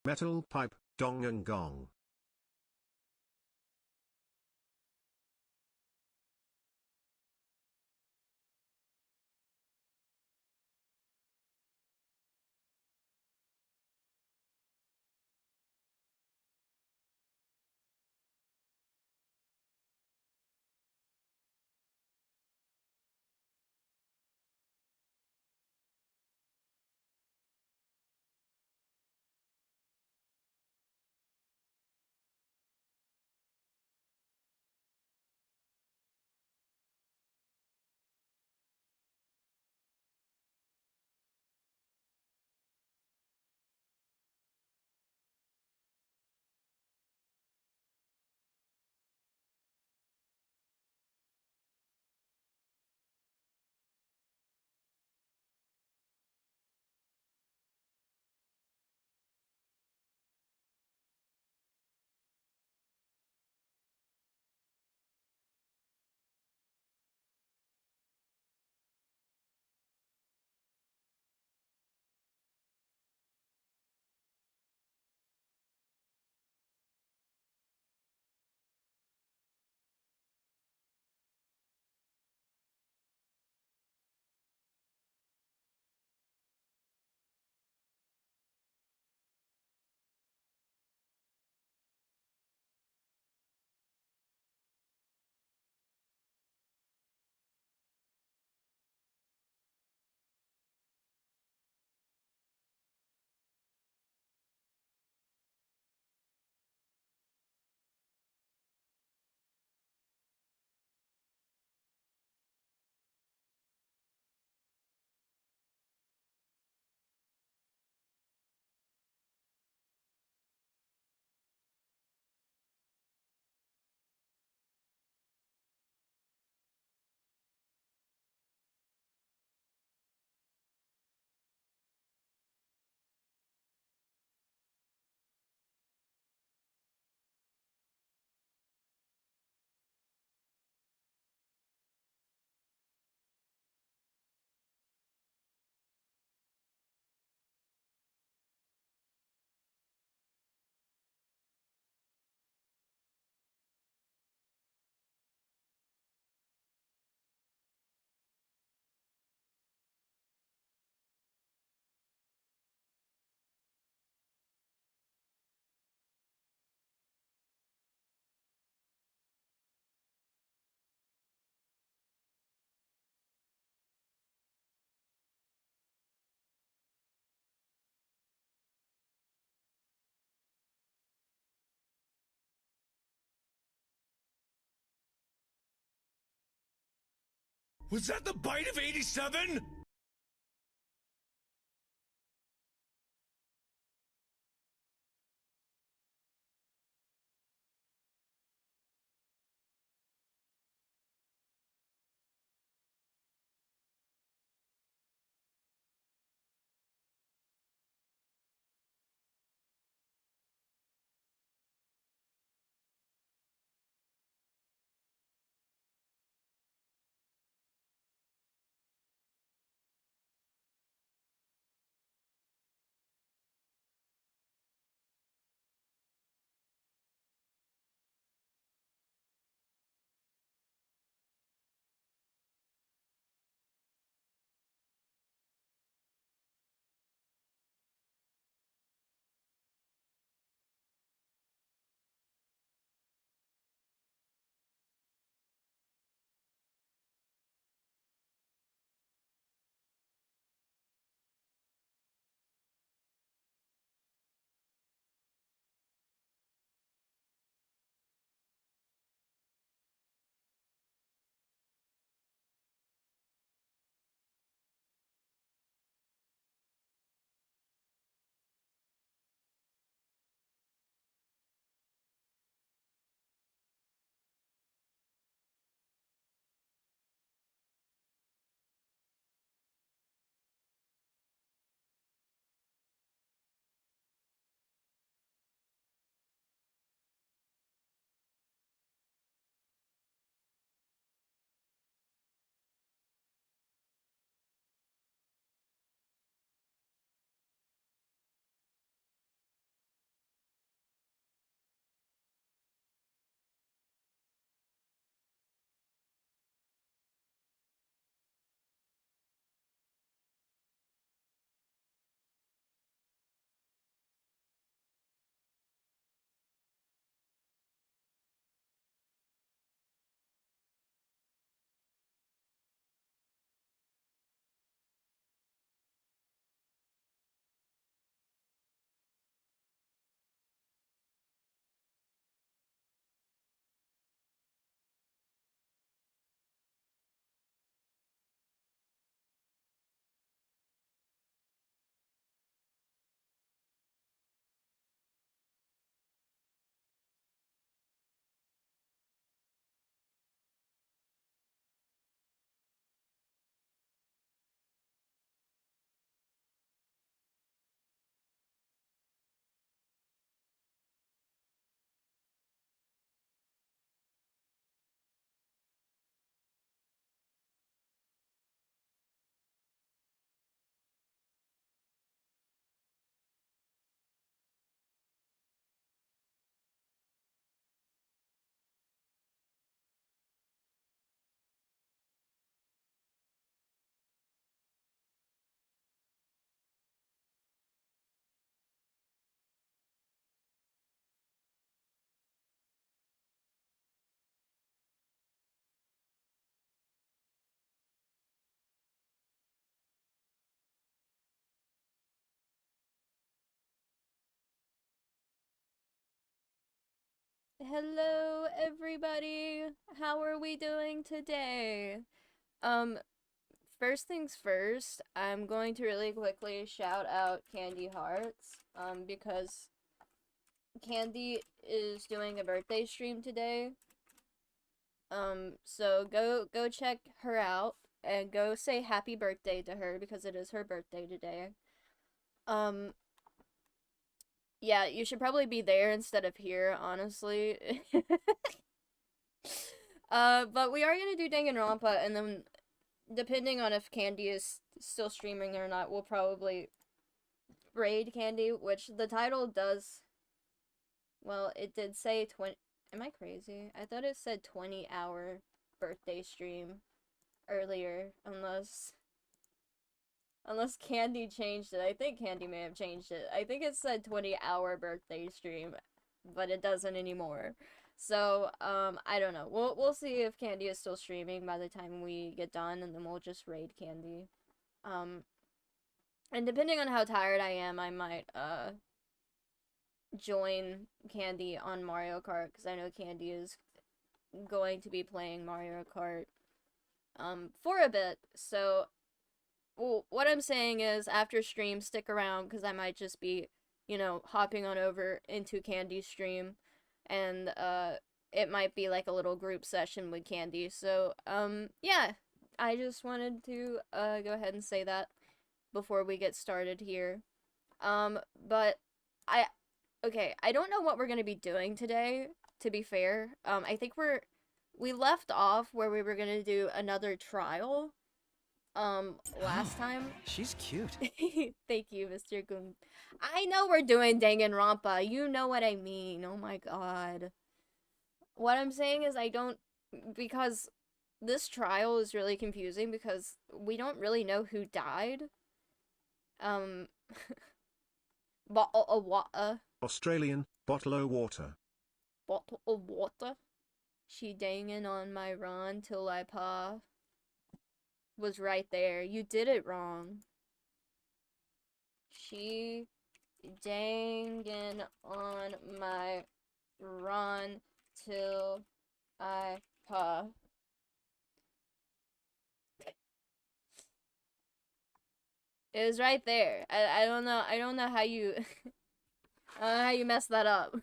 Metal pipe, dong and gong. Was that the bite of 87? Hello, everybody. How are we doing today? Um, First things first, I'm going to really quickly shout out Candy Hearts, because Candy is doing a birthday stream today. So go check her out and go say happy birthday to her because it is her birthday today. Um, yeah, you should probably be there instead of here, honestly. But we are gonna do Danganronpa, and then depending on if Candy is still streaming or not, we'll probably raid Candy, which the title does. Well, it did say 20. Am I crazy? I thought it said 20-hour birthday stream earlier, unless Candy changed it. I think Candy may have changed it. I think it said 20-hour birthday stream, but it doesn't anymore. So, I don't know. We'll see if Candy is still streaming by the time we get done, and then we'll just raid Candy. And depending on how tired I am, I might, join Candy on Mario Kart, because I know Candy is going to be playing Mario Kart, for a bit. So, well, what I'm saying is, after stream, stick around, because I might just be, hopping on over into Candy's stream, and, it might be like a little group session with Candy. So, yeah, I just wanted to, go ahead and say that before we get started here. But okay, I don't know what we're gonna be doing today, to be fair. I think we left off where we were gonna do another trial, last time. She's cute. Thank you, Mr. Goom. I know we're doing Danganronpa. You know what I mean. Oh my god. What I'm saying is because this trial is really confusing because we don't really know who died. Um, Australian, bottle o' water. bottle of water. She dangin' on my run till I pa. Was right there. You did it wrong. She dangin' on my run till I pa. It was right there. I don't know. I don't know how you. I don't know how you messed that up.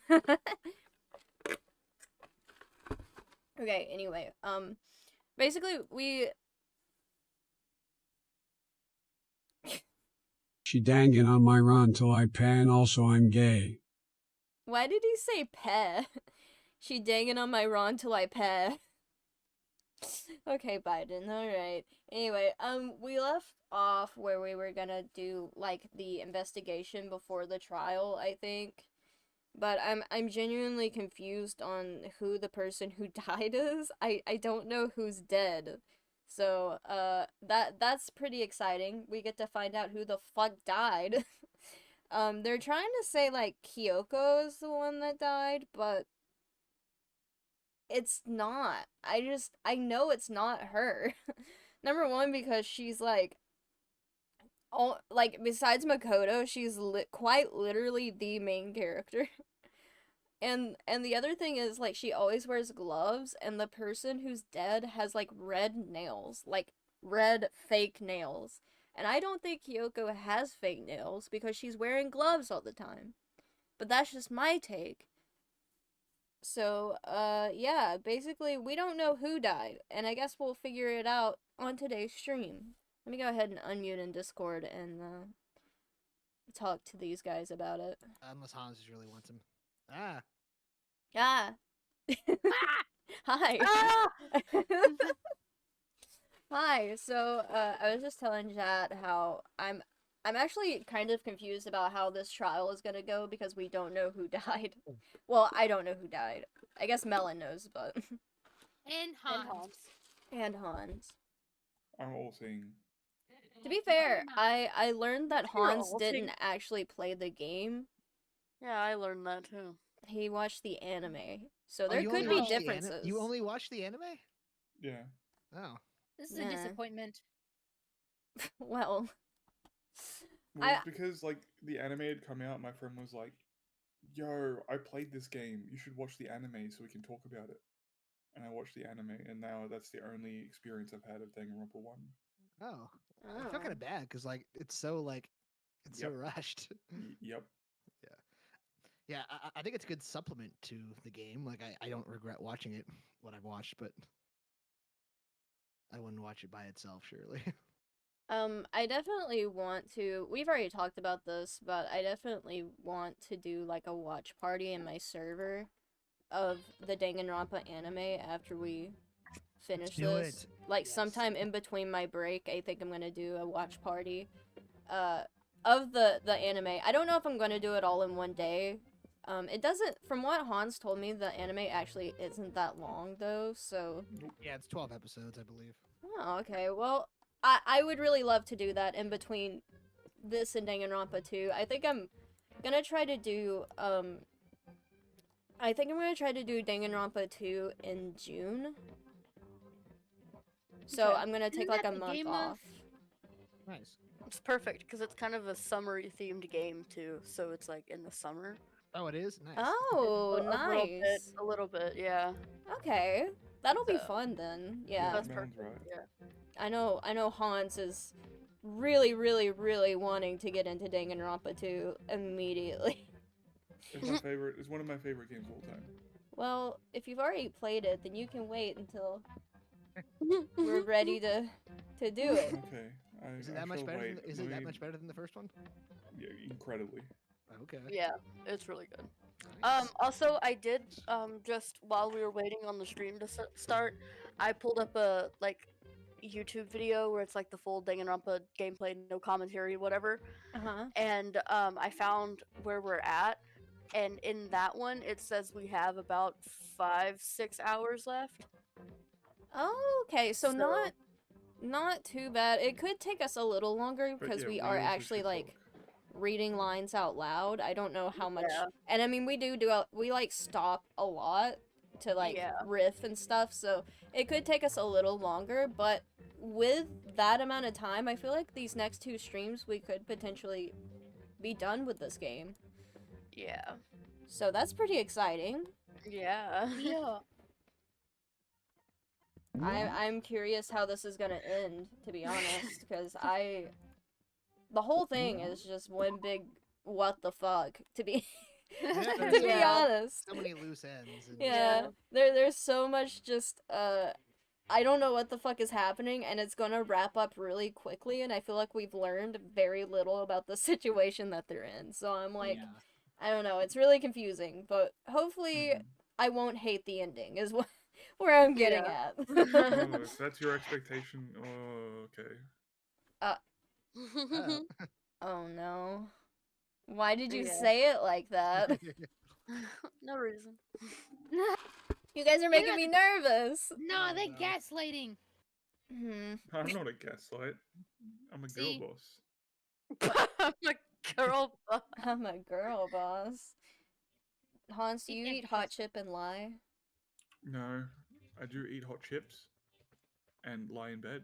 Okay. Anyway. Basically, we. She dangin' on my run till I pan, also I'm gay. Why did he say peh? She dangin' on my run till I peh. Okay, Biden. Alright. Anyway, we left off where we were gonna do, like, the investigation before the trial, I think. But I'm genuinely confused on who the person who died is. I don't know who's dead. So, that's pretty exciting. We get to find out who the fuck died. They're trying to say, like, Kyoko is the one that died, but it's not. I know it's not her. Number one, because she's like, besides Makoto, she's quite literally the main character. And the other thing is, like, she always wears gloves, and the person who's dead has, like, red nails. Like, red fake nails. And I don't think Kyoko has fake nails because she's wearing gloves all the time. But that's just my take. So, yeah, basically, we don't know who died, and I guess we'll figure it out on today's stream. Let me go ahead and unmute in Discord and, talk to these guys about it. Unless Hanz just really wants him. Ah. Ah! Hi! Ah! Hi, so, I was just telling chat how I'm actually kind of confused about how this trial is gonna go because we don't know who died. Well, I don't know who died. I guess Melon knows, but... And Hanz. And Hans. I'm all saying. To be fair, I learned that You're Hans all didn't saying- actually play the game. Yeah, I learned that too. He watched the anime. So Oh, there you could only be watched the differences. You only watched the anime? Yeah. Oh. This is Nah. a disappointment. Well... Well, it's because, like, the anime had come out, my friend was like, yo, I played this game. You should watch the anime so we can talk about it. And I watched the anime, and now that's the only experience I've had of Danganronpa 1. Oh, I feel kind of bad because like it's so Yep. rushed. Yep. Yeah, I think it's a good supplement to the game. Like I don't regret watching it what I've watched, but I wouldn't watch it by itself surely. I definitely want to. We've already talked about this, but I definitely want to do like a watch party in my server of the Danganronpa anime after we finish do this. it. Like Yes. sometime in between my break, I think I'm gonna do a watch party, of the anime. I don't know if I'm gonna do it all in one day. It doesn't. From what Hans told me, the anime actually isn't that long though. So. Yeah, it's 12 episodes, I believe. Oh, okay. Well, I would really love to do that in between this and Danganronpa 2. I think I'm gonna try to do Danganronpa 2 in June. So Okay. I'm gonna take Isn't like a that the month game off. Nice. It's perfect because it's kind of a summery themed game too, so it's like in the summer. Oh, it is nice. Oh, nice. A little bit, yeah. Okay. That'll be So- fun then. Yeah. That's Sounds perfect. right. Yeah. I know Hans is really, really, really wanting to get into Danganronpa 2 immediately. It's my favorite. It's one of my favorite games of all time. Well, if you've already played it, then you can wait until we're ready to do it. Okay. Is it I that much shall better? wait. Is it that much better than the first one? Yeah, incredibly. Okay. Yeah, it's really good. Nice. Also, I did just while we were waiting on the stream to start, I pulled up a like YouTube video where it's like the full Danganronpa gameplay, no commentary, whatever. Uh-huh. And I found where we're at, and in that one it says we have about 5-6 hours left. Oh, okay. So not too bad. It could take us a little longer But because yeah, we are also actually should like talk. reading lines out loud. I don't know how much. Yeah. And I mean, we like stop a lot to like Yeah. riff and stuff, so it could take us a little longer, but with that amount of time, I feel like these next two streams we could potentially be done with this game. Yeah. So that's pretty exciting. Yeah. Yeah. I'm curious how this is gonna end, to be honest, because the whole thing is just one big what the fuck, to be to be Yeah. honest. So many loose ends. And Yeah, there's so much just I don't know what the fuck is happening, and it's gonna wrap up really quickly, and I feel like we've learned very little about the situation that they're in. So I'm like, yeah. I don't know, it's really confusing, but hopefully Mhm. I won't hate the ending is what where I'm getting Yeah. at. Oh, if that's your expectation, oh, okay. Oh. Oh no. Why did you Yeah. say it like that? No reason. You guys are making me nervous. No, Oh, they no. gaslighting. Hmm. I'm not a gaslight. I'm a girl See? boss. I'm a girl. I'm a girl boss. Hans, do you Yeah, eat hot chip and lie? No, I do eat hot chips and lie in bed.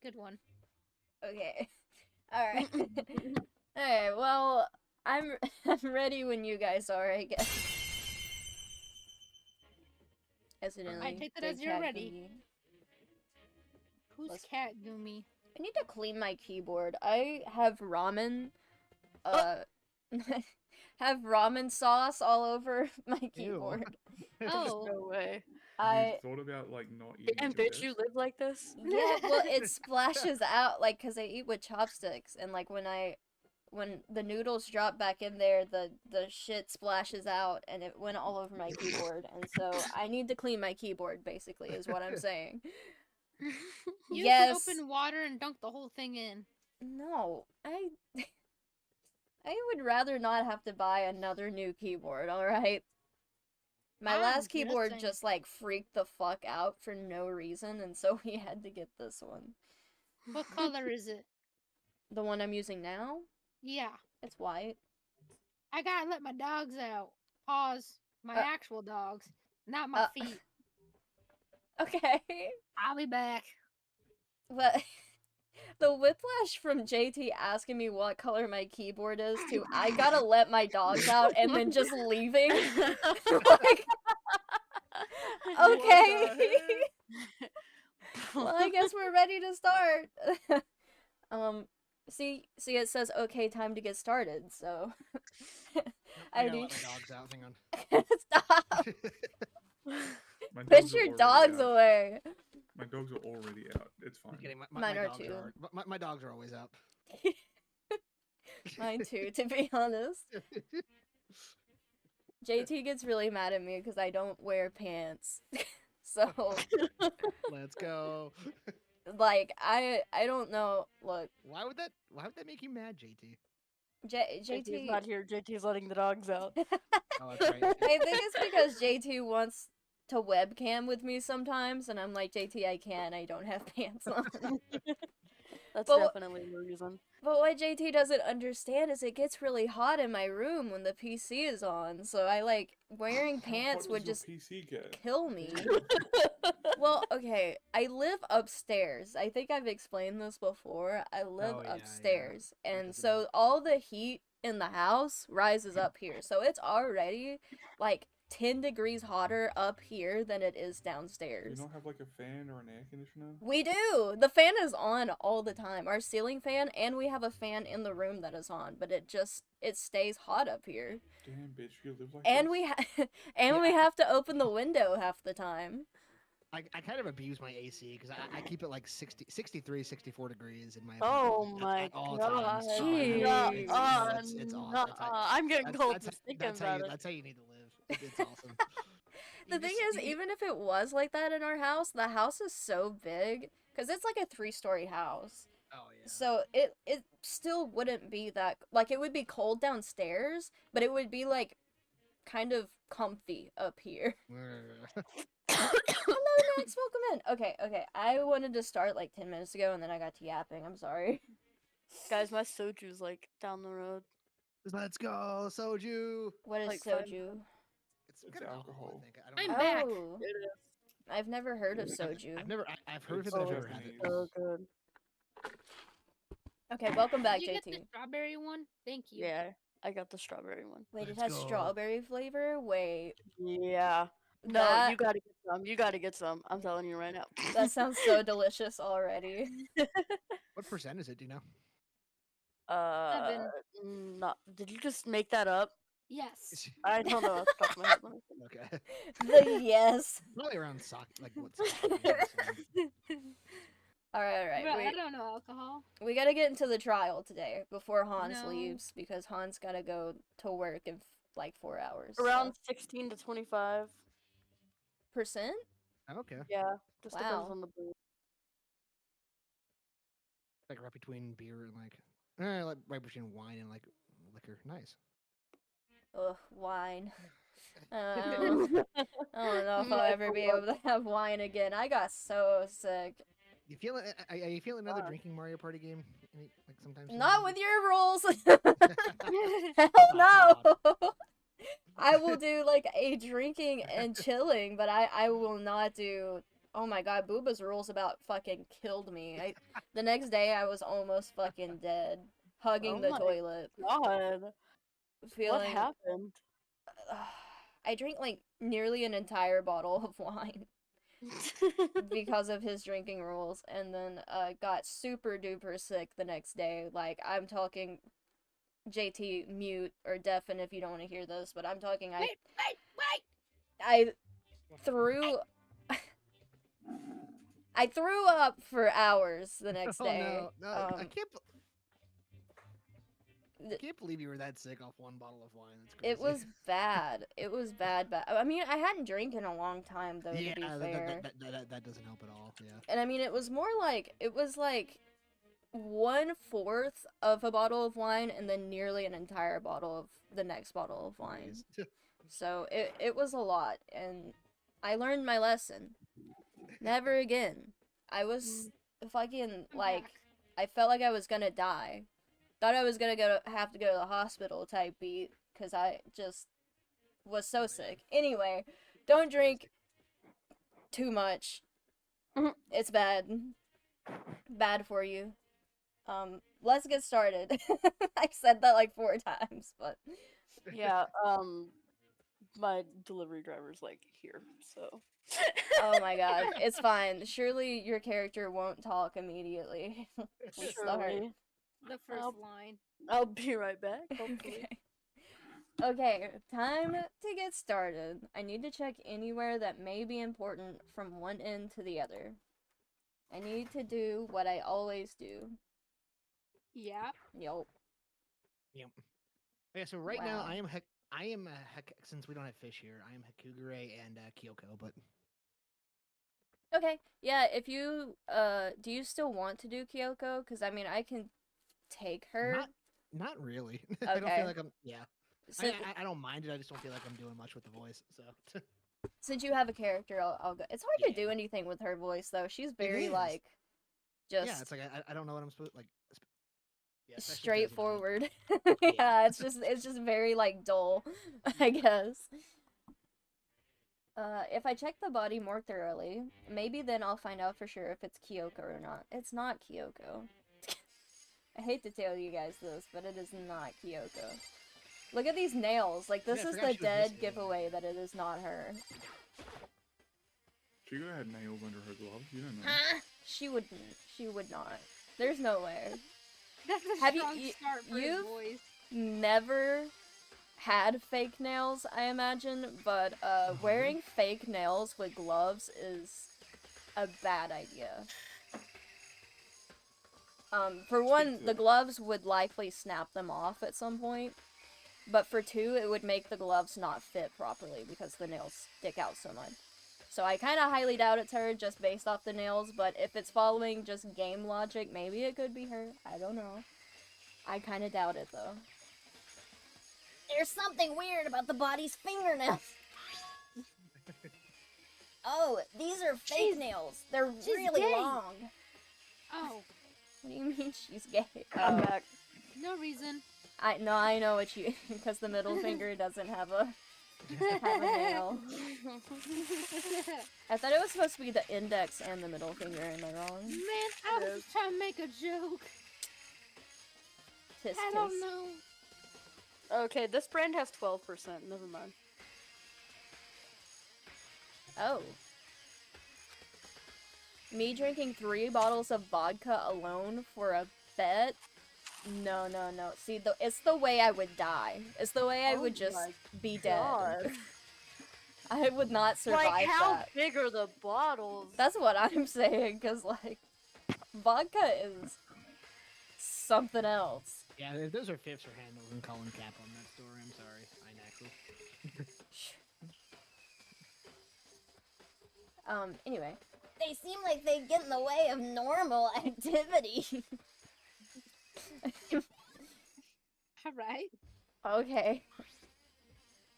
Good one. Okay. Alright. Alright, well, I'm ready when you guys are, I guess. Incidentally, take that Big as you're Cat ready. Gumi. Who's Let's- cat Gumi? I need to clean my keyboard. I have ramen, have ramen sauce all over my keyboard. Oh, No way. I You thought about like not eating. And at your bitch, you desk? live like this? Yeah, well, it splashes out, like, because I eat with chopsticks, and, like, when the noodles drop back in there, the shit splashes out, and it went all over my keyboard, and so I need to clean my keyboard, basically, is what I'm saying. you Yes. can open water and dunk the whole thing in. No, I would rather not have to buy another new keyboard, alright? My I'm last keyboard guessing. just, like, freaked the fuck out for no reason, and so we had to get this one. What color is it? The one I'm using now? Yeah, It's white. I gotta let my dogs out. Pause. My Uh, actual dogs, not my uh, feet. Okay. I'll be back. But The whiplash from JT asking me what color my keyboard is to I gotta let my dogs out and then just leaving. Like, okay. Well, I guess we're ready to start. See, it says okay, time to get started. So, I I gotta do. let my dogs out. Hang on. Stop. My Put dogs are your already dogs out. away. My dogs are already out. It's fine. I'm kidding. Mine my are dogs too. my dogs are always out. Mine too, to be honest. JT gets really mad at me because I don't wear pants. So, Let's go. like, I don't know. Look, Why would that make you mad, JT? JT's JT. not here. JT's letting the dogs out. Oh, that's right. I think it's because JT wants to webcam with me sometimes, and I'm like, JT, I can't. I don't have pants on. That's But definitely the reason. But what JT doesn't understand is it gets really hot in my room when the PC is on, so I like wearing pants What would does your just PC get? kill me. Damn. Well, okay, I live upstairs. I think I've explained this before. I live Oh, yeah, yeah. upstairs, and doesn't so help. all the heat in the house rises up here. So it's already like 10 degrees hotter up here than it is Do you downstairs. not have like a fan or an air conditioner? We do. The fan is on all the time. Our ceiling fan, and we have a fan in the room that is on, but it stays hot up here. Damn, bitch, you live like And this? we have to open the window half the time. I kind of abuse my AC because I keep it like 63, 64 64 in my Oh apartment my at all god. times. Jeez. It's awesome. Nuh-uh. I'm getting cold just thinking about it. That's how you need to live. It's awesome. The thing is, even if it was like that in our house, the house is so big because it's like a 3-story house. Oh yeah. So it still wouldn't be that like it would be cold downstairs, but it would be like kind of comfy up here. Hello, Max. Welcome in. Okay. I wanted to start like 10 minutes ago, and then I got to yapping. I'm sorry. Guys, my soju's like down the road. Let's go, soju. What is Like five- soju? It's It's kind of alcohol. I think. I don't I'm know. back. Oh, It is. I've never heard of soju. I've heard of it, It's but I've Oh, never had it. Japanese. So good. Okay, welcome back, Did you get the JT. strawberry one? Thank you. Yeah, I got the strawberry one. Wait, it Let's has go. strawberry flavor? Wait, Yeah. No, That- you gotta get some. You gotta get some. I'm telling you right now. that sounds so delicious already. What percent is it? Do you know? Not. Did you just make that up? Yes. I don't know. Off the top of my head. Let me see. Okay. The yes. Probably around sock. Like what? Sake, Alright, Bro, I don't know alcohol. we gotta get into the trial today before Hans No. leaves because Hans gotta go to work in like 4 hours. Around 16 to 25. percent? Okay. Yeah, just Wow. depends on the breed. Like right between beer and like, like right between wine and like liquor. Nice. Ugh, wine. I don't know if I'll Might ever be go able to have wine again. I got so sick. You feel it? Are you feeling another Fuck. drinking Mario Party game? Like sometimes. soon? Not with your rules. Oh, Hell no. I will do like a drinking and chilling, but I will not do. Oh my god, Booba's rules about fucking killed me. The next day I was almost fucking dead, hugging Oh the my toilet, God, what feeling. happened? I drank like nearly an entire bottle of wine because of his drinking rules, and then got super duper sick the next day. Like I'm talking. JT, mute or deafen if you don't want to hear this, but I'm talking. Wait. I threw. I threw up for hours the next Oh day. no! I Um, can't. I th- can't believe you were that sick off one bottle of wine. That's crazy. It was bad. It was bad. I mean, I hadn't drank in a long time though. Yeah, To be fair, that doesn't help at all. Yeah. and I mean, it was like 1/4 of a bottle of wine, and then nearly an entire bottle of the next bottle of wine. Jeez. So it was a lot, and I learned my lesson. Never again. I was fucking like, I felt like I was gonna die. Thought I was gonna have to go to the hospital type beat, because I just was so sick. Anyway, don't drink too much. It's bad. Bad for you. Let's get started. I said that like 4 times, but Yeah, my delivery driver's like here, so. oh my god, it's fine. Surely your character won't talk immediately. We start. Surely. The first I'll- line. I'll be right back, hopefully. Okay, time to get started. I need to check anywhere that may be important from one end to the other. I need to do what I always do. Yeah. Yup. Yep. Okay, so right now Wow. I am since we don't have fish here, I am Hakugure and Kyoko, but Okay, yeah, if you, do you still want to do Kyoko? Because, I mean, I can take her. not really. I don't Okay. feel like I'm. Yeah. Since, I don't mind it. I just don't feel like I'm doing much with the voice. So since you have a character, I'll go. It's hard to Yeah. do anything with her voice, though. She's very, is. like, just yeah, it's like I don't know what I'm supposed like. Yeah, especially 'cause, straightforward. Yeah. Yeah, it's just very, like, dull, I guess. If I check the body more thoroughly, maybe then I'll find out for sure if it's Kyoko or not. It's not Kyoko. I hate to tell you guys this, but it is not Kyoko. Look at these nails. Like, this Yeah, I is forgot the she was dead missing, yeah. giveaway that it is not her. Chico had nails under her gloves. You don't know. She wouldn't. She would not. There's no way. That's a Have you- strong you- start for his you've- voice. Never had fake nails, I imagine, but wearing fake nails with gloves is a bad idea. For one, the gloves would likely snap them off at some point, but for two, it would make the gloves not fit properly because the nails stick out so much. So I kind of highly doubt it's her just based off the nails, but if it's following just game logic, maybe it could be her. I don't know. I kind of doubt it, though. There's something weird about the body's fingernails. Oh, these are fake She's- nails. They're she's really gay. long. Oh, What do you mean she's gay? I'm Oh, back. no reason. I know what you because the middle finger doesn't have a nail. I thought it was supposed to be the index and the middle finger. Am I wrong? Man, I was just trying to make a joke. Tisk I tisk. don't know. Okay, this brand has 12%. Never mind. Oh. Me drinking 3 bottles of vodka alone for a bet? No. See, it's the way I would die. It's the way I Oh would just my be dead. God. I would not survive Like, how that. big are the bottles? That's what I'm saying, because, like, vodka is something else. yeah, if those are fifths or handles, I'm calling cap on that story. I'm sorry, Inaxel. Anyway. They seem like they get in the way of normal activity. Alright. Okay.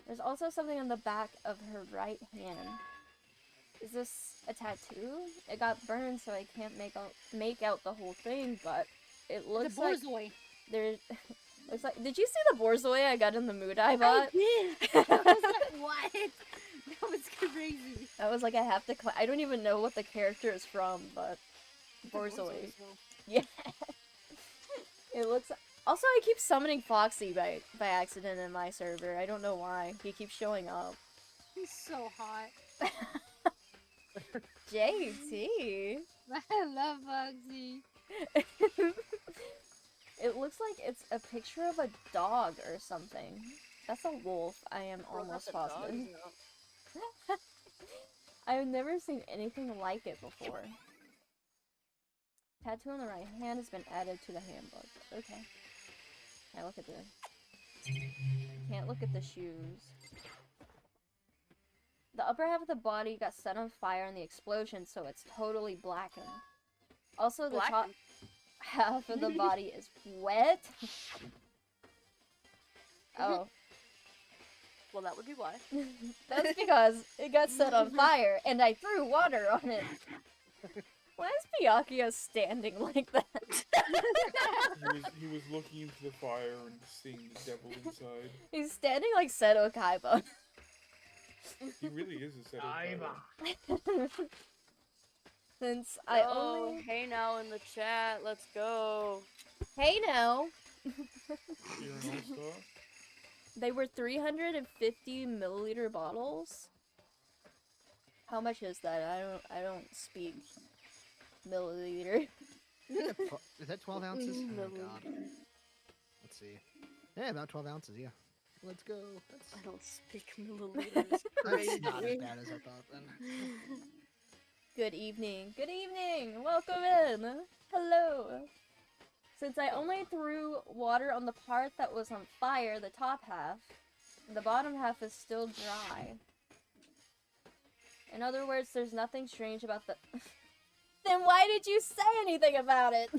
There's also something on the back of her right hand. Is this a tattoo? It got burned, so I can't make out the whole thing, but it The looks like borzoi. there's looks like. Did you see the borzoi I got in the mood I I bought? did. I was like, what? That was crazy. I was like, I have to. I don't even know what the character is from, but The borzoi. so- Yeah. It looks. Also, I keep summoning Foxy by accident in my server. I don't know why. He keeps showing up. He's so hot. JT. I love Bugsy. It looks like it's a picture of a dog or something. That's a wolf. I am Bro, almost that's a dog, positive. you know. I've never seen anything like it before. Tattoo on the right hand has been added to the handbook. Okay. Can't look at the shoes. The upper half of the body got set on fire in the explosion, so it's totally blackened. Also, the top Blackened? half of the body is wet. Oh. Well, that would be why. That's because it got set on fire and I threw water on it. Why is Byakuya standing like that? He was looking into the fire and seeing the devil inside. He's standing like Seto Kaiba. He really is a set of Since I Oh, only... hey now in the chat, let's go. Hey now! You're an all-star. They were 350 milliliter bottles. How much is that? I don't speak milliliter. Is that 12 ounces? Oh No. god. Let's see. Yeah, about 12 ounces, yeah. Let's go. I don't speak milliliters. That's not as bad as I thought then. Good evening. Good evening. Welcome in. Hello. Since I only threw water on the part that was on fire, the top half, the bottom half is still dry. In other words, there's nothing strange about the... Then why did you say anything about it?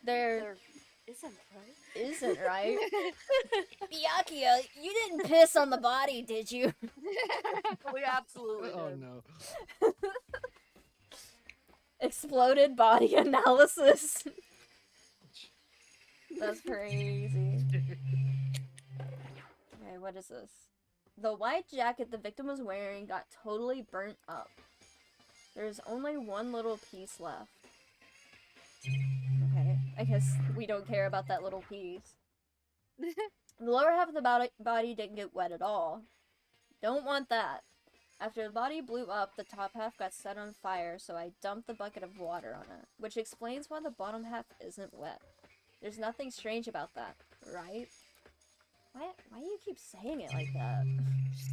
There isn't, right? Byakuya, you didn't piss on the body, did you? We absolutely Oh did. no. Exploded body analysis. That's crazy. Okay, what is this? The white jacket the victim was wearing got totally burnt up. There's only one little piece left. Okay, I guess we don't care about that little piece. The lower half of the body didn't get wet at all. Don't want that. After the body blew up, the top half got set on fire, so I dumped the bucket of water on it, which explains why the bottom half isn't wet. There's nothing strange about that, right? Why do you keep saying it like that?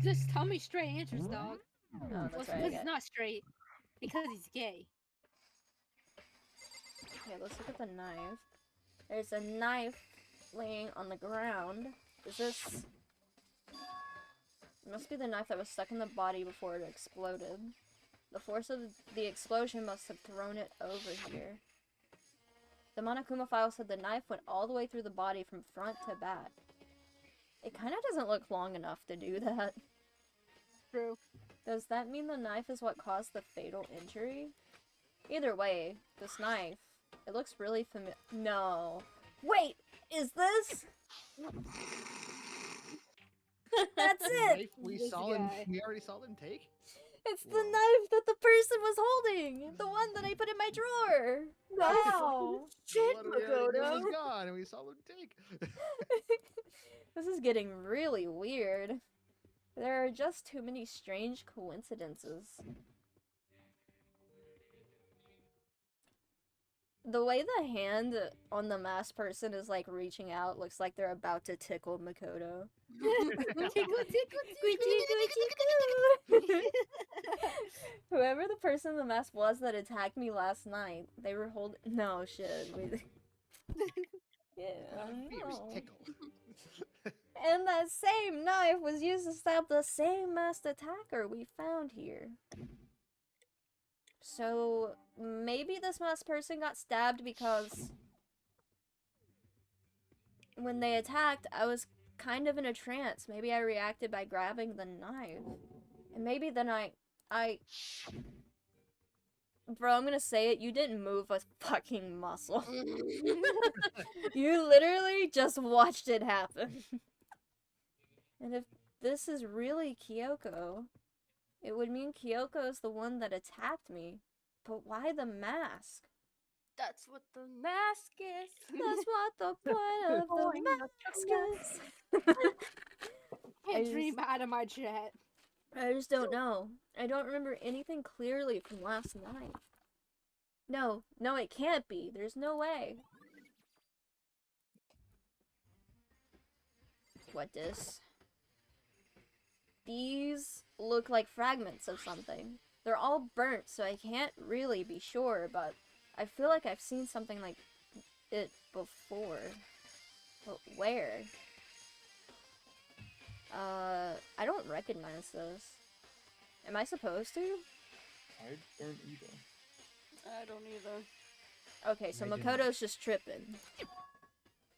Just tell me straight answers, dog. Oh, Well, that's it's right. because it's not straight. Because he's gay. Okay, let's look at the knife. There's a knife laying on the ground. Is this... It must be the knife that was stuck in the body before it exploded. The force of the explosion must have thrown it over here. The Monokuma file said the knife went all the way through the body from front to back. It kind of doesn't look long enough to do that. True. Does that mean the knife is what caused the fatal injury? Either way, this knife, it looks really familiar. No. Wait, is this? That's it! Knife we This saw guy. we already saw them take? It's the Whoa. knife that the person was holding! The one that I put in my drawer! Wow! Shit, What, it was Makoto. gone and we saw them take. This is getting really weird. There are just too many strange coincidences. The way the hand on the masked person is like reaching out looks like they're about to tickle Makoto. Whoever the person in the mask was that attacked me last night, they were holding. No shit. Yeah. Fierce No. tickle. And that same knife was used to stab the same masked attacker we found here. So maybe this masked person got stabbed because when they attacked, I was kind of in a trance. Maybe I reacted by grabbing the knife. And maybe then Bro, I'm gonna say it, you didn't move a fucking muscle. You literally just watched it happen. And if this is really Kyoko, it would mean Kyoko is the one that attacked me. But why the mask? That's what the mask is. That's what the point of Oh, the I mask is. Can't I dream out of my chat. I just don't know. I don't remember anything clearly from last night. No, it can't be. There's no way. What this? These look like fragments of something. They're all burnt, so I can't really be sure, but I feel like I've seen something like it before. But where? I don't recognize this. Am I supposed to? I don't either. I don't either. Okay, so I didn't. Makoto's just tripping.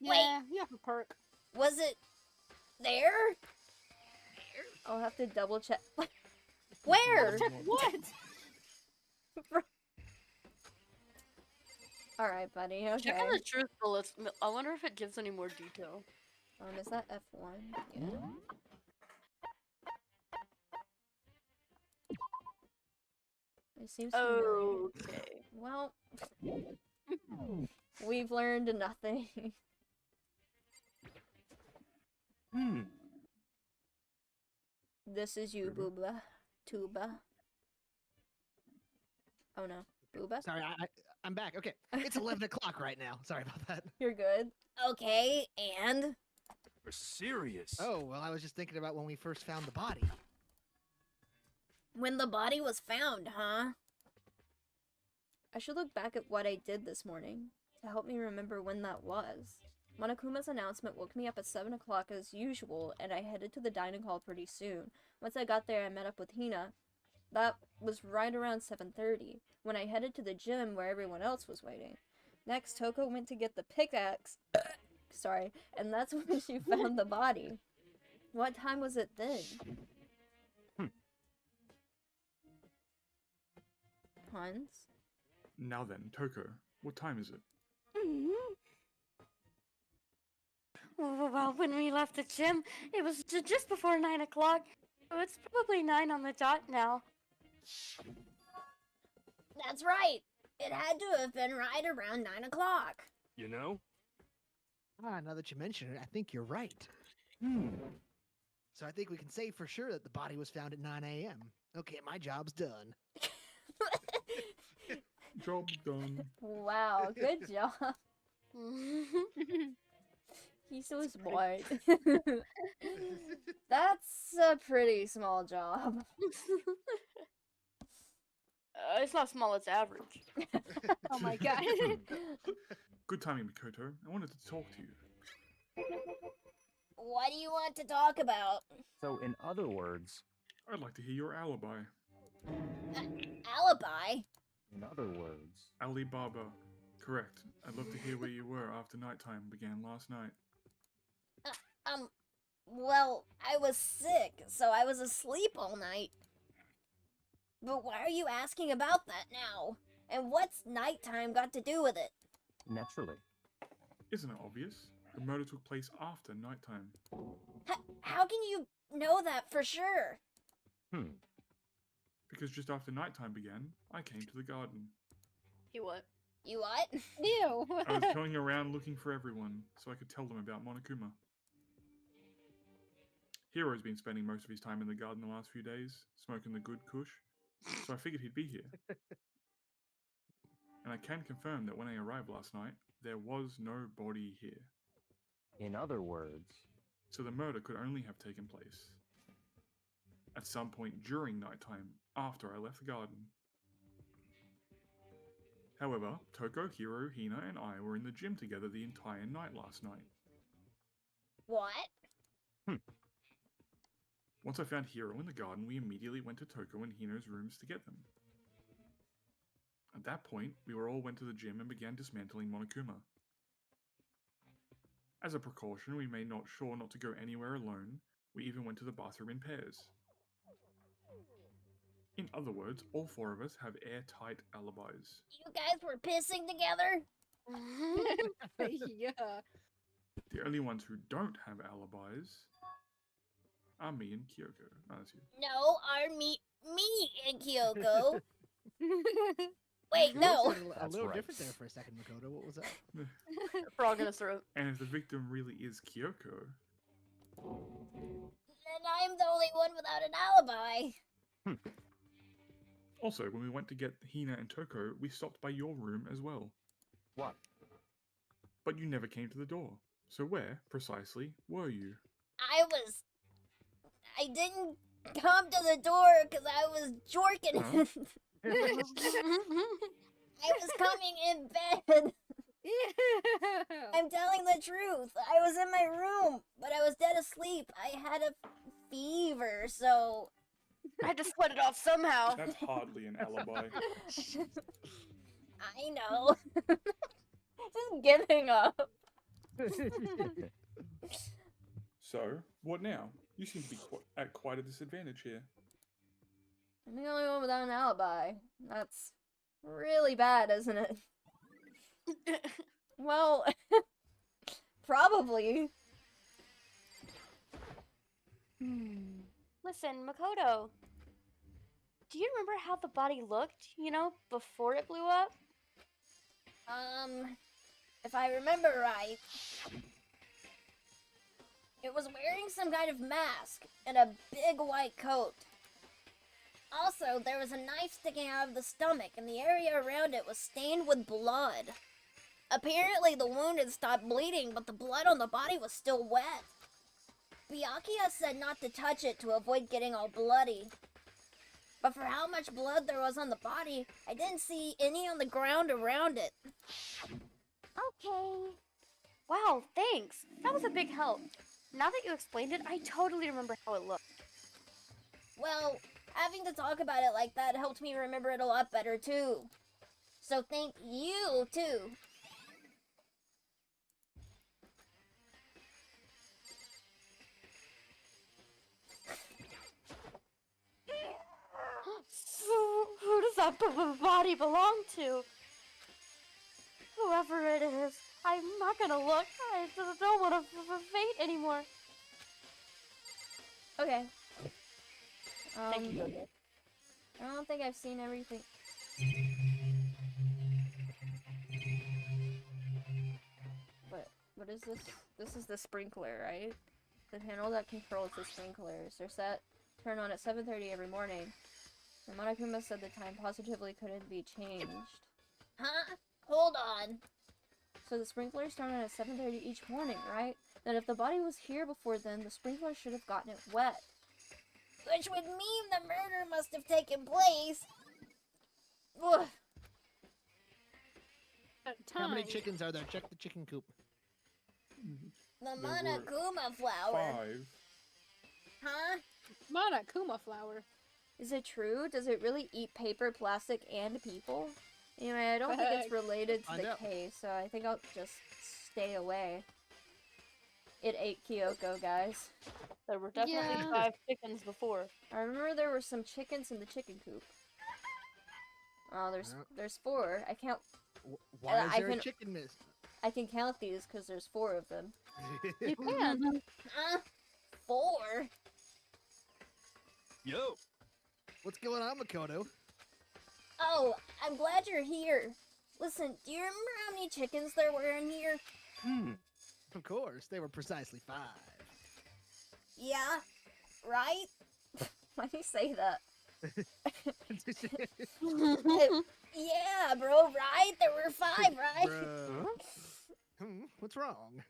Yeah, you have a perk. Was it there? I'll have to double check. Where? What? Alright, buddy, okay. Check on the truth bullets. I wonder if it gives any more detail. Is that F1? Yeah. It seems familiar. Okay. Well, we've learned nothing. This is you, Booba. Tuba. Oh no. Booba? Sorry, I'm back. Okay, it's 11 o'clock right now. Sorry about that. You're good. Okay, and? We're serious. Oh, well, I was just thinking about when we first found the body. When the body was found, huh? I should look back at what I did this morning to help me remember when that was. Monokuma's announcement woke me up at 7 o'clock as usual, and I headed to the dining hall pretty soon. Once I got there, I met up with Hina. That was right around 7:30, when I headed to the gym where everyone else was waiting. Next, Toko went to get the pickaxe, sorry, and that's when she found the body. What time was it then? Hans? Now then, Toko, what time is it? Well, when we left the gym, it was just before 9 o'clock. So it's probably 9 on the dot now. That's right! It had to have been right around 9 o'clock. You know? Now that you mention it, I think you're right. So I think we can say for sure that the body was found at 9 a.m. Okay, my job's done. Job done. Wow, good job. He's so smart. That's a pretty small job. It's not small, it's average. Oh my god. Good timing, Mikoto. I wanted to talk to you. What do you want to talk about? So, in other words, I'd like to hear your alibi. Alibi? in other words, Alibaba. Correct. I'd love to hear where you were after nighttime began last night. Well, I was sick, so I was asleep all night. But why are you asking about that now? And what's nighttime got to do with it? naturally. Isn't it obvious? The murder took place after nighttime. How can you know that for sure? Because just after nighttime began, I came to the garden. He what? You what? Ew. I was going around looking for everyone, so I could tell them about Monokuma. Hero's been spending most of his time in the garden the last few days, smoking the good kush, so I figured he'd be here. And I can confirm that when I arrived last night, there was no body here. In other words, So the murder could only have taken place at some point during nighttime after I left the garden. However, Toko, Hiro, Hina, and I were in the gym together the entire night last night. What? Once I found Hiro in the garden, we immediately went to Toko and Hino's rooms to get them. At that point, we all went to the gym and began dismantling Monokuma. As a precaution, we made sure not to go anywhere alone. We even went to the bathroom in pairs. In other words, all four of us have airtight alibis. You guys were pissing together? Yeah. The only ones who don't have alibis are me and Kyoko. No, that's you. No, are me and Kyoko. Wait, Your no. voice sounded a That's little right. different there for a second, Makoto. What was that? Frog in his throat. And if the victim really is Kyoko, Then I'm the only one without an alibi. also when we went to get Hina and Toko, we stopped by your room as well. what? But you never came to the door. So where, precisely, were you? I didn't come to the door because I was jorking Huh? it. I was coming in bed. Ew. I'm telling the truth. I was in my room, but I was dead asleep. I had a fever, so... I had to sweat it off somehow. That's hardly an alibi. I know. Just giving up. So, what now? You seem to be at quite a disadvantage here. I'm the only one without an alibi. That's really bad, isn't it? Well, probably. Listen, Makoto. do you remember how the body looked, you know, before it blew up? If I remember right, it was wearing some kind of mask and a big white coat. Also, there was a knife sticking out of the stomach, and the area around it was stained with blood. Apparently, the wound had stopped bleeding, but the blood on the body was still wet. Byakuya said not to touch it to avoid getting all bloody. But for how much blood there was on the body, I didn't see any on the ground around it. Okay. Wow, thanks. That was a big help. Now that you explained it, I totally remember how it looked. Well, having to talk about it like that helped me remember it a lot better, too. So thank you, too. So, who does that body belong to? Whoever it is, I'm not gonna look. I don't want to faint anymore. Okay. Thank you, Jojo. I don't think I've seen everything. What is this? This is the sprinkler, right? The panel that controls the sprinklers. They're set, turn on at 7:30 every morning. And Monokuma said the time positively couldn't be changed. Huh? Hold on. So the sprinklers turn on at 7:30 each morning, right? Then if the body was here before then, the sprinkler should have gotten it wet. Which would mean the murder must have taken place. Ugh. How many chickens are there? Check the chicken coop. The There were Monokuma flower. 5. Huh? Monokuma flower. Is it true? Does it really eat paper, plastic, and people? Anyway, I don't think it's related to Find the out. case, so I think I'll just stay away. It ate Kyoko, guys. There were definitely Yeah. 5 chickens before. I remember there were some chickens in the chicken coop. Oh, there's 4. I count. Why is I there a can- chicken miss? I can count these because there's 4 of them. You can. 4? Yo. What's going on, Makoto? Oh, I'm glad you're here. Listen, do you remember how many chickens there were in here? Of course, they were precisely 5. Yeah, right? Why do you say that? Yeah, bro, right? There were 5, right? Bruh. What's wrong?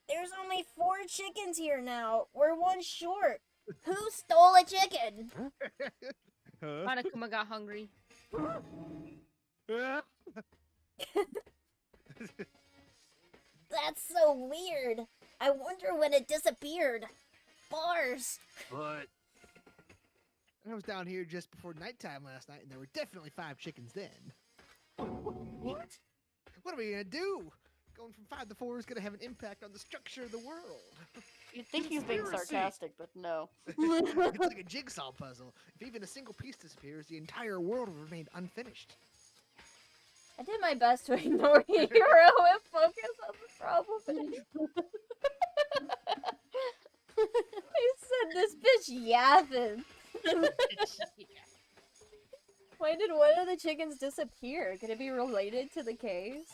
There's only 4 chickens here now. We're 1 short. Who stole a chicken? Monokuma got hungry. That's so weird. I wonder when it disappeared. Bars. But I was down here just before nighttime last night, and there were definitely 5 chickens then. what? What are we gonna do? Going from 5 to 4 is gonna have an impact on the structure of the world. You'd think he's being Conspiracy. sarcastic, but no. It's like a jigsaw puzzle. If even a single piece disappears, the entire world will remain unfinished. I did my best to ignore Hero and focus on the problem. He said this bitch yapping. Why did one of the chickens disappear? Could it be related to the case?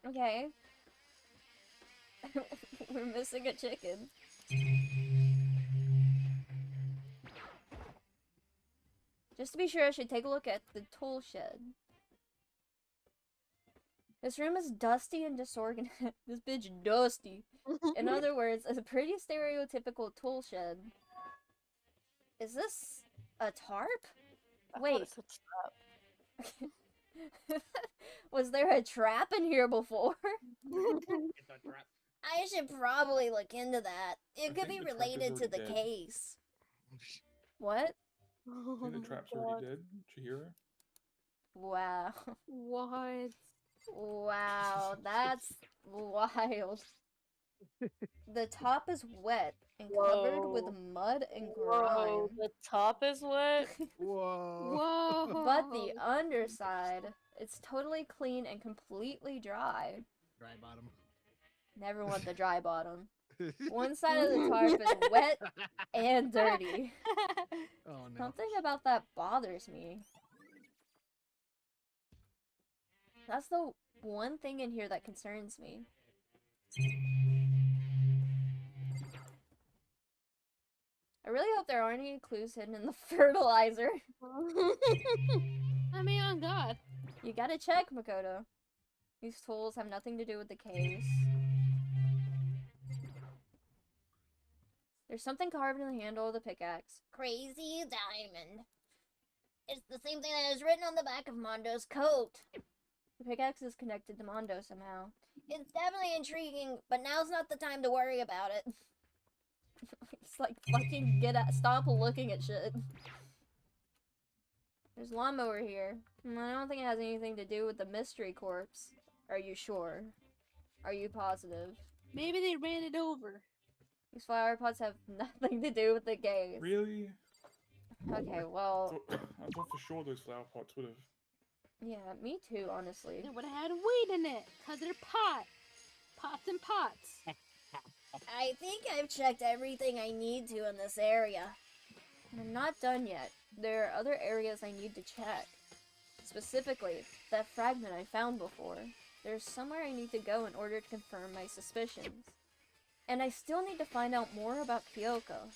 Okay. We're missing a chicken. Just to be sure, I should take a look at the tool shed. This room is dusty and disorganized. This bitch dusty. In other words, a pretty stereotypical tool shed. Is this a tarp? I thought Wait. it said stop. Was there a trap in here before? I should probably look into that. It I could be think the trap is related to the already dead. case. What? I think the trap's already dead, Chihiro. Wow. What? Wow, that's wild. The top is wet and covered with Whoa. mud and Whoa, grime. the top is wet? Whoa. Whoa. But the underside, it's totally clean and completely dry. Dry bottom. Never want the dry bottom. One side of the tarp is wet and dirty. Oh no. Something about that bothers me. That's the one thing in here that concerns me. I really hope there aren't any clues hidden in the fertilizer. I mean, on God. You gotta check, Makoto. These tools have nothing to do with the case. There's something carved in the handle of the pickaxe. Crazy diamond. It's the same thing that is written on the back of Mondo's coat. The pickaxe is connected to Mondo somehow. It's definitely intriguing, but now's not the time to worry about it. It's like, fucking stop looking at shit. There's a lawnmower here. I don't think it has anything to do with the mystery corpse. Are you sure? Are you positive? Maybe they ran it over. These flower pots have nothing to do with the case. Really? Okay, well, I thought for sure those flower pots would have. yeah, me too, honestly. It would have had weed in it, cause they're pots and pots. I think I've checked everything I need to in this area. And I'm not done yet. There are other areas I need to check. Specifically, that fragment I found before. There's somewhere I need to go in order to confirm my suspicions. And I still need to find out more about Kyoko.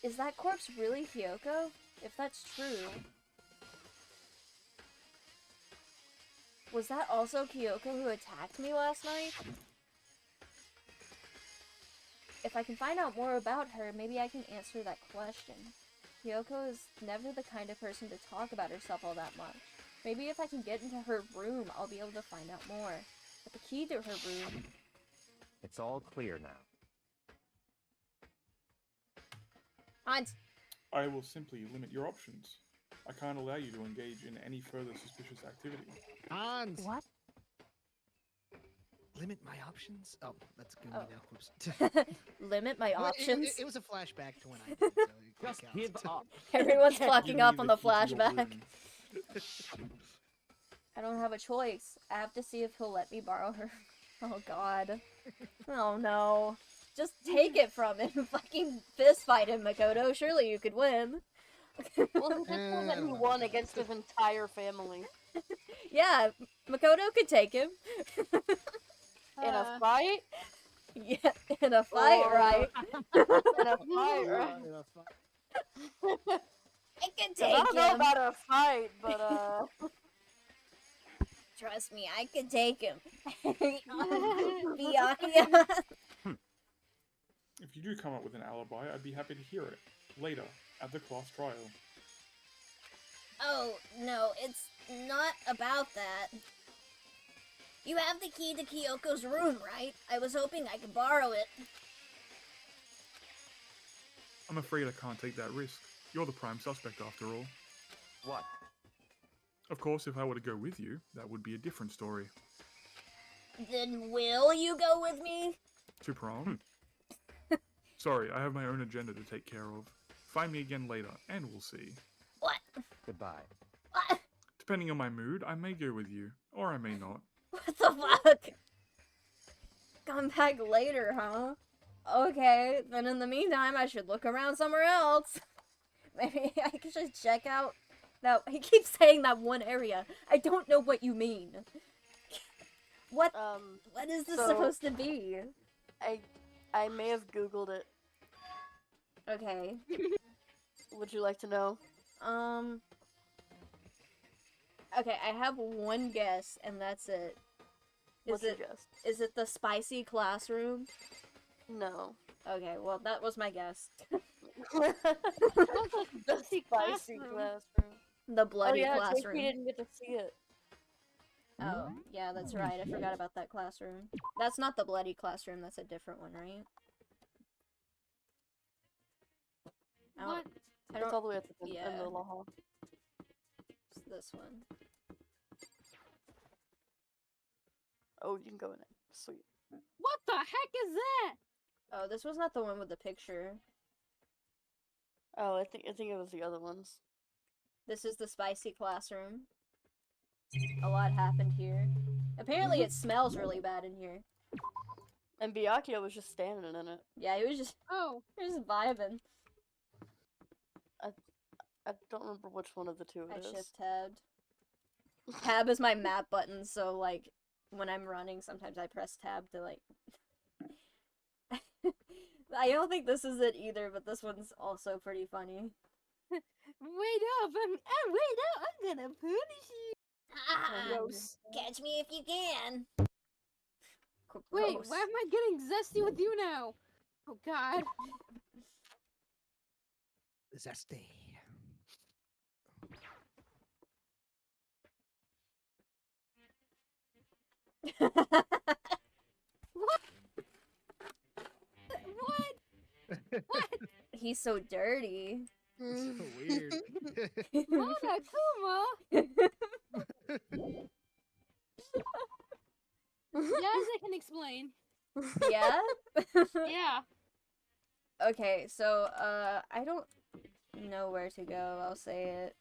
Is that corpse really Kyoko? If that's true... Was that also Kyoko who attacked me last night? If I can find out more about her, maybe I can answer that question. Kyoko is never the kind of person to talk about herself all that much. Maybe if I can get into her room, I'll be able to find out more. But the key to her room... It's all clear now. Hanz! I will simply limit your options. I can't allow you to engage in any further suspicious activity. Hanz! What? Limit my options? Oh, that's good Oh. now. Oops. Limit my Well, options? It was a flashback to when I did, so it Just counts. give up. Everyone's Give fucking me up on the key to your flashback. room. I don't have a choice. I have to see if he'll let me borrow her. Oh god. Oh no. Just take it from him. Fucking fist fight him, Makoto. Surely you could win. Well, he just said that he won against his entire family. Yeah, Makoto could take him. In a fight? Yeah, in a fight, Or- right? In a fight, right? I can 'Cause take I don't know him. about a fight, but Trust me, I could take him. Byakuya. If you do come up with an alibi, I'd be happy to hear it. Later, at the class trial. Oh, no, it's not about that. You have the key to Kyoko's room, right? I was hoping I could borrow it. I'm afraid I can't take that risk. You're the prime suspect after all. What? Of course, if I were to go with you, that would be a different story. Then will you go with me? To prom? Sorry, I have my own agenda to take care of. Find me again later, and we'll see. What? Goodbye. What? Depending on my mood, I may go with you, or I may not. What the fuck? Come back later, huh? Okay, then in the meantime, I should look around somewhere else. Maybe I should check out that. He keeps saying that one area. I don't know what you mean. What is this so- supposed to be? I may have Googled it. Okay. Would you like to know? Okay, I have one guess, and that's it. What's your guess? Is it the spicy classroom? No. Okay, well, that was my guess. The spicy classroom. classroom. The bloody oh yeah, classroom. JP didn't get to see it. Oh, yeah, that's right. I forgot about that classroom. That's not the bloody classroom. That's a different one, right? I don't- What? I It's don't. all the way at the end yeah. of the hall. It's this one. Oh, you can go in it. Sweet. What the heck is that? Oh, this was not the one with the picture. Oh, I think it was the other ones. This is the spicy classroom. A lot happened here. Apparently, it smells really bad in here. And Byakuya was just standing in it. Yeah, he was just vibing. I don't remember which one of the two I it is. shift tabbed. Tab is my map button, so like when I'm running, sometimes I press tab to like. I don't think this is it either, but this one's also pretty funny. Wait up! Wait up! I'm gonna punish you. Gross. Catch me if you can. Wait, Gross. why am I getting zesty with you now? Oh God. Zesty. What? What? He's so dirty. So weird. Monokuma. Yes, I can explain. Yeah? Yeah. Okay, so, I don't know where to go, I'll say it.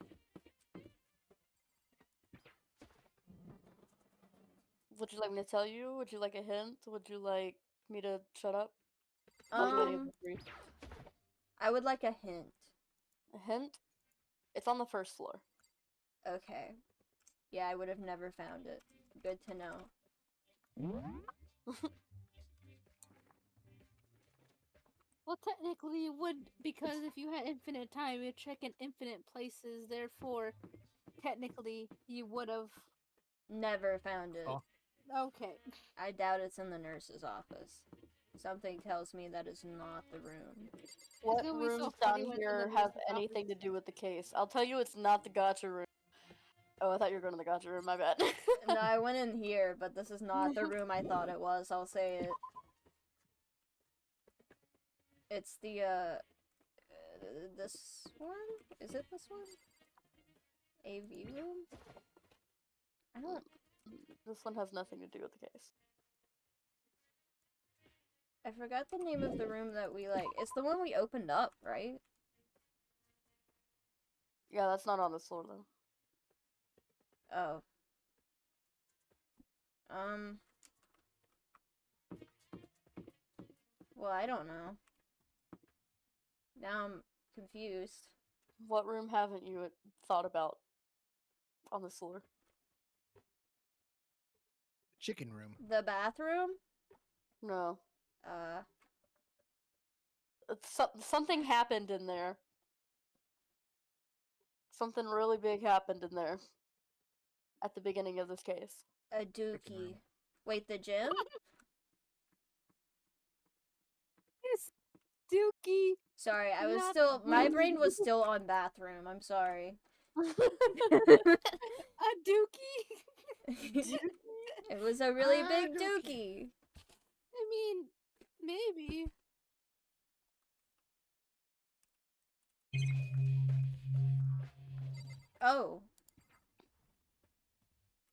Would you like me to tell you? Would you like a hint? Would you like me to shut up? I'll do any of the three. I would like a hint. A hint? It's on the first floor. Okay. Yeah, I would have never found it. Good to know. Well, technically you would, because if you had infinite time, you'd check in infinite places, therefore, technically, you would have... Never found it. Oh. Okay. I doubt it's in the nurse's office. Something tells me that is not the room. What gonna be so rooms funny down when here somebody have else is anything to do with the case? I'll tell you it's not the gotcha room. Oh, I thought you were going to the gotcha room, my bad. No, I went in here, but this is not the room I thought it was, I'll say it. It's the, this one? Is it this one? AV room? I don't... This one has nothing to do with the case. I forgot the name of the room that we, like... It's the one we opened up, right? Yeah, that's not on this floor, though. Oh. Well, I don't know. Now I'm confused. What room haven't you thought about on this floor? Chicken room. The bathroom? No. Something Something happened in there. Something really big happened in there. At the beginning of this case. a dookie. Wait, the gym? It's Dookie. Sorry, I was Not still... the My room. brain was still on bathroom. I'm sorry. A Dookie? It was a really big Dookie. dookie. I mean, maybe. Oh.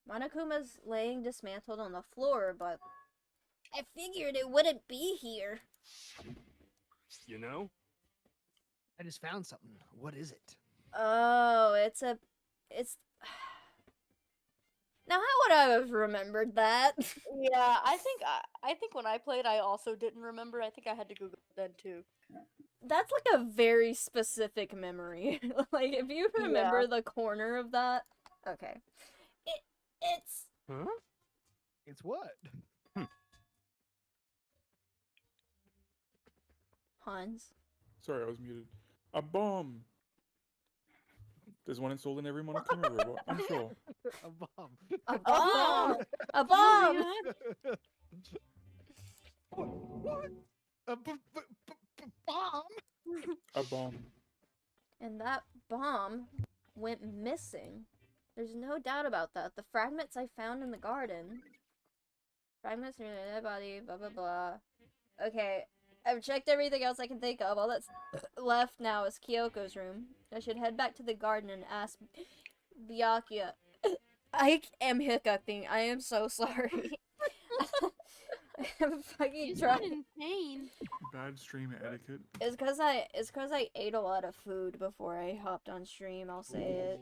Monokuma's laying dismantled on the floor, but I figured it wouldn't be here. You know? I just found something. What is it? Oh, it's... Now, how would I have remembered that? Yeah, I think when I played, I also didn't remember. I think I had to Google it then too. That's like a very specific memory. Like, if you remember the corner of that... Okay. It's... Huh? It's what? Hanz. Sorry, I was muted. A bomb. There's one installed in every Monokuma robot, I'm sure. A bomb. A bomb! A bomb! What? A bomb? A bomb. And that bomb went missing. There's no doubt about that. The fragments I found in the garden. Fragments near the dead body, blah blah blah. Okay, I've checked everything else I can think of. All that's left now is Kyoko's room. I should head back to the garden and ask Byakuya. I am hiccuping. I am so sorry. I'm fucking He's trying. not insane. Bad stream etiquette. It's cause I ate a lot of food before I hopped on stream. I'll say it.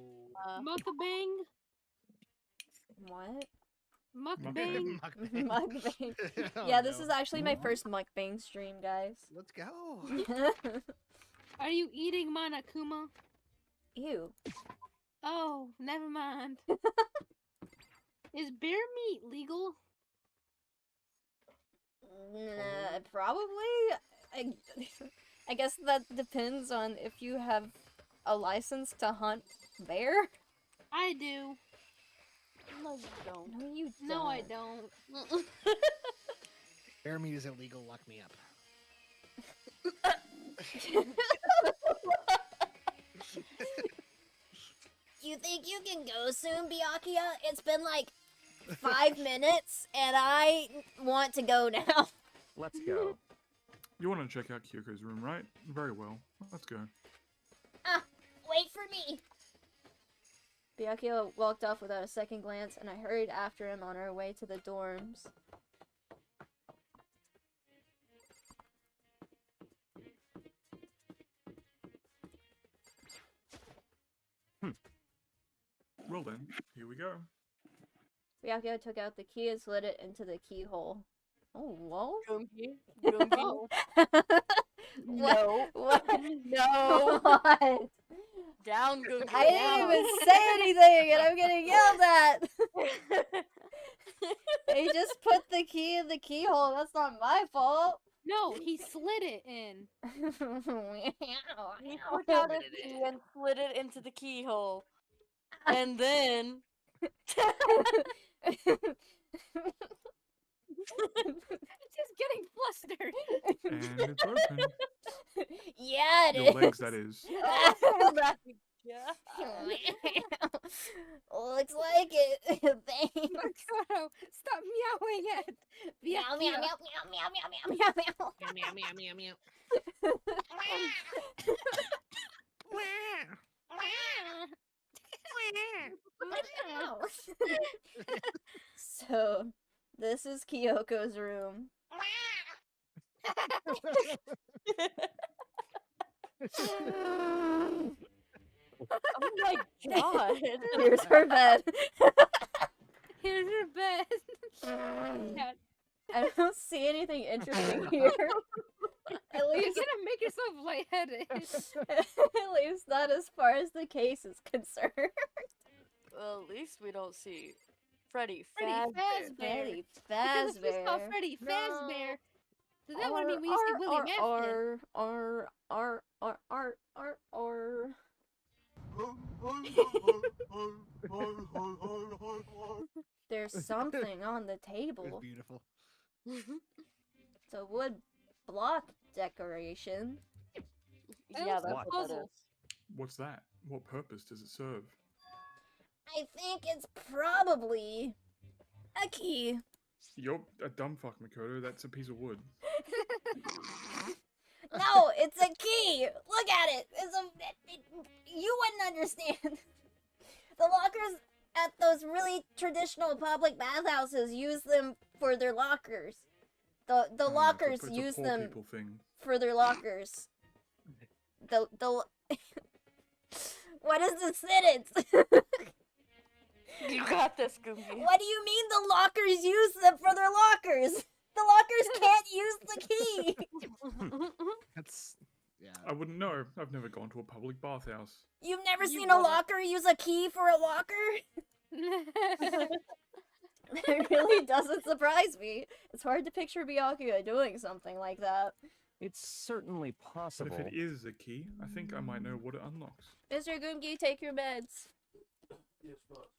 Mukbang. What? Mukbang. Mukbang. Oh, Yeah, this no. is actually my first mukbang stream, guys. Let's go. Are you eating Monokuma? Ew. Oh, never mind. Is bear meat legal? Probably. I guess that depends on if you have a license to hunt bear. I do. No, you don't. No, you don't. No, I don't. Bear meat is illegal. Lock me up. You think you can go soon, Byakuya? It's been like 5 minutes, and I want to go now. Let's go. You want to check out Kyoko's room, right? Very well. Let's go. Wait for me! Byakuya walked off without a second glance, and I hurried after him on our way to the dorms. Well then, here we go. Byakuya took out the key and slid it into the keyhole. Oh, whoa. Gungi. Gungi. What? No. What? No. What? Down, Gungi. I didn't even say anything, and I'm getting yelled at! He just put the key in the keyhole. That's not my fault. No, he slid it in. He took out a key and slid it into the keyhole. And then... Just getting flustered. And it's open. Yeah, it is. Your legs, that is. Oh my God. Looks like it. Thanks. Makoto, stop meowing at Meow, Byakuya. meow, meow, meow, meow, meow, meow, meow, meow. Meow meow meow meow. So, this is Kyoko's room. Oh my God. Here's her bed. Here's your bed. Yeah, I don't see anything interesting here. At you're least, gonna make yourself lightheaded. at least not as far as the case is concerned. Well, at least we don't see Freddy Freddy Fazbear. Freddy Because if we saw Fazbear. Freddy No. Fazbear, so that would mean we see Willie Madsen. There's something on the It was table. beautiful. It's a wood block decoration. Yeah, that's What? what that is. What's that? What purpose does it serve? I think it's probably a key. You're a dumb fuck, Makoto. That's a piece of wood. No, it's a key. Look at it. You wouldn't understand. The lockers at those really traditional public bathhouses use them for their lockers. The Oh, lockers but it's use a poor them people thing. for their lockers. The What is the sentence? You got this, Goofy. What do you mean the lockers use them for their lockers? The lockers can't use the key. That's yeah. I wouldn't know. I've never gone to a public bathhouse. You've never You seen a wouldn't. locker use a key for a locker? It really doesn't surprise me. It's hard to picture Byakuya doing something like that. It's certainly But possible. if it is a key, I think I might know what it unlocks. Mr. Gungi, take your meds. Yes, boss.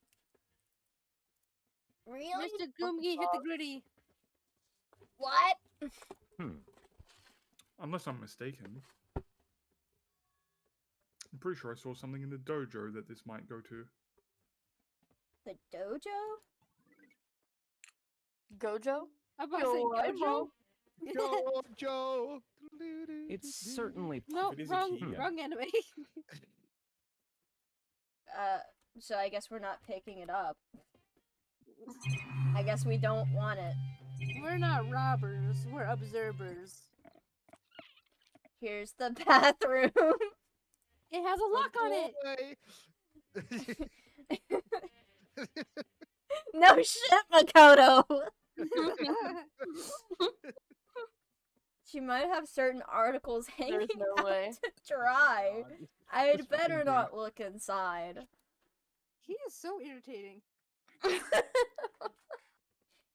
Really? Mr. Goomgi hit the gritty. What? Unless I'm mistaken. I'm pretty sure I saw something in the dojo that this might go to. The dojo? Gojo? I'm about to say Gojo. Joe, Joe. It's certainly No, It is a wrong, key. wrong anime. So I guess we're not picking it up. I guess we don't want it. We're not robbers. We're observers. Here's the bathroom. It has a lock on it. No shit, Makoto! She might have certain articles hanging There's no out way. to dry. God. I'd This better fucking not look inside. He is so irritating.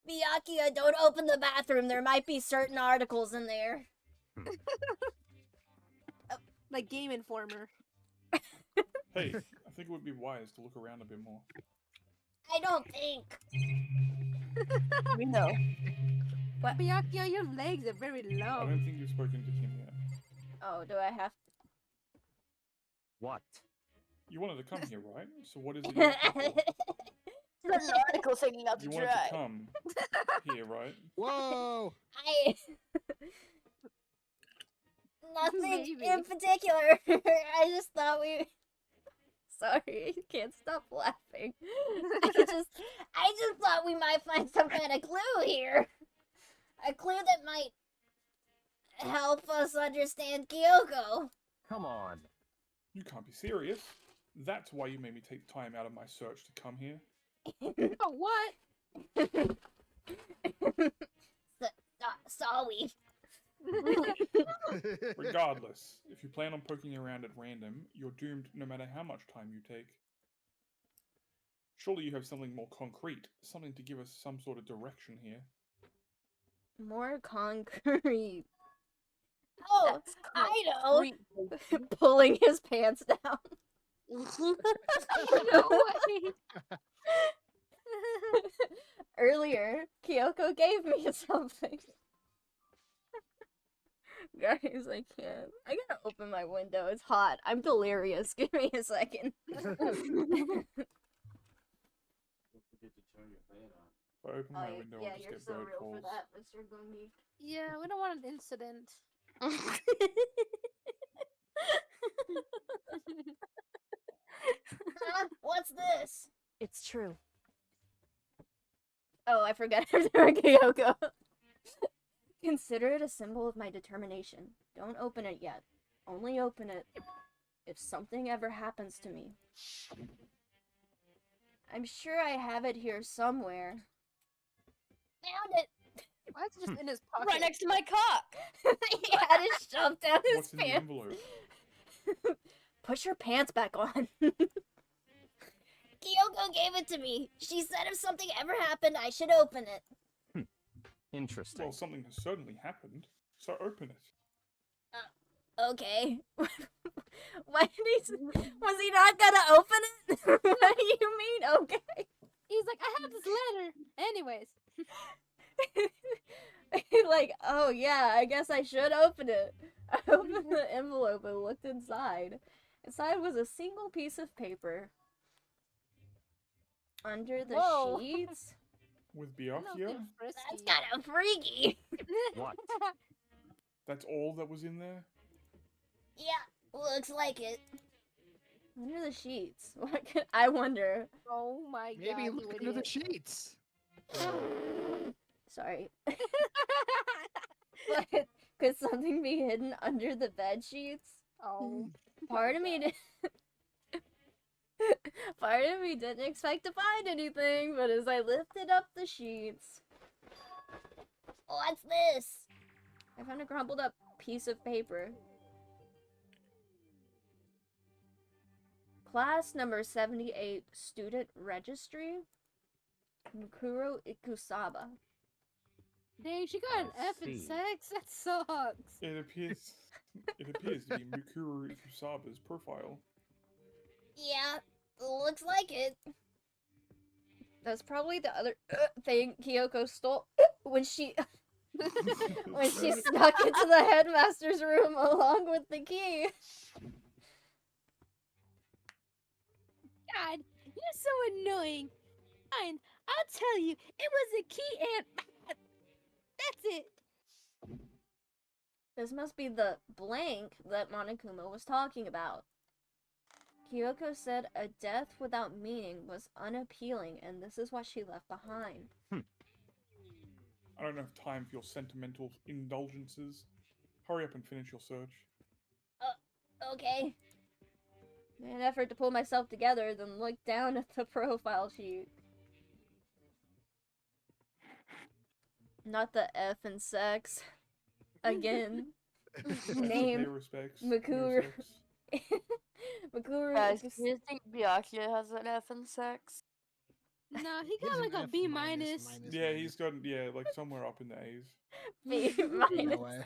Byakuya, don't open the bathroom. There might be certain articles in there. Like Game Informer. Hey, I think it would be wise to look around a bit more. I don't think. We know. But Byakuya, your legs are very I long. don't think you've spoken to him yet. Oh, do I have What? You wanted to come here, right? So what is it you're looking for? Certain articles hanging out to You wanted dry. to come here, right? Whoa! I... Nothing Maybe. in particular. I just thought we... Sorry, I can't stop laughing. I just thought we might find some kind of clue here. A clue that might help us understand Kyoko. Come on. You can't be serious. That's why you made me take time out of my search to come here. Oh, what? Sorry. Regardless, if you plan on poking around at random, you're doomed no matter how much time you take. Surely you have something more concrete, something to give us some sort of direction here. More concrete. Oh, That's I know. concrete. Pulling his pants down. No way. Earlier, Kyoko gave me something. Guys, I can't. I gotta open my window. It's hot. I'm delirious. Give me a second. If I open my window, yeah, I'll just you're get so bird real calls. for that, Mr. Gungi. Yeah, we don't want an incident. What's this? It's true. Oh, I forgot I'm doing Kyoko. Consider it a symbol of my determination. Don't open it yet. Only open it if something ever happens to me. I'm sure I have it here somewhere. Found it! Why is it just in his pocket? Right next to my cock. He had it shoved down his What's in the pants. envelope? Push your pants back on. Kyoko gave it to me. She said if something ever happened, I should open it. Interesting. Well, something has certainly happened, so open it. Okay. Why did he? Was he not gonna open it? What do you mean? Okay. He's like, I have this letter. Anyways. Like, oh yeah, I guess I should open it. I opened the envelope and looked inside. Inside was a single piece of paper. Under the Whoa. sheets. With Nothing Byakuya? That's frisky. kind of freaky. What? That's all that was in there? Yeah, looks like it. Under the sheets. What could I wonder? Oh my god. Maybe you look under the idiot. sheets. Sorry. But could something be hidden under the bed sheets? Oh. Part of me did. Part of me didn't expect to find anything, but as I lifted up the sheets, what's this? I found a crumpled up piece of paper. Class number 78, student registry. Mukuro Ikusaba. Dang, she got an F in see. sex? That sucks. It appears to be Mukuru Ikusaba's profile. Yeah, looks like it. That's probably the other thing Kyoko stole when she when she snuck into the headmaster's room along with the key. God, you're so annoying. Fine, I'll tell you. It was a key and that's it. This must be the blank that Monokuma was talking about. Kyoko said a death without meaning was unappealing, and this is what she left behind. I don't have time for your sentimental indulgences. Hurry up and finish your search. Okay. In an effort to pull myself together, then looked down at the profile sheet. Not the F in sex. Again. That's Name pay respects. Makuru. sex. Makuru. Guys, do you think Byakuya has an F in sex? No, he He has got an like a F B minus, minus. Yeah, he's got like somewhere up in the A's. B No minus. way.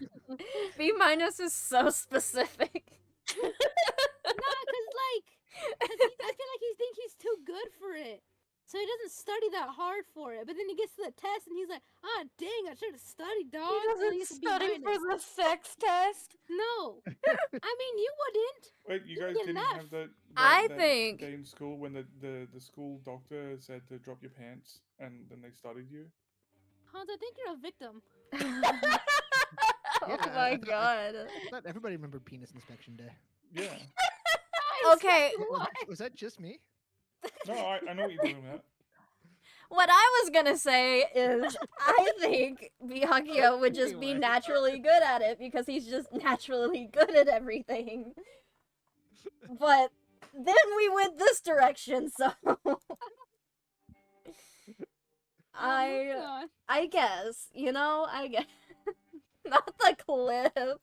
B minus is so specific. Nah, cause I feel like he thinks he's too good for it, so he doesn't study that hard for it. But then he gets to the test and he's like, ah, dang, I should have studied, dog. He And then doesn't gets a B study for minus. the sex test. No, I mean you wouldn't. Wait, you You guys get an didn't F. have that I that think- day in school when the school doctor said to drop your pants and then they studied you? Hans, I think you're a victim. Oh Yeah, my I god. thought everybody remembered Penis Inspection Day. Yeah. Okay, Was that just me? No, I know what you're talking about. what I was gonna say is I think Byakuya would just be Anyway. naturally good at it because he's just naturally good at everything. But then we went this direction, so I guess, you know, I guess. Not the clip.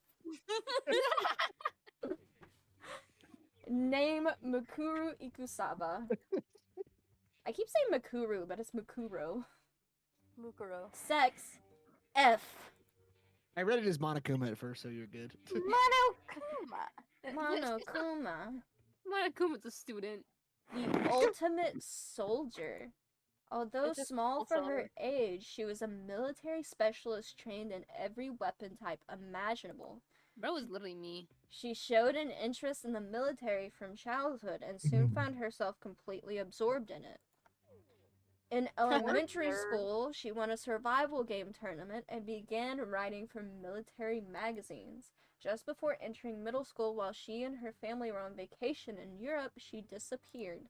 Name Mukuru Ikusaba. I keep saying Makuru, but it's Mukuro. Mukuro. Sex. F. I read it as Monokuma at first, so you're good. Monokuma. Monokuma. Monokuma's a student. The ultimate soldier. Although It's a small small for her soldier. age, she was a military specialist trained in every weapon type imaginable. Bro was literally me. She showed an interest in the military from childhood and soon found herself completely absorbed in it. In elementary Nerd. school, she won a survival game tournament and began writing for military magazines. Just before entering middle school, while she and her family were on vacation in Europe, she disappeared.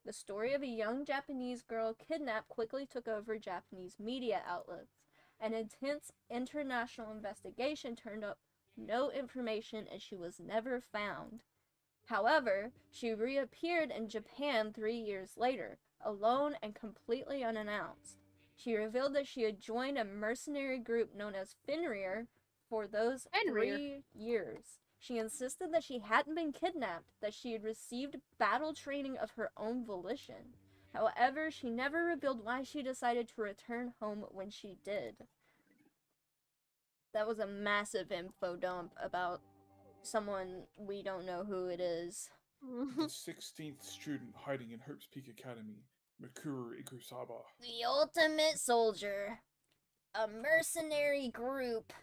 The story of a young Japanese girl kidnapped quickly took over Japanese media outlets. An intense international investigation turned up no information and she was never found. However, she reappeared in Japan 3 years later, alone and completely unannounced. She revealed that she had joined a mercenary group known as Fenrir for those Fenrir? 3 years. She insisted that she hadn't been kidnapped, that she had received battle training of her own volition. However, she never revealed why she decided to return home when she did. That was a massive info dump about someone we don't know who it is. The 16th student hiding in Hope's Peak Academy, Mikuru Ikusaba. The ultimate soldier. A mercenary group.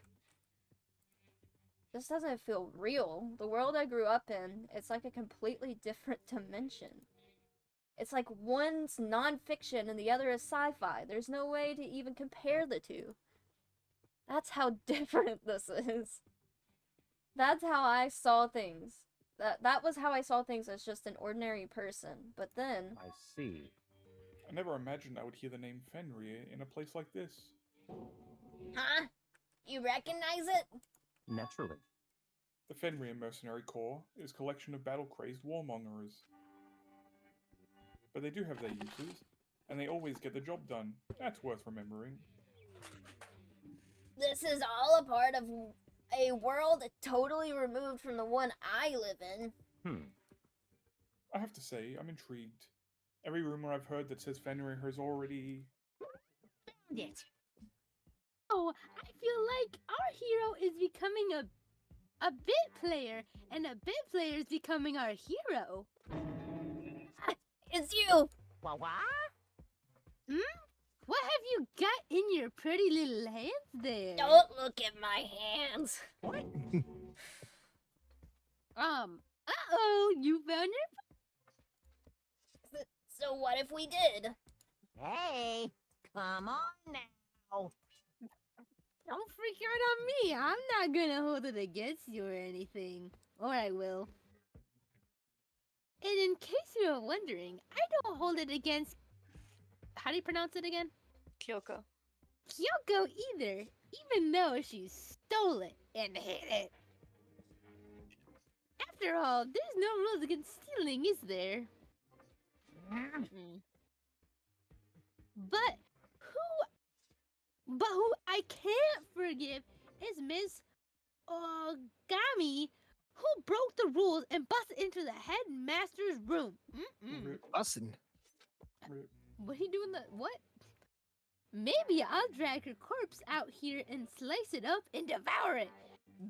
This doesn't feel real. The world I grew up in, it's like a completely different dimension. It's like one's non-fiction and the other is sci-fi. There's no way to even compare the two. That's how different this is. That's how I saw things. That was how I saw things as just an ordinary person. But then, I see. I never imagined I would hear the name Fenrir in a place like this. huh? You recognize it? Naturally. The Fenrir Mercenary Corps is a collection of battle-crazed warmongers. But they do have their uses, and they always get the job done. That's worth remembering. This is all a part of a world totally removed from the one I live in. I have to say, I'm intrigued. Every rumor I've heard that says Fenrir has already... Oh, I feel like our hero is becoming a bit player, and a bit player is becoming our hero. It's you! What? What have you got in your pretty little hands there? Don't look at my hands. Uh-oh, you found your... So what if we did? Hey, come on now. Don't freak out on me. I'm not gonna hold it against you or anything. Or I will. And in case you were wondering, I don't hold it against... How do you pronounce it again? Kyoko. Kyoko either, even though she stole it and hid it. After all, there's no rules against stealing, is there? But But who I can't forgive is Miss Ogami, who broke the rules and busted into the headmaster's room. Rip, Bussin'. rip. What he doing? What? Maybe I'll drag her corpse out here and slice it up and devour it.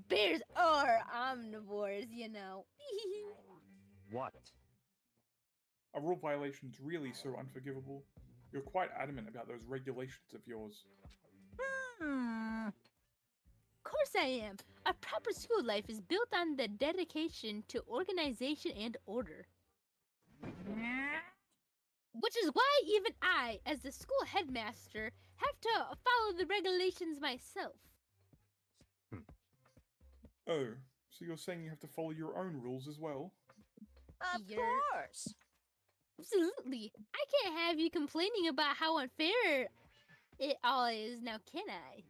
Bears are omnivores, you know. What? Are rule violations really so unforgivable? You're quite adamant about those regulations of yours. Hmm. Of course I am. A proper school life is built on the dedication to organization and order. Which is why even I, as the school headmaster, have to follow the regulations myself. Oh, so you're saying you have to follow your own rules as well? Of You're- course. Absolutely. I can't have you complaining about how unfair it all is, now can I?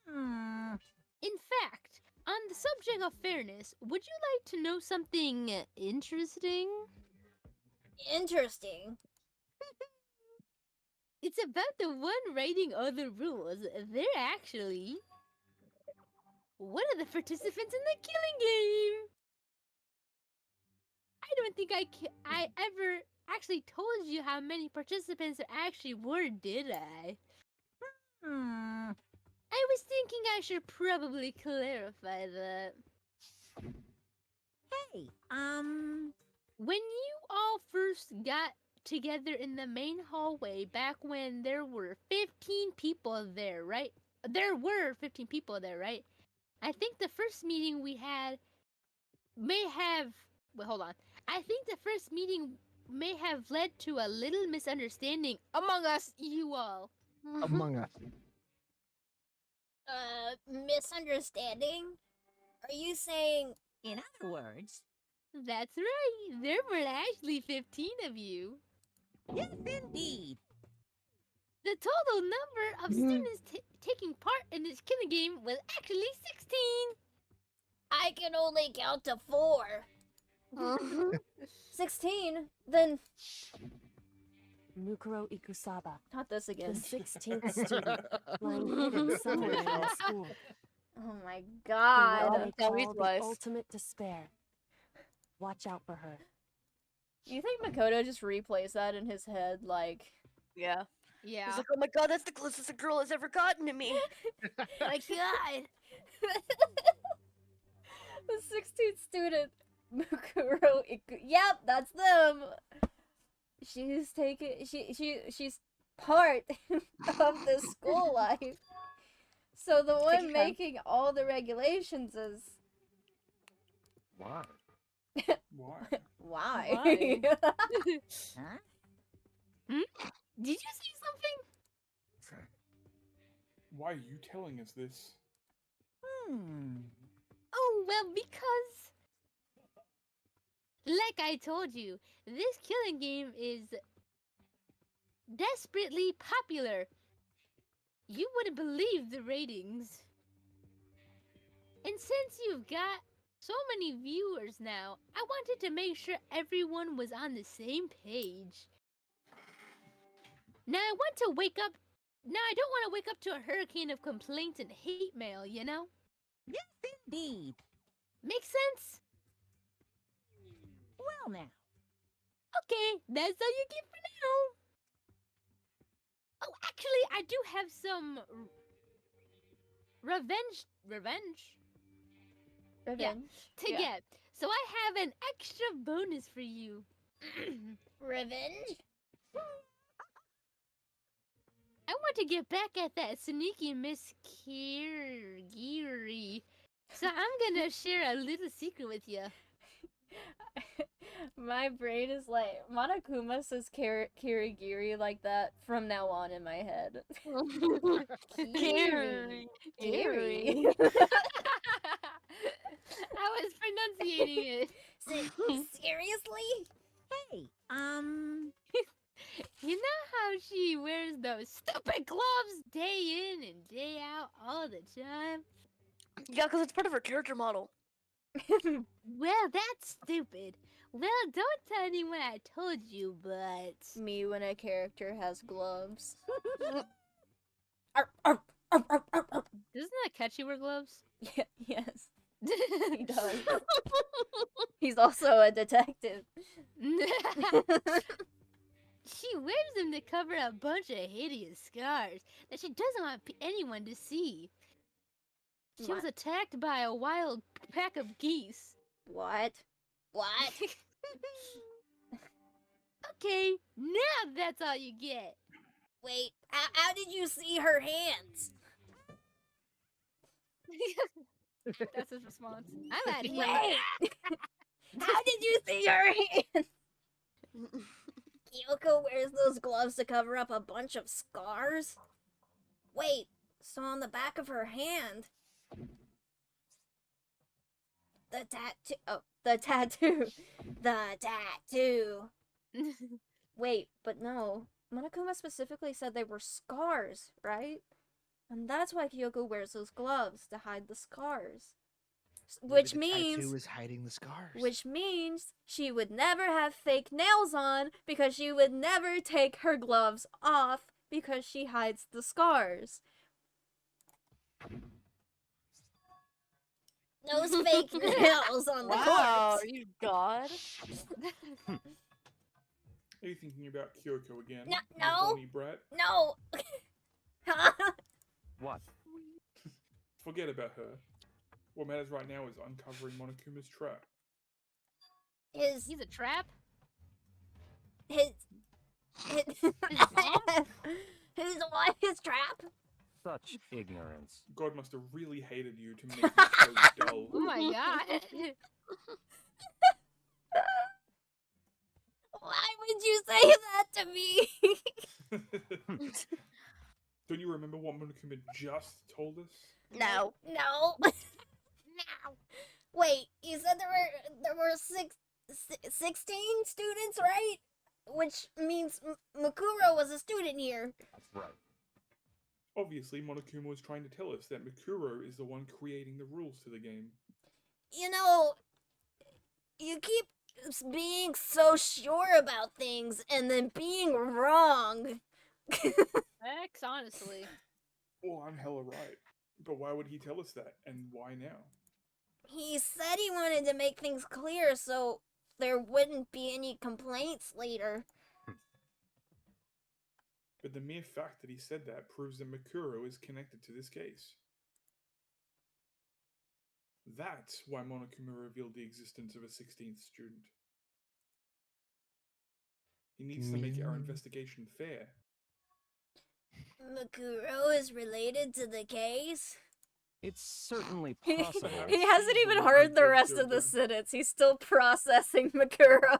Hmm. In fact, on the subject of fairness, would you like to know something interesting? Interesting. It's about the one writing all the rules. They're actually one of the participants in the killing game. I don't think I ever actually told you how many participants there actually were, did I? Hmm. I was thinking I should probably clarify that. Hey, When you all first got together in the main hallway back when there were 15 people there, right? There were 15 people there, right? I think the first meeting we had may have. Wait, hold on. I think the first meeting may have led to a little misunderstanding among us, you all. Among Us. Misunderstanding? Are you saying in other words, That's right. There were actually 15 of you. yes, indeed. The total number of students taking part in this killing game was actually 16. I can only count to 4? 16? Then Mukuro Ikusaba, not this the again. 16th student, lying hidden somewhere in the school. Oh my Who god. what they Tommy's call the wife. ultimate despair. Watch out for her. Do you think Makoto just replays that in his head like Yeah. Yeah. He's like, oh my god, that's the closest a girl has ever gotten to me. my god. the 16th student Mukuro Iku. Yep, that's them. She's taking she's part of the school life. So the one your time. making all the regulations is Why? Why? why? Why? Huh? Did you say something? Why are you telling us this? Hmm. Oh, well, because. Like I told you, this killing game is desperately popular. You wouldn't believe the ratings. And since you've got so many viewers now, I wanted to make sure everyone was on the same page. Now I want to wake up. Now I don't want to wake up to a hurricane of complaints and hate mail, you know? Yes, indeed. Makes sense? Well, now. Okay, that's all you get for now. Oh, actually, I do have some revenge Revenge. to Yeah. get. So I have an extra bonus for you. Revenge? I want to get back at that sneaky Miss Kirigiri. So I'm gonna share a little secret with you. My brain is like Monokuma says Kirigiri like that from now on in my head. Kiri. Kiri. I was pronunciating it. Seriously? Hey, You know how she wears those stupid gloves day in and day out all the time? Yeah, because it's part of her character model. Well, that's stupid. Well, don't tell anyone I told you, but... Me when a character has gloves. Arr, arr, arr, arr, arr, arr. Doesn't that catch you wear gloves? Yeah, yes, he does. He's also a detective. She wears them to cover a bunch of hideous scars that she doesn't want anyone to see. She was What? attacked by a wild pack of geese. What? What? Okay, now that's all you get. Wait, how did you see her hands? That's his response. I'm out of here. Wait! How did you see her hands? Kyoko wears those gloves to cover up a bunch of scars? Wait, so on the back of her hand... The tattoo... Oh, the tattoo. The tattoo. Wait, but no. Monokuma specifically said they were scars, right? And that's why Kyoko wears those gloves, to hide the scars. Which Maybe the means... tattoo is hiding the scars. Which means she would never have fake nails on because she would never take her gloves off because she hides the scars. Those fake nails on the Wow, corpse. are you god? Are you thinking about Kyoko again? No, you no. horny brat? No. What? Forget about her. What matters right now is uncovering Monokuma's trap. His He's a trap? his bomb? his what? His trap? Such ignorance. God must have really hated you to make you so dull. Oh my god. Why would you say that to me? Don't you remember what Monokuma just told us? No. No. No. Wait, you said there were 16 students, right? Which means Makuro was a student here. That's right. Obviously, Monokuma was trying to tell us that Mikuro is the one creating the rules to the game. You know, you keep being so sure about things and then being wrong. X, honestly. Oh, I'm hella right. But why would he tell us that, and why now? He said he wanted to make things clear so there wouldn't be any complaints later. But the mere fact that he said that proves that Mikuro is connected to this case. That's why Monokuma revealed the existence of a 16th student. He needs to make our investigation fair. Makuro is related to the case? It's certainly He possible. hasn't even heard the rest of the sentence. He's still processing Makuro.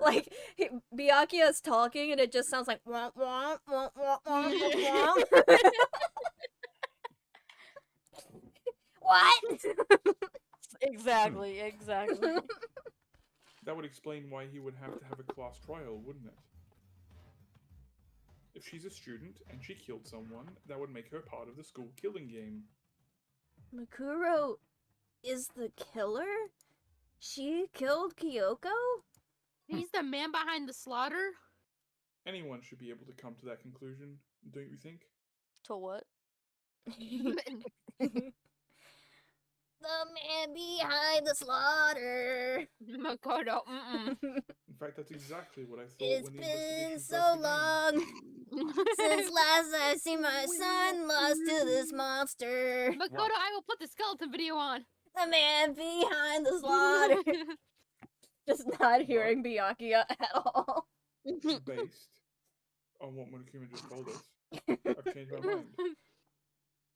Like, Byakuya's talking and it just sounds like womp womp womp womp womp womp womp. What? Exactly, exactly. That would explain why he would have to have a class trial, wouldn't it? If she's a student and she killed someone, that would make her part of the school killing game. Makuro is the killer? She killed Kyoko? He's the man behind the slaughter? Anyone should be able to come to that conclusion, don't you think? To what? The man behind the slaughter. Makoto, mm-mm. In fact, that's exactly what I thought It's when the been investigation so first began. long since last I seen my son lost to this monster. Makoto, I will put the skeleton video on. The man behind the slaughter. Just not hearing Byakuya at all. Based on what Monokuma just told us, I've changed my mind.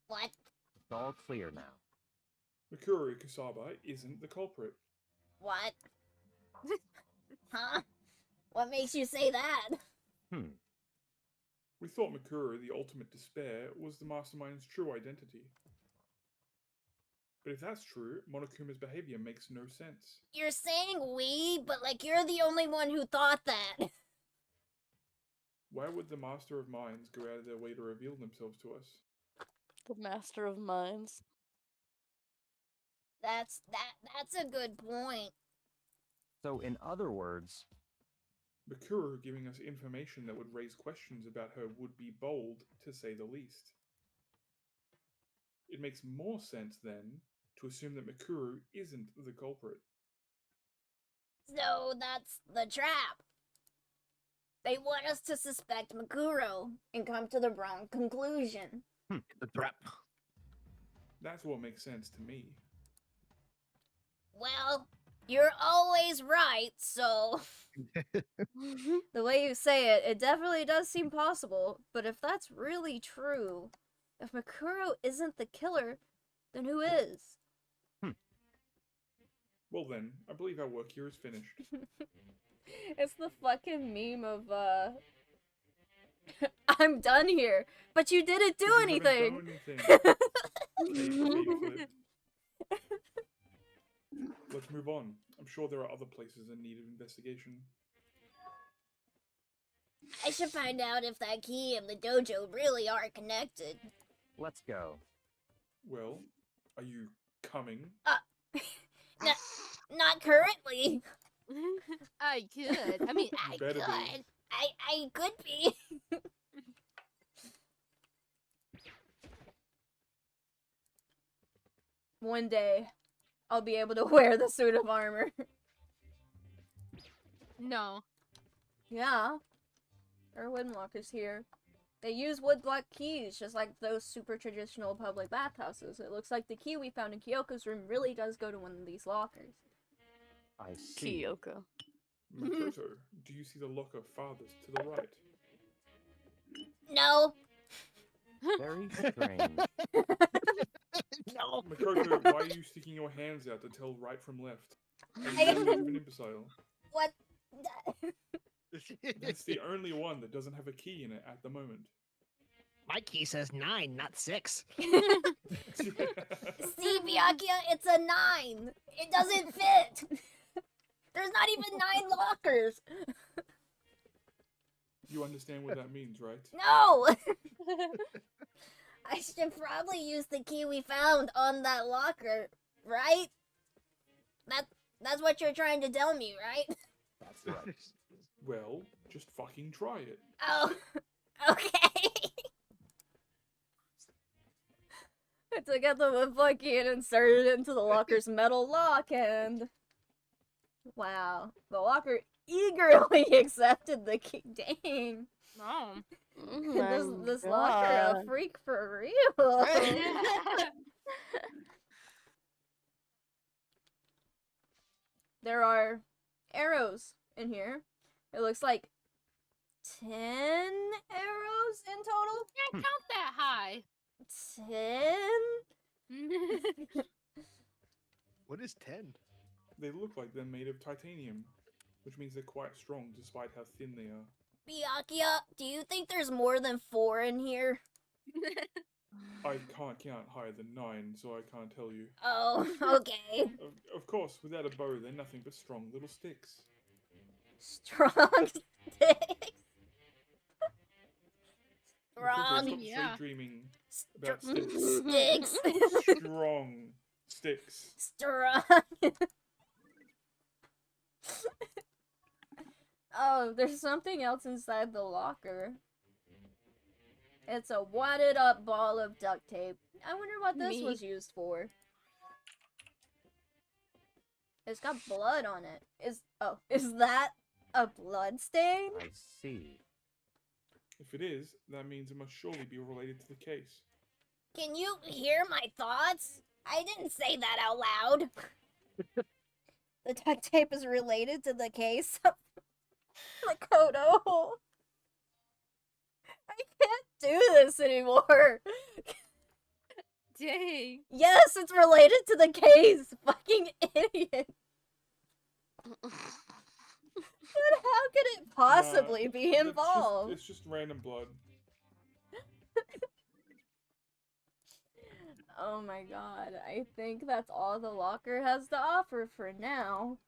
What? It's all clear now. Mikuro Kusaba isn't the culprit. What? Huh? What makes you say that? We thought Mikuro, the ultimate despair, was the mastermind's true identity. But if that's true, Monokuma's behavior makes no sense. You're saying we, but like you're the only one who thought that. Why would the Master of Minds go out of their way to reveal themselves to us? The Master of Minds. That's a good point. So, in other words, Mikuru giving us information that would raise questions about her would be bold, to say the least. It makes more sense, then, to assume that Mikuru isn't the culprit. So that's the trap. They want us to suspect Mikuro and come to the wrong conclusion. The trap. That's what makes sense to me. Well, you're always right, so... The way you say it, it definitely does seem possible, but if that's really true, if Mikuro isn't the killer, then who is? Well then, I believe our work here is finished. It's the fucking meme of, I'm done here, but you didn't do You anything! haven't done anything. Let's move on. I'm sure there are other places in need of investigation. I should find out if that key and the dojo really are connected. Let's go. Well, are you coming? Not currently. I could. I mean, I You better could. be. I could be. One day, I'll be able to wear the suit of armor. No. Yeah. Our Windlock is here. They use woodblock keys, just like those super traditional public bathhouses. It looks like the key we found in Kyoko's room really does go to one of these lockers. I see. Kyoko. Makoto, do you see the locker farthest to the right? No. Very strange. No. Makoto, why are you sticking your hands out to tell right from left? Are you an imbecile? What? That's the only one that doesn't have a key in it at the moment. My key says 9, not 6. See, Byakuya, it's a 9. It doesn't fit. There's not even 9 lockers. You understand what that means, right? No. I should probably use the key we found on that locker, right? That's what you're trying to tell me, right? That's right. Well, just fucking try it. Oh, okay. I took out the woodblock key and inserted it into the locker's metal lock, and wow, the locker eagerly accepted the key. Dang, No. this locker a freak for real. There are arrows in here. It looks like 10 arrows in total. Can't count that high. 10? What is 10? They look like they're made of titanium, which means they're quite strong despite how thin they are. Byakuya, do you think there's more than 4 in here? I can't count higher than 9, so I can't tell you. Oh, okay. Of course, without a bow, they're nothing but strong little sticks. Strong sticks. Makoto, Strong stop Yeah. daydreaming about sticks. sticks. Strong sticks. Strong. Oh, there's something else inside the locker. It's a wadded up ball of duct tape. I wonder what this Me. was used for. It's got blood on it. Is that a blood stain? I see. If it is, that means it must surely be related to the case. Can you hear my thoughts? I didn't say that out loud. The duct tape is related to the case. Makoto. I can't do this anymore. Dang. Yes, it's related to the case. Fucking idiot. But how could it possibly be It's involved? It's just random blood. Oh my god, I think that's all the locker has to offer for now.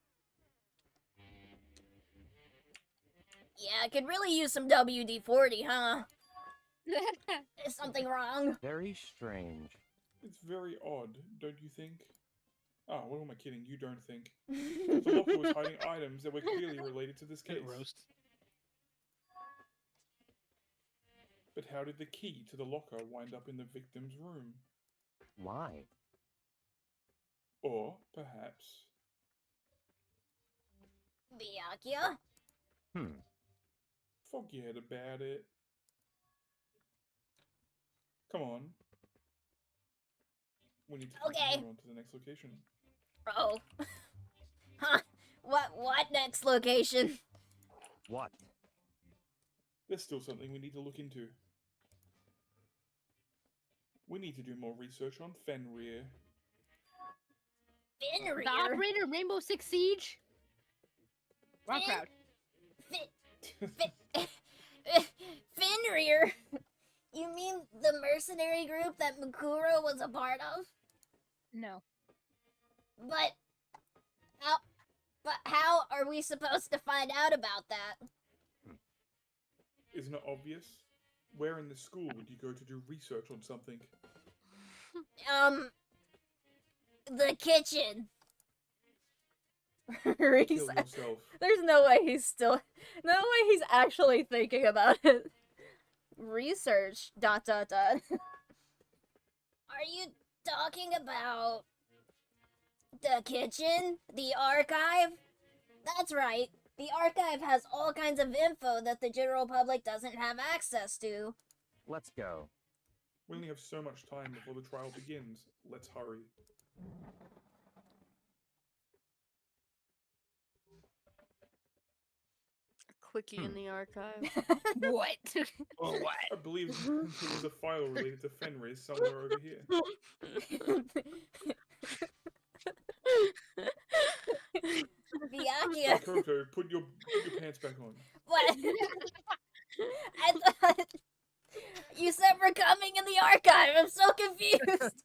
Yeah, I could really use some WD-40, huh? Is something wrong? Very strange. It's very odd, don't you think? Oh, what am I kidding? You don't think. The locker was hiding items that were clearly related to this case. Roast. But how did the key to the locker wind up in the victim's room? Why? Or, perhaps... Byakuya? Forget about it. Come on. We need to continue on to the next location. Oh. Huh. What next location? What? There's still something we need to look into. We need to do more research on Fenrir. Fenrir? The operator of Rainbow Six Siege? Wrong crowd. Fenrir? You mean the mercenary group that Makuro was a part of? No. But how are we supposed to find out about that? Isn't it obvious? Where in the school would you go to do research on something? The kitchen. Kill yourself. There's no way he's actually thinking about it. Research, ... Are you talking about the kitchen? The archive? That's right. The archive has all kinds of info that the general public doesn't have access to. Let's go. We only have so much time before the trial begins. Let's hurry. Quickie in the archive. What? Oh, what? I believe there was a file related to Fenrir somewhere over here. Byakuya. Koto, put your pants back on. What? I thought you said we're coming in the archive. I'm so confused.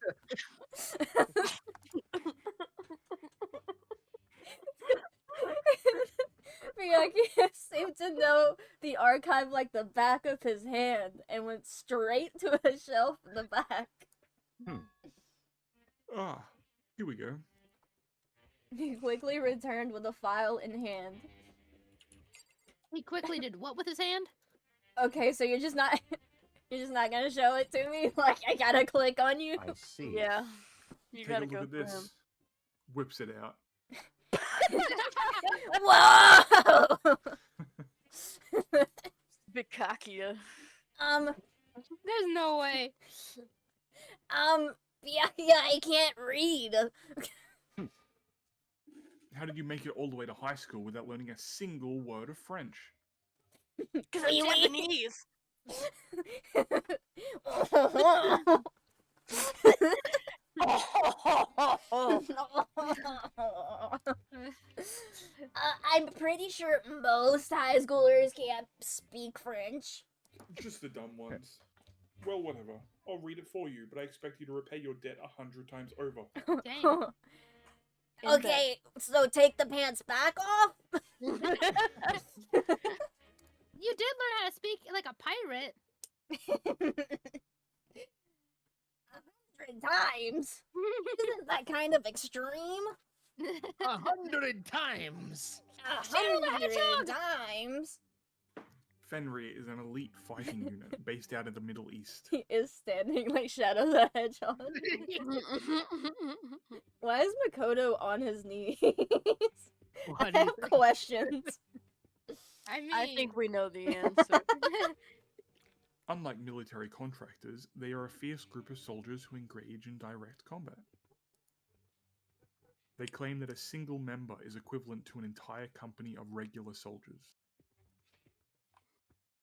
Byakuya seemed to know the archive like the back of his hand and went straight to a shelf in the back. Ah, here we go. He quickly returned with a file in hand. He quickly did what with his hand? Okay, so you're just not gonna show it to me? Like I gotta click on you? I see. Yeah. You Take gotta a look go at through this. him. Whips it out. Whoa! Byakuya. There's no way. Yeah, I can't read. How did you make it all the way to high school without learning a single word of French? Because I'm Japanese. I'm pretty sure most high schoolers can't speak French. Just the dumb ones. Well, whatever. I'll read it for you, but I expect you to repay your debt 100 times over. Dang. Okay, so take the pants back off? You did learn how to speak like a pirate. 100 times? Isn't that kind of extreme? 100 times. 100 times? Fenrir is an elite fighting unit based out of the Middle East. He is standing like Shadow the Hedgehog. Why is Makoto on his knees? I have questions. I mean, I think we know the answer. Unlike military contractors, they are a fierce group of soldiers who engage in direct combat. They claim that a single member is equivalent to an entire company of regular soldiers.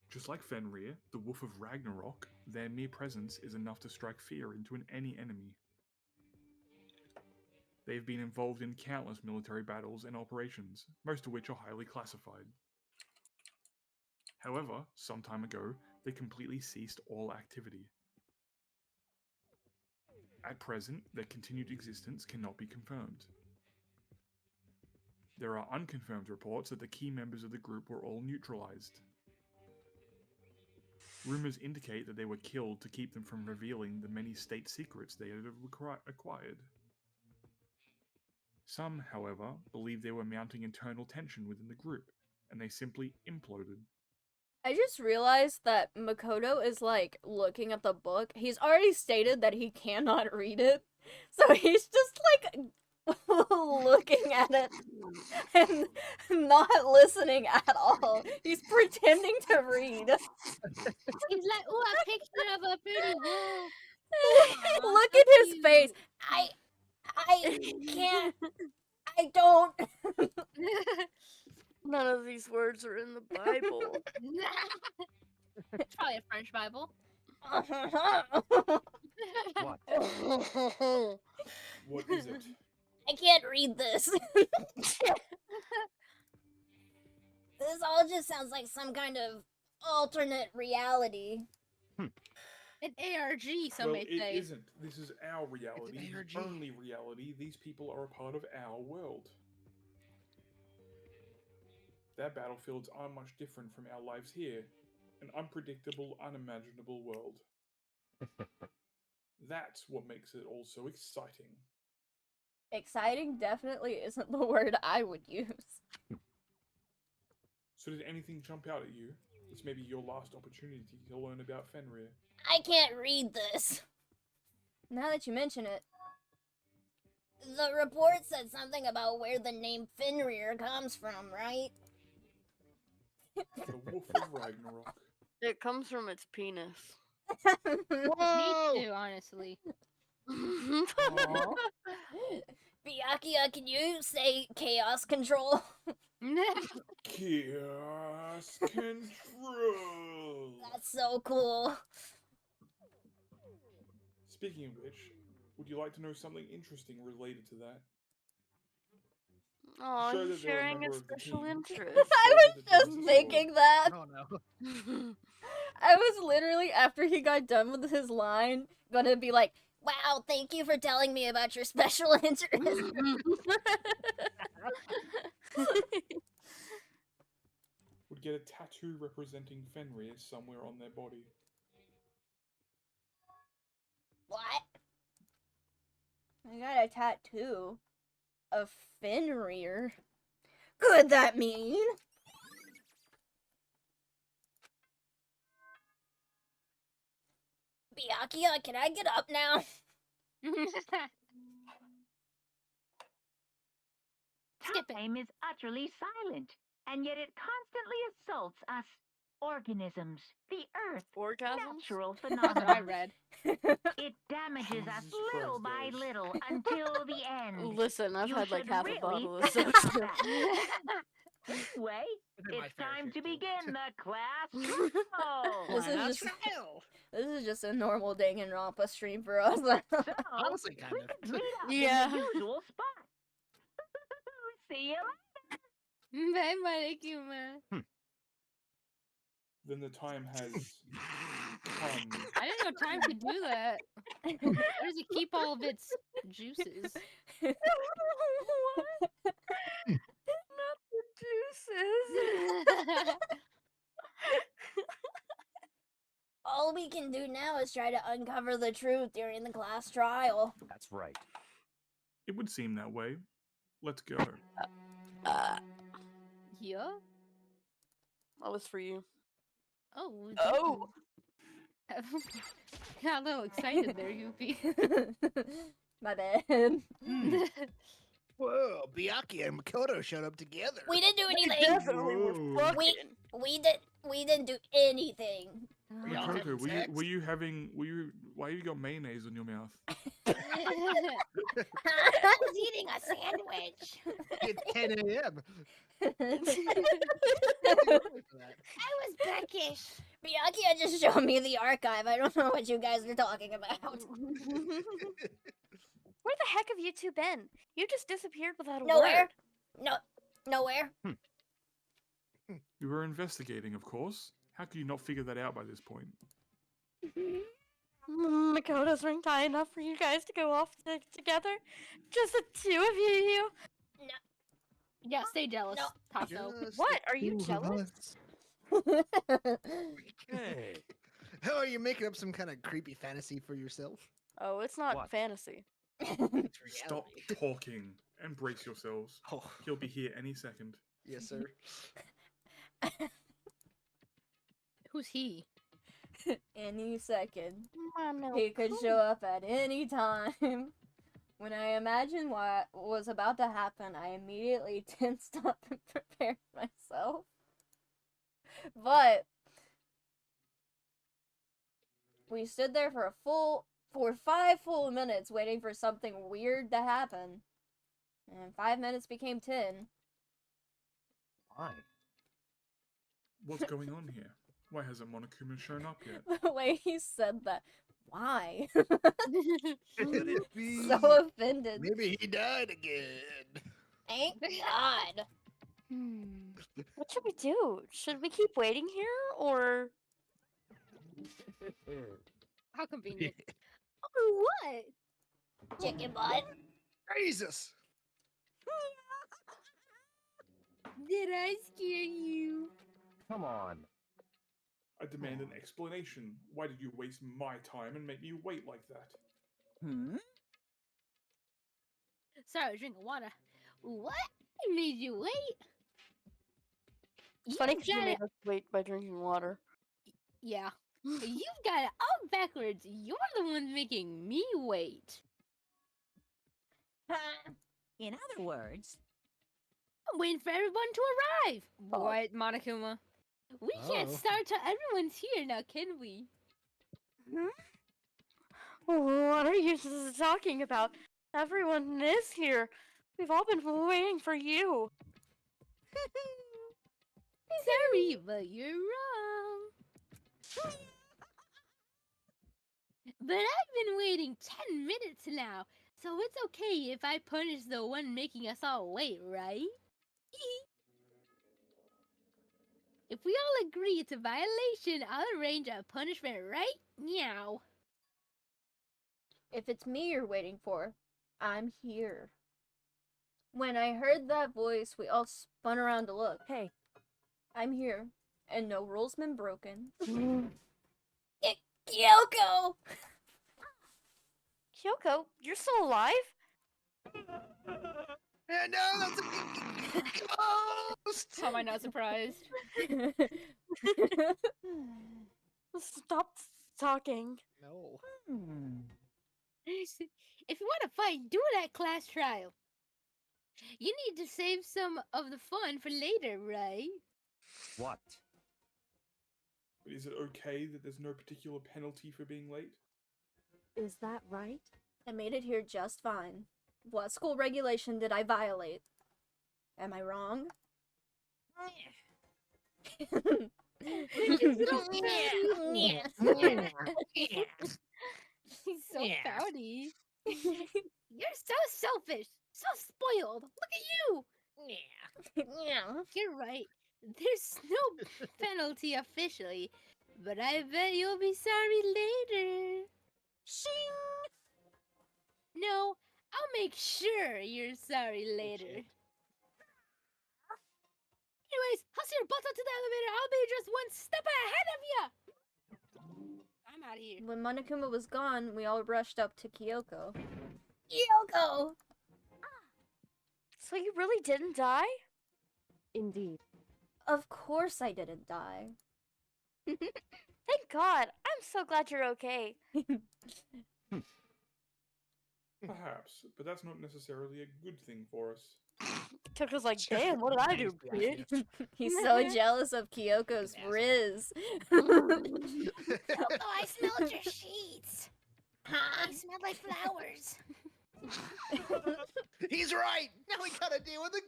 Just like Fenrir, the Wolf of Ragnarok, their mere presence is enough to strike fear into any enemy. They've been involved in countless military battles and operations, most of which are highly classified. However, some time ago, they completely ceased all activity. At present, their continued existence cannot be confirmed. There are unconfirmed reports that the key members of the group were all neutralized. Rumors indicate that they were killed to keep them from revealing the many state secrets they had acquired. Some, however, believe they were mounting internal tension within the group, and they simply imploded. I just realized that Makoto is like looking at the book. He's already stated that he cannot read it. So he's just like looking at it and not listening at all. He's pretending to read. He's like, oh, a picture of a pretty wolf. Look so at his cute." face. I can't. I don't. None of these words are in the Bible. It's probably a French Bible. What? What is it? I can't read this. This all just sounds like some kind of alternate reality. An ARG, some Well, may it say. isn't. This is our reality. ARG. The only reality. These people are a part of our world. Their battlefields are much different from our lives here. An unpredictable, unimaginable world. That's what makes it all so exciting. Exciting definitely isn't the word I would use. So did anything jump out at you? It's maybe your last opportunity to learn about Fenrir. I can't read this. Now that you mention it. The report said something about where the name Fenrir comes from, right? The Wolf of Ragnarok. It comes from its penis. Me too, honestly. Byakuya, can you say chaos control? Chaos control. That's so cool. Speaking of which, would you like to know something interesting related to that? Oh, Sure he's that they're a sharing a member of the special team. interest. I was just thinking that. Oh no. I was literally, after he got done with his line, gonna be like, wow, thank you for telling me about your special interest. Would get a tattoo representing Fenrir somewhere on their body. What? I got a tattoo of Fenrir. Could that mean? Byakuya, can I get up now? Time is utterly silent, and yet it constantly assaults us organisms, the earth, Orgasms? natural That's what I phenomena. read. It damages us Jesus little Christ, by guys. little until the end. Listen, I've You had like should half really a bottle of think soda. about that. Anyway, Within my it's fair time share, to too. begin the class trial. This is just this is just a normal Danganronpa stream for us. So, Honestly, kind we of. could meet up Yeah. in the usual spot. See you Bye, Marikuma. Then the time has come. I didn't know time could do that. Where does it keep all of its juices? Not the juices. All we can do now is try to uncover the truth during the class trial. That's right. It would seem that way. Let's go. Yeah? That was for you. Oh. Oh! Got a little excited there, Yuppie. My bad. Whoa, Byakuya and Makoto showed up together. We didn't do anything. Definitely were Whoa. fucking. We didn't do anything. Y'all Coco, having sex? why you got mayonnaise on your mouth? I was eating a sandwich. It's 10 a.m. I was peckish. Byakuya just showed me the archive. I don't know what you guys are talking about. Where the heck have you two been? You just disappeared without a Nowhere. word. No, nowhere. You were investigating, of course. How could you not figure that out by this point? Makoto's ring tie enough for you guys to go off together? Just the two of you? Yeah, stay jealous, No. Taco. What? Are you jealous? Hey. How are you making up some kind of creepy fantasy for yourself? Oh, it's not What? fantasy. It's Stop reality. talking and brace yourselves. Oh, He'll be here any second. yes, sir. Who's he? Any second. Mono. He could show up at any time. When I imagined what was about to happen, I immediately tensed up and prepared myself. But we stood there for 5 full minutes waiting for something weird to happen. And 5 minutes became 10. Why? What's going on here? Why hasn't Monokuma shown up yet? The way he said that. Why? Could it be? So offended. Maybe he died again. Thank God. What should we do? Should we keep waiting here, or? How convenient. Oh, what? Chicken butt. Jesus! Did I scare you? Come on. I demand an explanation. Why did you waste my time and make me wait like that? Sorry, I was drinking water. What? I made you wait? It's funny You 'cause you got it. made us wait by drinking water. Yeah. You've got it all backwards. You're the one making me wait. In other words, I'm waiting for everyone to arrive. What, Monokuma? We can't Oh. start till everyone's here now, can we? What are you talking about? Everyone is here. We've all been waiting for you. Sorry, but you're wrong. But I've been waiting 10 minutes now, so it's okay if I punish the one making us all wait, right? If we all agree it's a violation, I'll arrange a punishment right now. If it's me you're waiting for, I'm here. When I heard that voice, we all spun around to look. Hey. I'm here, and no rules been broken. Kyoko! Kyoko, you're still alive? And no, that's a ghost! How am I not surprised? Stop talking. No. If you want to fight, do it at class trial. You need to save some of the fun for later, right? What? But is it okay that there's no particular penalty for being late? Is that right? I made it here just fine. What school regulation did I violate? Am I wrong? He's so pouty. You're so selfish, so spoiled. Look at you. You're right. There's no penalty officially, but I bet you'll be sorry later. Shing! No, I'll make sure you're sorry later. Anyways, hustle your butts onto the elevator. I'll be just one step ahead of you. I'm out of here. When Monokuma was gone, we all rushed up to Kyoko. Kyoko! So you really didn't die? Indeed. Of course I didn't die. Thank God. I'm so glad you're okay. Perhaps, but that's not necessarily a good thing for us. Kyoko like, damn, what did I do, bitch? He's so jealous of Kyoko's riz. Kyoko, I smelled your sheets. They smell like flowers. He's right! Now we gotta deal with the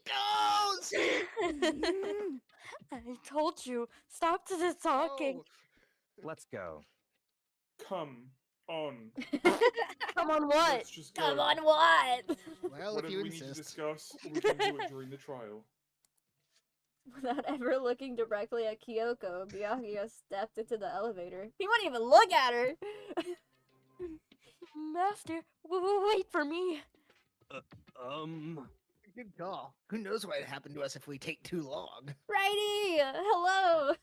ghost! I told you, stop talking. Let's go. Come on. Come on, what? Let's just go. Come on, what? Well, if Whatever you we need to insist. discuss, we can do it during the trial. Without ever looking directly at Kyoko, Byakuya stepped into the elevator. He wouldn't even look at her! Master, wait for me. Good call. Who knows what would happen to us if we take too long? Righty! Hello!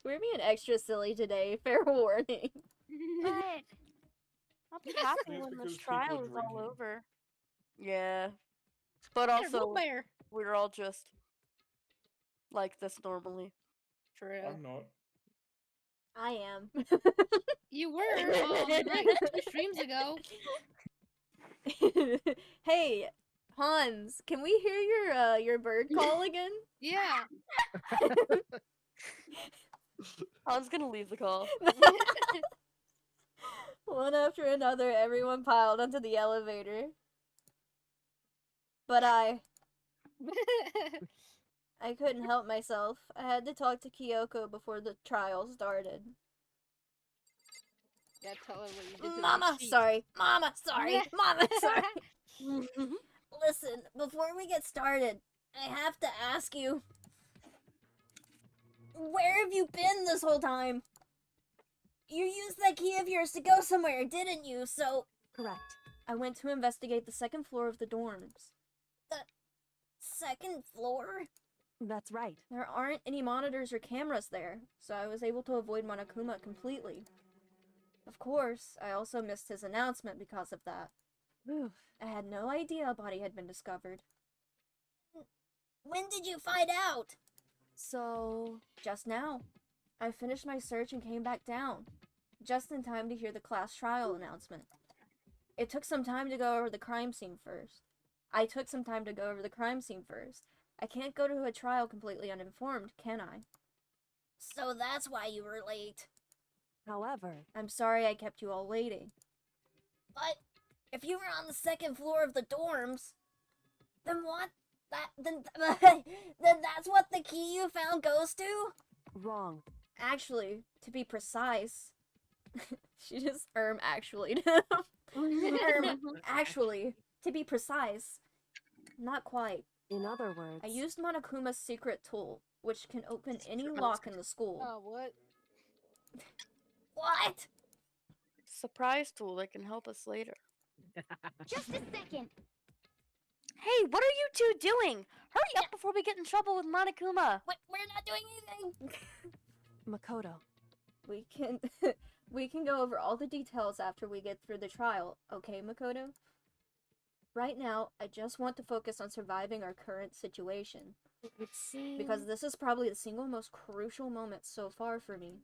We're being extra silly today, fair warning. But I'll be happy It's when because this people are trial is all drinking. over. Yeah. But Bear, also, Wolf Bear. we're all just like this normally. True. I'm not. I am. You were, like 2 streams ago. Hey, Hans, can we hear your bird call again? Yeah. Han's gonna leave the call. One after another, everyone piled onto the elevator. But I couldn't help myself. I had to talk to Kyoko before the trial started. Yeah, tell her what you did to Mama, the seat. sorry. Mama, sorry. Mama, sorry. Listen, before we get started, I have to ask you, where have you been this whole time? You used that key of yours to go somewhere, didn't you? So... Correct. I went to investigate the second floor of the dorms. The second floor? That's right. There aren't any monitors or cameras there, so I was able to avoid Monokuma completely. Of course, I also missed his announcement because of that. I had no idea a body had been discovered. When did you find out? So... Just now. I finished my search and came back down, just in time to hear the class trial announcement. It took some time to go over the crime scene first. I can't go to a trial completely uninformed, can I? So that's why you were late. However... I'm sorry I kept you all waiting. But if you were on the second floor of the dorms, then what? Then that's what the key you found goes to? Wrong. Actually, to be precise, she just actually. Actually, to be precise, not quite. In other words... I used Monokuma's secret tool, which can open any lock in the school. Oh, what? What? Surprise tool that can help us later. Just a second. Hey, what are you two doing? Hurry up before we get in trouble with Monokuma. We're not doing anything. Makoto. We can go over all the details after we get through the trial, okay, Makoto? Right now, I just want to focus on surviving our current situation. It seems... Because this is probably the single most crucial moment so far for me.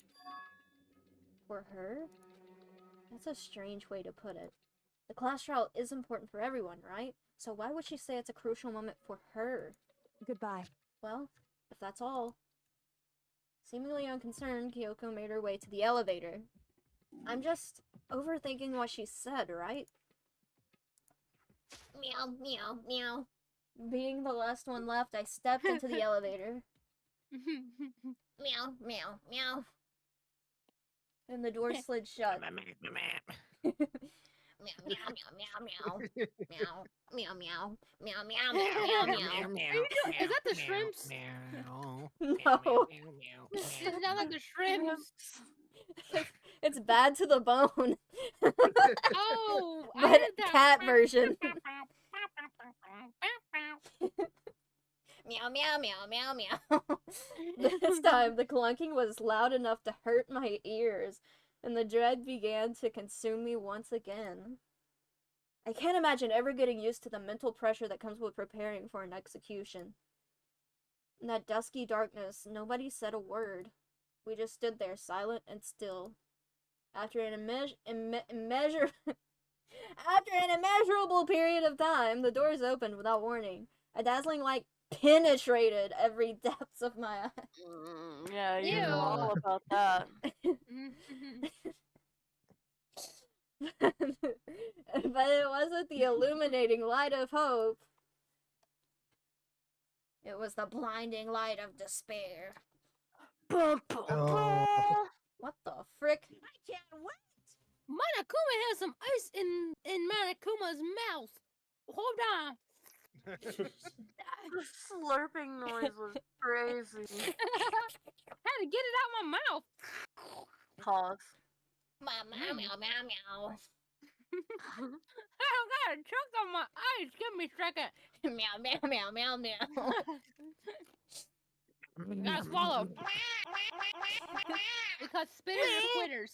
For her? That's a strange way to put it. The class trial is important for everyone, right? So why would she say it's a crucial moment for her? Goodbye. Well, if that's all. Seemingly unconcerned, Kyoko made her way to the elevator. I'm just overthinking what she said, right? Meow, meow, meow. Being the last one left, I stepped into the elevator. Meow, meow, meow. And the door slid shut. Meow, meow, meow, meow, meow. Meow, meow, meow. Meow, meow, meow, meow, meow. Is that the shrimps? No. It's not like the shrimps. It's bad to the bone. Oh, I But heard that. cat version. Meow, meow, meow, meow, meow. This time, the clunking was loud enough to hurt my ears, and the dread began to consume me once again. I can't imagine ever getting used to the mental pressure that comes with preparing for an execution. In that dusky darkness, nobody said a word. We just stood there, silent and still. After an immeasurable period of time, the doors opened without warning. A dazzling light penetrated every depths of my eye. Yeah, you Ew. know all about that. But it wasn't the illuminating light of hope. It was the blinding light of despair. What the frick? I can't wait. Monokuma has some ice in Monokuma's mouth. Hold on. The slurping noise was crazy. Had to get it out my mouth. Pause. Meow, meow, meow, meow. I got a chunk on my ice. Give me a second. Meow, meow, meow, meow, meow. Gotta swallow. Because spitters are quitters.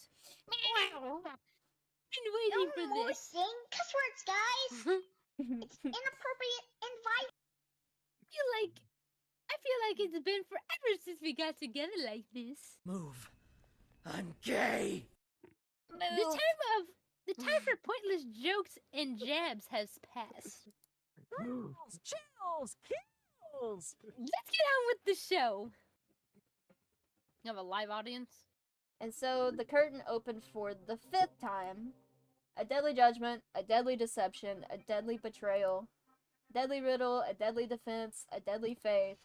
Been waiting for No more this. saying cuss words, guys. It's inappropriate and violent. I feel like it's been forever since we got together like this. Move. I'm gay. The time for pointless jokes and jabs has passed. Chills, kills. Let's get on with the show. You have a live audience? And so the curtain opened for the 5th time. A deadly judgment, a deadly deception, a deadly betrayal, deadly riddle, a deadly defense, a deadly faith,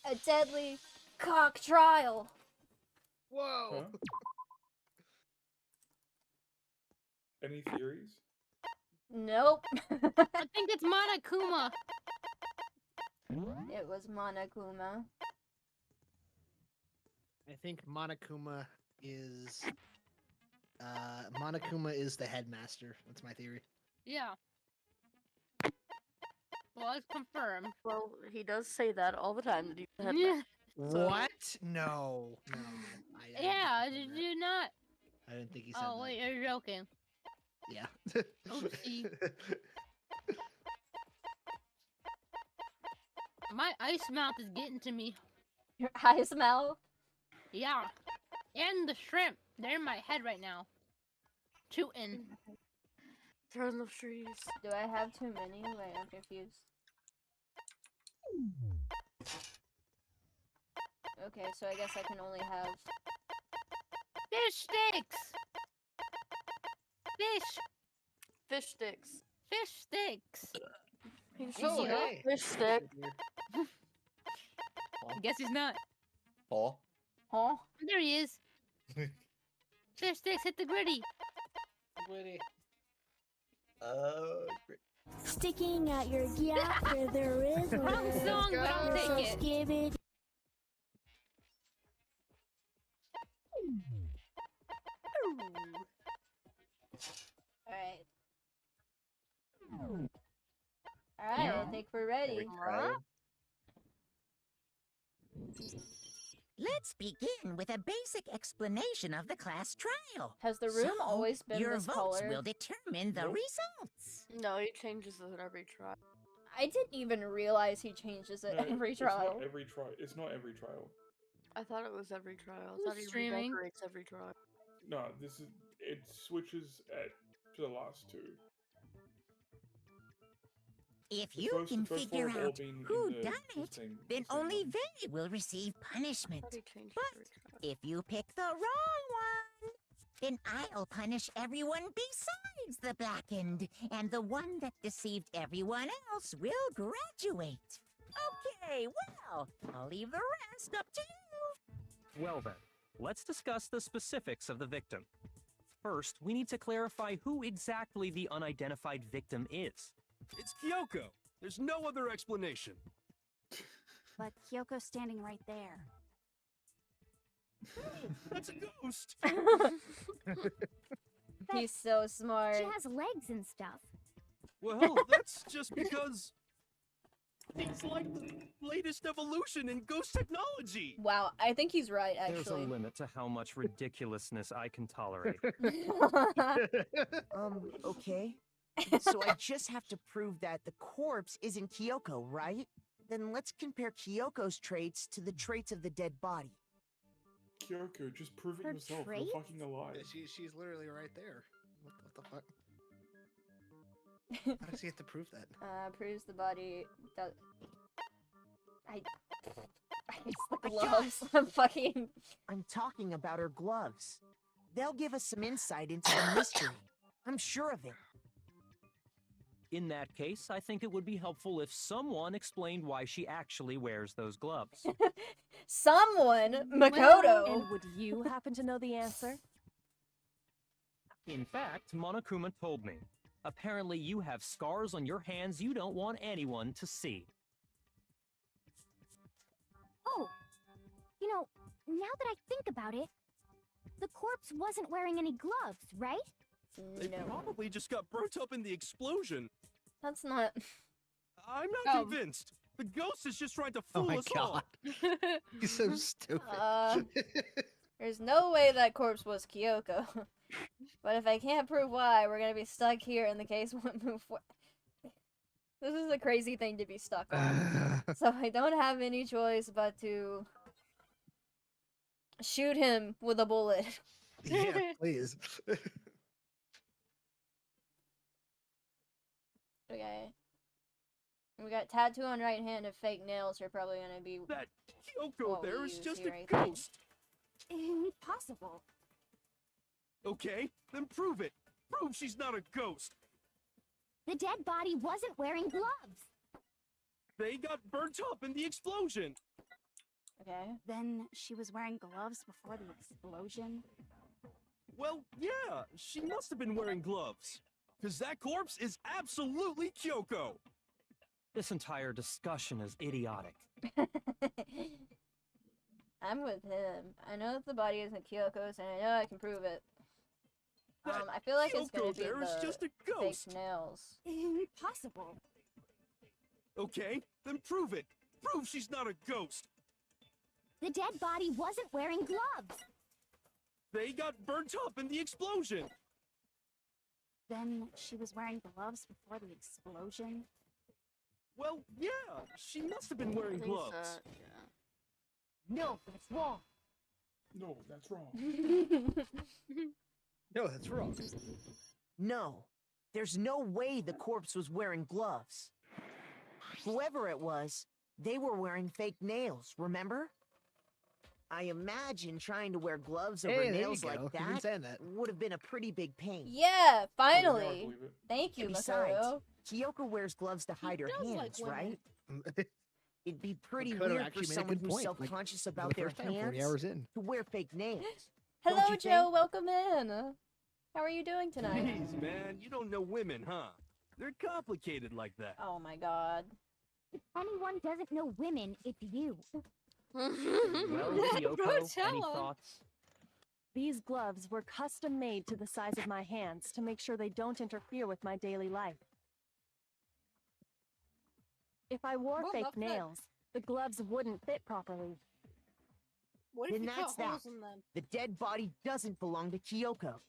a deadly cock trial. Whoa. Huh? Any theories? Nope. I think it's Monokuma. It was Monokuma. I think Monokuma is the headmaster. That's my theory. Yeah. Well, it's confirmed. Well, he does say that all the time that he's the Yeah. headmaster. So- What? No. I Yeah, didn't think did he said you not? that. I didn't think he said Oh, wait, you're joking. that. Yeah. Oopsie. My ice mouth is getting to me. Your eyes mouth? Yeah. And the shrimp. They're in my head right now. Tootin'. Turn the trees. Do I have too many? Wait, I'm confused. Okay, so I guess I can only have... Fish sticks! Fish! Fish sticks. Fish sticks! He's Oh, using hey. a fish stick. Guess he's not. Oh. Huh? There he is. Fish sticks hit the gritty. Witty. Great. Sticking at your gap where there is Wrong song, but I'll so take it. give it. Alright. Alright, I think we're ready. Let's begin with a basic explanation of the class trial. Has the room always been your this votes color? will determine the results. No, he changes it in every try. I didn't even realize he changes it No, every it's trial. not every trial. It's not every trial. I thought it was every trial. I Who's thought he streaming? redecorates every trial. No, this is it switches at to the last two. If The you first- can the first figure four have all out been in who the- done the it, same- then the same only one. they will receive punishment. I thought he changed But every trial. if you pick the wrong one, then I'll punish everyone besides the blackened, and the one that deceived everyone else will graduate. Okay, well, I'll leave the rest up to you. Well then, let's discuss the specifics of the victim. First, we need to clarify who exactly the unidentified victim is. It's Kyoko. There's no other explanation. But Kyoko's standing right there. That's a ghost. He's so smart. She has legs and stuff. Well, that's just because it's like the latest evolution in ghost technology. Wow, I think he's right, There's a actually. limit to how much ridiculousness I can tolerate. Okay. So I just have to prove that the corpse isn't Kyoko, right? Then let's compare Kyoko's traits to the traits of the dead body. Kyoko, just prove it Her yourself. traits? You're fucking alive. She's literally right there. What the fuck? How does he have to prove that? Proves the body does... It's the I gloves. I'm fucking... I'm talking about her gloves. They'll give us some insight into the mystery. I'm sure of it. In that case, I think it would be helpful if someone explained why she actually wears those gloves. Someone! Makoto! And would you happen to know the answer? In fact, Monokuma told me. Apparently you have scars on your hands you don't want anyone to see. Oh, you know, now that I think about it, the corpse wasn't wearing any gloves, right? They No. probably just got burnt up in the explosion. That's not... I'm not convinced. The ghost is just trying to fool us all. He's so stupid. There's no way that corpse was Kyoko. But if I can't prove why, we're gonna be stuck here and the case won't move forward. This is a crazy thing to be stuck on. So I don't have any choice but to shoot him with a bullet. Yeah, please. Okay. We got tattoo on right hand and fake nails are probably gonna be That Kyoko what we there is use just here, a I think. ghost. Impossible. Okay, then prove it. Prove she's not a ghost. The dead body wasn't wearing gloves. They got burnt up in the explosion. Okay. Then she was wearing gloves before the explosion. Well, yeah, she must have been wearing gloves. Because that corpse is absolutely Kyoko. This entire discussion is idiotic. I'm with him. I know that the body isn't Kyoko's and I know I can prove it. I feel like it's gonna Kyoko be there is just a the fake ghost. nails. Impossible. Okay, then prove it. Prove she's not a ghost. The dead body wasn't wearing gloves. They got burnt up in the explosion. Then she was wearing gloves before the explosion. Well, yeah, she must have been wearing gloves. No, that's wrong. No, that's wrong. No, that's wrong. No, there's no way the corpse was wearing gloves. Whoever it was, they were wearing fake nails, remember? I imagine trying to wear gloves over Hey, there you nails go. like You've been that saying that. would have been a pretty big pain. Yeah, Oh, now I finally. believe it. Thank you, Besides, Makoto. Kyoko wears gloves to hide her does like hands, women. right? It'd be pretty Makoto weird for actually made a someone good who's point, like, self-conscious for about the their first time, 40 hands hours in. to wear fake nails. Hello, you Joe. think? Welcome in. How are you doing tonight? Jeez, man, you don't know women, huh? They're complicated like that. Oh my god. If anyone doesn't know women, it's you. Well, Go Kyoko, tell any 'em. thoughts? These gloves were custom made to the size of my hands to make sure they don't interfere with my daily life. If I wore Well, fake not good. nails, the gloves wouldn't fit properly. What if Then you that's cut holes that. in them? The dead body doesn't belong to Kyoko.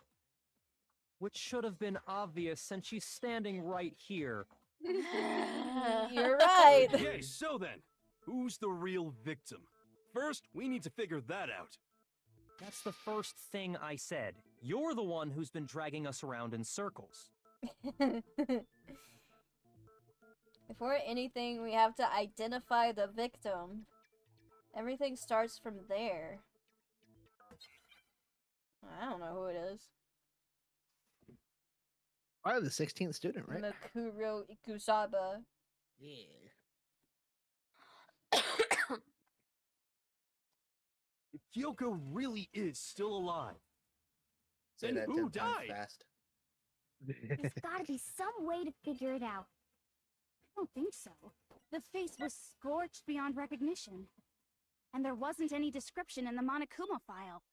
Which should have been obvious since she's standing right here. You're right. Okay, so then, who's the real victim? First, we need to figure that out. That's the first thing I said. You're the one who's been dragging us around in circles. Before anything, we have to identify the victim. Everything starts from there. I don't know who it is. Probably the 16th student, right? Makuro Ikusaba. Yeah. If Kyoko really is still alive, Say then that who 10 times died? fast. There's gotta be some way to figure it out. I don't think so. The face was scorched beyond recognition. And there wasn't any description in the Monokuma file.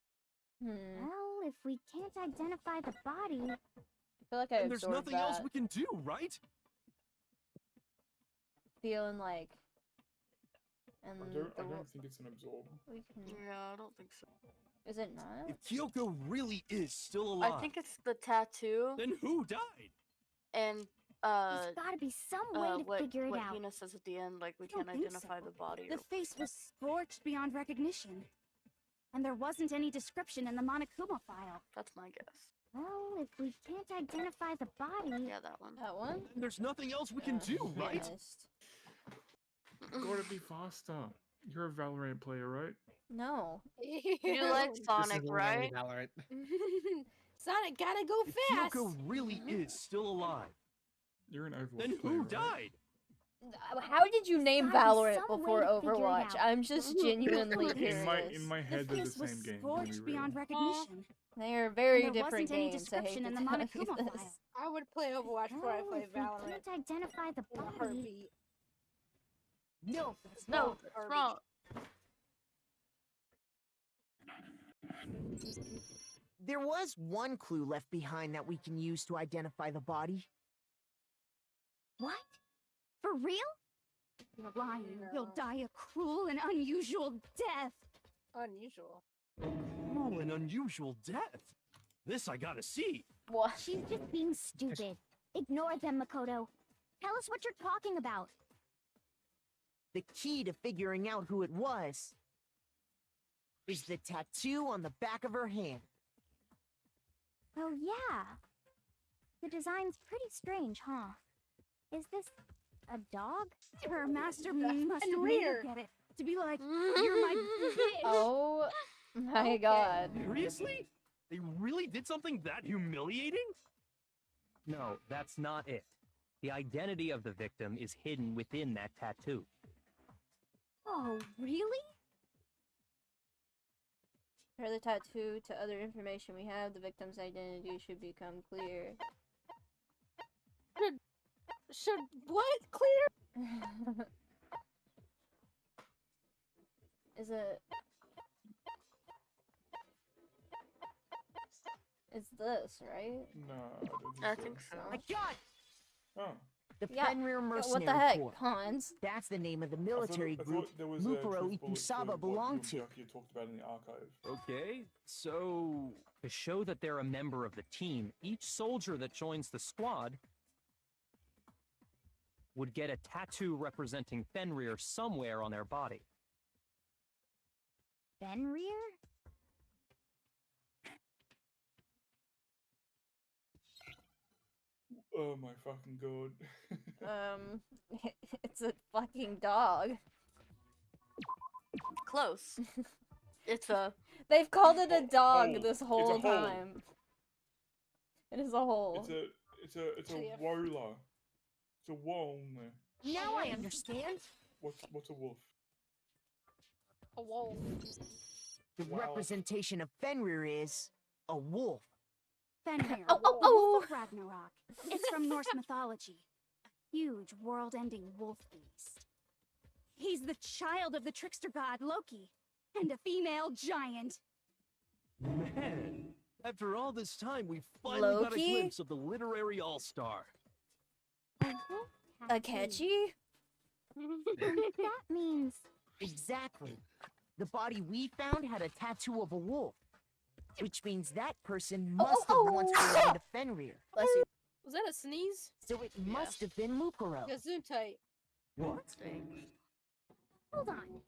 Well, if we can't identify the body... I feel like I And there's absorbed nothing else that. we can do, right? Feeling like... And I don't think it's an absorb. we can... Yeah, I don't think so. Is it not? If Kyoko really is still alive, I think it's the tattoo then who died? and There's gotta be some way to what, figure it what out. Hina says at the end, like we I don't can't think identify so. the body. The face was scorched beyond recognition. And there wasn't any description in the Monokuma file. That's my guess. Well, if we can't identify the body... Yeah, that one. That one? And there's nothing else we can do, right? Missed. Gotta be faster. You're a Valorant player, right? No. You like Sonic, right? Valorant. Sonic gotta go If fast. Kyoko really is still alive, You're an Overwatch then player, who right? died? How did you name gotta be Valorant some before way to figure it Overwatch? out. I'm just genuinely curious. In my head, The they're face the was same game. to be scorched real. beyond recognition. They are very And there different wasn't any games. I hate description to in the tell you Monokuma this. file. I would play Overwatch before I Well, play if we Valorant. can't identify the In a body... heartbeat. No, that's No, that's wrong. There was one clue left behind that we can use to identify the body. What? For real? You're lying. You'll die a cruel and unusual death. Unusual. Oh, an unusual death. This I gotta see. What? She's just being stupid. Ignore them, Makoto. Tell us what you're talking about. The key to figuring out who it was is the tattoo on the back of her hand. Oh, yeah. The design's pretty strange, huh? Is this a dog? Her master must have made her get it to be like, you're my bitch. Oh my god. Seriously? They really did something that humiliating? No, that's not it. The identity of the victim is hidden within that tattoo. Oh, really? Compare the tattoo to other information we have. The victim's identity should become clear. Should what? Clear? Is it... It's this, right? No, I think so. My God! Oh. The Yeah, Fenrir Mercenary what the heck, Corps. Hans? That's the name of the military I thought group there was Mukuro truth bullet Ikusaba what belonged you to. and Byakuya talked about in the archive. Okay, so... To show that they're a member of the team, each soldier that joins the squad would get a tattoo representing Fenrir somewhere on their body. Fenrir? Oh my fucking god. It's a fucking dog. Close. It's a... They've called it a dog hole. this It's a whole hole. time. It is a hole. It's a wola. It's a wall. Now I understand. What's a wolf? A wolf. The representation of Fenrir is a wolf. Fenrir, Oh, oh, the oh. Wolf of Ragnarok. It's from Norse mythology. A huge, world-ending wolf beast. He's the child of the trickster god Loki, and a female giant. Man, after all this time, we finally got a Loki? glimpse of the literary all-star. Akechi? That means... Exactly. The body we found had a tattoo of a wolf, which means that person must have once belonged to Fenrir. Bless you. Was that a sneeze? So it must have been Mukuro. Gesundheit. What? Hold on.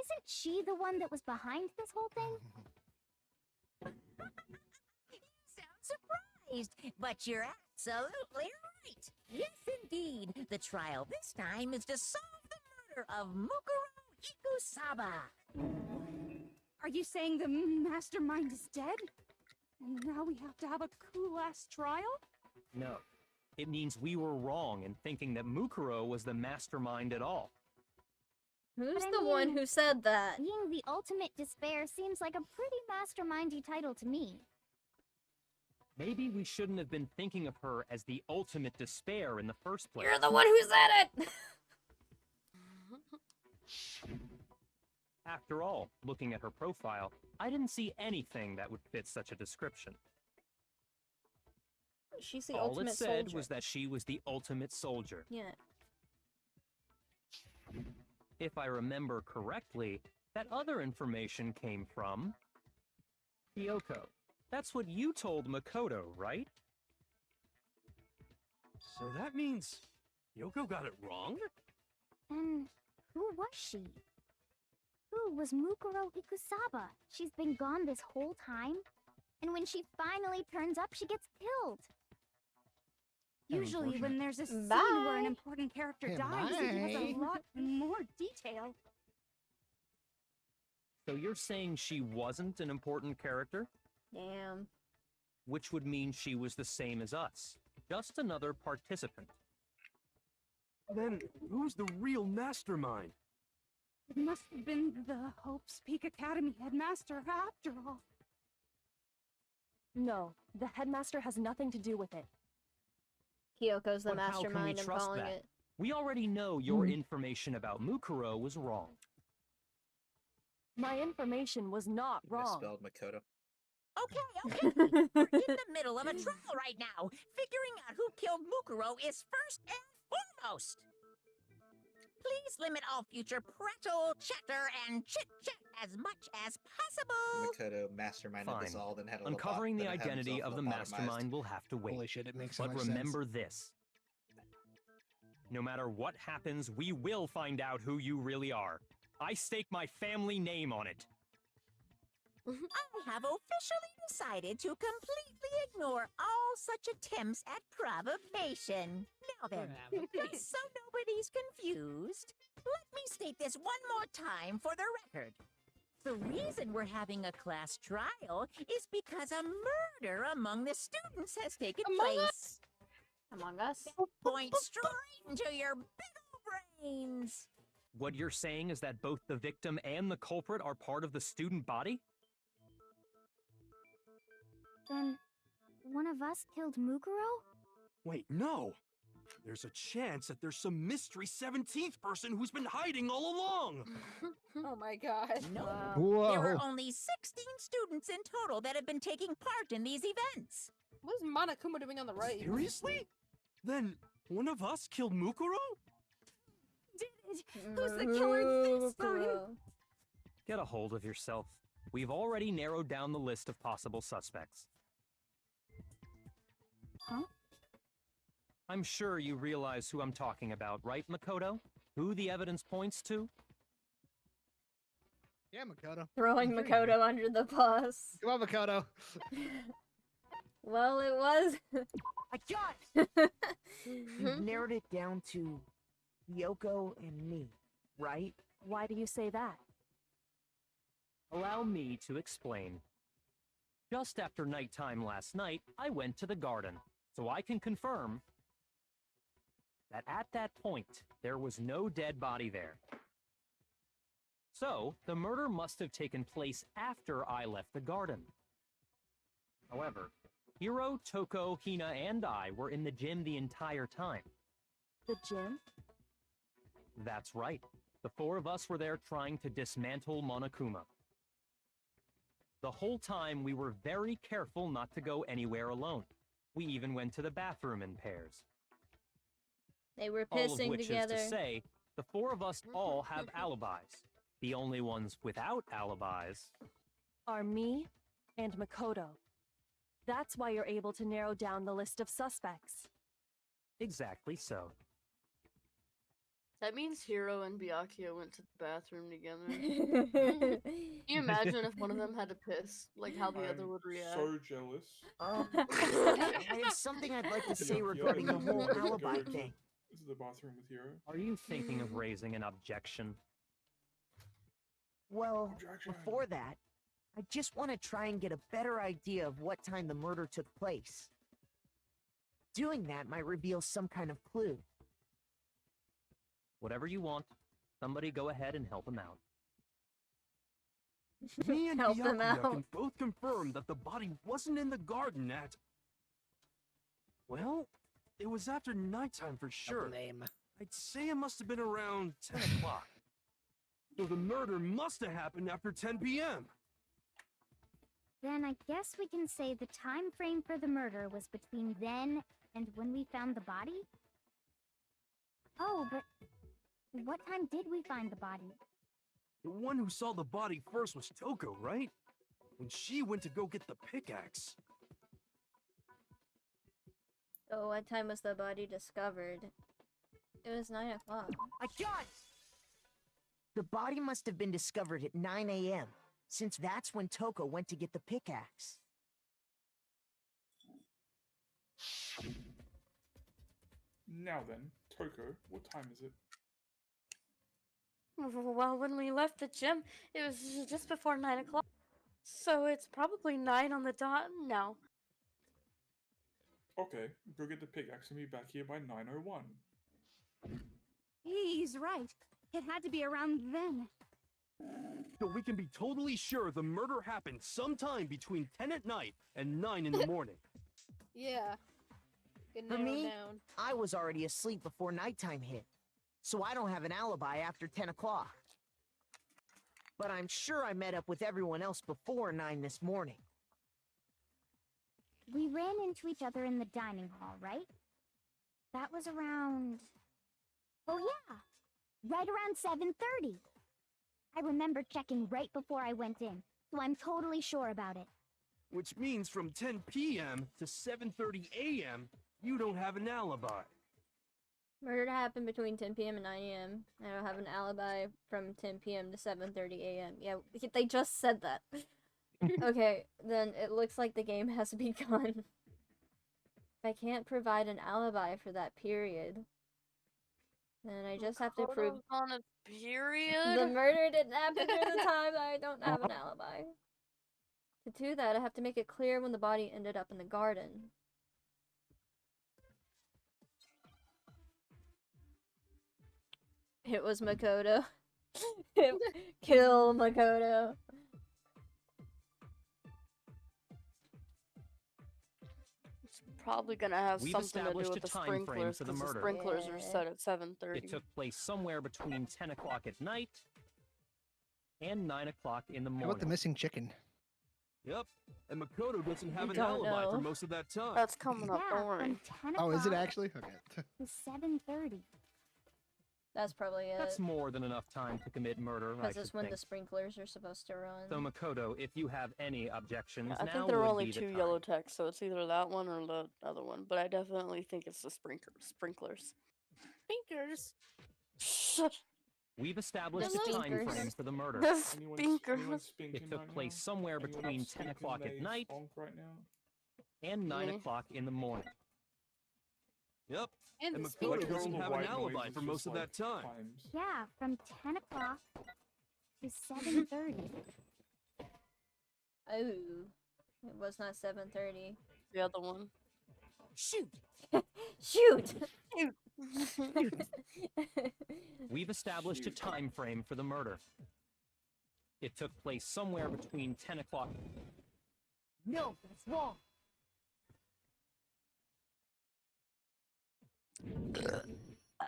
Isn't she the one that was behind this whole thing? You sound surprised, but you're absolutely right. Yes, indeed. The trial this time is to solve the murder of Mukuro Ikusaba. Are you saying the mastermind is dead? And now we have to have a cool-ass trial? No. It means we were wrong in thinking that Mukuro was the mastermind at all. Who's But I the one mean, who said that? Being the ultimate despair seems like a pretty mastermindy title to me. Maybe we shouldn't have been thinking of her as the ultimate despair in the first place. You're the one who said it! After all, looking at her profile, I didn't see anything that would fit such a description. She's the All ultimate it said soldier. was that she was the ultimate soldier. Yeah. If I remember correctly, that other information came from... Kyoko. That's what you told Makoto, right? So that means Yoko got it wrong? And who was she? Who was Mukuro Ikusaba? She's been gone this whole time? And when she finally turns up, she gets killed. Usually when there's a scene where an important character dies, it has a lot more detail. So you're saying she wasn't an important character? Damn. Which would mean she was the same as us. Just another participant. Then who's the real mastermind? It must have been the Hope's Peak Academy headmaster after all. No, the headmaster has nothing to do with it. Kyoko's the But how can we mastermind, I'm trust calling that? it. We already know your information about Mukuro was wrong. My information was not wrong. Misspelled Makoto. Okay. We're in the middle of a trial right now. Figuring out who killed Mukuro is first and foremost. Please limit all future prattle, chatter, and chit-chat as much as possible. Makoto masterminded this Fine. all, then had a Uncovering the that had identity himself of the lobotomized. mastermind will have to wait. Holy shit, it makes so But much sense. remember this. No matter what happens, we will find out who you really are. I stake my family name on it. I have officially decided to completely ignore all such attempts at provocation. Now then, just so nobody's confused, let me state this one more time for the record. The reason we're having a class trial is because a murder among the students has taken place. Among Us? Point straight into your big ol' brains. What you're saying is that both the victim and the culprit are part of the student body? Then, one of us killed Mukuro? Wait, no! There's a chance that there's some mystery 17th person who's been hiding all along! Oh my god. No. Whoa. There are only 16 students in total that have been taking part in these events. What is Monokuma doing on the right? Seriously? Then one of us killed Mukuro? Did it? Who's the killer this time? Get a hold of yourself. We've already narrowed down the list of possible suspects. Huh? I'm sure you realize who I'm talking about, right, Makoto? Who the evidence points to? Yeah, Makoto. Throwing I'm sure you Makoto do. under the bus. Come on, Makoto. Well, it was. I got it! You've narrowed it down to Yoko and me, right? Why do you say that? Allow me to explain. Just after nighttime last night, I went to the garden, so I can confirm that at that point, there was no dead body there. So, the murder must have taken place after I left the garden. However, Hiro, Toko, Hina, and I were in the gym the entire time. The gym? That's right. The four of us were there trying to dismantle Monokuma. The whole time, we were very careful not to go anywhere alone. We even went to the bathroom in pairs. They were All of pissing which together. is to say, the four of us all have alibis. The only ones without alibis Are me and Makoto. That's why you're able to narrow down the list of suspects. exactly so. That means Hiro and Byakuya went to the bathroom together. Can you imagine if one of them had to piss? Like how the other would react? So jealous. I have something I'd like to say regarding the whole alibi thing. This is the bathroom with Hiro. Are you thinking of raising an objection? Well, before that, I just want to try and get a better idea of what time the murder took place. Doing that might reveal some kind of clue. Whatever you want. Somebody go ahead and help him out. Me and Help them Byakuya out. can both confirm that the body wasn't in the garden at... Well, it was after nighttime for sure. Name. I'd say it must have been around 10 o'clock. So the murder must have happened after 10 p.m. Then I guess we can say the time frame for the murder was between then and when we found the body? Oh, but what time did we find the body? The one who saw the body first was Toko, right? When she went to go get the pickaxe. So what time was the body discovered? It was 9 o'clock. I got it! The body must have been discovered at 9 a.m., since that's when Toko went to get the pickaxe. Now then, Toko, what time is it? Well, when we left the gym, it was just before 9 o'clock. So it's probably 9 on the dot now. Okay, go get the pickaxe and be back here by 9:01. He's right. It had to be around then. So we can be totally sure the murder happened sometime between 10 at night and 9 in the morning. Yeah. Good For narrow me, down. I was already asleep before nighttime hit, so I don't have an alibi after 10 o'clock. But I'm sure I met up with everyone else before 9 this morning. We ran into each other in the dining hall, right? That was around... Oh yeah! Right around 7:30. I remember checking right before I went in, so I'm totally sure about it. Which means from 10 p.m. to 7:30 a.m., you don't have an alibi. Murder happened between 10 p.m. and 9 a.m. I don't have an alibi from 10 p.m. to 7:30 a.m. Yeah, they just said that. Okay, then it looks like the game has begun. If I can't provide an alibi for that period, then I just have to prove Photos on a period. the murder didn't happen during the time that I don't have an alibi. To do that, I have to make it clear when the body ended up in the garden. It was Makoto. Kill Makoto. It's probably gonna have We've something to do established with a the time frame sprinklers for the because the murder. sprinklers are set at 7:30. It took place somewhere between 10 o'clock at night and 9 o'clock in the How morning. about the missing chicken? Yep. And Makoto doesn't have I an don't alibi for know. most of that time. That's coming up. Yeah, Don't worry. from 10 Oh, is it o'clock actually? Okay. to 7:30. That's probably it. That's more than enough time to commit murder, I Because should it's when think. the sprinklers are supposed to run. So Makoto, if you have any objections, I now think there are would only be the 2 time. yellow texts, so it's either that one or the other one. But I definitely think it's the sprinklers. Spinkers. We've established The a time spinkers. frame for the murder. The Anyone spinkers. spinking It took right place now? somewhere Anyone between else 10 spinking o'clock at they night bonk right now? and 9 Me? o'clock in the morning. Yep. And And the Makoto spinkers. doesn't have an White alibi noise for is most just of that time. times. Yeah, from 10 o'clock to 7:30. Oh, it was not 7:30. The other one. Shoot! Shoot! We've established a time frame for the murder. It took place somewhere between 10 o'clock. No, that's wrong.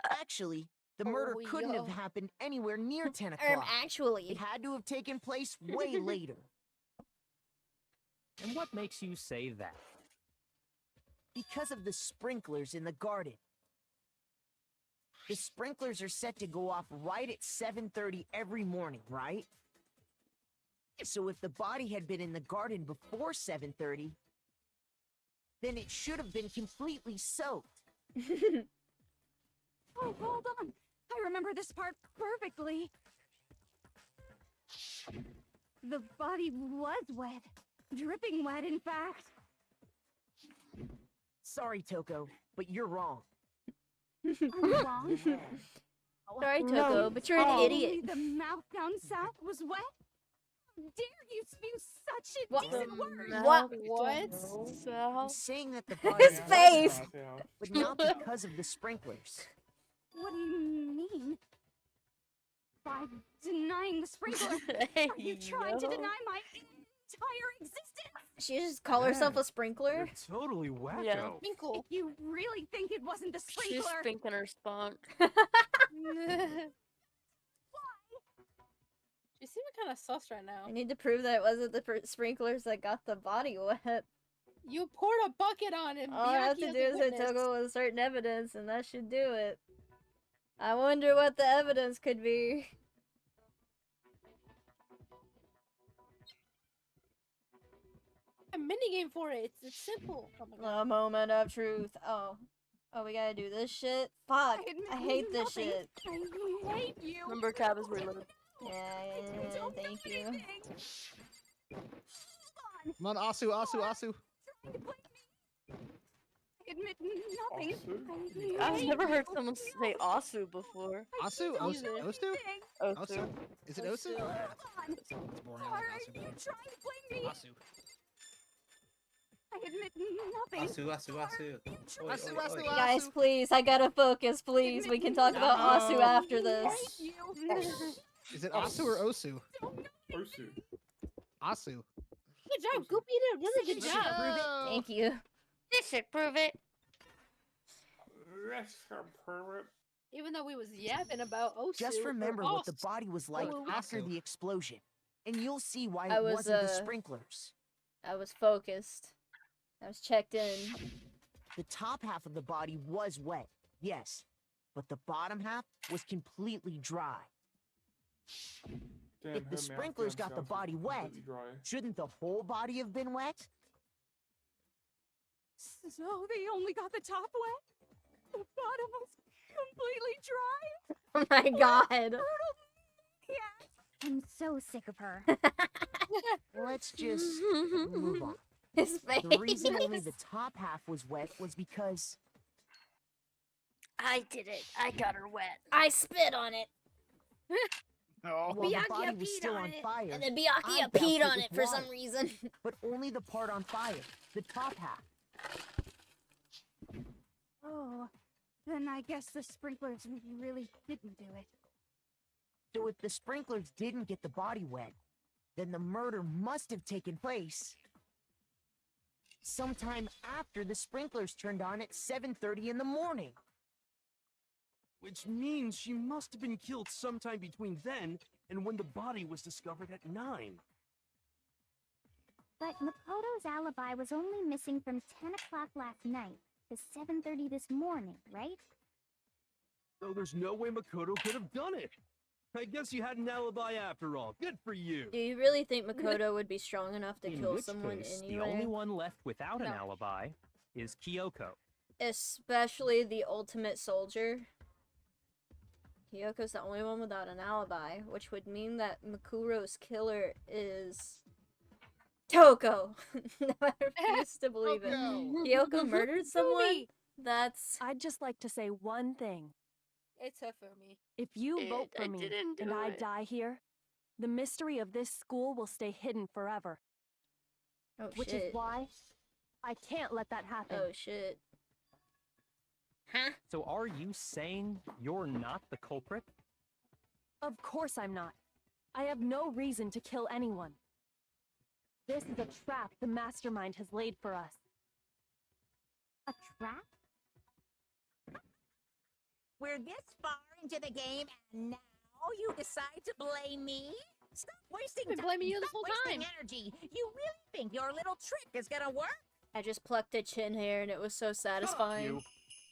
Actually, the murder Oh, couldn't yo. have happened anywhere near 10 o'clock. Actually. It had to have taken place way later. And what makes you say that? Because of the sprinklers in the garden. The sprinklers are set to go off right at 7:30 every morning, right? So if the body had been in the garden before 7:30, then it should have been completely soaked. Oh, hold on. I remember this part perfectly. The body was wet. Dripping wet, in fact. Sorry, Toko, but you're wrong. I'm wrong. Sorry, Toko, No, but you're an Only idiot. the mouth down south was wet? How dare you spew such a What? decent word? What? I'm saying that the His body was face! wet, but not because of the sprinklers. What do you mean? By denying the sprinkler, Hey, are you trying to yo. deny my entire existence? She just call herself a sprinkler? You're totally wacko. Yeah. Spinkle. If you really think it wasn't the She's sprinkler, spinking her spunk. She's seeming kind of sus right now. I need to prove that it wasn't the sprinklers that got the body wet. You poured a bucket on him. All I have to do is hit Toko with certain evidence, and that should do it. I wonder what the evidence could be. A minigame for it. It's simple. Oh my God. A moment of truth. Oh, we gotta do this shit? Fuck. I hate this nothing. shit. I hate you. Remember, tab is reload. Yeah, Don't thank do you. anything. Come on, Asu, Asu, Asu. Trying to blame me. I admit nothing. I I've hate never heard you. someone say Asu before. Asu? Osu? Osu? Osu. Osu? Is it Osu? Hold on. It's boring. Are you trying to blame me? Asu. I admit nothing. Asu, Asu, Guys, Asu. please, I gotta focus, please. We can talk about Asu No. after this. Hate you. Is it Asu or Osu? Osu. Asu. Good job, Goopy. You did a really good job. No. Thank you. This should prove it. Let's prove it. Even though we was yapping about Osu. Just or remember what the Os. body was like Oh, after Asu. the explosion, and you'll see why I it was, wasn't the sprinklers. I was focused. I was checked in. The top half of the body was wet, yes, but the bottom half was completely dry. Damn, If the her mouth sprinklers down got the south is body wet, completely dry. shouldn't the whole body have been wet? So they only got the top wet? The bottom was completely dry? Oh my god. Yeah. I'm so sick of her. let's just move on. His face. The reason only the top half was wet was because I did it. I got her wet. I spit on it. Oh. while the Byakuya body was peed still on on it. fire. And then I Byakuya doused peed on with it for some water. reason. But only the part on fire, the top half. Oh, then I guess the sprinklers really didn't do it. So if the sprinklers didn't get the body wet, then the murder must have taken place sometime after the sprinklers turned on at 7:30 in the morning. Which means she must have been killed sometime between then and when the body was discovered at 9. But Makoto's alibi was only missing from 10 o'clock last night to 7:30 this morning, right? So there's no way Makoto could have done it. I guess you had an alibi after all. Good for you. Do you really think Makoto would be strong enough to In kill which someone case, anyway? the only one left without an No. alibi is Kyoko. Especially the ultimate soldier. Kyoko's the only one without an alibi, which would mean that Makuro's killer is Toko. I refuse to believe it. Kyoko murdered someone? That's... I'd just like to say one thing. It's a Fumi. If you vote for I me didn't and do I it. die here, the mystery of this school will stay hidden forever. Oh, Which shit. is why I can't let that happen. Oh, shit. Huh? So are you saying you're not the culprit? Of course I'm not. I have no reason to kill anyone. This is a trap the mastermind has laid for us. A trap? We're this far into the game, and now you decide to blame me? Stop wasting Been time. blaming you this Stop whole wasting time. energy. You really think your little trick is gonna work? I just plucked a chin hair and it was so satisfying.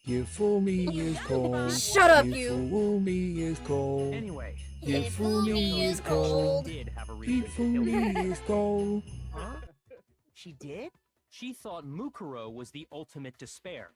You fool me is cold. Shut up, you. You fool me is cold. Anyway, You fool me is cold. did have a You reason to fool kill me you. is cold. Huh? She did? She thought Mukuro was the ultimate despair.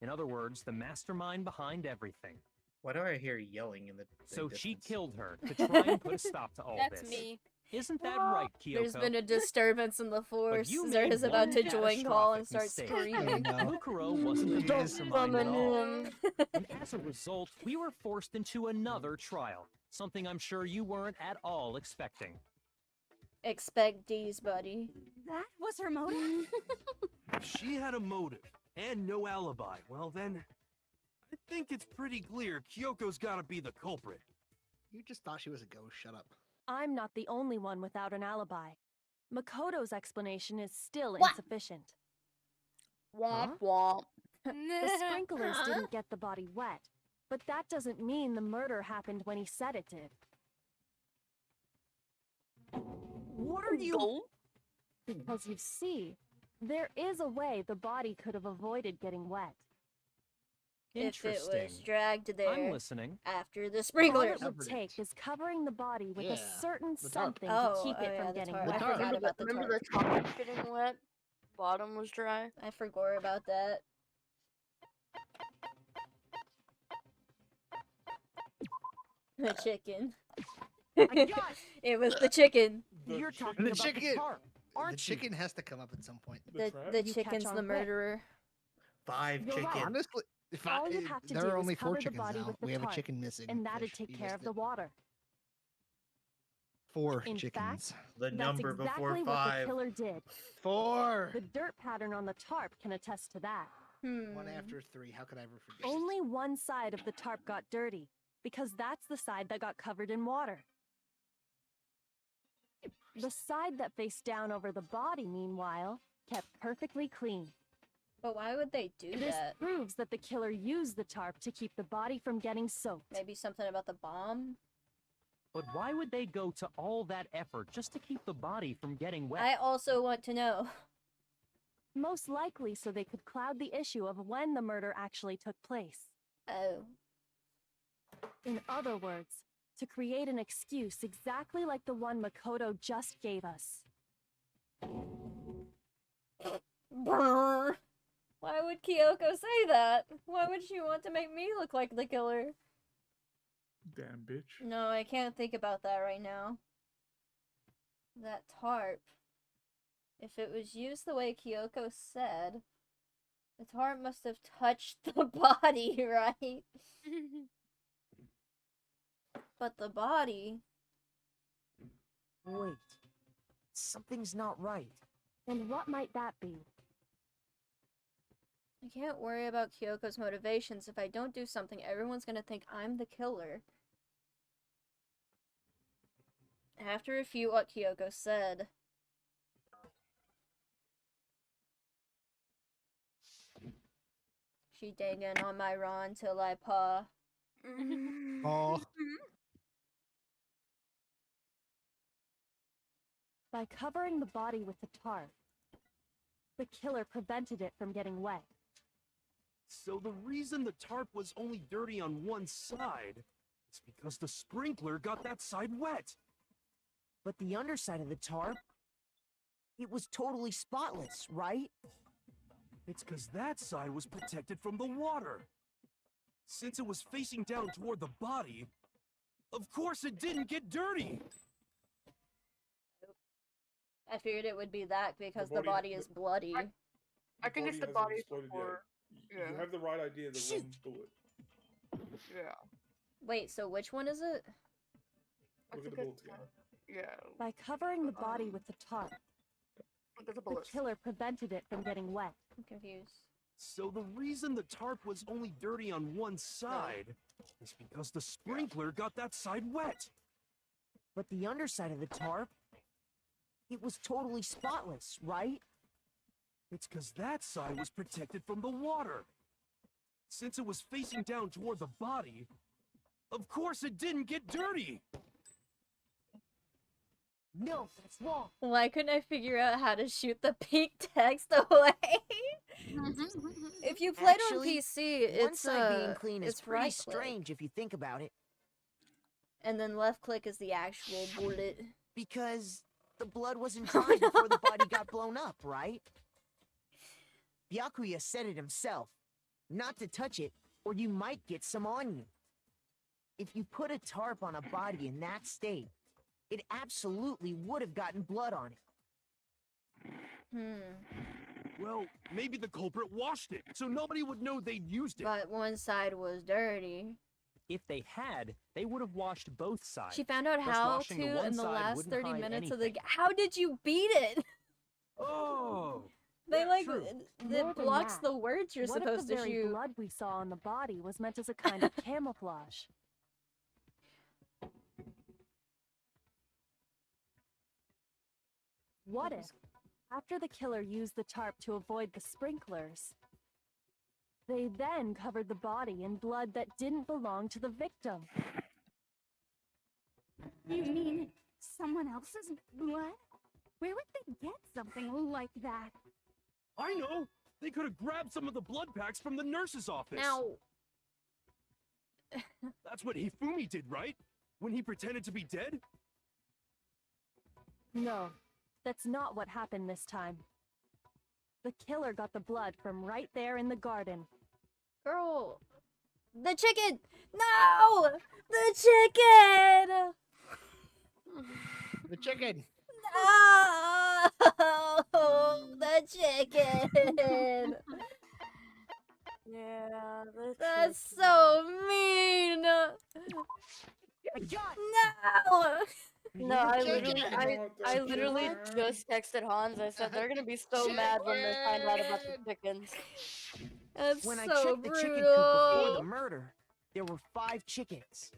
In other words, the mastermind behind everything. Why do I hear yelling in the So she distance? killed her to try and put a stop to all That's this. me. Isn't that right, Kyoko? There's been a disturbance in the force. you Zara made is about one to join call and catastrophic start mistake. screaming. Mukuro wasn't the Don't mastermind at summon all. him. And as a result, we were forced into another trial. Something I'm sure you weren't at all expecting. Expect D's, buddy. That was her motive? If she had a motive and no alibi, well then, I think it's pretty clear Kyoko's gotta be the culprit. You just thought she was a ghost. Shut up. I'm not the only one without an alibi. Makoto's explanation is still What? insufficient. Womp womp. The sprinklers didn't get the body wet, but that doesn't mean the murder happened when he said it did. What are you? Because you see, there is a way the body could have avoided getting wet. If it was Interesting. dragged I'm there listening. after the All sprinklers. it would take is covering the body with Yeah, a certain the tarp. something Oh, to keep oh it yeah, from the getting tarp. wet. I forgot Remember about the remember tarp. the top getting wet? Bottom was dry. I forgot about that. The chicken. God. It was the chicken. You're talking The about chicken. the tarp, The aren't you? chicken has to come up at some point. The trap? the You chicken's catch the on quick. murderer. 5 You're chicken. right. Honestly, if All you have to there do are is only 4 cover the chickens body now. with the We have a tarp, chicken missing. and that'd Fish, take you care missed of the it. water. 4 In chickens. The That's number exactly before what the 5. killer did. 4. The dirt pattern on the tarp can attest to that. One after 3. How could I ever forget? Only one side of the tarp got dirty, because that's the side that got covered in water. The side that faced down over the body, meanwhile, kept perfectly clean. But why would they do This that? proves that the killer used the tarp to keep the body from getting soaked. Maybe something about the bomb? But why would they go to all that effort just to keep the body from getting wet? I also want to know. Most likely so they could cloud the issue of when the murder actually took place. Oh. In other words, to create an excuse exactly like the one Makoto just gave us. Brrr. Why would Kyoko say that? Why would she want to make me look like the killer? Damn bitch. No, I can't think about that right now. that tarp, if it was used the way Kyoko said, the tarp must have touched the body, right? But the body... Wait. Something's not right. And what might that be? I can't worry about Kyoko's motivations. If I don't do something, everyone's gonna think I'm the killer. I have to refute what Kyoko said. She dangin' on my Ron till I paw. Oh. By covering the body with the tarp, the killer prevented it from getting wet. So the reason the tarp was only dirty on one side is because the sprinkler got that side wet. But the underside of the tarp, it was totally spotless, right? It's because that side was protected from the water. Since it was facing down toward the body, of course it didn't get dirty. I figured it would be that because the body is bloody. I think it's the hasn't body exploded yet. before. Yeah. You have the right idea, the wrong bullet. Yeah. Wait, so which one is it? Look at the bullets again. Yeah. By covering the body with the tarp, the killer prevented it from getting wet. I'm confused. So the reason the tarp was only dirty on one side is because the sprinkler got that side wet. But the underside of the tarp, it was totally spotless, right? It's because that side was protected from the water. Since it was facing down toward the body, of course it didn't get dirty. No, that's wrong. Why couldn't I figure out how to shoot the pink text away? If you played Actually, on PC, one it's side being clean is it's pretty right click. strange if you think about it. And then left click is the actual bullet. Because the blood wasn't dry before the body got blown up, right? Byakuya said it himself. Not to touch it, or you might get some on you. If you put a tarp on a body in that state, it absolutely would have gotten blood on it. Well, maybe the culprit washed it, so nobody would know they'd used it. But one side was dirty. If they had, they would have washed both sides. She found out Thus, how washing to the one in the side last wouldn't 30 hide minutes of anything. the. How did you beat it? Oh. They yeah, like true. it More than blocks that, the words you're what if supposed the to very shoot. blood we saw on the body was meant as a kind of camouflage? What if, after the killer used the tarp to avoid the sprinklers, they then covered the body in blood that didn't belong to the victim? You mean someone else's blood? Where would they get something like that? I know! They could have grabbed some of the blood packs from the nurse's office. Now, That's what Hifumi did, right? When he pretended to be dead? No, that's not what happened this time. The killer got the blood from right there in the garden. girl, the chicken! No! The chicken! The chicken. No! The chicken! Yeah, That's so mean! No! No, I literally just texted Hans. I said they're gonna be so mad when they find out about the chickens. That's When I so checked the chicken coop brutal. before the murder, there were 5 chickens.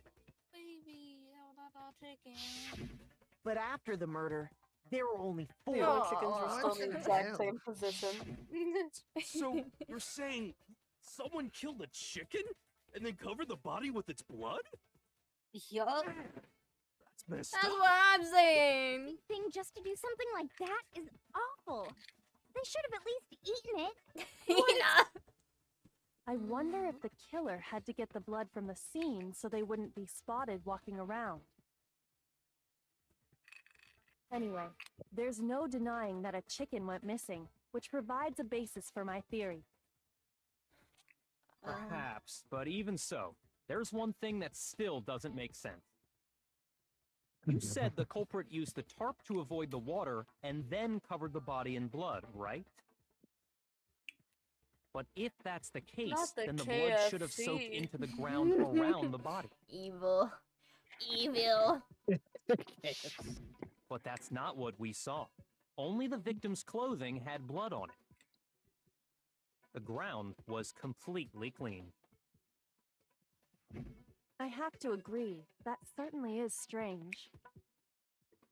But after the murder, there were only 4. The other chickens were still in the exact same position. So, you're saying someone killed a chicken and then covered the body with its blood? Yup. That's messed That's up. what I'm saying. Thing just to do something like that is awful. They should have at least eaten it. I wonder if the killer had to get the blood from the scene so they wouldn't be spotted walking around. Anyway, there's no denying that a chicken went missing, which provides a basis for my theory. Perhaps, but even so, there's one thing that still doesn't make sense. You said the culprit used the tarp to avoid the water and then covered the body in blood, right? But if that's the case, the then the blood should have soaked KFC. into the ground around the body. Evil. Evil. But that's not what we saw. Only the victim's clothing had blood on it. The ground was completely clean. I have to agree, that certainly is strange.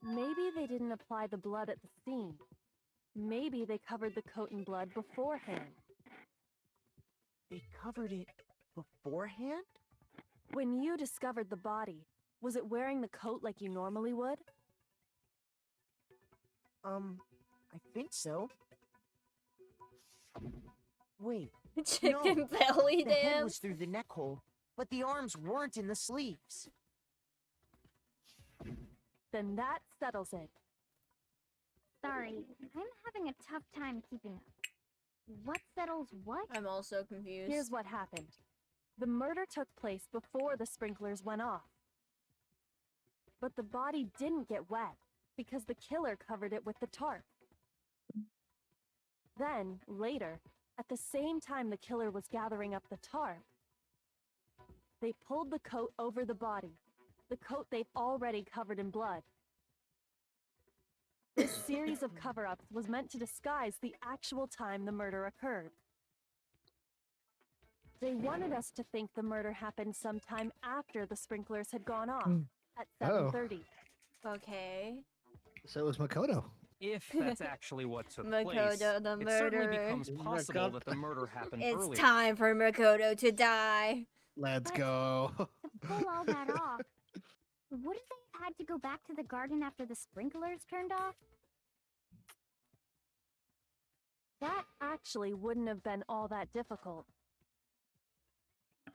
Maybe they didn't apply the blood at the scene. Maybe they covered the coat in blood beforehand. They covered it beforehand? When you discovered the body, was it wearing the coat like you normally would? I think so. Wait. Chicken no. belly The head dance. was through the neck hole, but the arms weren't in the sleeves. Then that settles it. Sorry, I'm having a tough time keeping up. What settles what? I'm also confused. Here's what happened. The murder took place before the sprinklers went off. But the body didn't get wet because the killer covered it with the tarp. Then, later, at the same time the killer was gathering up the tarp, they pulled the coat over the body, the coat they'd already covered in blood. This series of cover-ups was meant to disguise the actual time the murder occurred. They wanted us to think the murder happened sometime after the sprinklers had gone off, at 7:30. Okay. So it was Makoto. If that's actually what took Makoto, place, the it certainly murderer. becomes possible that the murder happened It's earlier. time for Makoto to die. Let's go. Pull all that off. Wouldn't they have had to go back to the garden after the sprinklers turned off? That actually wouldn't have been all that difficult.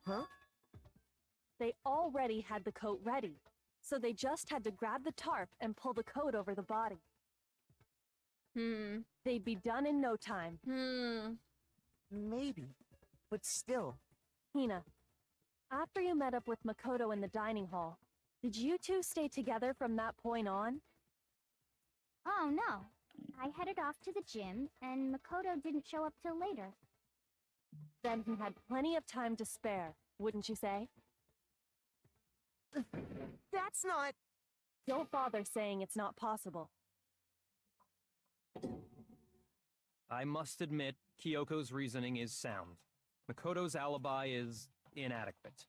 Huh? They already had the coat ready, so they just had to grab the tarp and pull the coat over the body. They'd be done in no time. Maybe, but still. Hina, after you met up with Makoto in the dining hall, did you two stay together from that point on? Oh no. I headed off to the gym, and Makoto didn't show up till later. Then he had plenty of time to spare, wouldn't you say? That's not... Don't bother saying it's not possible. I must admit, Kyoko's reasoning is sound. Makoto's alibi is inadequate.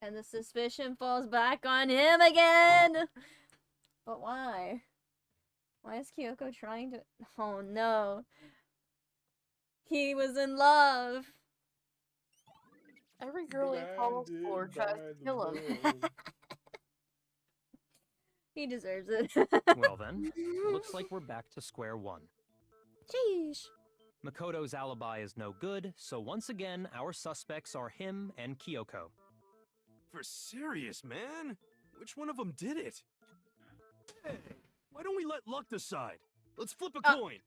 And the suspicion falls back on him again! But why? Why is Kyoko trying to... Oh no. He was in love. Every girl he falls for tries to kill him. He deserves it. Well then, looks like we're back to square one. Sheesh. Makoto's alibi is no good, so once again, our suspects are him and Kyoko. For serious, man? Which one of them did it? Hey, why don't we let luck decide? Let's flip a coin.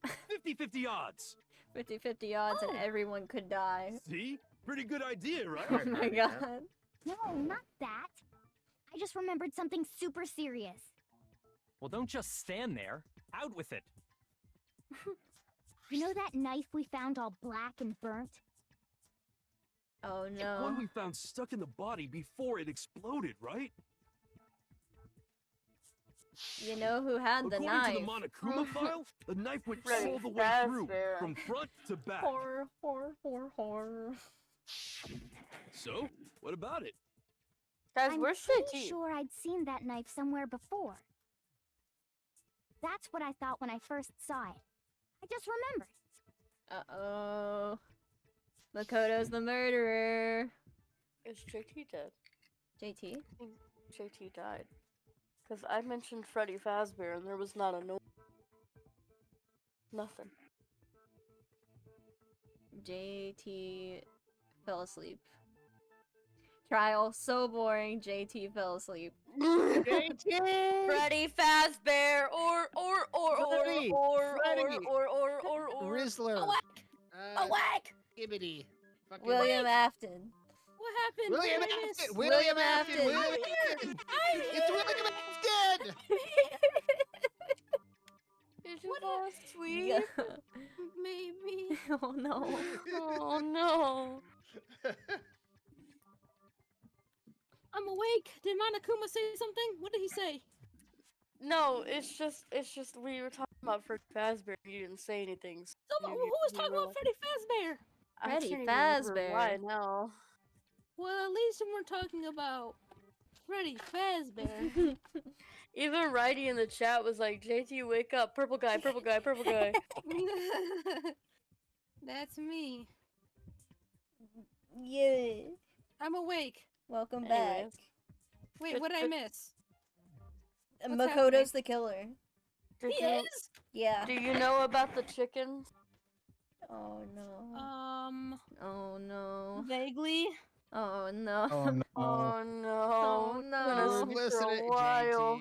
50-50 odds. 50-50 odds and everyone could die. See? Pretty good idea, right? Oh my god. No, not that. I just remembered something super serious. Well, don't just stand there. Out with it. You know that knife we found all black and burnt? Oh The no. one we found stuck in the body before it exploded, right? You know who had the According knife. to the Monokuma file, the knife went Freddy all the way through, Fazbear. from front to back. Horror. So, what about it? Guys, I'm where's pretty JT? sure I'd seen that knife somewhere before. That's what I thought when I first saw it. I just remembered. Uh-oh. Makoto's the murderer. Is JT dead? JT? I think JT died. Because I mentioned Freddy Fazbear and there was not a no. Nothing. JT fell asleep. Trial so boring, JT fell asleep. Freddy Fazbear Freddy! or Rizzler. Awake! Gibbity. Fucking William Afton. What happened? William What did I miss? Afton! William Afton! Afton. William I'm here. Afton! I'm here. It's William Afton! Did you fall asleep? Yeah. Maybe. Oh no. Oh no. I'm awake. Did Monokuma say something? What did he say? No, it's just we were talking about Freddy Fazbear. You didn't say anything. So So, who was talking about Freddy Fazbear? Freddy I can't even remember Fazbear. why now. Well, at least we're talking about Freddy Fazbear. Even Righty in the chat was like, JT, wake up. Purple guy, purple guy, purple guy. That's me. Yeah. I'm awake. Welcome Anyways. Wait, what did I miss? back. What's Makoto's the killer. Did He you, is? Yeah. do you know about the chickens? Oh no. Oh no. Vaguely. Oh no. Oh no. Oh no. Oh It's been a no. secret for Listen, a while.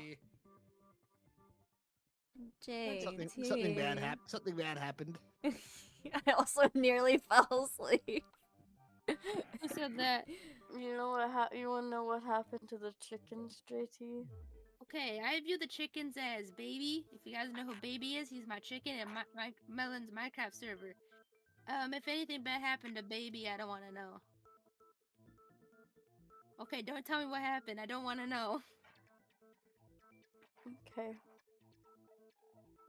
JT. JT. Something bad happened. Something bad happened. I also nearly fell asleep. Who said that? You know you wanna know what happened to the chickens, JT? Okay, I view the chickens as Baby. If you guys know who Baby is, he's my chicken and my Melon's Minecraft server. If anything bad happened to Baby, I don't want to know. Okay, don't tell me what happened. I don't want to know. Okay.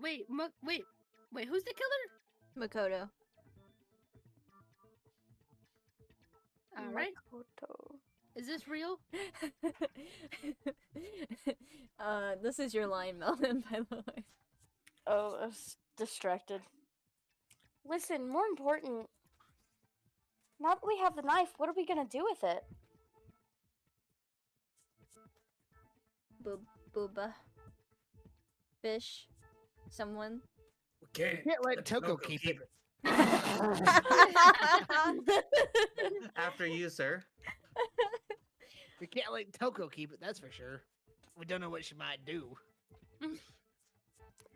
Wait, who's the killer? Makoto. All right. Makoto. Is this real? This is your line, Melon, by the way. Oh, I was distracted. Listen, more important. Now that we have the knife, what are we gonna do with it? Booba. Fish. Someone. Okay. You can't let Toko keep it. After you, sir. We can't let Toko keep it, that's for sure. We don't know what she might do.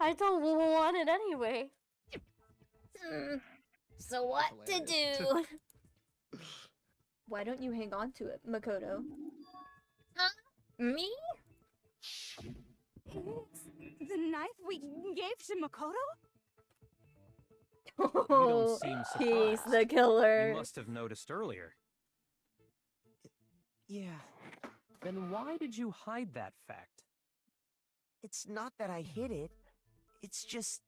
I don't want it anyway. So what to Hilarious. do? Why don't you hang on to it, Makoto? Huh? Me? It's the knife we gave to Makoto? You Oh, don't seem he's surprised. the killer. You must have noticed earlier. Yeah. Then why did you hide that fact? It's not that I hid it. It's just.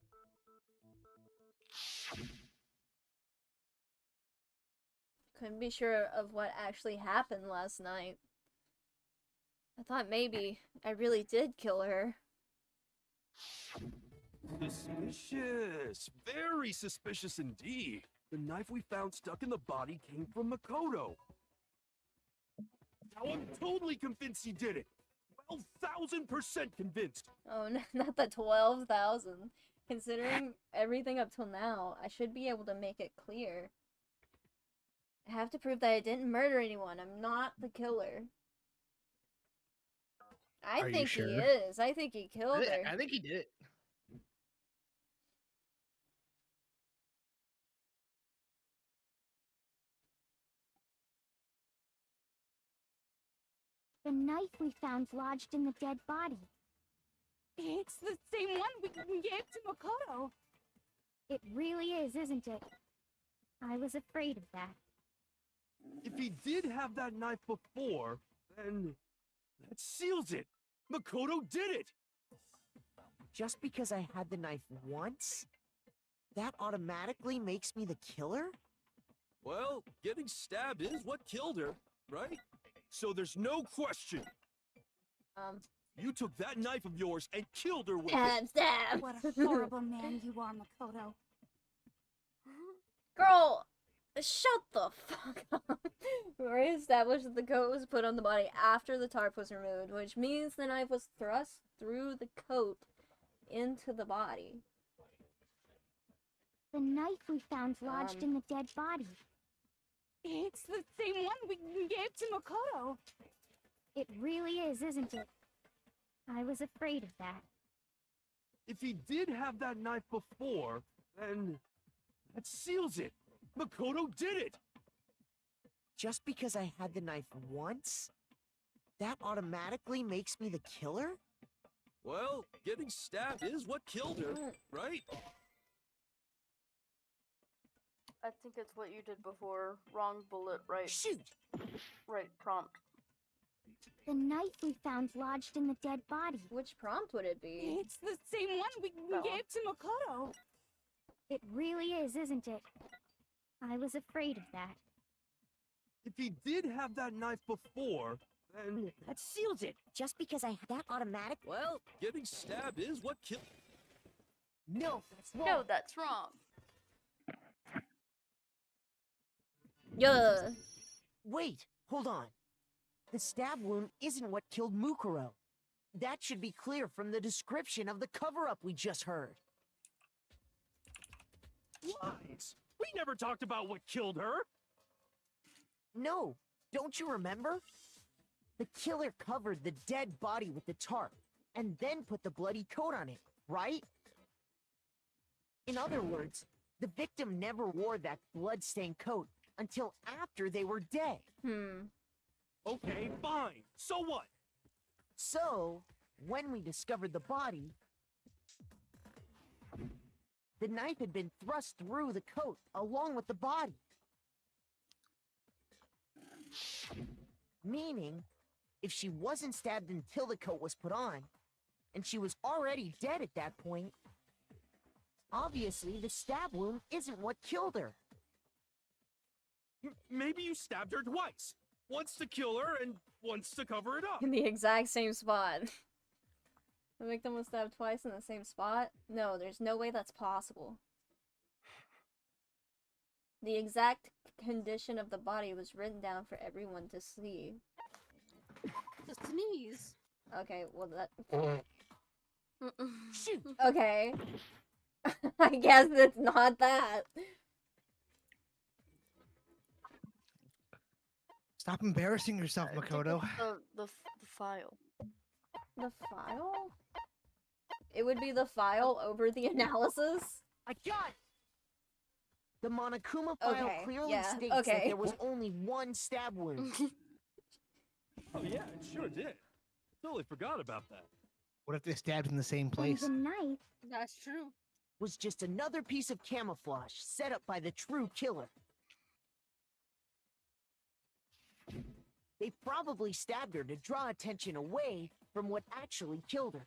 Couldn't be sure of what actually happened last night. I thought maybe I really did kill her. Suspicious. Very suspicious indeed. The knife we found stuck in the body came from Makoto. Now I'm totally convinced he did it. 12,000% convinced. Oh, not the 12,000. Considering everything up till now, I should be able to make it clear. I have to prove that I didn't murder anyone. I'm not the killer. I Are you think he sure? is. I think he killed her. I think he did it. The knife we found lodged in the dead body. It's the same one we gave to Makoto. It really is, isn't it? I was afraid of that. If he did have that knife before, then that seals it. Makoto did it. Just because I had the knife once? That automatically makes me the killer? Well, getting stabbed is what killed her, right? So there's no question. You took that knife of yours and killed her with it. Stab! What a horrible man you are, Makoto. Girl, shut the fuck up. We already established that the coat was put on the body after the tarp was removed, which means the knife was thrust through the coat into the body. The knife we found lodged in the dead body. It's the same one we gave to Makoto. It really is, isn't it? I was afraid of that. If he did have that knife before, then that seals it. Makoto did it. Just because I had the knife once, that automatically makes me the killer? Well, getting stabbed is what killed her, right? I think it's what you did before. Wrong bullet, right? Shoot! Right prompt. The knife we found lodged in the dead body. Which prompt would it be? It's the same one we gave to Makoto. It really is, isn't it? I was afraid of that. If he did have that knife before, then That seals it. Just because I had that automatic? well, getting stabbed is what killed. No, that's wrong. No, that's wrong. Yeah. Wait, hold on. The stab wound isn't what killed Mukuro. That should be clear from the description of the cover-up we just heard. Lies! We never talked about what killed her! No, don't you remember? The killer covered the dead body with the tarp, and then put the bloody coat on it, right? In other words, the victim never wore that blood-stained coat until after they were dead. Okay, fine. So what? So, when we discovered the body, the knife had been thrust through the coat along with the body. Meaning, if she wasn't stabbed until the coat was put on, and she was already dead at that point, obviously the stab wound isn't what killed her. Maybe you stabbed her twice. Once to kill her and once to cover it up. In the exact same spot. The victim was stabbed twice in the same spot? No, there's no way that's possible. The exact condition of the body was written down for everyone to see. To sneeze. Okay, well that... Shoot! Okay. I guess it's not that. Stop embarrassing yourself, Makoto. The file. The file? It would be the file over the analysis? I got it! The Monokuma file Okay, clearly yeah, states that okay. there was only one stab wound. Oh yeah, it sure did. Totally forgot about that. What if they stabbed in the same place? And the knife That's true. Was just another piece of camouflage set up by the true killer. They probably stabbed her to draw attention away from what actually killed her.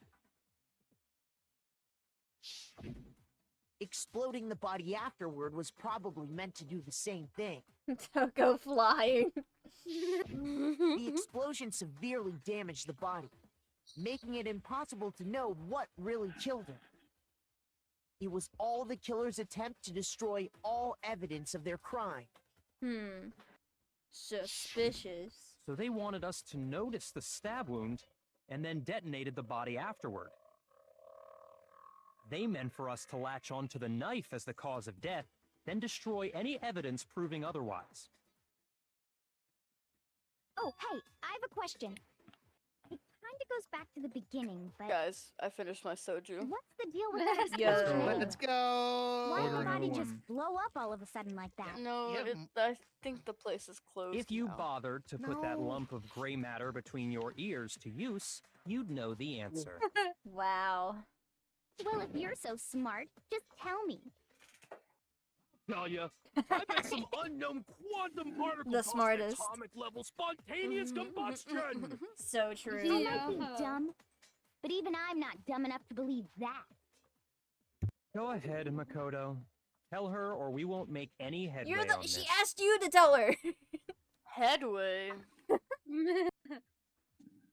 Exploding the body afterward was probably meant to do the same thing. Don't go flying. The explosion severely damaged the body, making it impossible to know what really killed her. It was all the killer's attempt to destroy all evidence of their crime. Suspicious. So they wanted us to notice the stab wound and then detonated the body afterward. They meant for us to latch onto the knife as the cause of death, then destroy any evidence proving otherwise. Oh, hey, I have a question. It kinda goes back to the beginning, but Guys, I finished my soju. what's the deal with that Yo. explosion? Let's go! Why did the Order body another just one. blow up all of a sudden like that? No, Yep. I think the place is closed. If you now. bothered to put that No. lump of gray matter between your ears to use, you'd know the answer. Wow. Well, if you're so smart, just tell me. Tell ya, I bet some unknown quantum particle The caused smartest. atomic level spontaneous combustion. So I true. might be dumb, but even I'm not dumb enough to believe that. Go ahead, Makoto. Tell her or we won't make any headway You're the. on She this. asked you to tell her. Headway.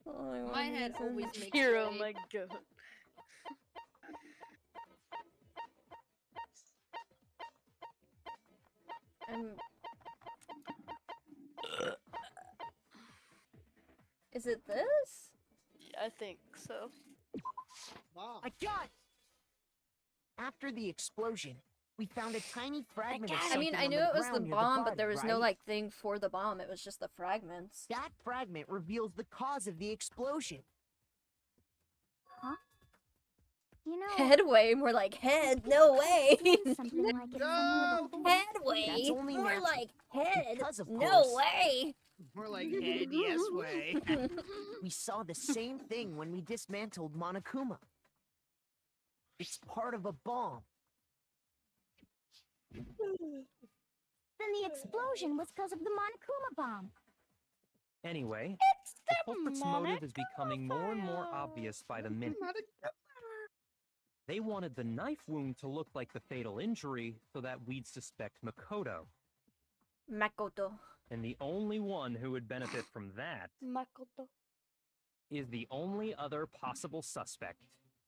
Oh, My head always makes Hero, way. my god. Is it this? Yeah, I think so. I got it! After the explosion, we found a tiny fragment of I something mean, I on knew the it was the ground near bomb, but body, there was no right? like thing for the bomb. It was just the fragments. That fragment reveals the cause of the explosion. Huh? You know, Headway, more like head. No way. Something like it somewhere before. Headway, That's only more natural. like head. Because, of No course, way. More like head, yes way. we saw the same thing when we dismantled Monokuma. It's part of a bomb. Then the explosion was because of the Monokuma bomb. Anyway, It's the culprit's motive is becoming more and more obvious by the minute. They wanted the knife wound to look like the fatal injury so that we'd suspect Makoto. Makoto. And the only one who would benefit from that Makoto. is the only other possible suspect.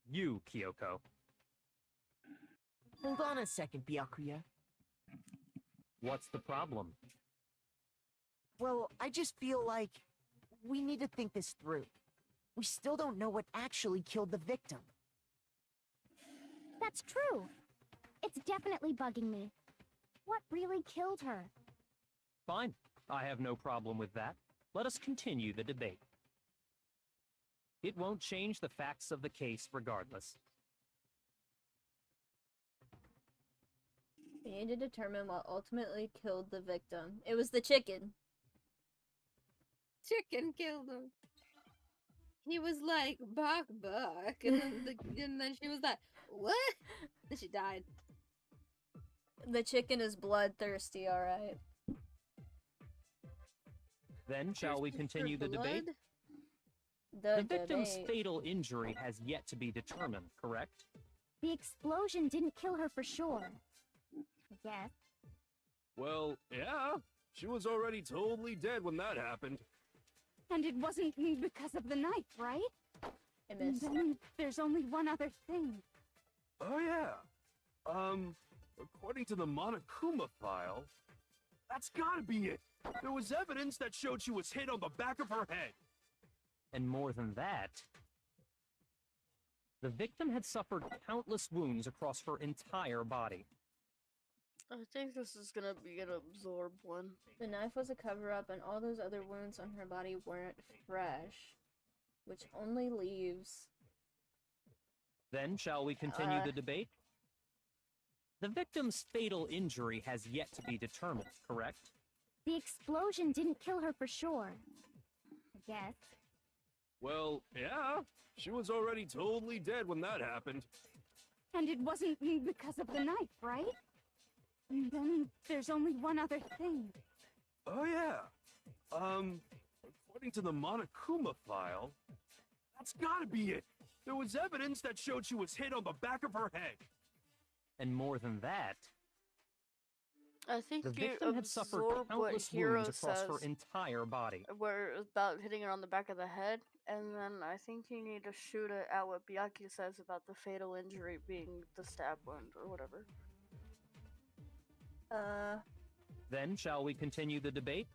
You, Kyoko. Hold on a second, Byakuya. What's the problem? Well, I just feel like we need to think this through. We still don't know what actually killed the victim. That's true. It's definitely bugging me. What really killed her? Fine. I have no problem with that. Let us continue the debate. It won't change the facts of the case regardless. We need to determine what ultimately killed the victim. It was the chicken. Chicken killed him. He was like, bark, bark. And then she was like, what? Then she died. The chicken is bloodthirsty, alright. Then shall we continue the debate? The victim's debate. fatal injury has yet to be determined, correct? The explosion didn't kill her for sure. I guess. Well, yeah. She was already totally dead when that happened. And it wasn't because of the knife, right? I missed. Then there's only one other thing. Oh, yeah. According to the Monokuma file, that's gotta be it. There was evidence that showed she was hit on the back of her head. And more than that, the victim had suffered countless wounds across her entire body. I think this is gonna be an absorb one. The knife was a cover-up and all those other wounds on her body weren't fresh. Which only leaves... Then shall we continue the debate? The victim's fatal injury has yet to be determined, correct? The explosion didn't kill her for sure. I guess. Well, yeah. She was already totally dead when that happened. And it wasn't because of the knife, right? And then there's only one other thing. Oh, yeah. According to the Monokuma file, that's gotta be it. There was evidence that showed she was hit on the back of her head. And more than that, I think the you victim had suffered absorb what countless Hero wounds across her says, entire body. where it's about hitting her on the back of the head, and then I think you need to shoot it at what Byakuya says about the fatal injury being the stab wound or whatever. Then shall we continue the debate?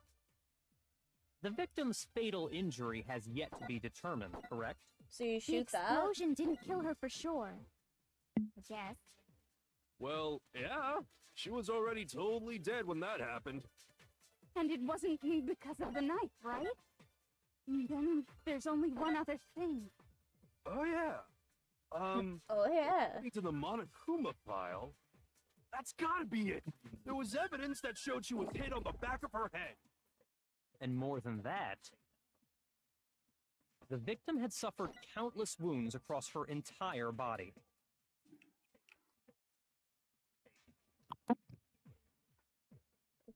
The victim's fatal injury has yet to be determined, correct? So you The shoot that? explosion didn't kill her for sure. I guess. Well, yeah. She was already totally dead when that happened. And it wasn't because of the knife, right? And then there's only one other thing. Oh, yeah. Oh, yeah. According to the Monokuma file, that's gotta be it. There was evidence that showed she was hit on the back of her head. And more than that, the victim had suffered countless wounds across her entire body.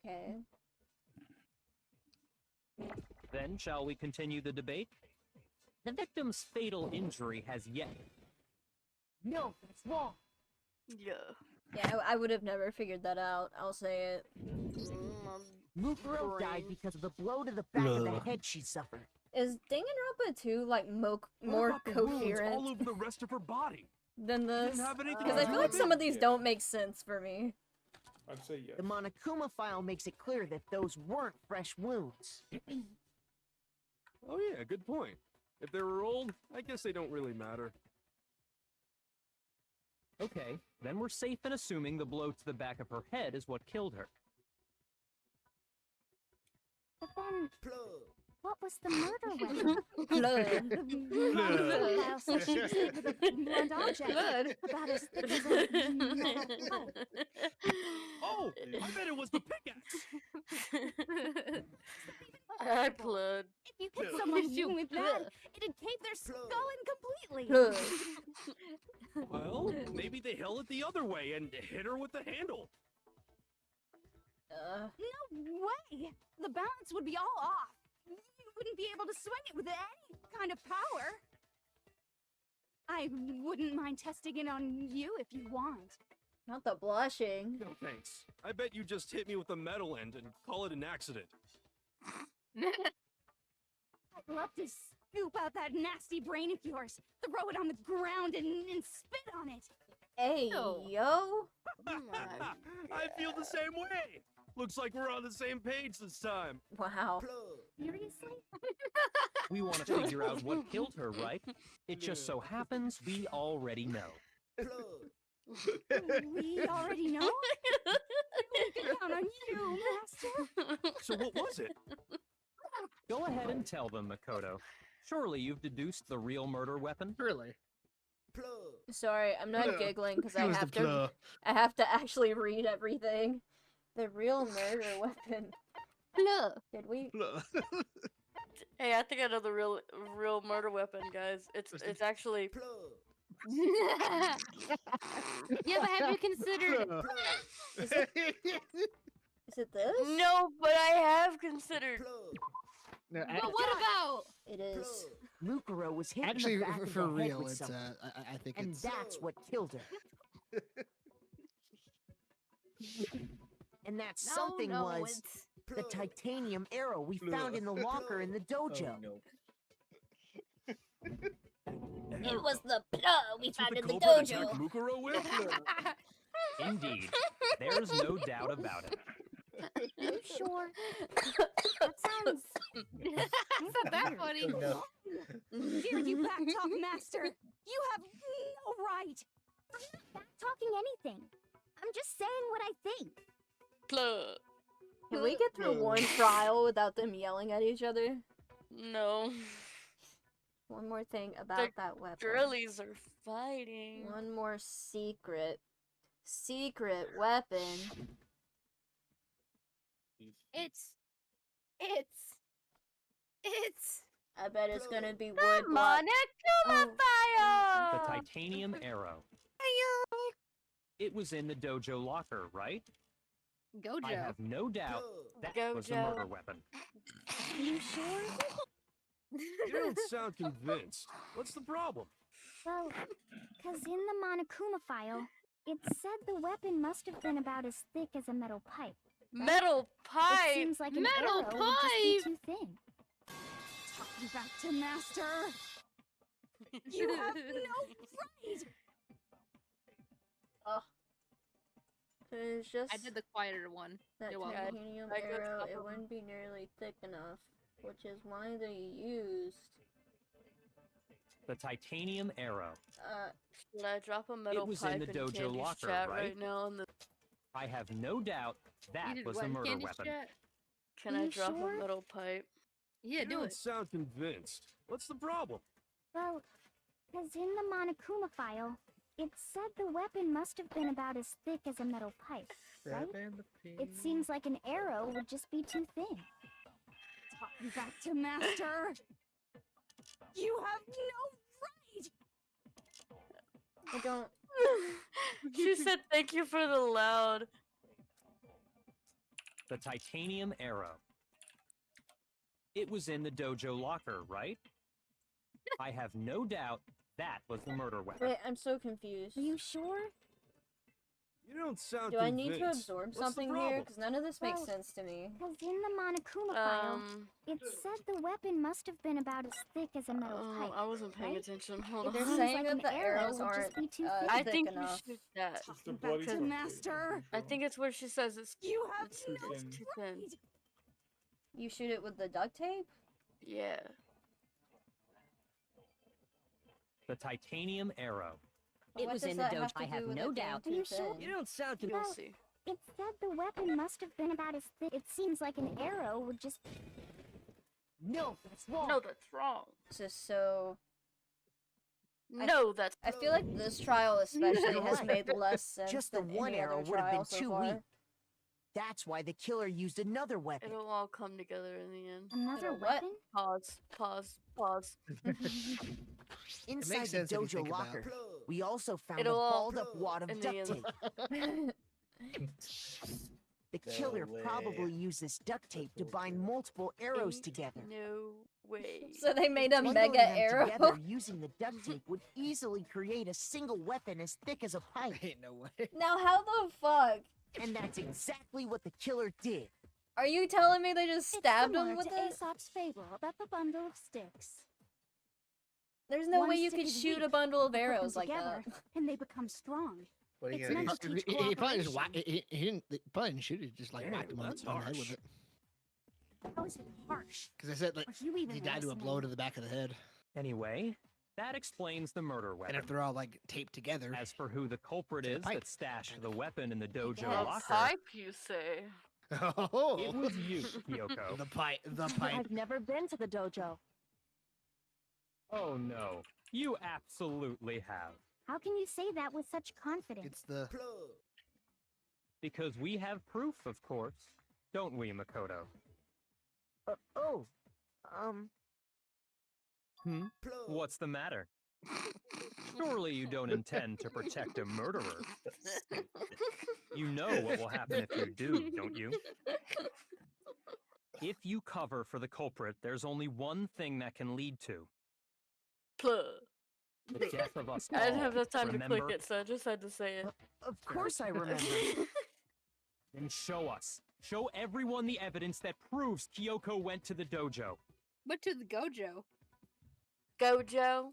Okay. Then shall we continue the debate? The victim's fatal injury has yet... No, that's wrong. Yeah. Yeah, I would have never figured that out. I'll say it. Mukuro died because of the blow to the back of the head she suffered. Is Danganronpa 2 like more What about the wounds coherent all over the rest of her body? than She this? didn't have anything Because to I do feel like with some it. of these don't make sense for me. I'd say yes. The Monokuma file makes it clear that those weren't fresh wounds. Oh yeah, good point. If they were old, I guess they don't really matter. Okay, then we're safe in assuming the blow to the back of her head is what killed her. But then, what was the murder weapon? Blood. The Monocular said she was hit with a blunt object. Blood. About as thick as a metal pipe. Oh, I bet it was the pickaxe. I blood. If you hit someone with that, it'd cave their skull in completely. Blood. Well, maybe they held it the other way and hit her with the handle. No way! The balance would be all off. You wouldn't be able to swing it with any kind of power. I wouldn't mind testing it on you if you want. Not the blushing. No thanks. I bet you just hit me with a metal end and call it an accident. I'd love to scoop out that nasty brain of yours, throw it on the ground, and spit on it. Hey, yo. I feel the same way. Looks like we're on the same page this time. Wow. Seriously? We want to figure out what killed her, right? It just so happens we already know. We already know? We can count on you, Master. So what was it? Go ahead and tell them, Makoto. Surely you've deduced the real murder weapon? Really? Sorry, I'm not giggling because I It was have the to. I have to actually read everything. The real murder weapon. Did we? Hey, I think I know the real murder weapon, guys. It's actually. Yeah, but have you considered? Is it this? No, but I have considered. No, But what about? It is. Mukuro was hit actually, in the back for of the head real, with it's something, I think and it's. that's what killed her. And that something was the titanium arrow we found in the locker in the dojo. It was the plug we found in the culprit dojo. attacked Mukuro with? Indeed. There's no doubt about it. You sure? That sounds. It's not that funny. Dare you backtalk, Master? You have no right. I'm not backtalking anything. I'm just saying what I think. Plug. Can we get through one trial without them yelling at each other? No. One more thing about The that weapon. girlies are fighting. One more secret weapon. It's. I bet it's gonna be wood The block. Monokuma The fire! titanium arrow. It was in the dojo locker, right? Gojo. I have no doubt that was the Gojo. murder weapon. Are you sure? You don't sound convinced. What's the problem? Well, because in the Monokuma file, it said the weapon must have been about as thick as a metal pipe. Metal pipe. It seems like an Metal arrow would just be too thin. Talking back to Master. You have no right. Oh. It's just I did the quieter one. that You're welcome. titanium I got arrow. top It of- wouldn't be nearly thick enough, which is why they used. The titanium arrow. Should I drop a metal was pipe in the dojo Candy's locker, chat right? now? In the... I have no doubt that You did was what the in murder Candy's weapon. chat? Can Are I you drop sure? a metal pipe? Yeah, You do don't it. sound convinced. What's the problem? Well, because in the Monokuma file, it said the weapon must have been about as thick as a metal pipe, right? It seems like an arrow would just be too thin. Talking back to Master. You have no right. I don't. She said thank you for the loud. The titanium arrow. It was in the dojo locker, right? I have no doubt that was the murder weapon. Wait, I'm so confused. Are you sure? You don't sound Do I convinced. need to absorb What's the something here? problem? Because none of this makes Well, sense to me. Because in the Monokuma file, Um. it said the weapon must have been about as thick as a metal Oh, pipe. I wasn't paying right? attention. Hold It on. They're seems saying like that an the arrow arrows would just aren't be too I thick think enough. you should that. the Back bloody to fucking Master. I think it's where she says it's You have it's no too too thin. right. You shoot it with the duct tape? Yeah. The titanium arrow. But It what was does in the that dojo. to I do have with no it being doubt. too Are you sure? thin? You don't sound You'll convinced. see. It said the weapon must have been about as thick. It seems like an arrow would just. No, that's wrong. No, that's wrong. So No, that's. I feel like this trial especially You're has right. made less sense Just the than one any arrow other would have been trial so too far. weak. That's why the killer used another weapon. It'll all come together in the end. Another what? weapon? Pause. Inside the sense if you dojo think about locker, we also found It'll a all balled-up wad of in duct the end. tape. The No killer way. probably used this duct tape to bind multiple arrows together. No way. So they made a Bundling mega them arrow. together using the duct tape would easily create a single weapon as thick as a pipe. Ain't no way. Now how the fuck? And that's exactly what the killer did. Are you telling me they just stabbed Similar him with to it? Aesop's fable about the bundle of sticks. There's no One way you stick could is shoot a weak, bundle of you put them arrows like together, that. and they become strong. What are you It's gonna meant do? to teach He probably just cooperation. he didn't. He probably didn't shoot it. Just like Damn, whacked him on that's the head with harsh. it. How is it harsh? Because I said like Are you even he died to a blow listening? to the back of the head. Anyway, that explains the murder And weapon. if they're all like taped together, As for who the culprit It's a is pipe, that stashed the weapon in the dojo Yes. locker, Pipe, you say? oh, it was you, Kyoko. the pipe, the pipe. I've never been to the dojo. Oh no, you absolutely have. How can you say that with such confidence? It's the Because we have proof, of course. Don't we, Makoto? What's the matter? Surely you don't intend to protect a murderer. You know what will happen if you do, don't you? If you cover for the culprit, there's only one thing that can lead to the death of us all. I didn't have enough time Remember? to click it, so I just had to say it. Of course I remember. Then show us. Show everyone the evidence that proves Kyoko went to the dojo. But to the Gojo. Gojo.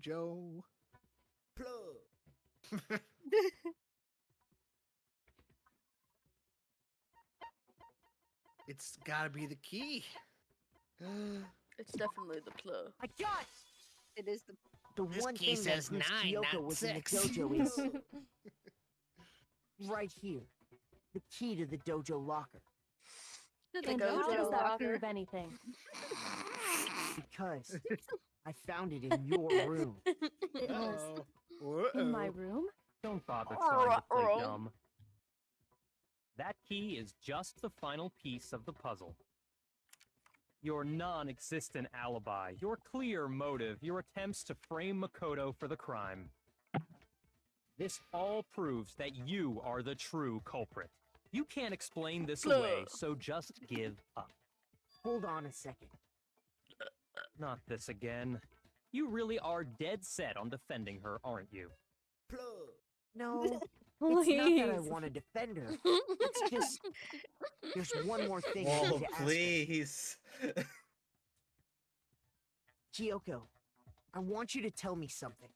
Joe. It's gotta be the key. It's definitely the plug. I got It is the the This one key thing that says proves 9, Kyoko not was in the 6. dojo is right here. The key to the dojo locker. the The And Gojo how does that locker. prove anything? Because I found it in your room. It was Uh-oh. in my room? Don't bother trying to play Ruh-roh. dumb. That key is just the final piece of the puzzle. Your non-existent alibi, your clear motive, your attempts to frame Makoto for the crime. This all proves that you are the true culprit. You can't explain this away, so just give up. Hold on a second. Not this again. You really are dead set on defending her, aren't you? No, it's not that I Please. want to defend her. It's just there's one more thing I Whoa, need to ask her. please. Kyoko, I want you to tell me something.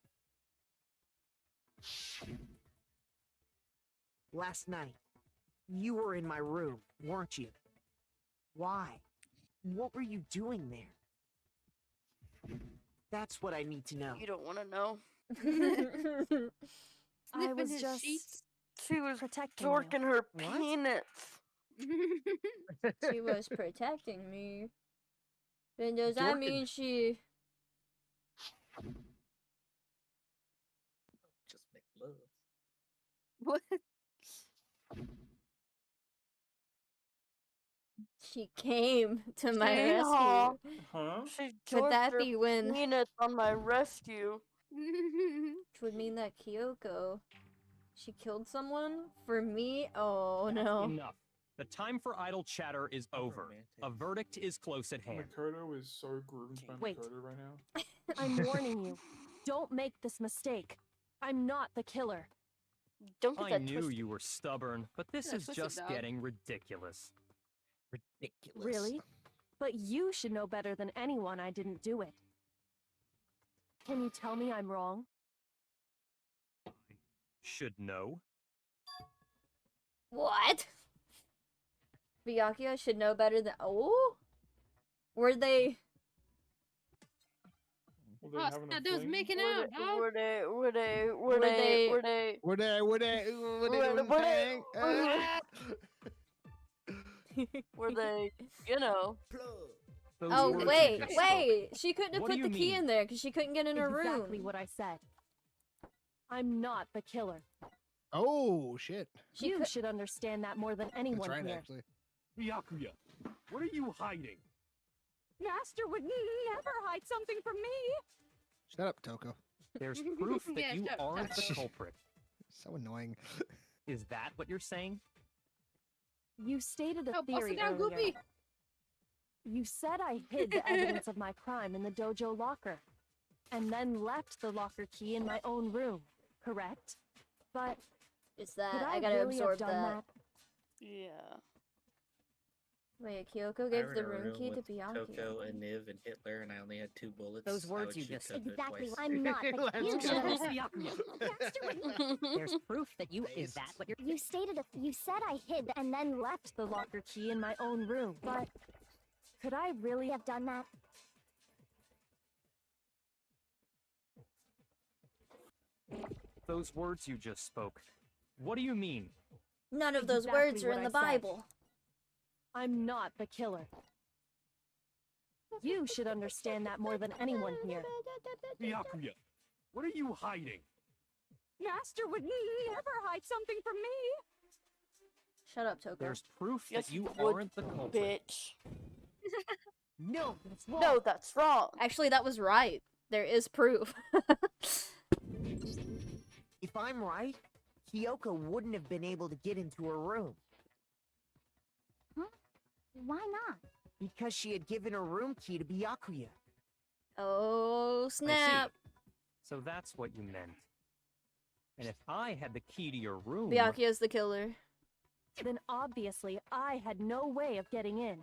Last night, you were in my room, weren't you? Why? What were you doing there? That's what I need to know. You don't want to know. I Sniffing was his just sheets. She was protecting you. dorking her What? penis. She was protecting me. Then does that Dorkin'. mean she... Just make love. What? She came to my Yeehaw. rescue? Huh? She Could that dorked her be when... penis on my rescue. Which would mean that Kyoko... She killed someone? For me? Oh no. Enough. The time for idle chatter is over. Romantic. A verdict is close at hand. Makoto is so groomed by Wait. Makoto right now. I'm warning you. Don't make this mistake. I'm not the killer. Don't get I that knew twisted. you were stubborn, but this Yeah, is twisted just dog. getting ridiculous. Ridiculous. Really? But you should know better than anyone I didn't do it. Can you tell me I'm wrong? Should know. What? Byakuya should know better than... Oh? Were they... Were they Oh, having a now those fling? making out, dog. Were they? Were they- Were they doing thing? Were they? You know. Those Oh, words you wait, just spoke. wait! She couldn't have What do put the you key mean? in there because she couldn't get in her room. Exactly what I said. I'm not the killer. Oh, shit. You should understand that more than anyone That's right, here. actually. Byakuya, what are you hiding? Master would never hide something from me. Shut up, Toko. There's proof that Yeah, you shut up. aren't the culprit. So annoying. Is that what you're saying? You stated a Oh, bust theory it down, earlier. Goofy. You said I hid the evidence of my crime in the dojo locker, and then left the locker key in my own room, correct? But Is that could I I gotta really have absorb done that. Yeah. Wait, Kyoko I gave were the in a room key to with Byakuya. Toko and Niv and Hitler, and I only had 2 bullets. Those I words would you shoot just Toko Exactly. twice. I'm not the Let's you go. should Miss have- Byakuya. There's proof that you is that what you're You stated you said I hid and then left the locker key in my own room. But could I really have done that? Those words you just spoke. What do you mean? None of those Exactly words are what in I the said. Bible. I'm not the killer. You should understand that more than anyone here. Byakuya, what are you hiding? Master would never hide something from me. Shut up, Toko. There's proof Yes, that you would, aren't the culprit. bitch. No, that's wrong. No, that's wrong. Actually, that was right. There is proof. If I'm right, Kyoko wouldn't have been able to get into her room. Huh? Why not? Because she had given her room key to Byakuya. Oh, I snap. see. So that's what you meant. And if I had the key to your room... Byakuya's the killer. Then obviously I had no way of getting in.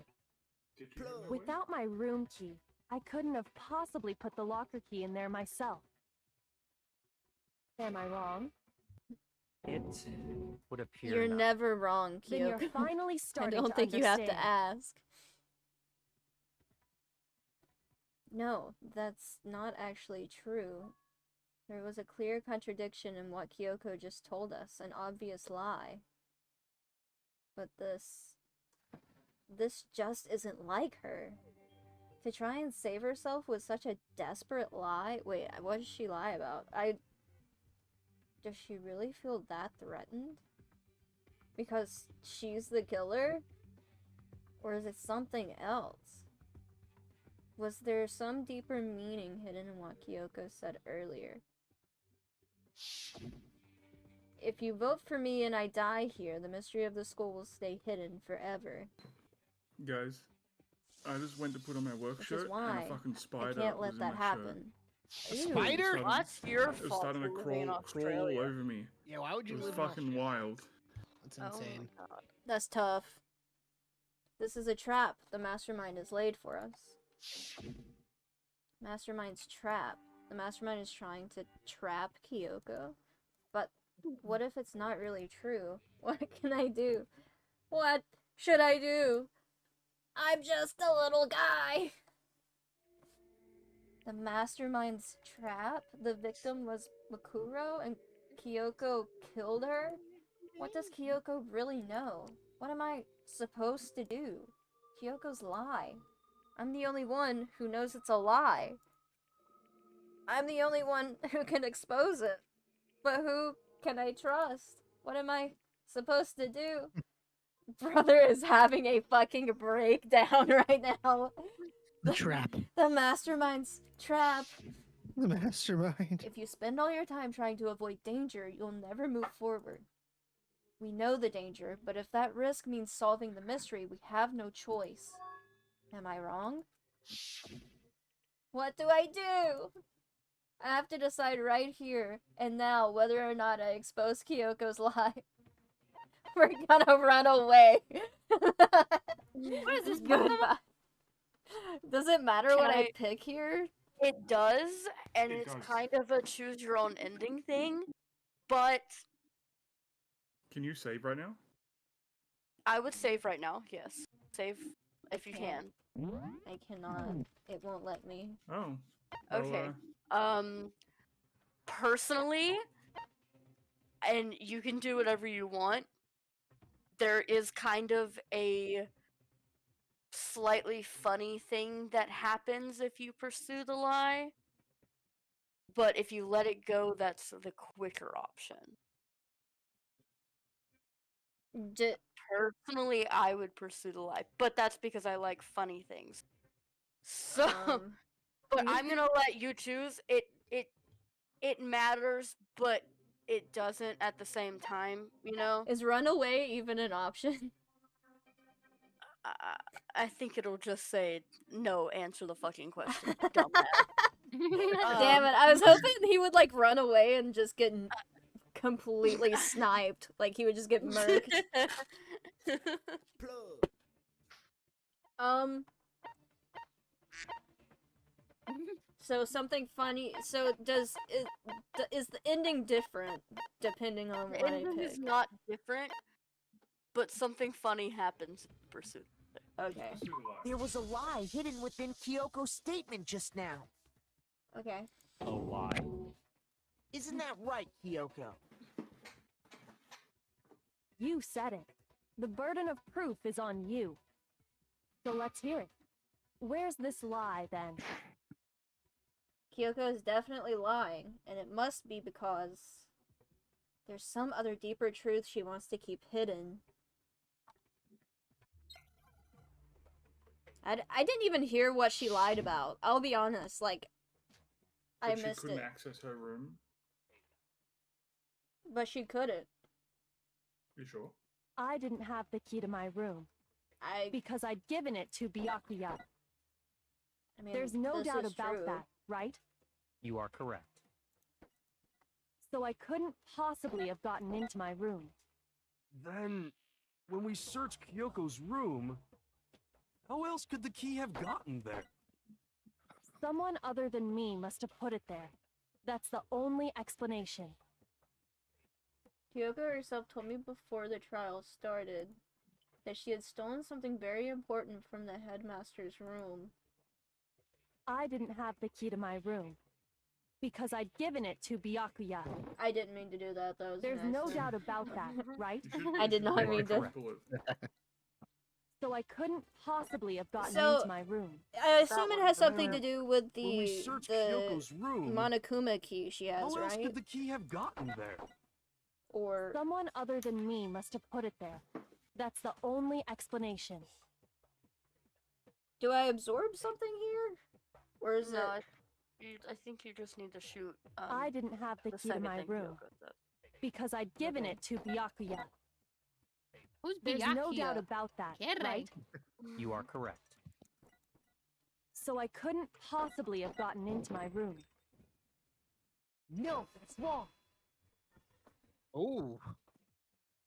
Without my room key, I couldn't have possibly put the locker key in there myself. Am I wrong? It would appear You're not. never wrong, Then you're Kyoko. finally I starting don't to think you have to understand. ask. No, that's not actually true. There was a clear contradiction in what Kyoko just told us, an obvious lie. But this just isn't like her. To try and save herself with such a desperate lie? Wait, what does she lie about? Does she really feel that threatened? Because she's the killer? Or is it something else? Was there some deeper meaning hidden in what Kyoko said earlier? If you vote for me and I die here, the mystery of the school will stay hidden forever. Guys, I just went to put on my work Which shirt is and why a fucking spider I can't was let in that my happen. shirt. Ew. Spider? That's your It was fault starting to for living in crawl Australia. over me. Yeah, why would you It was live in fucking Australia? wild. That's Oh my insane. god. That's tough. This is a trap the mastermind has laid for us. Mastermind's trap. The mastermind is trying to trap Kyoko. But what if it's not really true? What can I do? What should I do? I'm just a little guy. The mastermind's trap? The victim was Makuro and Kyoko killed her? What does Kyoko really know? What am I supposed to do? Kyoko's lie. I'm the only one who knows it's a lie. I'm the only one who can expose it. But who can I trust? What am I supposed to do? Brother is having a fucking breakdown right now. The trap. The mastermind's trap. The mastermind. If you spend all your time trying to avoid danger, you'll never move forward. We know the danger, but if that risk means solving the mystery, we have no choice. Am I wrong? What do I do? I have to decide right here and now whether or not I expose Kyoko's lie. We're gonna run away. What is this? Goodbye. Does it matter Can what I I- pick here? It does, and It it's does. kind of a choose your own ending thing, but Can you save right now? I would save right now, yes. Save if you can. I cannot. It won't let me. Oh. Okay. Personally, and you can do whatever you want, there is kind of a slightly funny thing that happens if you pursue the lie. But if you let it go, that's the quicker option. Personally, I would pursue the lie, but that's because I like funny things. So, but I'm gonna let you choose. It matters, but it doesn't at the same time. You know. Is runaway even an option? I think it'll just say no. Answer the fucking question, dumbass. Damn it! I was hoping he would like run away and just get completely sniped. Like he would just get murked. So something funny. So is the ending different depending on The what I ending pick? is not different, but something funny happens in pursuit. Okay. There was a lie hidden within Kyoko's statement just now. Okay. A lie? Isn't that right, Kyoko? You said it. The burden of proof is on you. So let's hear it. Where's this lie, then? Kyoko is definitely lying, and it must be because there's some other deeper truth she wants to keep hidden. I didn't even hear what she lied about. I'll be honest, like, I But she missed couldn't it. access her room. But she couldn't. You sure? I didn't have the key to my room. Because I'd given it to Byakuya. I mean, There's no this doubt is about true. that, right? You are correct. So I couldn't possibly have gotten into my room. Then, when we searched Kyoko's room, how else could the key have gotten there? Someone other than me must have put it there. That's the only explanation. Kyoko herself told me before the trial started that she had stolen something very important from the headmaster's room. I didn't have the key to my room. Because I'd given it to Byakuya. I didn't mean to do that, though. There's no doubt about that, right? I did not mean to. So I couldn't possibly have gotten So, into my room. I assume it has something to do with When we the searched Kyoko's room, Monokuma key she has, how else right? could the key have gotten there? Or someone other than me must have put it there. That's the only explanation. Do I absorb something here? Or is No, it... I think you just need to shoot. I didn't have the key to second my thing room. Kyoko said. Because I'd given it to Byakuya. Who's There's no Byakuya? doubt about that, right? You are correct. So I couldn't possibly have gotten into my room. No, that's wrong. Oh.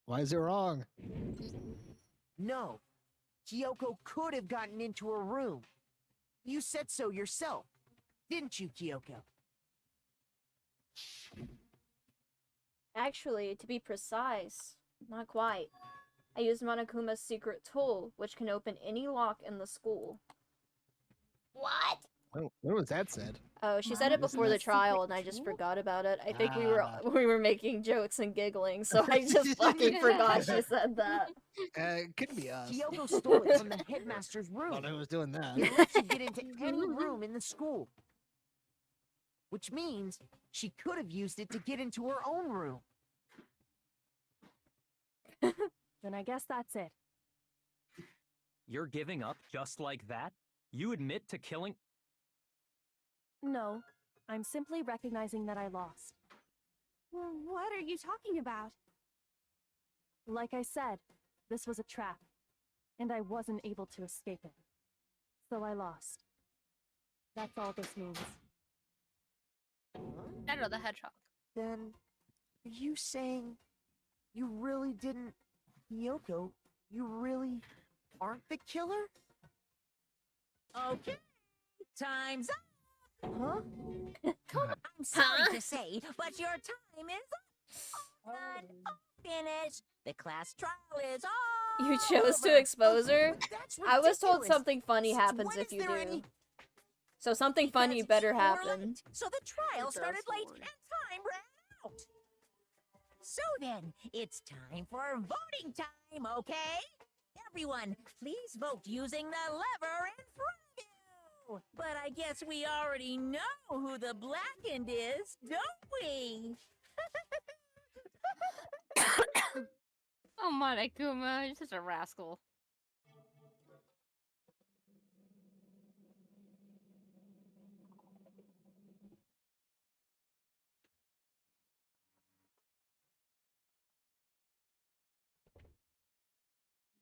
Why is it wrong? No. Kyoko could have gotten into her room. You said so yourself, didn't you, Kyoko? Actually, to be precise, not quite. I used Monokuma's secret tool, which can open any lock in the school. What? When was that said? Oh, she said it before the trial, and I just forgot about it. I think we were making jokes and giggling, so I just fucking forgot she said that. It could be us. Kyoko stole it from the headmaster's room. I don't know who was doing that. It lets you get into any room in the school. Which means she could have used it to get into her own room. Then I guess that's it. You're giving up just like that? You admit to killing... No, I'm simply recognizing that I lost. Well, what are you talking about? Like I said, this was a trap, and I wasn't able to escape it. So I lost. That's all this means. Shadow the Hedgehog. Then, are you saying you really didn't... Kyoko, you really aren't the killer? Okay, time's up. Huh? I'm sorry to say, but your time is up. And finished. The class trial is all. You chose to expose her? That's I was told ridiculous. something funny Since happens when if is you there do. any- So something funny better You were happen. late, so the trial It started does late worry. and time ran out. So then, it's time for voting time, okay? everyone, please vote using the lever in front of you. But I guess we already know who the blackened is, don't we? Oh, Monokuma, you're such a rascal.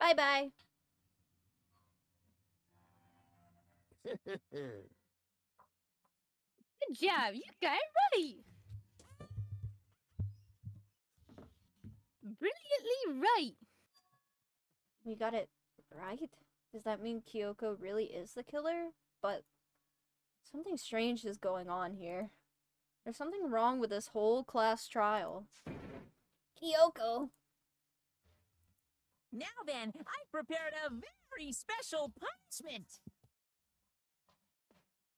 Bye-bye. Good job, you got it right. Brilliantly right. We got it right? Does that mean Kyoko really is the killer? But something strange is going on here. There's something wrong with this whole class trial. Kyoko! Now then, I prepared a very special punishment.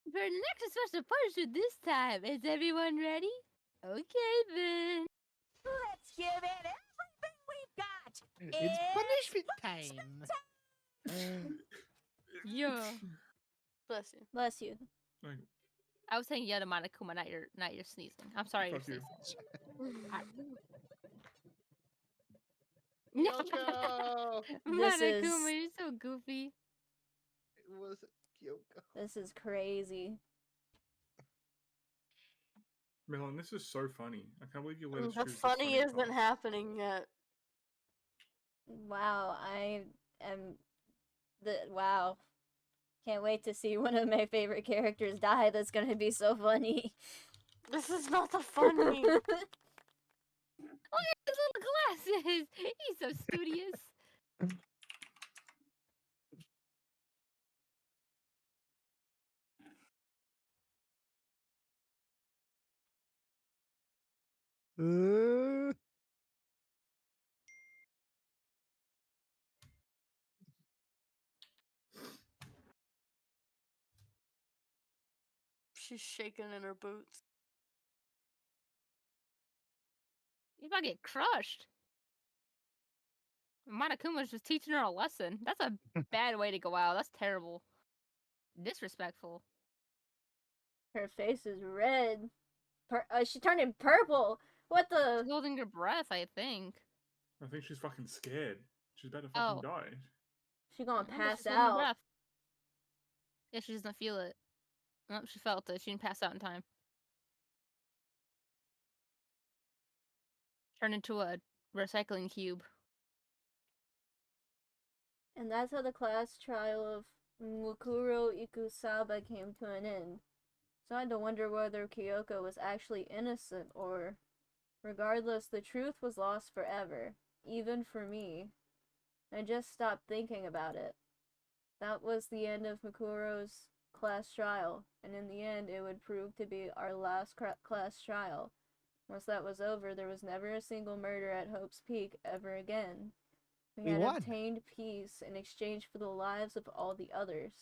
For the next special punishment this time, is everyone ready? Okay then. Let's give it everything we've got. It's punishment time. Yeah. Bless you. Bless you. I was saying yeah to Monokuma, not your sneezing. I'm sorry, you're Fuck you. sneezing. Kyoko! Monokuma, you're so goofy. It was Kyoko. This is crazy. Milan, this is so funny. I can't believe you let us The choose funny this isn't happening yet. Wow, I am... Wow. Can't wait to see one of my favorite characters die. That's gonna be so funny. This is not the funny. Look at his little glasses. He's so studious. She's shaking in her boots. You about to get crushed. Monokuma's just teaching her a lesson. That's a bad way to go out. That's terrible. Disrespectful. Her face is red. She turned in purple. What the? She's holding her breath, I think. I think she's fucking scared. She's about to fucking die. She gonna Yeah, pass she's holding her out. breath. Yeah, she doesn't feel it. Nope, she felt it. She didn't pass out in time. Turn into a recycling cube. And that's how the class trial of Mukuro Ikusaba came to an end. So I had to wonder whether Kyoko was actually innocent or... Regardless, the truth was lost forever. Even for me. I just stopped thinking about it. That was the end of Mukuro's class trial, and in the end it would prove to be our last class trial. Once that was over, there was never a single murder at Hope's Peak ever again. We had won. obtained peace in exchange for the lives of all the others.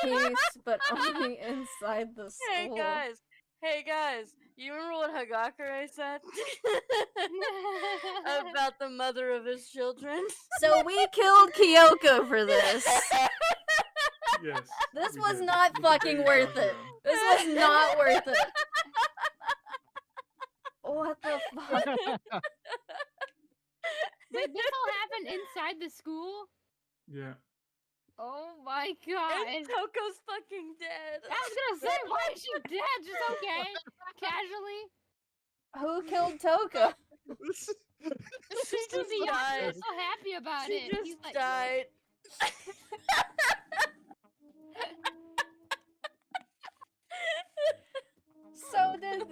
Peace, but only inside the school. Hey guys, you remember what Hagakure said? About the mother of his children? So we killed Kyoko for this. Yes. This we was did. not We fucking did. worth it. This was not worth it. What the fuck? Wait, this all happened inside the school? Yeah. Oh my god. And Toko's fucking dead. I was gonna say, why is she dead? Just okay. Casually. Who killed Toko? She just He's died. so happy about She it. just He's like, died. So did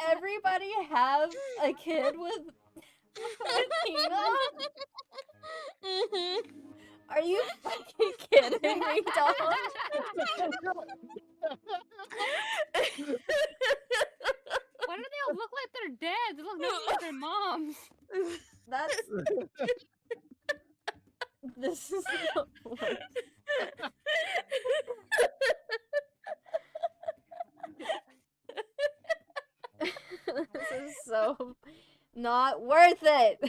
everybody have a kid with Tina? Are you fucking kidding me, dog? why do they all look like they're dead? They look nothing like their moms. That's... This is the worst. so not worth it.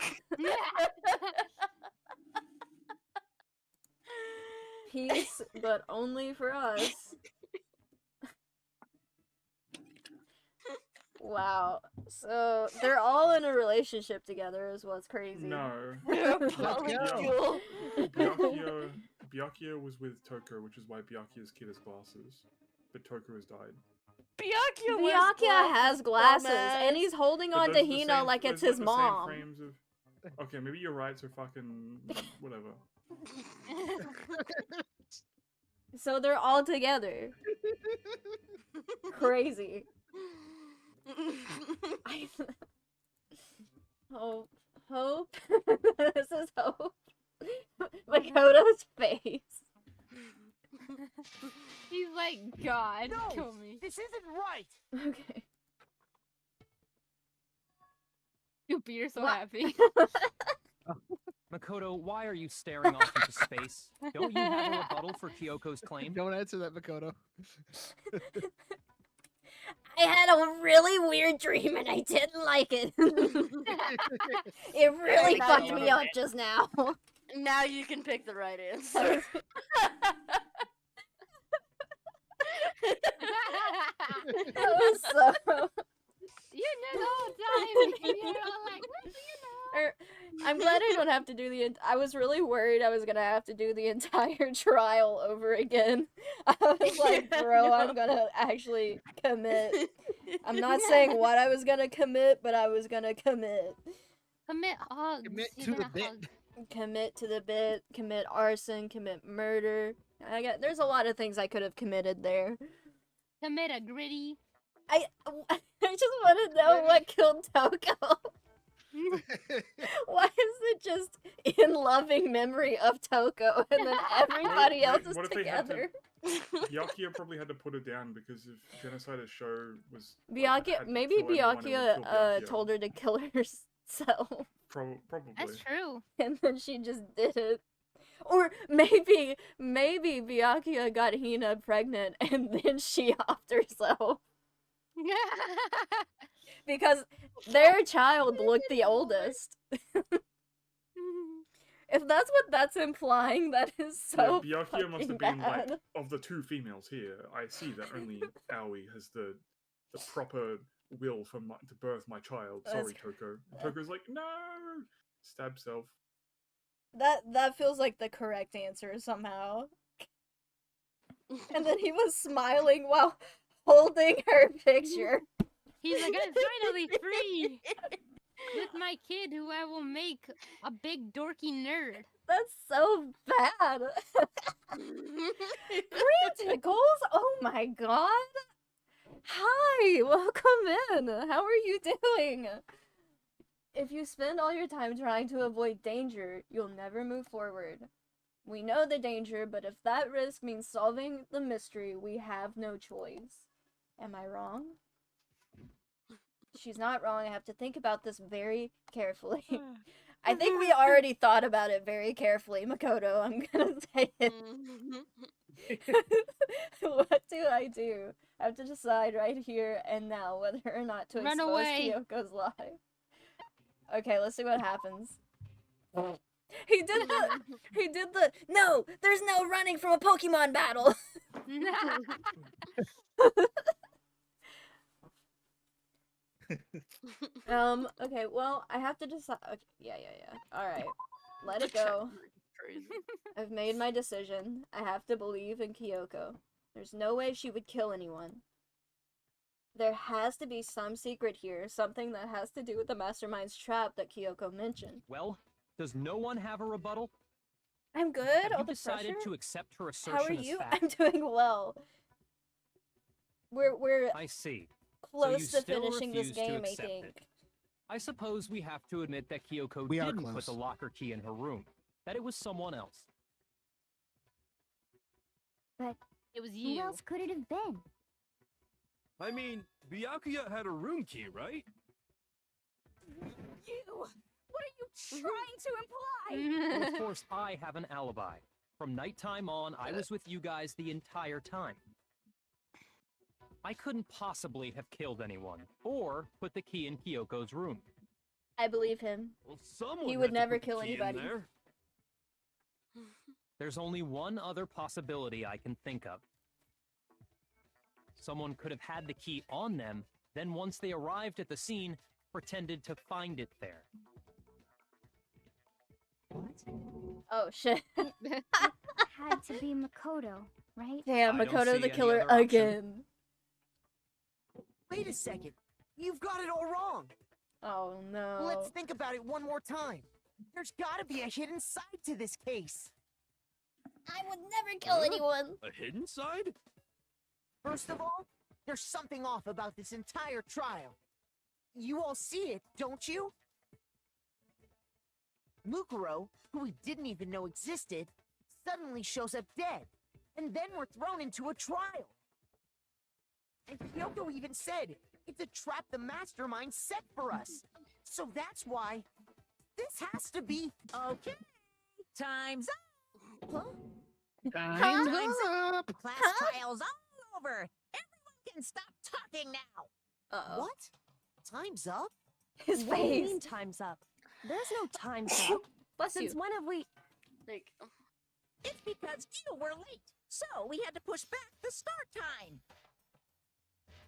Peace, but only for us. Wow. So they're all in a relationship together is what's crazy. No. Polycule. Byakuya was with Toko, which is why Byakuya's kid has glasses. But Toko has died. Byakuya has glasses, and he's holding on to Hina like it's his mom. Frames of... Okay, maybe you're right, so fucking... whatever. So they're all together. Crazy. Hope. This is Hope. Makoto's face. He's like, God, No, kill me. this isn't right. Okay. You're so happy. Makoto, why are you staring off into space? Don't you have a rebuttal for Kyoko's claim? Don't answer that, Makoto. I had a really weird dream and I didn't like it. It really fucked me up just now. Now you can pick the right answer. That was so... You knew the whole time. You're all like, what do you know? I'm glad I don't have to do the... I was really worried I was gonna have to do the entire trial over again. I was like, bro, I'm gonna actually commit. I'm not saying what I was gonna commit, but I was gonna commit. Commit hugs. Commit to the bit. Commit to the bit, commit arson, commit murder. There's a lot of things I could have committed there. Commit a gritty. I just want to know what killed Toko. Why is it just in loving memory of Toko and then everybody else is together? Byakuya probably had to put her down because if Genocide show was... Maybe Byakuya told her to kill herself. Probably. That's true. And then she just did it. Or maybe Byakuya got Hina pregnant and then she offed herself. Because their child looked the oldest. If that's what that's implying, that is so Byakuya must have bad. been like, of the two females here, I see that only Aoi has the proper will to birth my child. Sorry, Toko. Toko's like, no! Stab self. That feels like the correct answer somehow. And then he was smiling while holding her picture. He's like, I'm finally free with my kid who I will make a big dorky nerd. That's so bad. Criticals? Oh my god. Hi, welcome in. How are you doing? If you spend all your time trying to avoid danger, you'll never move forward. We know the danger, but if that risk means solving the mystery, we have no choice. Am I wrong? She's not wrong. I have to think about this very carefully. I think we already thought about it very carefully, Makoto. I'm gonna say it. What do? I have to decide right here and now whether or not to Run expose away. Kyoko's lie. Okay, let's see what happens. He did the no, there's no running from a Pokemon battle. Okay, well, I have to decide. Okay, yeah. Alright. Let it go. I've made my decision. I have to believe in Kyoko. There's no way she would kill anyone. There has to be some secret here, something that has to do with the Mastermind's trap that Kyoko mentioned. Well, does no one have a rebuttal? I'm good. Have All you the decided pressure? to accept her assertion How are as you? fact? I'm doing well. We're I see. close so you to still finishing this refuse to game, I accept think. it. I suppose we have to admit that Kyoko We are didn't close. put the locker key in her room. That it was someone else. But It was who you. else could it have been? I mean, Byakuya had a room key, right? You! What are you trying to imply? Well, of course, I have an alibi. From nighttime on, I was with you guys the entire time. I couldn't possibly have killed anyone, or put the key in Kyoko's room. I believe him. Well, someone He had would to never put the kill key in anybody. there. There's only one other possibility I can think of. Someone could have had the key on them, then once they arrived at the scene, pretended to find it there. Oh shit. Had to be Makoto, right? Damn, I don't Makoto see the any killer other option. again. Wait a second. You've got it all wrong. Oh no. Let's think about it one more time. There's gotta be a hidden side to this case. I would never kill anyone. A hidden side? First of all, there's something off about this entire trial. You all see it, don't you? Mukuro, who we didn't even know existed, suddenly shows up dead, and then we're thrown into a trial. And Kyoko even said, it's a trap the mastermind set for us. So that's why this has to be... Okay, time's up. Huh? Time's up. Class trial's all over. Everyone can stop talking now. Uh-oh. What? Time's up? His What do you face. mean time's up? There's no time's up. Bless Since you. when have we... Like, It's because you were late, so we had to push back the start time.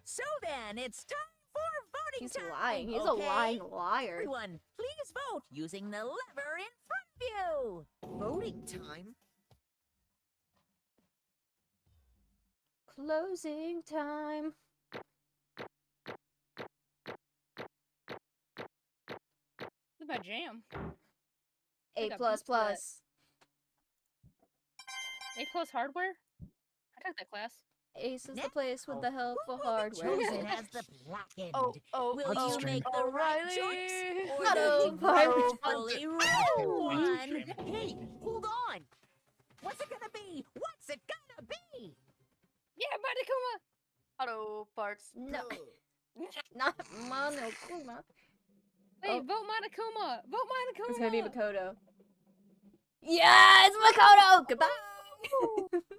So then, it's time for voting He's time. lying. He's a okay? lying liar. Everyone, please vote using the lever in front of you. Voting time? Closing time. Look at my jam. A got plus beat for that. plus. A plus hardware? I took that class. Ace is the place with the helpful hardware. Chosen as the blackened. oh, Will oh, you make the right O'Reilly. choice? Or Hello, the Pirate fully Hunter. red Oh, one? Hey, Hold on. What's it gonna be? What's it gonna be? Yeah, Monokuma! Auto parts. No. Not Monokuma. Wait, Oh. vote Monokuma! Vote Monokuma! It's gonna be Makoto. Yeah, it's Makoto! Goodbye!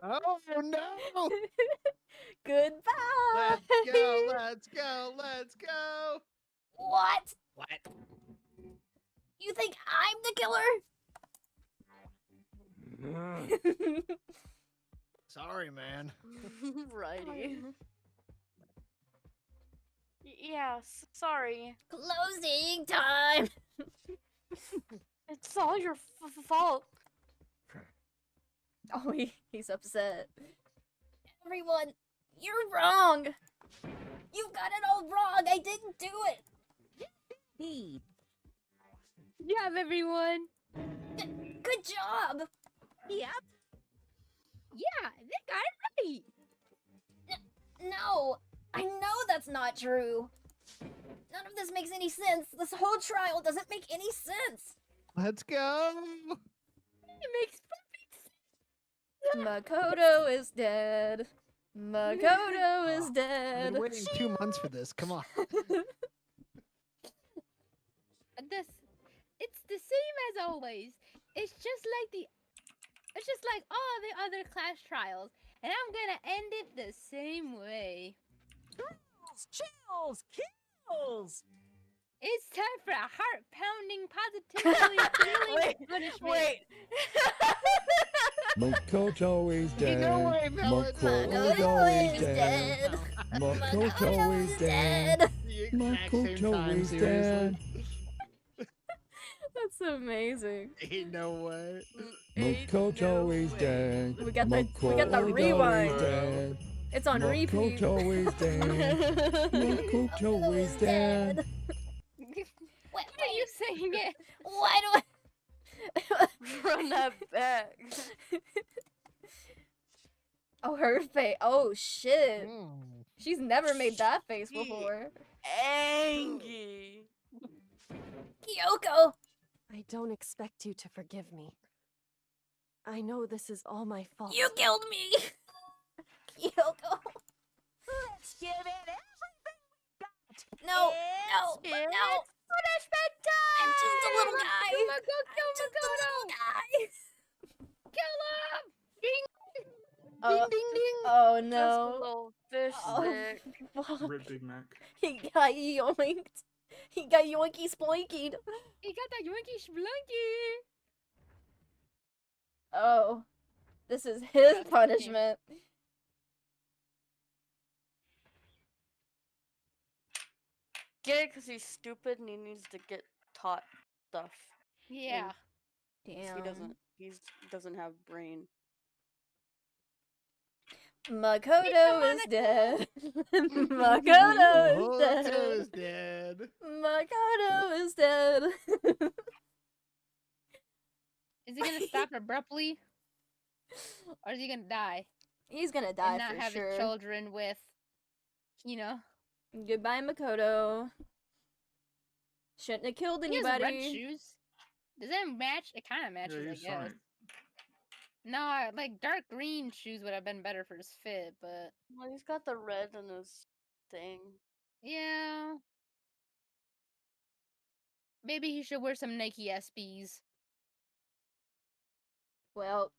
Oh no! Goodbye! Let's go! Let's go! Let's go! What? What? You think I'm the killer? Sorry, man. Righty. Yeah, sorry. Closing time! It's all your fault. Oh, he's upset. Everyone, you're wrong! You got it all wrong! I didn't do it! Indeed. Good job, everyone! Good job! Yep. Yeah, they got it right! No! I know that's not true! None of this makes any sense! This whole trial doesn't make any sense! Let's go! It makes Makoto is dead. Makoto is I've dead. been waiting 2 months for this. Come on. this. It's the same as always. It's just like all the other class trials, and I'm gonna end it the same way. Chills, chills, kills. It's time for a heart-pounding, positively feeling punishment. Makoto is dead. No way, Melon. Makoto is dead. Makoto is dead. Makoto is dead. That's amazing. Ain't no way. Makoto is dead. We got the Makoto rewind. is dead. It's on repeat. Makoto is dead. Makoto is dead. Why are you saying it? Why do I Run that back. Oh, her face. Oh shit. Mm. She's never made that face before. Angie. Kyoko! I don't expect you to forgive me. I know this is all my fault. You killed me! Kyoko! Let's give it everything we got. No! It's No! punishment time! I'm just a little guy! Go kill I'm just a Makoto! little guy! Kill him! Ding! Oh, Ding ding ding! oh Just a no. little Fish stick. Fuck. Rip Big Mac. He got yoinked. He got yoinky sploinkied. He got that yoinky splunky. Oh. This is his punishment. Get it? Because he's stupid and he needs to get taught stuff. Yeah. Damn. He doesn't have brain. Makoto is dead. Makoto is dead. Makoto is dead. Is he gonna stop abruptly? Or is he gonna die? He's gonna die and not for have sure. children with, you know. Goodbye, Makoto. Shouldn't have killed He has anybody. red shoes. Does that match? It kind of matches, I he's guess. fine. No, like dark green shoes would have been better for his fit, but Well, he's got the red in his thing. yeah. Maybe he should wear some Nike SBs. Well,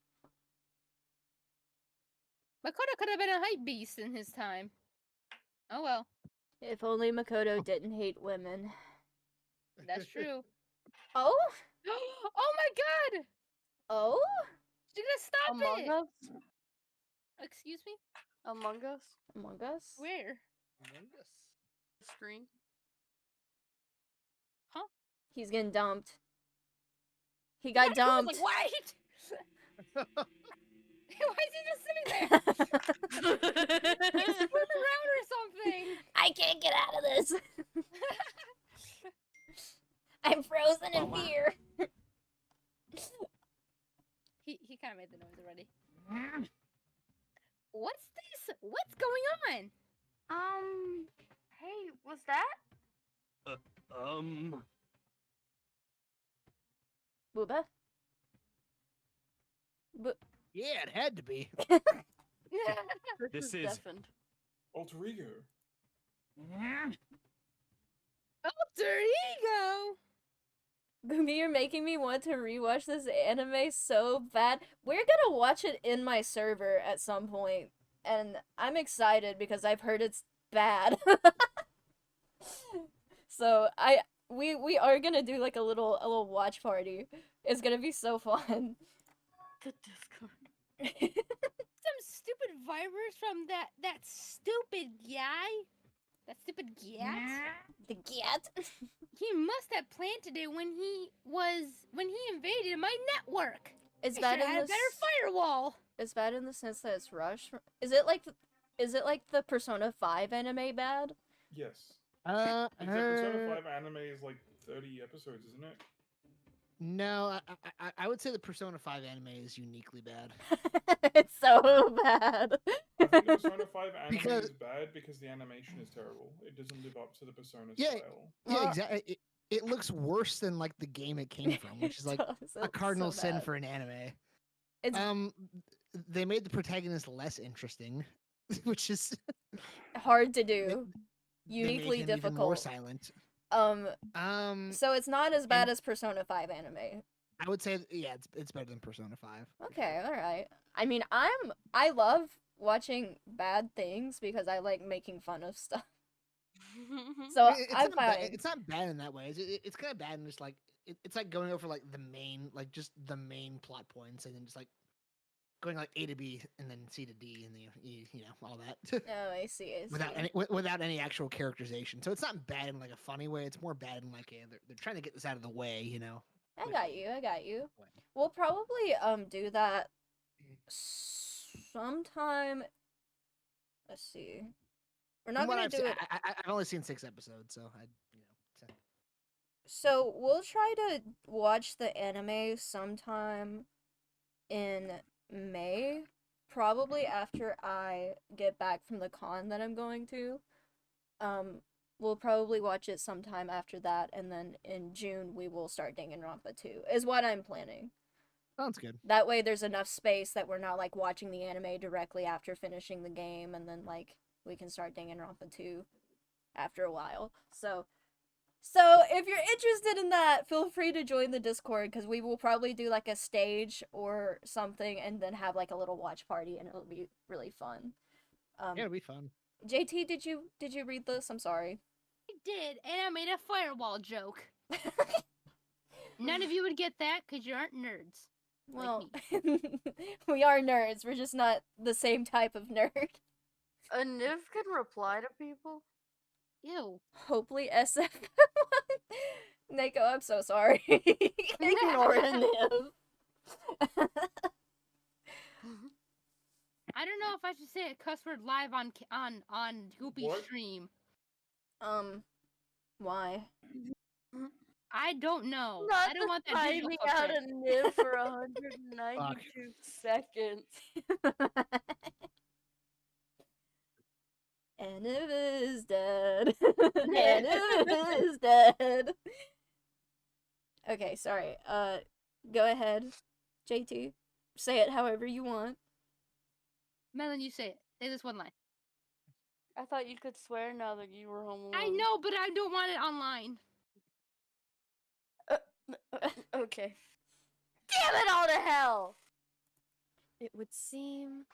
Makoto could have been a hype beast in his time. Oh well. if only Makoto didn't hate women. That's true. Oh? Oh my god! Oh? She's gonna stop Among it! Us? Excuse me? Among Us? Among Us? Where? Among Us. Screen? Huh? He's getting dumped. He got dumped. Like, wait! Why is he just sitting there? He's swimming around or something! I can't get out of this. I'm frozen in fear. He kind of made the noise already. What's this? What's going on? Hey, was that? Booba? Yeah, it had to be. This is Deafened. Alter Ego. Alter Ego! Booby, you're making me want to rewatch this anime so bad. We're gonna watch it in my server at some point, and I'm excited because I've heard it's bad. So we are gonna do like a little watch party. It's gonna be so fun. The Discord. Some stupid virus from that stupid guy. That stupid gat. The gat. He must have planted it when he invaded my network. It's I bad should've in had the a better firewall. It's bad in the sense that it's rushed. Is it like the Persona 5 anime bad? Yes. Except Persona 5 anime is like 30 episodes, isn't it? No, I would say the Persona 5 anime is uniquely bad. It's so bad. I think the Persona 5 anime is bad because the animation is terrible. It doesn't live up to the Persona style. Yeah, exactly. It looks worse than like the game it came from, which is like a cardinal so sin bad. for an anime. It's they made the protagonist less interesting, which is hard to do. they made Uniquely him even more difficult. silent. So it's not as bad as Persona 5 anime. I would say, yeah, it's better than Persona 5. Okay, alright. I mean, I love watching bad things because I like making fun of stuff. So I'm fine. It's not bad in that way. It's kind of bad in just like it's like going over like the main, like just the main plot points, and then just like going like A to B and then C to D and then you know all that. Oh, I see. without any actual characterization. So it's not bad in like a funny way. It's more bad in like they're trying to get this out of the way, you know. I got you. We'll probably do that sometime. Let's see. We're not gonna do it. I've only seen 6 episodes, so So we'll try to watch the anime sometime in May, probably after I get back from the con that I'm going to. We'll probably watch it sometime after that, and then in June we will start Danganronpa 2, is what I'm planning. Sounds good. That way there's enough space that we're not like watching the anime directly after finishing the game, and then like we can start Danganronpa 2 after a while. So if you're interested in that, feel free to join the Discord, because we will probably do like a stage or something and then have like a little watch party, and it'll be really fun. Yeah, it'll be fun. JT, did you read this? I'm sorry. I did, and I made a firewall joke. None of you would get that because you aren't nerds. Well, like me. we are nerds. We're just not the same type of nerd. A Niv can reply to people? Ew. Hopefully SF. Nico, I'm so sorry. Ignore a Niv. I don't know if I should say a cuss word live on Goopy stream. Why? I don't know. Not I don't want that timing visual out a footprint. Niv for 192 seconds. And it is dead. And it is dead. Okay, sorry. Go ahead, JT. Say it however you want. Melon, you say it. Say this one line. I thought you could swear now that you were home alone. I know, but I don't want it online. Okay. Damn it all to hell! It would seem...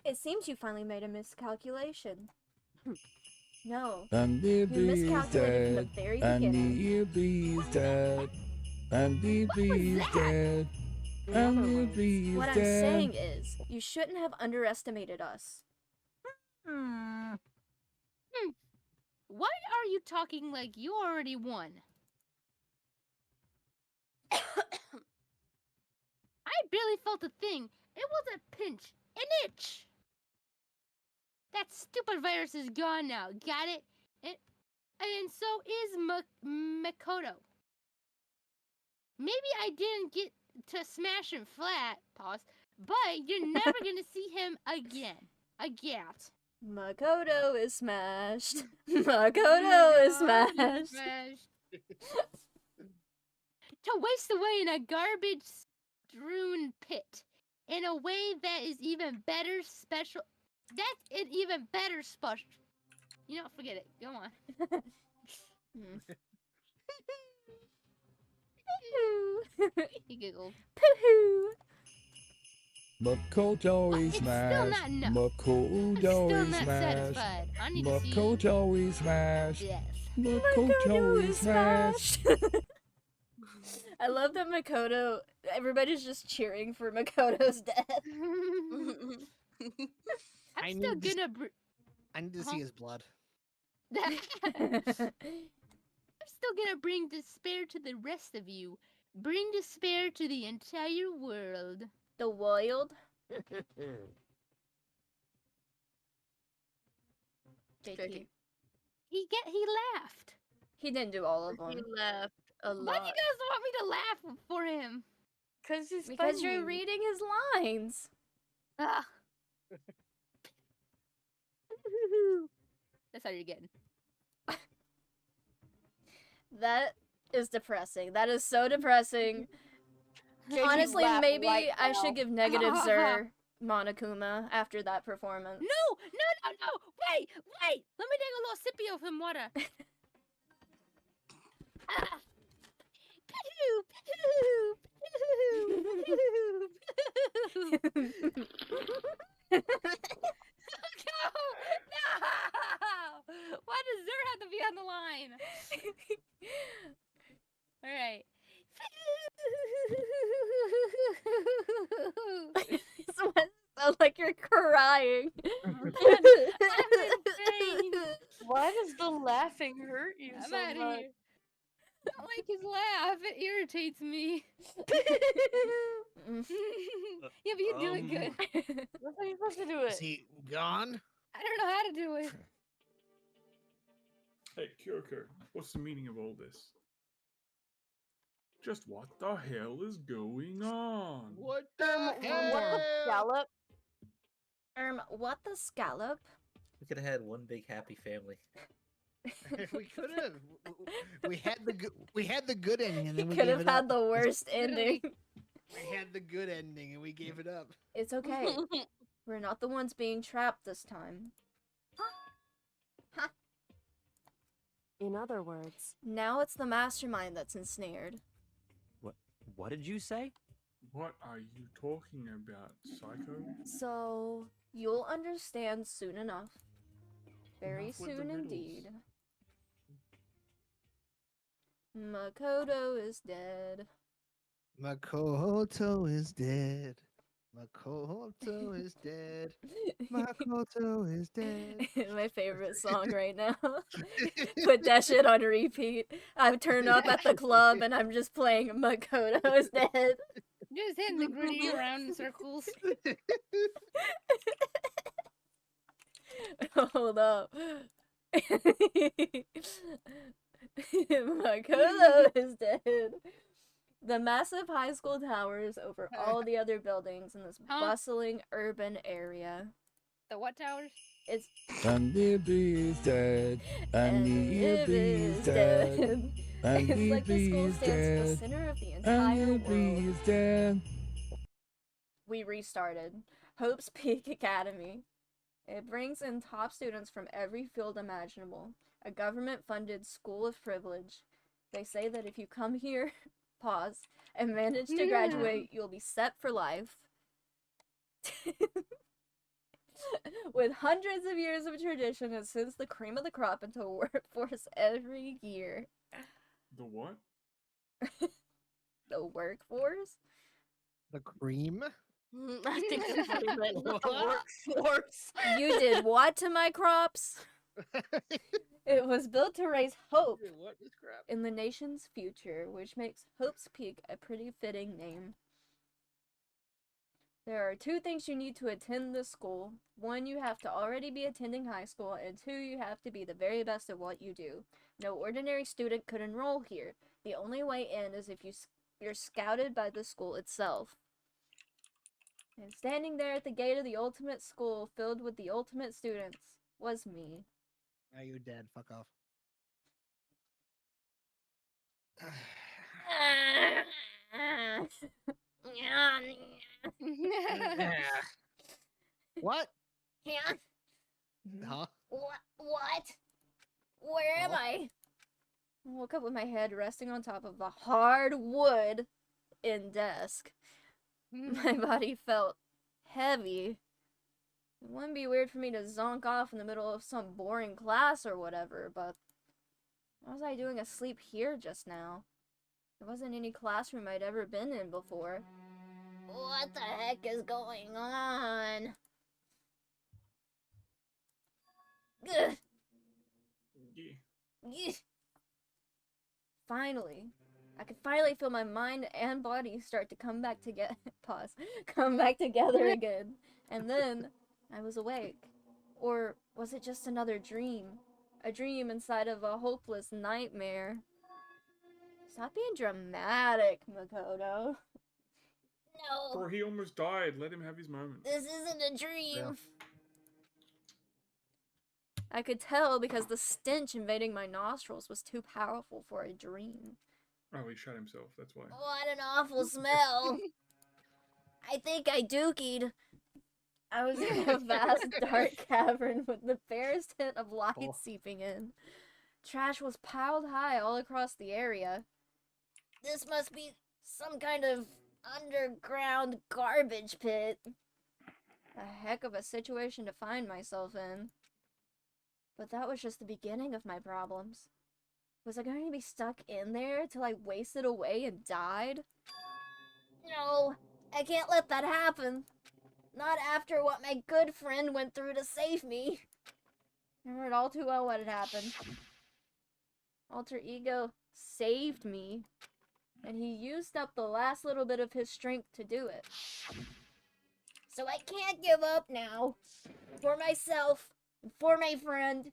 It seems you finally made a miscalculation. No. And the You bee's miscalculated from dead. the very And beginning. the bee's dead. And the bee's dead. And the bee's What I'm dead. saying is, you shouldn't have underestimated us. Why are you talking like you already won? I barely felt a thing. It was a pinch. An itch. That stupid virus is gone now. Got it? And so is Makoto. Maybe I didn't get to smash him flat, pause, but you're never gonna see him again. Agat. Makoto is smashed. Makoto is smashed. To waste away in a garbage-strewn pit in a way that is even better special. That's an even better special. You know, forget it. Go on. He giggled. Pooh. Makoto is It's smashed. still not enough. Makoto Still is not smashed. satisfied. I need to see. Makoto is smashed. Yes. Makoto is smashed. I love that Makoto. Everybody's just cheering for Makoto's death. I'm still gonna. I need to see his blood. I'm still gonna bring despair to the rest of you. Bring despair to the entire world. The world? JT. He laughed. He didn't do all of them. He laughed a lot. Why do you guys want me to laugh for him? Because he's Because funny. you're reading his lines. Ah. That's how you're getting. That is depressing. That is so depressing. JT Honestly, laughed maybe right I now. should give negative Zer Monokuma after that performance. No! Wait! Let me take a little sippy of some water. Ah. No! Why does Zer have to be on the line? Alright. Sound like you're crying. Why does the laughing hurt you I'm so outta much? here. I don't like his laugh. It irritates me. Yeah, but you're doing good. That's how you're supposed to do it. Is he gone? I don't know how to do it. Hey, Kyoko, what's the meaning of all this? Just what the hell is going on? What What the scallop? What the scallop? We could have had one big happy family. We could have. We had the good ending, and then we Could gave have it had up. the worst ending. We had the good ending, and we gave it up. It's okay. We're not the ones being trapped this time. In other words, Now it's the mastermind that's ensnared. What did you say? What are you talking about, Psycho? So, you'll understand soon enough. Very Enough with the soon riddles. indeed. Makoto is dead. Makoto is dead. Makoto is dead. Makoto is dead. My favorite song right now. Put that shit on repeat. I've turned up at the club and I'm just playing Makoto is dead. Just hitting the gritty around in circles. Hold up. Makoto is dead. The massive high school towers over all the other buildings in this bustling urban area. The what towers? It's And the bee is dead. And the bee is dead. And It's the like the school bee is stands at the dead. center of the And entire the bee world. is dead. We restarted. Hope's Peak Academy. It brings in top students from every field imaginable. A government-funded school of privilege. They say that if you come here, pause, and manage to graduate, you'll be set for life. With hundreds of years of tradition, it sends the cream of the crop into a workforce every year. The what? The workforce? The cream? I think that's what he meant. The workforce. You did what to my crops? It was built to raise hope What is crap? in the nation's future, which makes Hope's Peak a pretty fitting name. There are 2 things you need to attend this school. 1, you have to already be attending high school, and 2, you have to be the very best at what you do. No ordinary student could enroll here. The only way in is if you're scouted by the school itself. And standing there at the gate of the ultimate school filled with the ultimate students was me. Now you're dead. Fuck off. What? Yeah. Huh? What? Where am I? I woke up with my head resting on top of the hard wood in desk. My body felt heavy. It wouldn't be weird for me to zonk off in the middle of some boring class or whatever, but what was I doing asleep here just now? There wasn't any classroom I'd ever been in before. What the heck is going on? Ugh. Yeah. Finally. I could finally feel my mind and body start to come back together. Pause. Come back together again. And then I was awake. Or was it just another dream? A dream inside of a hopeless nightmare. Stop being dramatic, Makoto. No. Bro, he almost died. Let him have his moment. This isn't a dream. I could tell because the stench invading my nostrils was too powerful for a dream. Oh, he shot himself. That's why. What an awful smell. I think I dookied. I was in a vast dark cavern with the barest hint of light seeping in. Trash was piled high all across the area. This must be some kind of underground garbage pit. A heck of a situation to find myself in. But that was just the beginning of my problems. Was I going to be stuck in there till I wasted away and died? No, I can't let that happen. Not after what my good friend went through to save me. I remembered all too well what had happened. Alter Ego saved me, and he used up the last little bit of his strength to do it. So I can't give up now. For myself, and for my friend.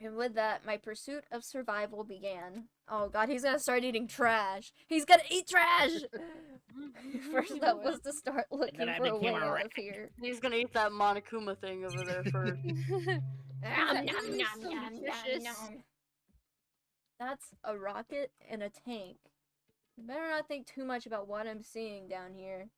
And with that, my pursuit of survival began. Oh god, he's gonna start eating trash. He's gonna eat trash! First up was to start looking for a way out of here. He's gonna eat that Monokuma thing over there first. Nom, nom, nom, nom, nom, nom. That's a rocket and a tank. I better not think too much about what I'm seeing down here.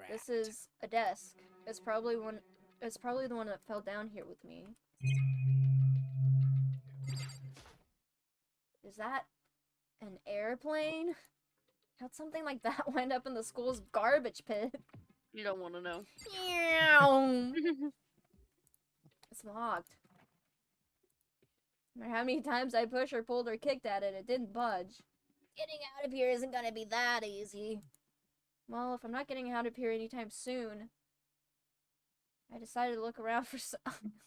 This is a desk. It's probably the one that fell down here with me. Is that an airplane? How'd something like that wind up in the school's garbage pit? You don't want to know. Meow. It's locked. No matter how many times I pushed or pulled or kicked at it, it didn't budge. Getting out of here isn't gonna be that easy. Well, if I'm not getting out of here anytime soon, I decided to look around for some.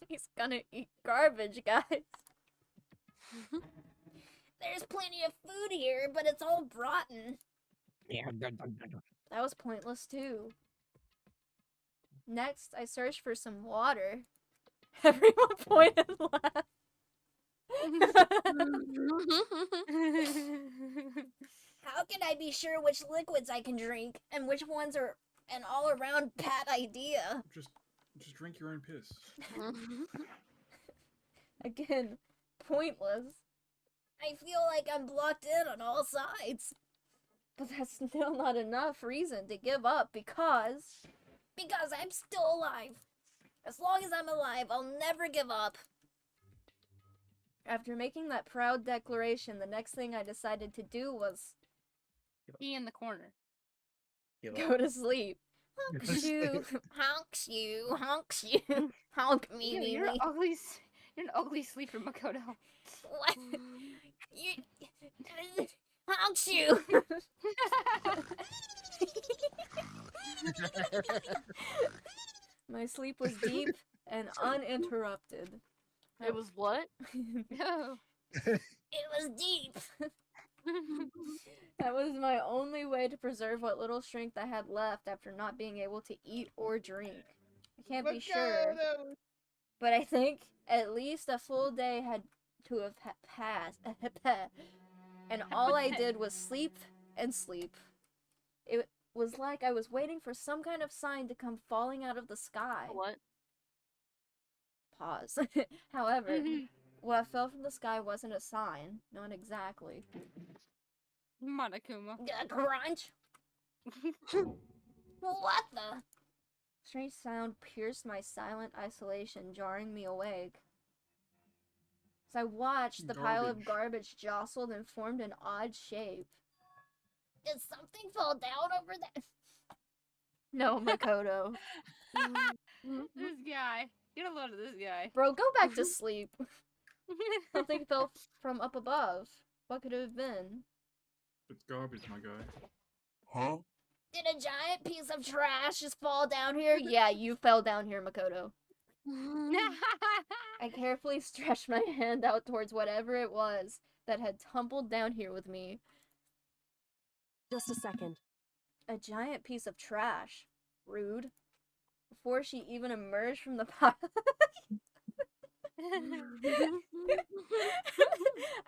He's gonna eat garbage, guys. There's plenty of food here, but it's all rotten. That was pointless too. Next, I searched for some water. Everyone pointed left. How can I be sure which liquids I can drink and which ones are an all-around bad idea? Just drink your own piss. Again, pointless. I feel like I'm blocked in on all sides. But that's still not enough reason to give up because I'm still alive. As long as I'm alive, I'll never give up. After making that proud declaration, the next thing I decided to do was Be in the corner. go to sleep. Honks you, honks you, honks you, honk me, Ew, me, you're me. ugly. You're an ugly sleeper, Makoto. What? You honks you. My sleep was deep and uninterrupted. It was what? No. It was deep. That was my only way to preserve what little strength I had left after not being able to eat or drink. I can't be sure, but I think at least a full day had to have passed. And all I did was sleep and sleep. It was like I was waiting for some kind of sign to come falling out of the sky. What? Pause. However, what fell from the sky wasn't a sign. Not exactly. Monokuma. Crunch! What the? Strange sound pierced my silent isolation, jarring me awake. As I watched, the pile of garbage jostled and formed an odd shape. Did something fall down over there? No, Makoto. This guy. Get a load of this guy. Bro, go back to sleep. Something fell from up above. What could it have been? It's garbage, my guy. Huh? Did a giant piece of trash just fall down here? Yeah, you fell down here, Makoto. I carefully stretched my hand out towards whatever it was that had tumbled down here with me. Just a second. A giant piece of trash. Rude. Before she even emerged from the pile.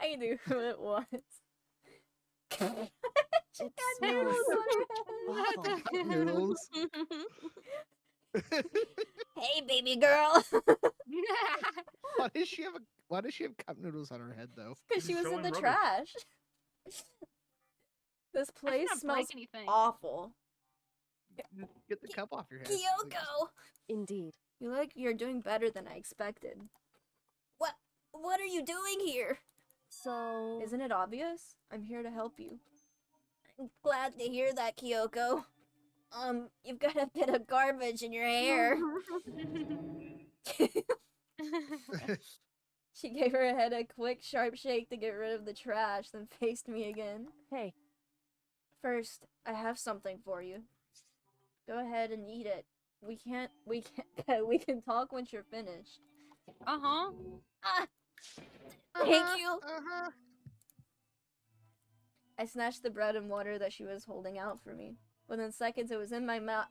I knew who it was. She got noodles on her head. Noodles. Hey, baby girl. Why does she have cup noodles on her head though? Because she was in the trash. This place smells awful. Get the cup off your head. Kyoko! Indeed. You look you're doing better than I expected. What are you doing here? So... Isn't it obvious? I'm here to help you. I'm glad to hear that, Kyoko. You've got a bit of garbage in your hair. She gave her head a quick, sharp shake to get rid of the trash, then faced me again. Hey. First, I have something for you. Go ahead and eat it. We can talk once you're finished. Uh-huh. Thank you. I snatched the bread and water that she was holding out for me. Within seconds, it was in my mouth.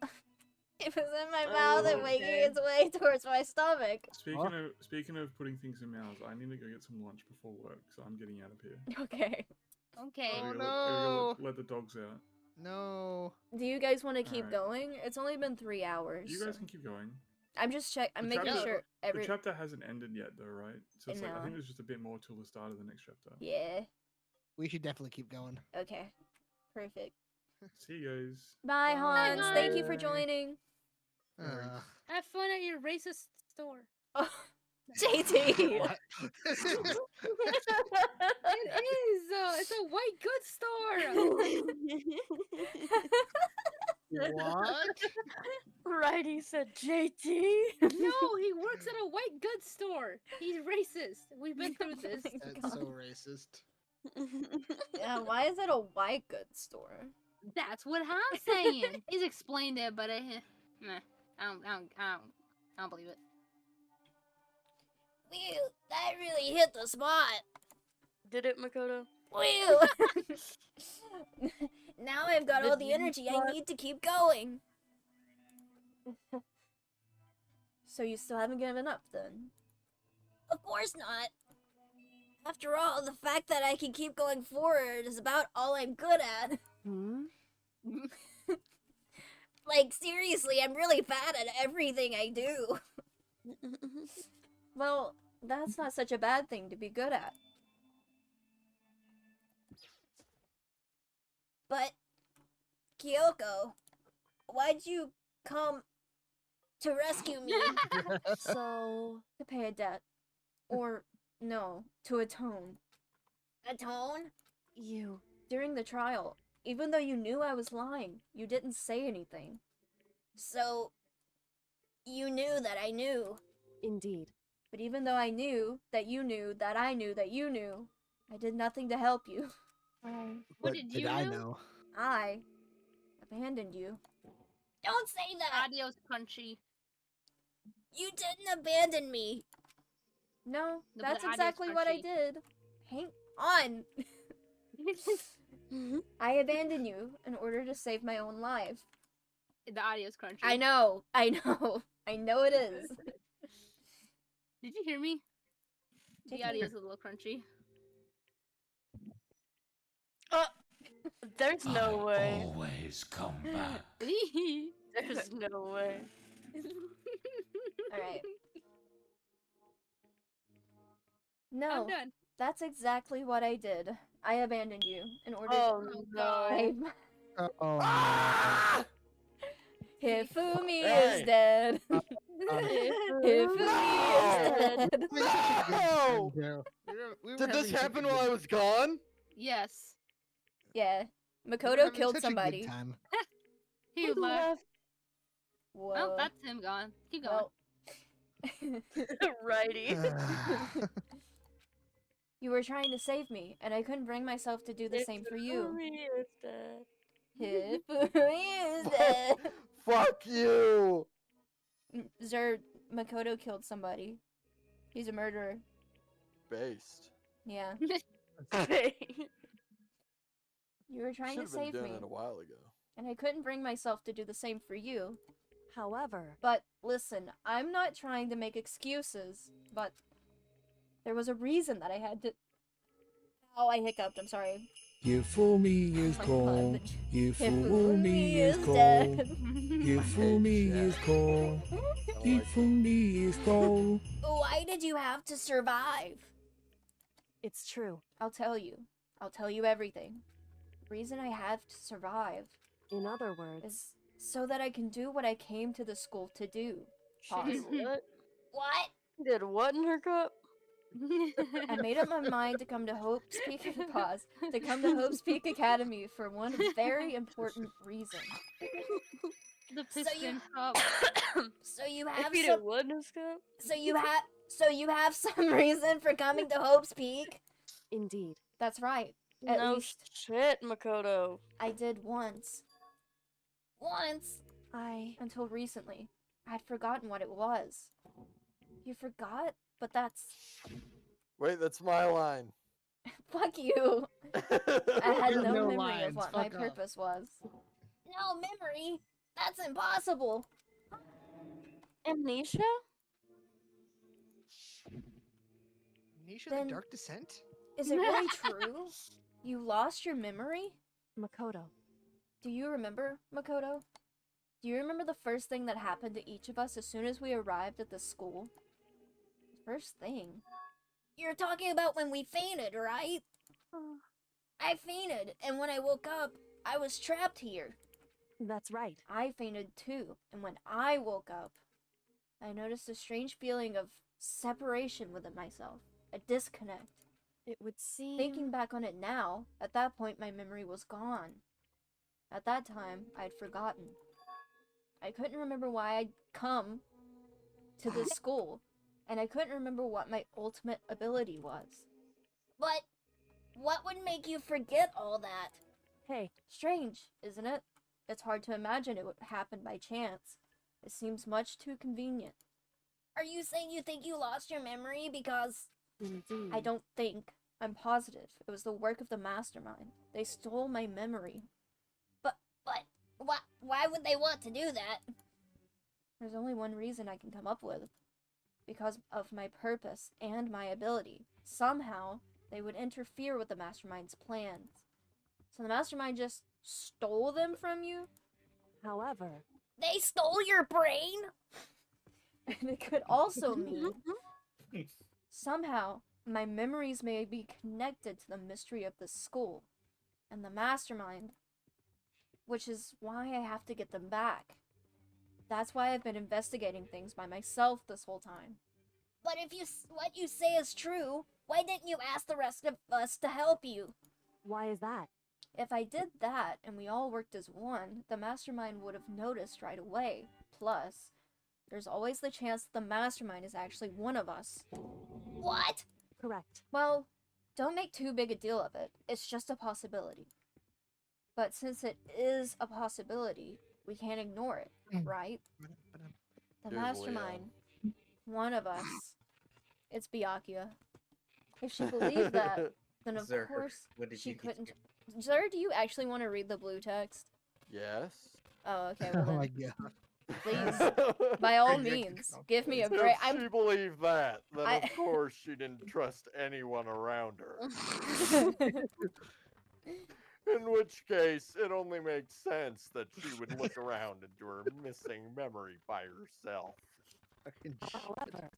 It was in my mouth and making its way towards my stomach. Speaking of putting things in mouths, I need to go get some lunch before work, so I'm getting out of here. Okay. Okay. Oh no! Let the dogs out. No. Do you guys want to keep going? It's only been 3 hours. You guys can keep going. I'm making sure The chapter hasn't ended yet, though, right? So it's like, I No. think there's just a bit more till the start of the next chapter. Yeah. We should definitely keep going. Okay. Perfect. See you guys. Bye, Hans. Bye. Thank you for joining. Have fun at your racist store. JT. What? It is. It's a white goods store. What? Right, he said JT. No, he works at a white goods store. He's racist. We've been through this. That's so racist. Yeah, why is it a white goods store? That's what Han's saying. He's explained it, but nah, I don't believe it. Well, that really hit the spot. Did it, Makoto? Well, now I've got all the energy I need to keep going. So you still haven't given up, then? Of course not. After all, the fact that I can keep going forward is about all I'm good at. Like, seriously, I'm really bad at everything I do. Well, that's not such a bad thing to be good at. But, Kyoko, why'd you come to rescue me? So, to pay a debt. Or, no, to atone. Atone? you. During the trial, even though you knew I was lying, you didn't say anything. So, you knew that I knew. Indeed. But even though I knew that you knew that I knew that you knew, I did nothing to help you. What did you I do? know? I abandoned you. Don't say that! Adios, Crunchy. You didn't abandon me! No, No, that's but adios, exactly what I Crunchy. did. Hang on! I abandoned you in order to save my own life. The audio's crunchy. I know it is. Did you hear me? The audio's a little crunchy. There's no way. Always come back. There's no way. Alright. No, I'm done. that's exactly what I did. I abandoned you in order Oh, to no. save Oh. Hifumi Hey. is dead. Hifumi is dead. No! We were Did this having such a happen good- while I was gone? Yes. Yeah. we were Makoto having killed such a good somebody. time. He left. Whoa. Well, that's him gone. Keep going. Well, Righty. you were trying to save me, and I couldn't bring myself to do the same for you. Hifumi is dead. Hifumi is dead. Fuck you! Makoto killed somebody. He's a murderer. Based. Yeah. You were trying Should to have been save doing me, it a while ago. and I couldn't bring myself to do the same for you. However, But listen, I'm not trying to make excuses, but there was a reason that I had to. Oh, I hiccuped. I'm sorry. You fool me is Oh my cold. God. You fool Hifumi me is cold. dead. You fool me is cold. You fool me is cold. Why did you have to survive? it's true. I'll tell you. I'll tell you everything. The reason I have to survive In other words, is so that I can do what I came to the school to do. She Pause. did what? What? Did what in her cup? I made up my mind to come to Hope's Peak. Pause. To come to Hope's Peak Academy for one very important reason. The So piston cup. So you If have he some. did what in his cup? So you have some reason for coming to Hope's Peak. indeed. That's right. At No least shit, Makoto. I did once. Once. I Until recently. I'd forgotten what it was. You forgot? But that's. Wait, that's my line. Fuck you. I had have no no memory lines, of what my fuck off. purpose was. No memory? That's impossible. Amnesia? Nisha, Then- the Dark Descent? Is it really true? You lost your memory? Makoto. Do you remember, Makoto? Do you remember the first thing that happened to each of us as soon as we arrived at the school? First thing? You're talking about when we fainted, right? I fainted, and when I woke up, I was trapped here. That's right. I fainted too, and when I woke up, I noticed a strange feeling of separation within myself, a disconnect. It would seem... Thinking back on it now, at that point my memory was gone. At that time, I'd forgotten. I couldn't remember why I'd come to this school, and I couldn't remember what my ultimate ability was. But what would make you forget all that? Hey. Strange, isn't it? It's hard to imagine it would happen by chance. It seems much too convenient. Are you saying you think you lost your memory because... Indeed. I don't think. I'm positive. It was the work of the mastermind. They stole my memory. But, why would they want to do that? There's only one reason I can come up with. Because of my purpose and my ability. Somehow, they would interfere with the mastermind's plans. So the mastermind just stole them from you? However... They stole your brain? And it could also mean... somehow, my memories may be connected to the mystery of the school. And the mastermind. Which is why I have to get them back. That's why I've been investigating things by myself this whole time. But if what you say is true, why didn't you ask the rest of us to help you? Why is that? If I did that, and we all worked as one, the mastermind would have noticed right away. Plus, there's always the chance that the mastermind is actually one of us. What? Correct. Well, don't make too big a deal of it. It's just a possibility. But since it is a possibility, we can't ignore it, right? The mastermind, one of us, it's Byakuya. If she believed that, then of Zer, course what did she you get couldn't... Zer, do you actually want to read the blue text? Yes. Oh, okay, well Oh my then, god. please, by all means, give me a break. If she believed that, then of course she didn't trust anyone around her. In which case, it only makes sense that she would look around into her missing memory by herself. However...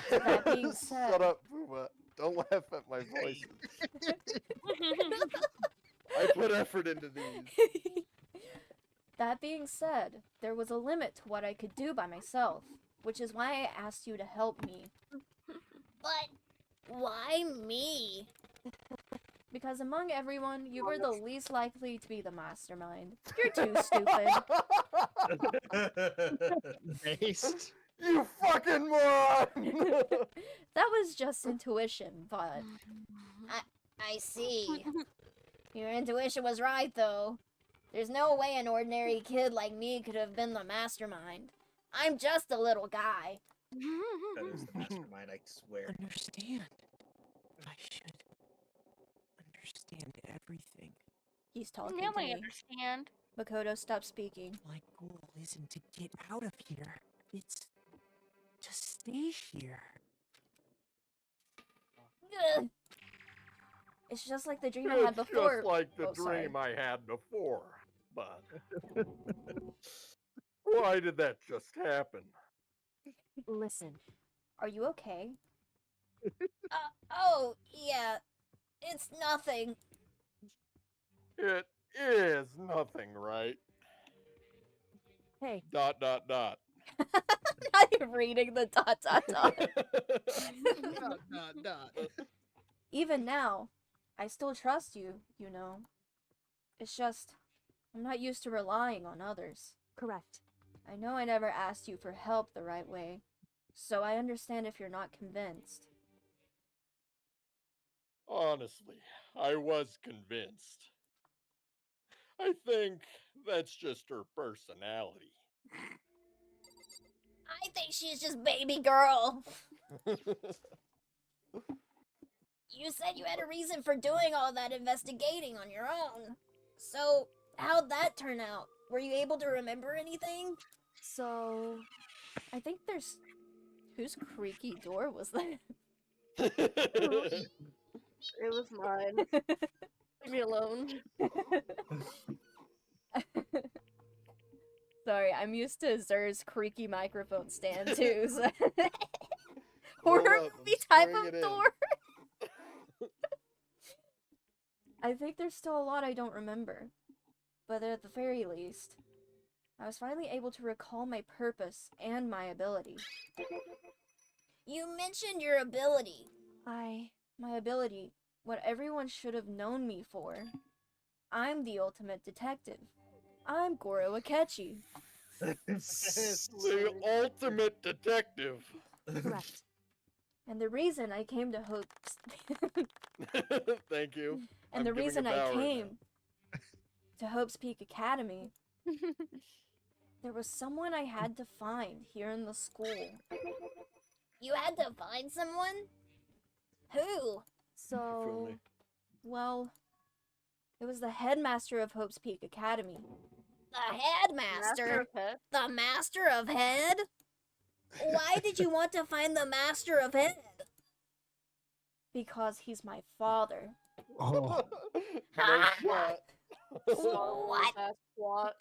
That being said... Shut up, Puma. Don't laugh at my voices. I put effort into these. That being said, there was a limit to what I could do by myself, which is why I asked you to help me. But why me? Because among everyone, you were the least likely to be the mastermind. You're too stupid. Based. You fucking moron! That was just intuition, but... I see. Your intuition was right, though. There's no way an ordinary kid like me could have been the mastermind. I'm just a little guy. That is the mastermind, I swear. Understand. I should understand everything. He's talking Now to I me. understand. Makoto, stop speaking. My goal isn't to get out of here. It's to stay here. Ugh. It's just like the dream I had before. Just like the sorry. dream I had before. But why did that just happen? Listen. Are you okay? Oh, yeah. It's nothing. It is nothing, right? Hey. ... Dot, dot, dot. Not even reading the dot, dot, dot. Dot, dot, dot. Even now, I still trust you, you know. It's just, I'm not used to relying on others. Correct. I know I never asked you for help the right way, so I understand if you're not convinced. Honestly, I was convinced. I think that's just her personality. I think she's just baby girl. You said you had a reason for doing all that investigating on your own. So, how'd that turn out? Were you able to remember anything? So... I think there's... Whose creaky door was that? It was mine. Leave me alone. Sorry, I'm used to Zer's creaky microphone stand too. So horror movie type of door. I think there's still a lot I don't remember, but at the very least, I was finally able to recall my purpose and my ability. You mentioned your ability. My ability, what everyone should have known me for. I'm the ultimate detective. I'm Goro Akechi. The ultimate detective. Correct. And the reason I came to Hope's... Thank you. And the reason I came to Hope's Peak Academy, there was someone I had to find here in the school. You had to find someone? Who? So... Well, it was the headmaster of Hope's Peak Academy. The headmaster? The master of head? Why did you want to find the master of head? Because he's my father. Oh. What? What?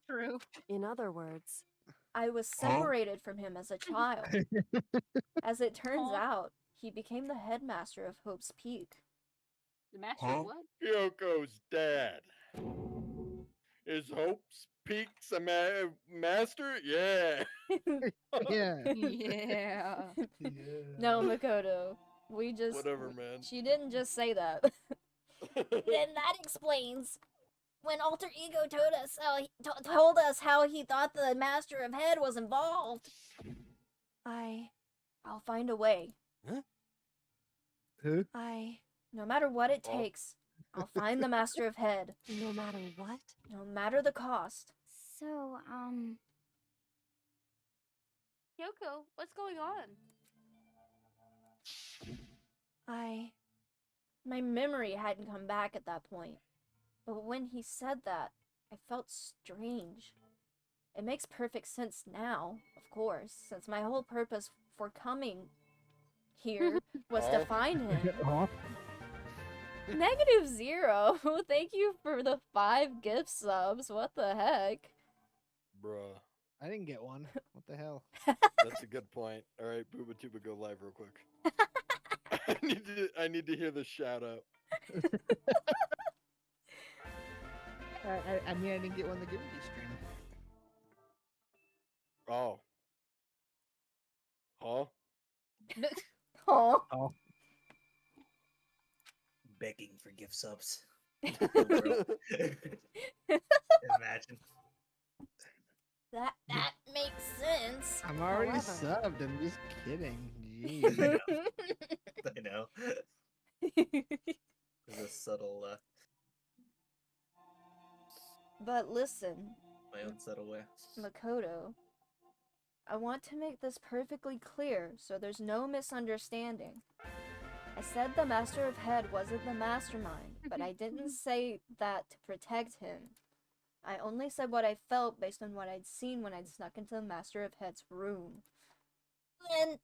True. In other words, I was separated from him as a child. As it turns out, he became the headmaster of Hope's Peak. The master of what? Kyoko's dad. Is Hope's Peak's a master? Yeah. Yeah. No, Makoto. We just... Whatever, man. She didn't just say that. Then that explains when Alter Ego told us how he thought the Master of Head was involved. I'll find a way. Huh? Who? No matter what it takes, I'll find the Master of Head. No matter what? No matter the cost. So, Yoko, what's going on? My memory hadn't come back at that point. But when he said that, I felt strange. It makes perfect sense now, of course, since my whole purpose for coming here was to find him. -0. Thank you for the 5 gift subs. What the heck? Bruh. I didn't get one. What the hell? That's a good point. All right, Booba Tuba, go live real quick. I need to hear the shout out. I mean, I didn't get one to give me stream. Oh. Huh? Oh. Begging for gift subs. Imagine. That makes sense. I'm already However- subbed. I'm just kidding. Jeez. I know. There's a subtle, But listen, my own subtle way. Makoto, I want to make this perfectly clear so there's no misunderstanding. I said the Master of Head wasn't the mastermind, but I didn't say that to protect him. I only said what I felt based on what I'd seen when I'd snuck into the Master of Head's room. Then,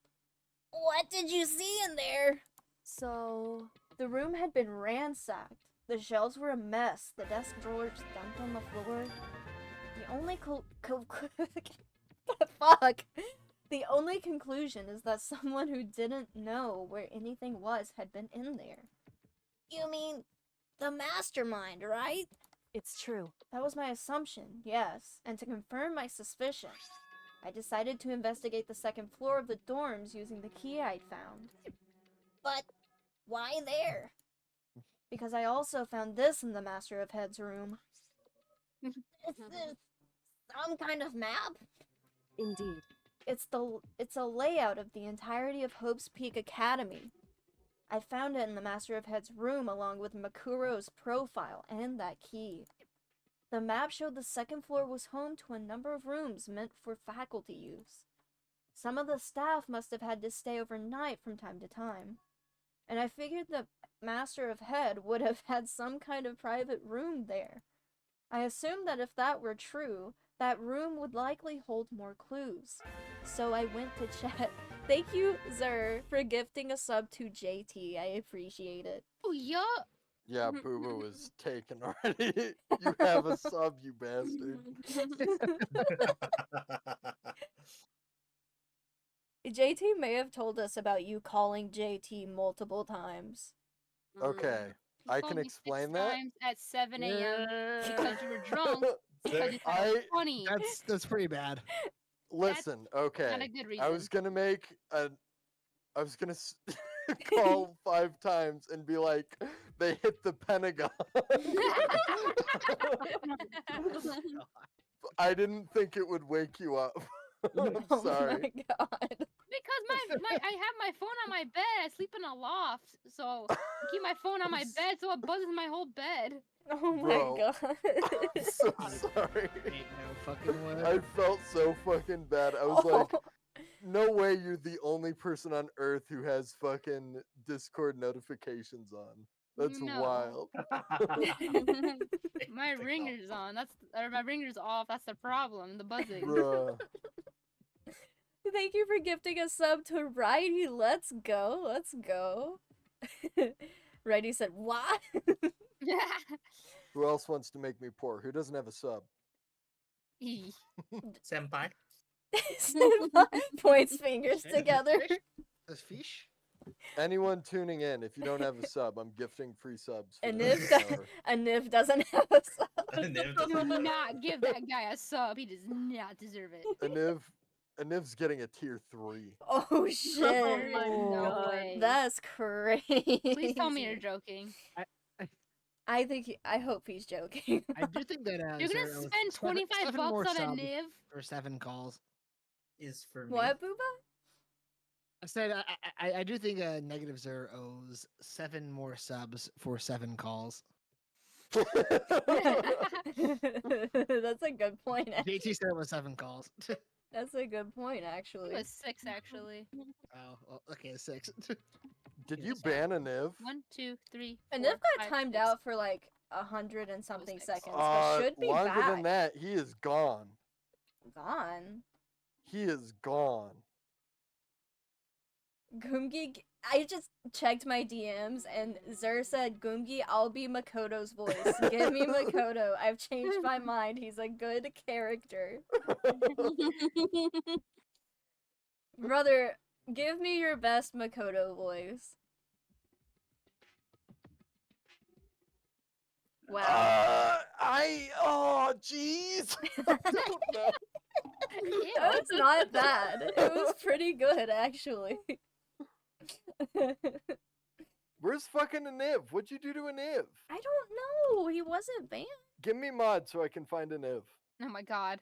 what did you see in there? So... The room had been ransacked. The shelves were a mess. The desk drawers dumped on the floor. The only fuck. The only conclusion is that someone who didn't know where anything was had been in there. You mean the mastermind, right? It's true. That was my assumption, yes. And to confirm my suspicion, I decided to investigate the second floor of the dorms using the key I'd found. But why there? Because I also found this in the Master of Head's room. This is some kind of map? Indeed. It's a layout of the entirety of Hope's Peak Academy. I found it in the Master of Head's room along with Makuro's profile and that key. The map showed the second floor was home to a number of rooms meant for faculty use. Some of the staff must have had to stay overnight from time to time. And I figured the Master of Head would have had some kind of private room there. I assumed that if that were true, that room would likely hold more clues. So I went to check. Thank you, Zer, for gifting a sub to JT. I appreciate it. Oh, yeah. Yeah, Booba was taken already. You have a sub, you bastard. JT may have told us about you calling JT multiple times. Okay, I can explain that. Times at 7 a.m. because you were drunk. Because it's I- 20. That's pretty bad. Listen, okay. not a good I was reason. gonna make a. I was gonna call 5 times and be like, they hit the Pentagon. I didn't think it would wake you up. I'm sorry. my god. Because I have my phone on my bed. I sleep in a loft, so I keep my phone on my bed so it buzzes my whole bed. Oh my Bro, god. I'm so sorry. No fucking way. I felt so fucking bad. I was like, no way you're the only person on Earth who has fucking Discord notifications on. That's No. wild. My ringer's on. Or my ringer's off. That's the problem. The buzzing. Bruh. Thank you for gifting a sub to Righty. Let's go. Let's go. Righty said, what? Who else wants to make me poor? Who doesn't have a sub? Senpai. Points fingers Fish? together. That's fish? Anyone tuning in, if you don't have a sub, I'm gifting free subs. For And the if next hour. doesn't have a sub. Do not give that guy a sub. He does not deserve it. Aniv's getting a tier 3. Oh shit. Oh my God. That's crazy. Please tell me you're joking. I hope he's joking. I do think that You're gonna Zero, spend 25 seven more bucks on a subs Niv? for 7 calls. Is for me. What, Booba? I said I do think Negative Zero owes 7 more subs for 7 calls. That's a good point. JT said it was 7 calls. That's a good point, actually. It was 6 actually. Oh, well, okay, 6. Did you ban Aniv? 1, 2, 3. And 4, they've got 5, timed 6. out for like 100 and something seconds, but should be Longer back. than that, he is gone. Gone. He is gone. Goomgi, I just checked my DMs and Zer said, Goomgi, I'll be Makoto's voice. Give me Makoto. I've changed my mind. He's a good character. Brother, give me your best Makoto voice. Wow. Oh, jeez. That was not bad. It was pretty good, actually. Where's fucking Aniv? What'd you do to Aniv? I don't know. He wasn't banned. Give me mod so I can find Aniv. Oh my god.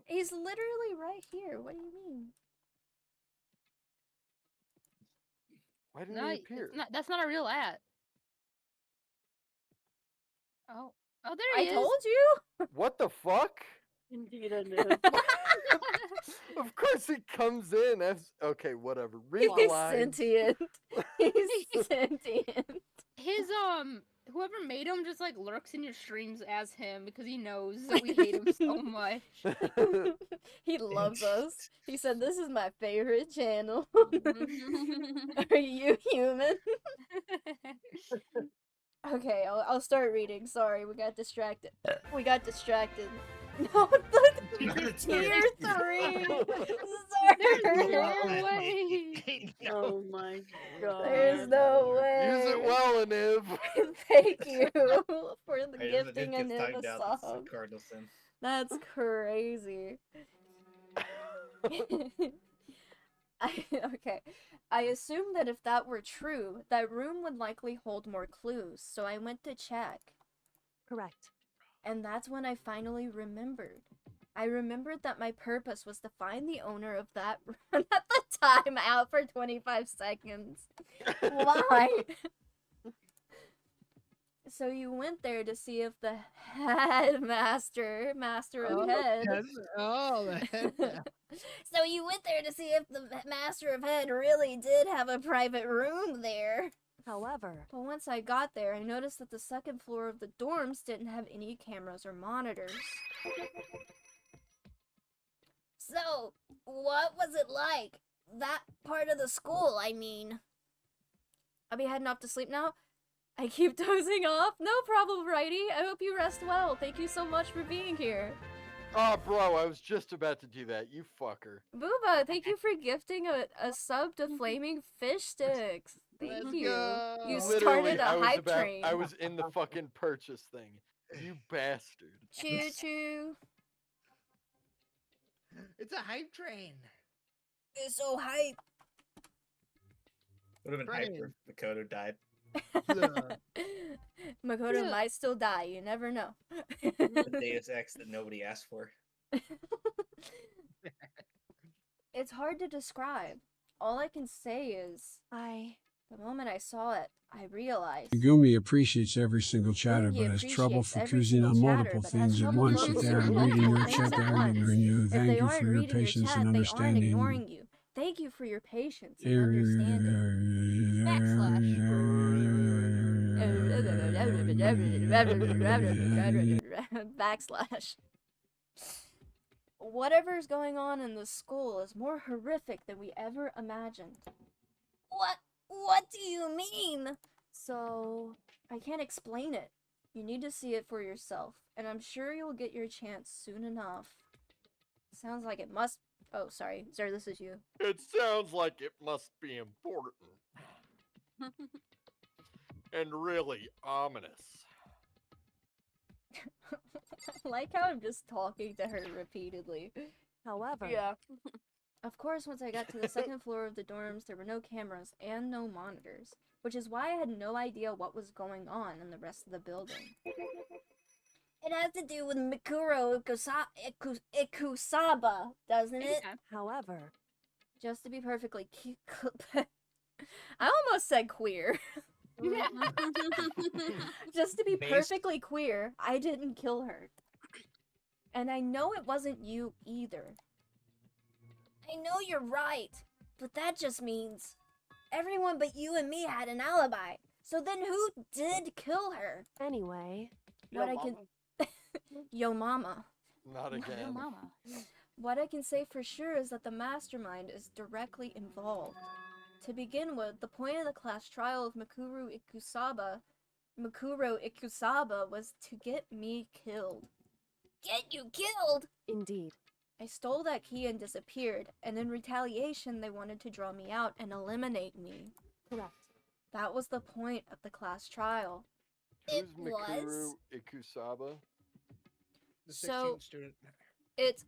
He's literally right here. What do you mean? Why didn't No, he appear? that's not a real ad. Oh, there he is. I told you. What the fuck? Indeed, I did. Of course he comes in as okay, whatever. Read the He's lines. sentient. He's sentient. His whoever made him just like lurks in your streams as him because he knows that we hate him so much. He loves us. He said, "This is my favorite channel." Are you human? Okay, I'll start reading. Sorry, we got distracted. No, tier 3. There's no way. Oh my god. There's no way. Use it well, Aniv. Thank you for the Hey, gifting Niv and gets timed the out, that's song. a cardinal sin. That's crazy. Okay. I assumed that if that were true, that room would likely hold more clues, so I went to check. Correct. And that's when I finally remembered. I remembered that my purpose was to find the owner of that room. At the time out for 25 seconds. Why? So you went there to see if the master of head. Oh, So you went there to see if the master of head really did have a private room there. However, But once I got there, I noticed that the second floor of the dorms didn't have any cameras or monitors. So, what was it like? That part of the school, I mean. I'll be heading off to sleep now. I keep dozing off. No problem, Righty. I hope you rest well. Thank you so much for being here. Oh, bro, I was just about to do that. You fucker. Booba, thank you for gifting a sub to Flaming Fish Sticks. Thank you. You Literally, started a hype train. I was in the fucking purchase thing. You bastard. Choo choo. It's a hype train. It's so hype. Would have been hyper if Makoto died. Makoto might still die. You never know. The Deus Ex that nobody asked for. It's hard to describe. All I can say is, the moment I saw it, I realized. Megumi appreciates every single chatter, but has trouble focusing on multiple things at once. If they aren't reading your chat, they aren't ignoring you. Thank you for your patience and understanding. You. Thank you for your patience and understanding. Backslash. Whatever's going on in the school is more horrific than we ever imagined. What do you mean? So, I can't explain it. You need to see it for yourself, and I'm sure you'll get your chance soon enough. Sounds like it must... Oh, sorry. Sir, this is you. It sounds like it must be important. And really ominous. I like how I'm just talking to her repeatedly. However... Yeah. Of course, once I got to the second floor of the dorms, there were no cameras and no monitors, which is why I had no idea what was going on in the rest of the building. It has to do with Mikuro Ikusaba, doesn't it? However... Just to be perfectly I almost said queer. Just to be perfectly queer, I didn't kill her. And I know it wasn't you either. I know you're right, but that just means everyone but you and me had an alibi. So then who did kill her? Anyway, what I can... Yo mama. Not again. Yo mama. What I can say for sure is that the mastermind is directly involved. To begin with, the point of the class trial of Mikuro Ikusaba was to get me killed. Get you killed? Indeed. I stole that key and disappeared, and in retaliation they wanted to draw me out and eliminate me. Correct. That was the point of the class trial. Who's Mikuro Ikusaba? The 16th student. It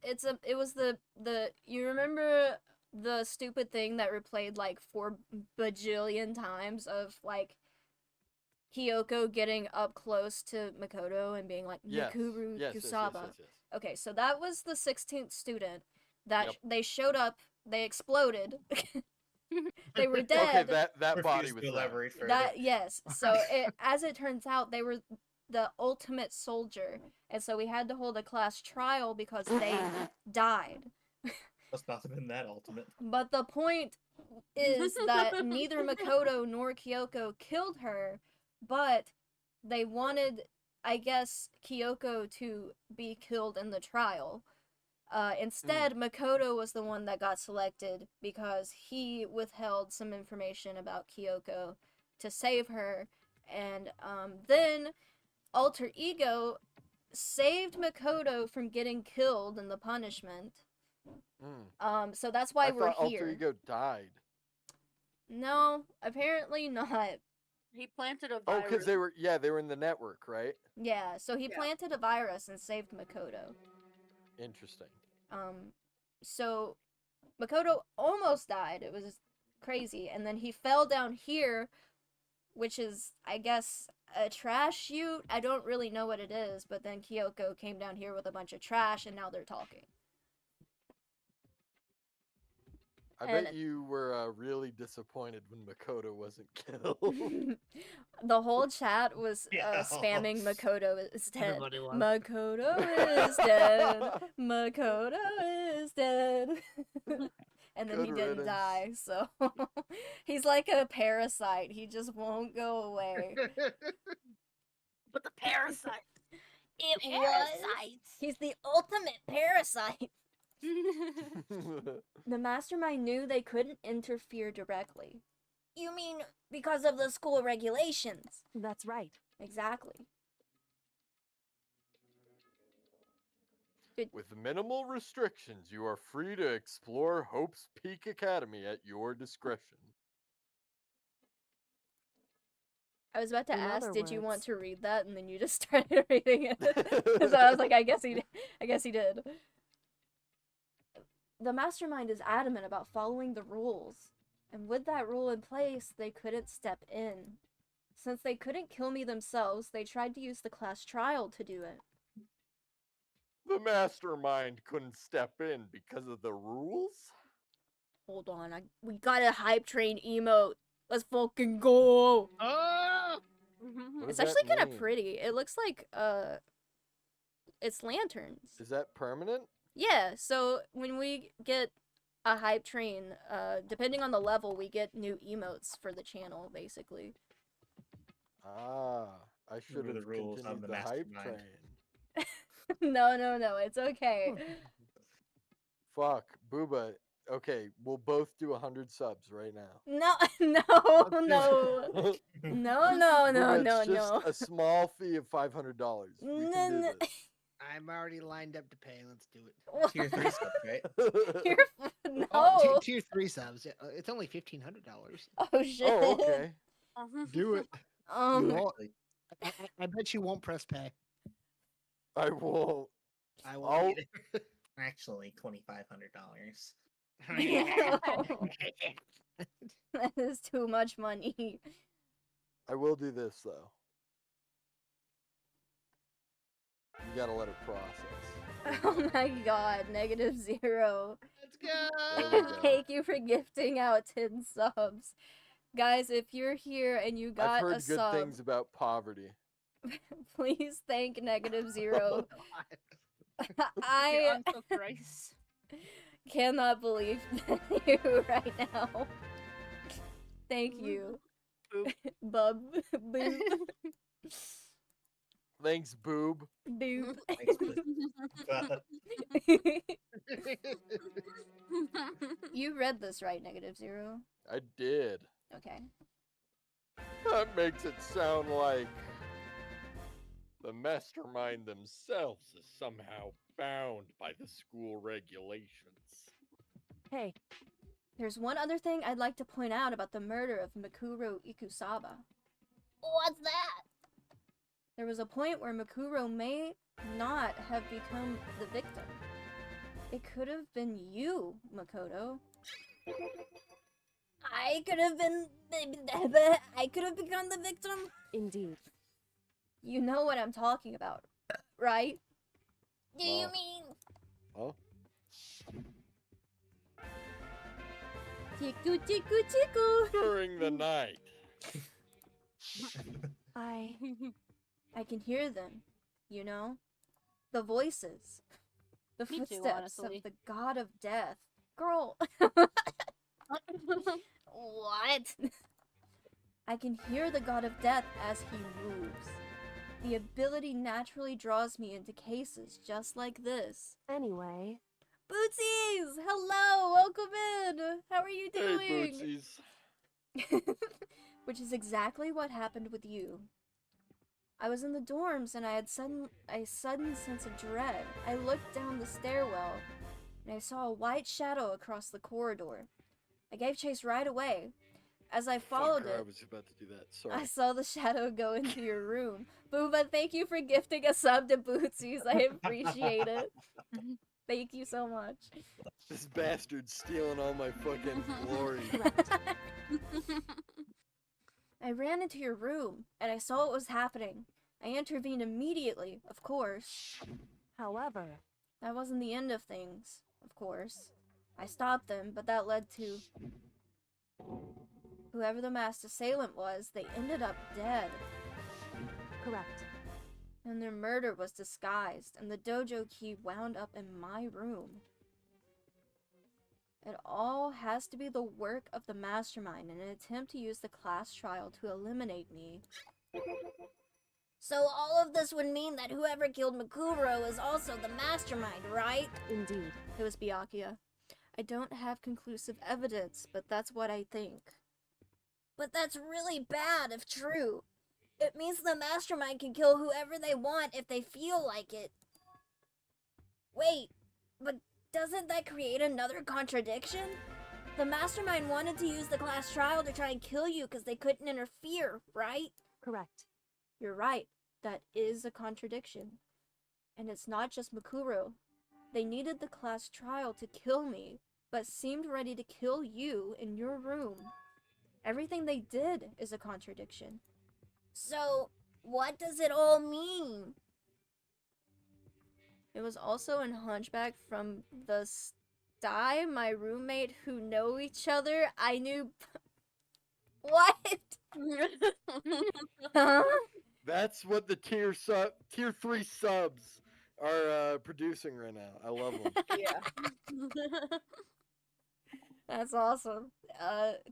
was the you remember the stupid thing that replayed like 4 bajillion times of like Kyoko getting up close to Makoto and being like, Mikuro Ikusaba. Yes. Okay, so that was the 16th student that they showed up, they exploded. They were dead. Okay, that body was that. Yes. So as it turns out, they were the ultimate soldier, and so we had to hold a class trial because they died. Must not have been that ultimate. But the point is that neither Makoto nor Kyoko killed her, but they wanted, I guess, Kyoko to be killed in the trial. Instead, Makoto was the one that got selected because he withheld some information about Kyoko to save her, and then Alter Ego saved Makoto from getting killed in the punishment. So that's why we're here. Alter Ego died. No, apparently not. He planted a Oh, virus. because they were in the network, right? Yeah, so he planted a virus and saved Makoto. Interesting. So Makoto almost died. It was crazy. And then he fell down here, which is, I guess, a trash chute. I don't really know what it is, but then Kyoko came down here with a bunch of trash, and now they're talking. I bet you were really disappointed when Makoto wasn't killed. The whole chat was spamming Makoto is dead. Everybody was. Makoto is dead. Makoto is dead. And then he didn't die, so he's like a parasite. He just won't go away. But the parasite. It was. He's the ultimate parasite. The mastermind knew they couldn't interfere directly. You mean because of the school regulations? That's right. Exactly. With minimal restrictions, you are free to explore Hope's Peak Academy at your discretion. I was about to In ask, other did you want words- to read that? And then you just started reading it. So I was like, I guess he did. the mastermind is adamant about following the rules. And with that rule in place, they couldn't step in. Since they couldn't kill me themselves, they tried to use the class trial to do it. The mastermind couldn't step in because of the rules? Hold on, we got a hype train emote. Let's fucking go! Oh! It's actually kind of pretty. It looks like, it's lanterns. Is that permanent? Yeah, so when we get a hype train, depending on the level, we get new emotes for the channel, basically. Ah, I should have continued the hype train. No, it's okay. Fuck, Booba. Okay, we'll both do 100 subs right now. No. It's just a small fee of $500. We can do this. I'm already lined up to pay. Let's do it. Tier 3 subs, right? No. Oh, tier 3 subs. It's only $1,500. Oh shit. Oh, okay. Do it. You won't, I bet you won't press pay. I won't. I won't. Actually, $2,500. That is too much money. I will do this though. You gotta let it process. Oh my god, -0. Let's go. Thank you for gifting out 10 subs. Guys, if you're here and you got I've heard a good sub, things about poverty. please thank -0. Your Uncle Christ. Cannot believe you right now. Thank you. Bub. Boob. Thanks, boob. Boob. You read this right, -0? I did. Okay. That makes it sound like the mastermind themselves is somehow bound by the school regulations. Hey. There's one other thing I'd like to point out about the murder of Mikuro Ikusaba. What's that? There was a point where Mikuro may not have become the victim. It could have been you, Makoto. I could have become the victim? Indeed. You know what I'm talking about, right? Do you Well. mean? Oh? Tiku tiku tiku. During the night. I can hear them, you know? The voices. The Me too, footsteps honestly. of the god of death. Girl. What? I can hear the god of death as he moves. The ability naturally draws me into cases just like this. Anyway. Bootsies! Hello! Welcome in! How are you doing? Hey, Bootsies. Which is exactly what happened with you. I was in the dorms and I had a sudden sense of dread. I looked down the stairwell and I saw a white shadow across the corridor. I gave chase right away. As I followed Fucker, I it, was about to do that. Sorry. I saw the shadow go into your room. Booba, thank you for gifting a sub to Bootsies. I appreciate it. Thank you so much. This bastard's stealing all my fucking glory. I ran into your room, and I saw what was happening. I intervened immediately, of course. However, that wasn't the end of things, of course. I stopped them, but that led to... whoever the masked assailant was, they ended up dead. Correct. And their murder was disguised, and the dojo key wound up in my room. It all has to be the work of the mastermind in an attempt to use the class trial to eliminate me. So all of this would mean that whoever killed Mikuro is also the mastermind, right? Indeed. It was Byakuya. I don't have conclusive evidence, but that's what I think. But that's really bad if true. It means the mastermind can kill whoever they want if they feel like it. Wait, but doesn't that create another contradiction? The mastermind wanted to use the class trial to try and kill you because they couldn't interfere, right? Correct. You're right. That is a contradiction. And it's not just Mikuro. They needed the class trial to kill me, but seemed ready to kill you in your room. Everything they did is a contradiction. So, what does it all mean? It was also in Hunchback from the Sty, my roommate who know each other. I knew... What? Huh? That's what the tier 3 subs are producing right now. I love them. Yeah. That's awesome.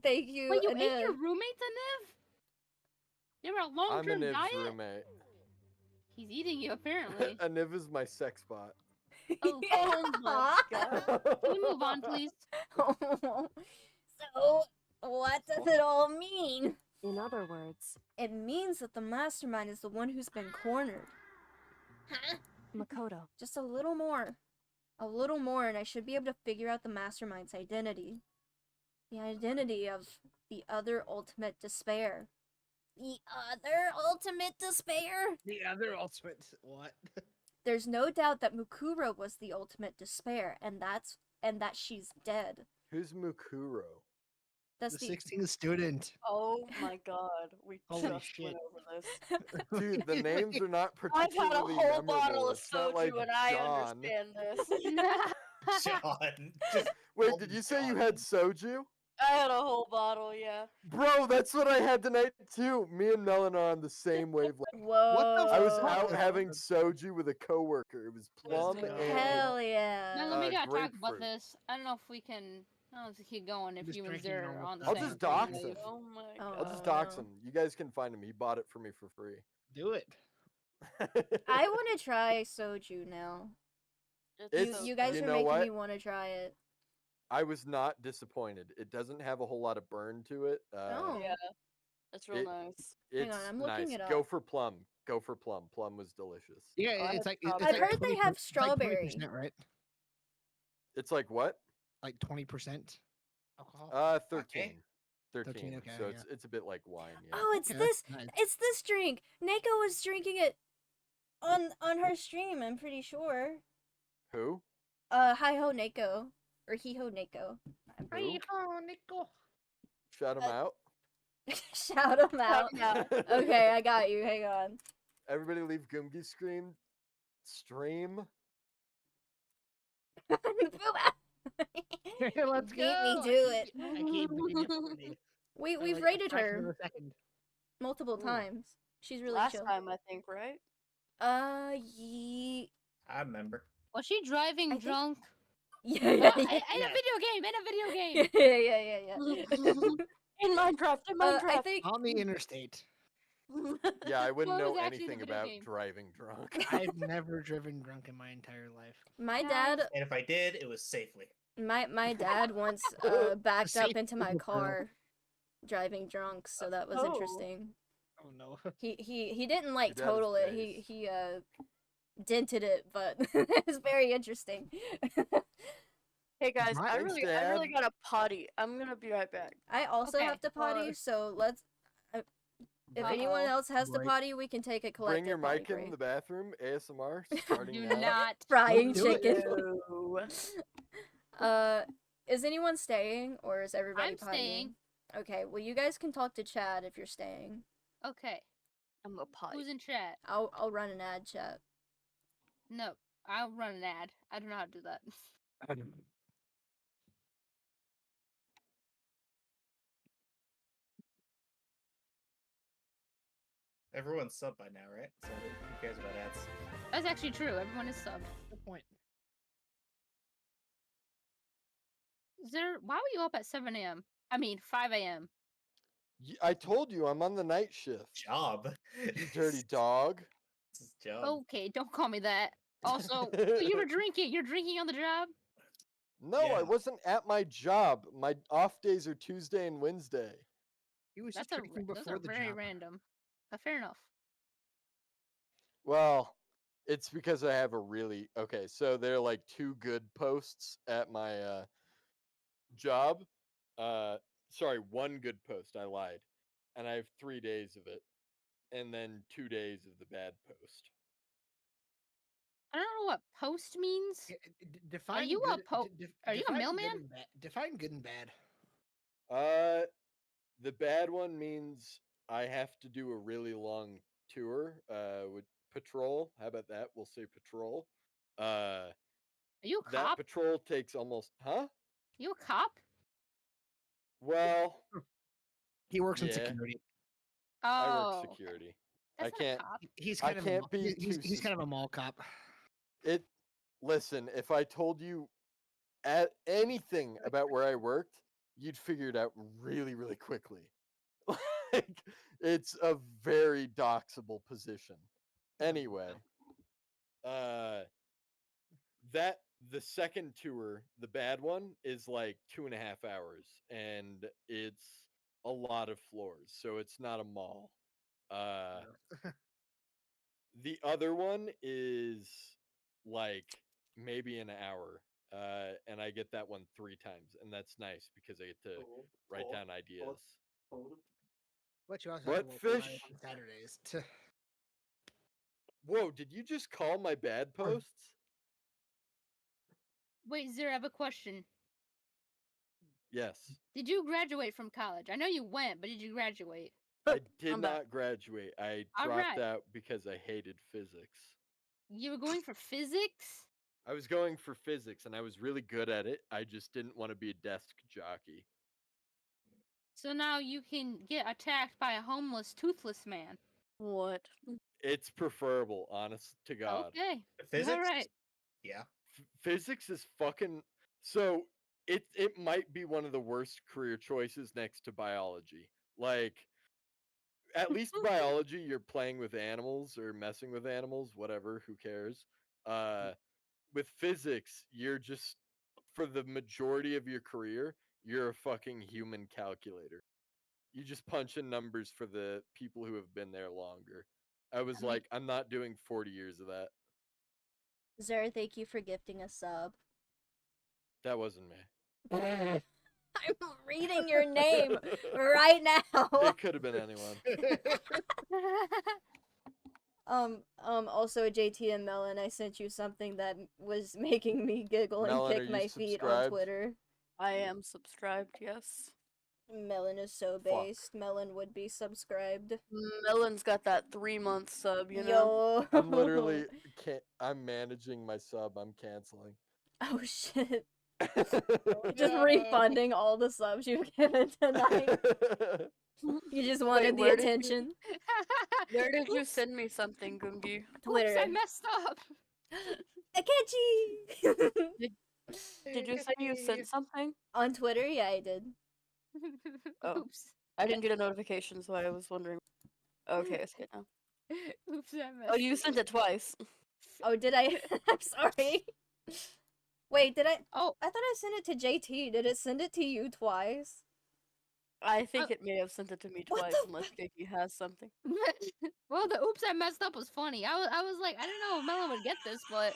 Thank you. Wait, you and ate your roommates, Aniv? They were a I'm long-term Aniv's diet? roommate. He's eating you, apparently. Aniv is my sex bot. Oh, Oh my god. Can we move on, please? So, what does it all mean? In other words, It means that the mastermind is the one who's been cornered. Huh? Makoto. Just a little more. A little more, and I should be able to figure out the mastermind's identity. The identity of the other ultimate despair. The other ultimate despair? The other ultimate what? There's no doubt that Mukuro was the ultimate despair, and that she's dead. Who's Mukuro? That's the 16th student. Oh my god, we Holy just shit. went over this. Dude, the names are not I've particularly had a whole memorable. bottle of It's not soju like and I John. understand this. John. Just Wait, did you say you had soju? I had a whole bottle, yeah. Bro, that's what I had tonight too. Me and Melon are on the same wavelength. Whoa. What the I was fuck? out having soju with a coworker. It was plum go. and Hell yeah. Now, we gotta talk about grapefruit. this. I don't know if we can. I don't know if we keep going if Just you and drinking Zer are normal on the I'll same just dox page. him. Oh my Oh, god. I'll just dox no. him. You guys can find him. He bought it for me for free. Do it. I want to try soju now. It's- You guys you are know making what? me want to try it. I was not disappointed. It doesn't have a whole lot of burn to it. Oh. Yeah. That's real it- nice. Hang It's on, I'm looking nice. it Go up. for plum. Go for plum. Plum was delicious. Yeah, Oh, I it's had like it's strawberry. I've like heard they 20 have it's like strawberry. 20%, right? It's like what? Like 20% alcohol. 13. 13. 13, okay, so yeah. it's a bit like wine. Yeah. Oh, it's Okay, this. nice. It's this drink. Neko was drinking it on her stream. I'm pretty sure. Who? Hi ho Neko or he ho Neko. Who? Oh, Nico. Shout him out. Shout him out. Okay, I got you. Hang on. Everybody leave Goomgi stream. Let's Beat go. me to it. I keep beating you up, Nate. We've Like, rated a fraction her of a second. multiple Ooh. times. She's really Last chill. time, I think, right? I remember. Was she driving think- drunk? Yeah, In yeah, a yeah. video game. In a video Yeah, game. yeah. In Minecraft. In Minecraft. I think On the interstate. Yeah, I wouldn't What was know actually the anything video about game? driving drunk. I've never driven drunk in my entire life. my dad And if I did, it was safely. my dad once backed up into my car driving drunk, so that was Oh. interesting. Oh no. He didn't like Your dad is total it. nice. He dented it, but it was very interesting. Hey guys, My I really dad- got a potty. I'm gonna be right back. I also Okay, have to potty, so let's. If Uh-oh. anyone else has to Right. potty, we can take a collective Bring your potty mic in break. the bathroom. ASMR starting Do now. not. Frying do it. chicken. No. Is anyone staying or is everybody I'm pottying? staying. Okay, well you guys can talk to Chad if you're staying. Okay. I'm a potty. Who's in chat? I'll run an ad chat. No, I'll run an ad. I don't know how to do that. Everyone's sub by now, right? So who cares about ads? That's actually true. Everyone is subbed. Good point. Why were you up at 7 a.m.? I mean, 5 a.m. I told you I'm on the night shift. Job. You dirty dog. This is job. Okay, don't call me that. Also, you were drinking. You're drinking on the job? No, I Yeah. wasn't at my job. My off days are Tuesday and Wednesday. He was That's just drinking those before are the very job. random. Fair enough. Well, it's because I have a really okay. So there are like 2 good posts at my job. Sorry, 1 good post. I lied, and I have 3 days of it, and then 2 days of the bad post. I don't know what post means. Define Are you good, are you a define mailman? Good and bad. Define good and bad. The bad one means I have to do a really long tour. With patrol. How about that? We'll say patrol. Are you a That cop? patrol takes almost. Huh? You a cop? Well. He works in yeah. security. I Oh. work security. That's I can't. not a cop. He's I kind of a can't mall- be he's kind of a mall cop. It. Listen, if I told you at anything about where I worked, you'd figure it out really, really quickly. Like, it's a very doxable position. Anyway, that the second tour, the bad one, is like 2.5 hours, and it's a lot of floors, so it's not a mall. The other one is like maybe an hour, and I get that one 3 times, and that's nice because I get to write down ideas. But you also What have to work fish? on Saturdays. Whoa, did you just call my bad posts? Wait, Zero, I have a question. Yes. Did you graduate from college? I know you went, but did you graduate? I did not graduate. I dropped Alright. out because I hated physics. You were going for physics? I was going for physics and I was really good at it. I just didn't want to be a desk jockey. So now you can get attacked by a homeless, toothless man. What? It's preferable, honest to God. Okay. Physics? Alright. Yeah. Physics is fucking. So it might be one of the worst career choices next to biology. Like, at least biology, you're playing with animals or messing with animals, whatever. Who cares? With physics, you're just, for the majority of your career, you're a fucking human calculator. You just punch in numbers for the people who have been there longer. I was like, I'm not doing 40 years of that. Zara, thank you for gifting a sub. That wasn't me. I'm reading your name right now. It could have been anyone. Also, JT and Melon, I sent you something that was making me giggle Melon, and are kick you my feet on subscribed? Twitter. I am subscribed, yes. Melon is so based. Melon would be subscribed. Melon's got that 3-month sub, you know? Yo. I'm literally I'm managing my sub. I'm canceling. Oh shit. Just refunding all the subs you've given tonight. You just wanted Wait, the attention. Where did you send me something, Gungi? Twitter. Oops, I messed up. Akechi! Did you say you sent something? On Twitter? Yeah, I did. Oh. Oops. I didn't get a notification, so I was wondering. Okay, I see it now. Oops, I messed Oh, you sent it twice. Oh, did I? I'm sorry. Wait, did I? Oh. I thought I sent it to JT. Did it send it to you twice? I think it may have sent it to me twice, unless JT has something. Well, the oops I messed up was funny. I was like, I don't know if Melon would get this, but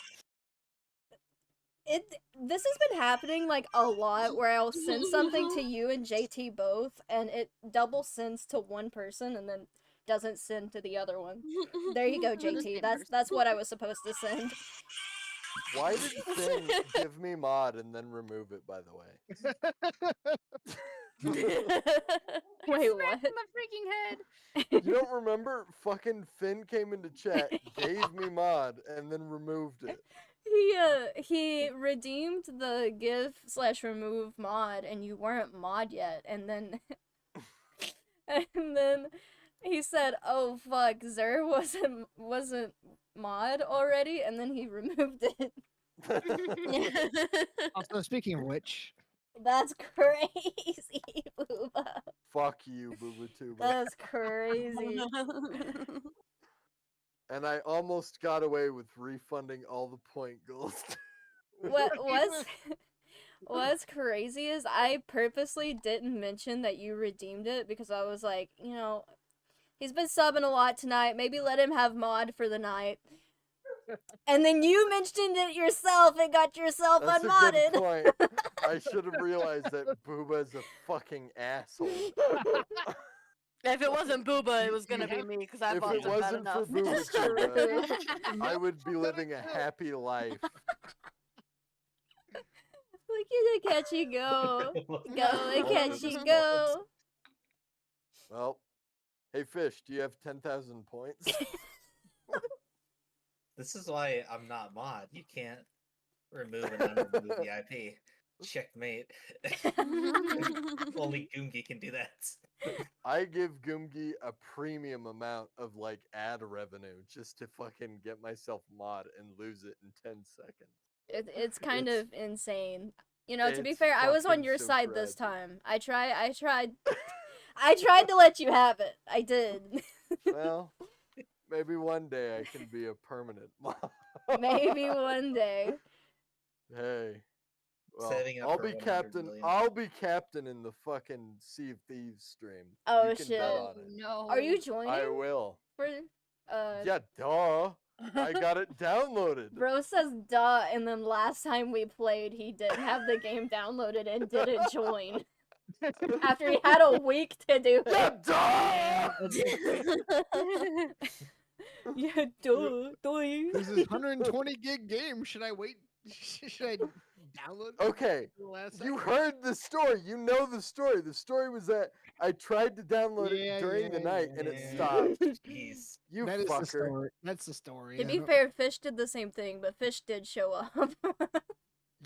This has been happening like a lot where I'll send something to you and JT both and it double sends to one person and then doesn't send to the other one. There you go, JT. That's what I was supposed to send. Why did Finn give me mod and then remove it, by the way? Wait, what? my freaking head. You don't remember? Fucking Finn came into chat, gave me mod, and then removed it. He redeemed the give/remove mod and you weren't mod yet and then he said, "Oh fuck, Zer wasn't mod already," and then he removed it. Also, speaking of which, That's crazy, Booba. Fuck you, Boobatuba. That's crazy. And I almost got away with refunding all the point goals. What's crazy is I purposely didn't mention that you redeemed it because I was like, you know, he's been subbing a lot tonight. Maybe let him have mod for the night. And then you mentioned it yourself and got yourself That's unmodded. a good point. I should have realized that Booba is a fucking asshole. If it wasn't Booba, it was gonna be me because I If bumped it him bad wasn't for enough. Booba, I would be living a happy life. Look at Akechi go. Go, Akechi, go. Well, hey Fish, do you have 10,000 points? This is why I'm not mod. You can't remove and unremove the IP. Checkmate. Only Goomgi can do that. I give Goomgi a premium amount of like ad revenue just to fucking get myself mod and lose it in 10 seconds. It's kind It's- of insane. You know, to be it's fair, I was on fucking your so side this tragic. time. I tried to let you have it. I did. Well, maybe one day I can be a permanent mod. Maybe one day. Hey. Well, Setting up I'll for be 100 captain. million. I'll be captain in the fucking Sea of Thieves stream. Oh You can shit. bet on it. No. Are you joining? I will. For Yeah, duh. I got it downloaded. Bro says duh, and then last time we played, he didn't have the game downloaded and didn't join. After he had a week to do Yeah, it. duh! Yeah, duh. This is 120 gig game. Should I wait? Should I download it? Okay, the last you second? heard the story. You know the story. The story was that I tried to download Yeah, it during the night and it yeah. stopped. Jeez. You That is the fucker. story. That's the story. To I be don't- fair, Fish did the same thing, but Fish did show up.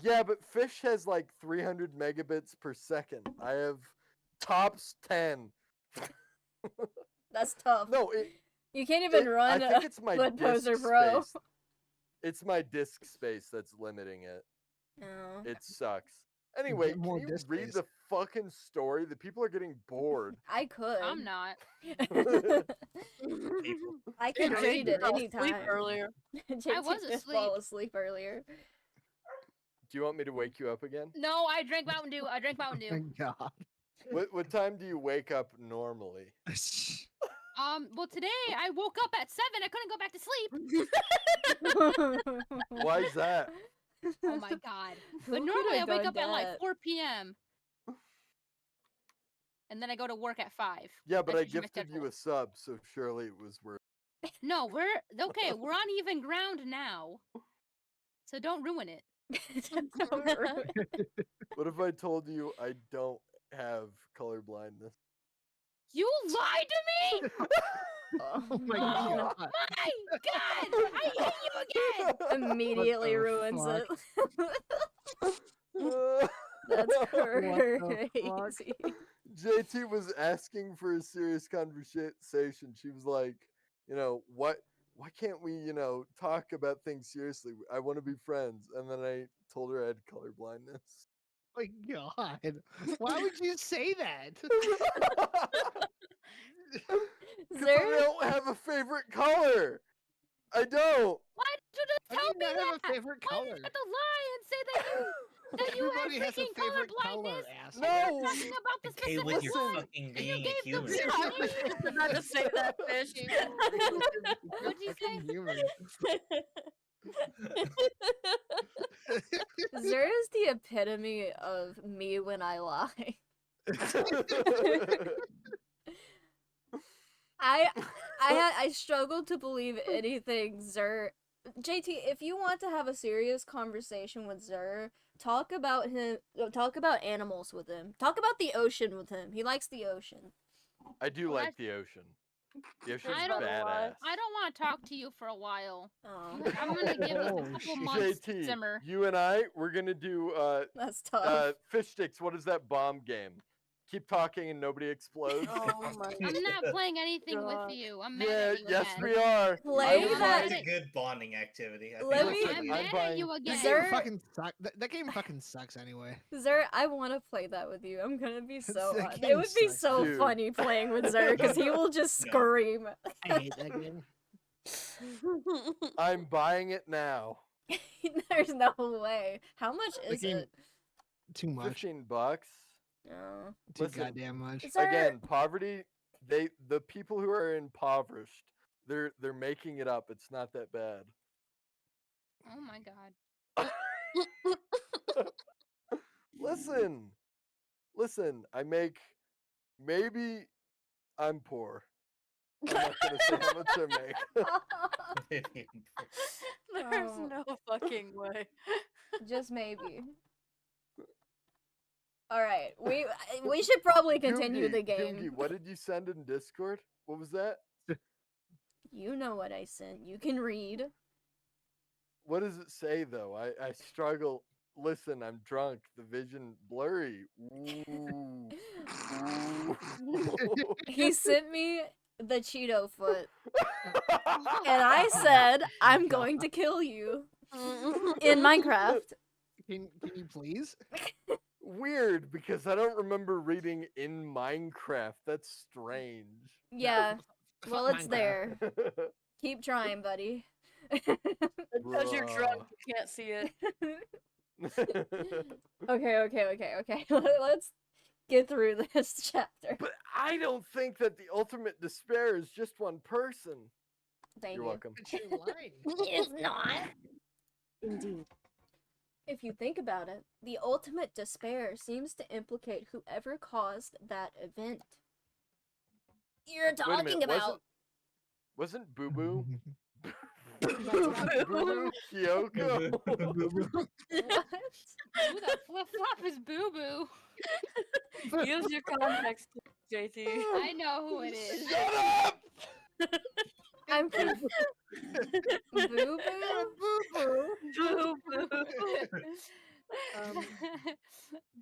Yeah, but Fish has like 300 megabits per second. I have tops 10. That's tough. No, You can't even run I think it's my Blood disk Poser Pro. space. It's my disk space that's limiting it. No. It sucks. Anyway, Get more can you disk read space. the fucking story? The people are getting bored. I could. I'm not. I can Yeah, read JT it fell asleep anytime. earlier. JT I was did asleep. fall asleep earlier. Do you want me to wake you up again? No, I drank Mountain Dew. I drank Mountain Dew. Thank God. What time do you wake up normally? Well, today I woke up at 7. I couldn't go back to sleep. Why is that? Oh my god. Who But normally I could've wake done up at like that? 4 p.m. And then I go to work at 5. Yeah, but That's I usually my gifted you schedule. a sub, so surely it was worth. No, we're okay. We're on even ground now. So don't ruin it. What if I told you I don't have color blindness? You lied to me! Oh my Oh God. my god! I hate you again! Immediately the ruins fuck? it. That's What the fuck? crazy. JT was asking for a serious conversation. She was like, you know, why can't we, talk about things seriously? I want to be friends. And then I told her I had color blindness. My God. Why would you say that? Because I don't have a favorite color. I don't. Why did you just How tell do me you not have that? a favorite Why color? did you have to lie and say that you Everybody have has a freaking color favorite color, blindness? asshole. And No. you're talking about the Okay, specific with your one. fucking And you being a gave the human. real name. Did not just say that, Fish. What'd you say? Human. Zer is the epitome of me when I lie. I struggle to believe anything Zer. JT, if you want to have a serious conversation with Zer, talk about animals with him. Talk about the ocean with him. He likes the ocean. I do Well, like the ocean. The ocean's I don't badass. I don't want to talk to you for a while. Oh. I'm gonna give it a Oh, couple months to JT, simmer. you and we're gonna do That's tough. fish sticks. What is that bomb game? Keep talking and nobody explodes. Oh my I'm not playing anything God. with you. I'm mad Yeah, at you yes again. we are. Play I I'm would mad It's like- a good bonding activity. I Let think me- that's I'm what mad buying- at you That again. game Zer- fucking sucks. That game fucking sucks anyway. Zer, I want to play that with you. I'm gonna be so. That It game would be sucks. so Dude. funny playing with Zer because he will just No. scream. I hate that game. I'm buying it now. There's no way. How much is game- it? Too much. $15. Oh. Too Listen, goddamn much. Zer, Again, poverty. The people who are impoverished, they're making it up. It's not that bad. Oh my god. Listen. I make maybe I'm poor. I'm not gonna say how much I make. There's Oh. no fucking way. Just maybe. All right, we should probably continue the game. Goomgi, what did you send in Discord? What was that? You know what I sent. You can read. What does it say though? I struggle. Listen, I'm drunk. The vision blurry. Ooh. Ooh. He sent me the Cheeto foot, and I said I'm going to kill you in Minecraft. Can you please? Weird, because I don't remember reading in Minecraft. That's strange. Yeah. Well, it's Minecraft. there. Keep trying, buddy. Because you're drunk, you can't see it. Okay. Let's get through this chapter. But I don't think that the ultimate despair is just one person. Thank You're you. welcome. It's not. Indeed. If you think about it, the ultimate despair seems to implicate whoever caused that event. You're Wait a talking minute, about. Wasn't Boo Boo? Boo Boo Kyoko? Who the flip flop is Boo Boo? Use your context, JT. I know who it is. Shut up! I'm confused. Boo Boo? Boo boo.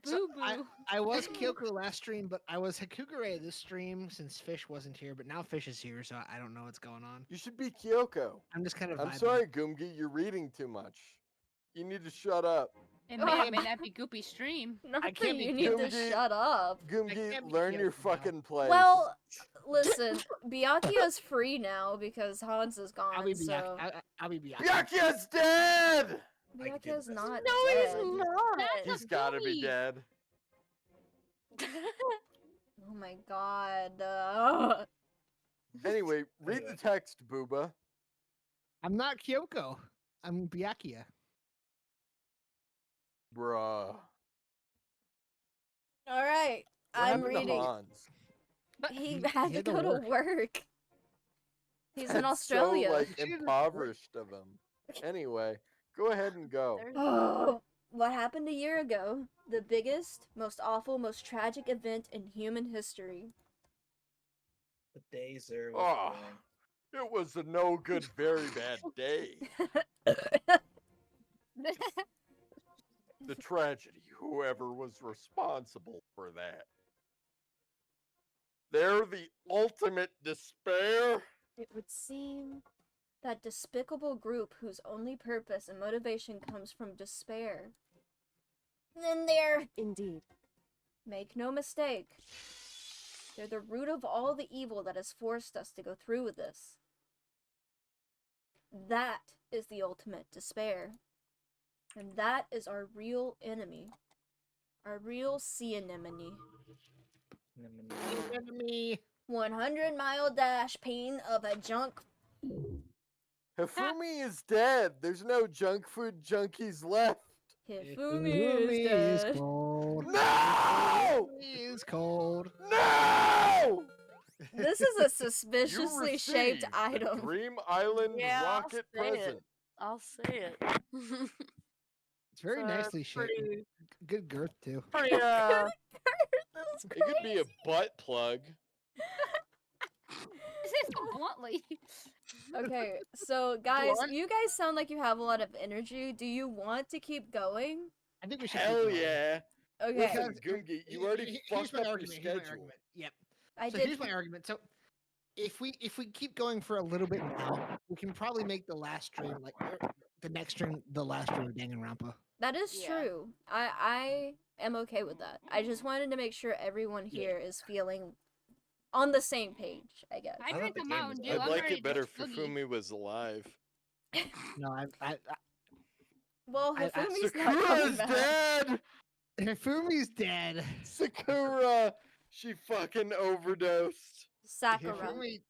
Boo Boo. I was Kyoko last stream, but I was Hakugure this stream since Fish wasn't here. But now Fish is here, so I don't know what's going on. You should be Kyoko. I'm just kind of. I'm vibing. sorry, Goomgi, you're reading too much. You need to shut up. It may or may not be Goopy stream. Not that can't be you need to Goomgi. shut up. Goomgi, learn your fucking place. Well, listen, Byakuya's free now because Hanz is gone, I'll be so... I'll be Byakuya. Byakuya's dead! Byakuya's not No, dead. he's not. He's gotta be dead. Oh my god. Anyway, read the text, Booba. I'm not Kyoko. I'm Byakuya. Bruh. Alright, What I'm happened to reading. Hans? He had to had to go to work. work. He's in That's Australia. So, like, impoverished of him. Anyway, go ahead and go. Oh, what happened a year ago? The biggest, most awful, most tragic event in human history. The days are. Oh, it was a no good, very bad day. The tragedy, whoever was responsible for that. They're the ultimate despair. It would seem that despicable group whose only purpose and motivation comes from despair. Then they're... Indeed. Make no mistake. They're the root of all the evil that has forced us to go through with this. That is the ultimate despair. And that is our real enemy. Our real sea anemone. Enemy. 100-mile dash pain of a junk. Hifumi is dead. There's no junk food junkies left. Hifumi is dead. cold. No! Hifumi is cold. No! This is a suspiciously You shaped received a item. Dream Island Yeah, rocket I'll say present. it. I'll say it. It's very nicely shaped. Pretty, Good girth too. pretty, It could be a butt plug. This is bluntly. Okay, so guys, Blunt? you guys sound like you have a lot of energy. Do you want to keep going? I think we should. Hell keep going. yeah. Okay. Listen, Goomgi, you already Here's fucked my up your argument. Here's my schedule. argument. Yep. I So did. here's my argument. So if we keep going for a little bit now, we can probably make the last stream the next stream the last stream of Danganronpa. That is true. I am okay with that. I just wanted to make sure everyone here is feeling on the same page, I guess. I drank a Mountain Dew. I'd I'm like ready it better to if boogie. Fumi was alive. No, Well, I- Hifumi's not Sakura's coming back. dead! Hifumi's dead. Sakura! She fucking overdosed. Sakura. Hifumi,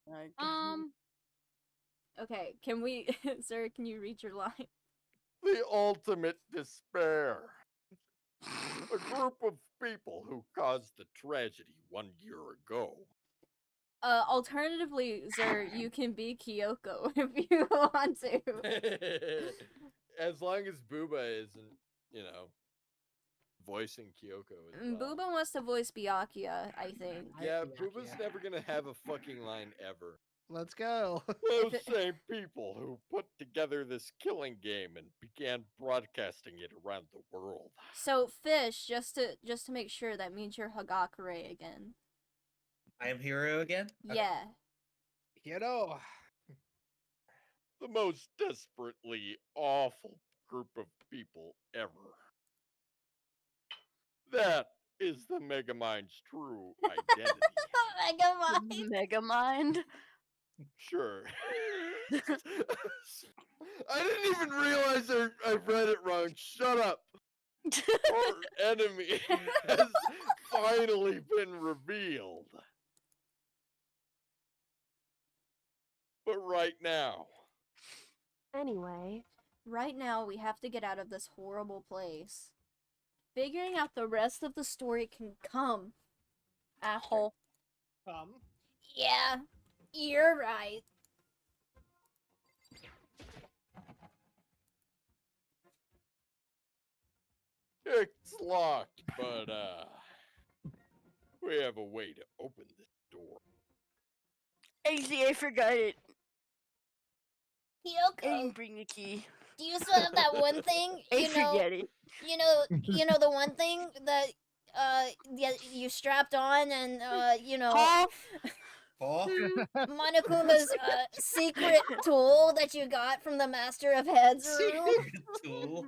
Okay, can we... Sir, can you read your line? The ultimate despair. A group of people who caused the tragedy 1 year ago Alternatively, Zer, you can be Kyoko if you want to. As long as Booba isn't, voicing Kyoko as well. Booba wants to voice Byakuya, I think. Yeah, Booba's never gonna have a fucking line ever. Let's go. Those same people who put together this killing game and began broadcasting it around the world. So, Fish, just to make sure, that means you're Hagakure again. I am Hero again? Okay. Yeah. Hero. The most desperately awful group of people ever. That is the Megamind's true identity. Megamind. Megamind. Sure. I didn't even realize I read it wrong. Shut up. Our enemy has finally been revealed. But right now. Anyway. Right now, we have to get out of this horrible place. Figuring out the rest of the story can come after. Yeah, you're right. It's locked, but we have a way to open this door. I forgot it. Kyoko, I didn't bring the key. do you still have that one thing? I forget it. You know the one thing that you strapped on and Monokuma's secret tool that you got from the Master of Heads room. Tool.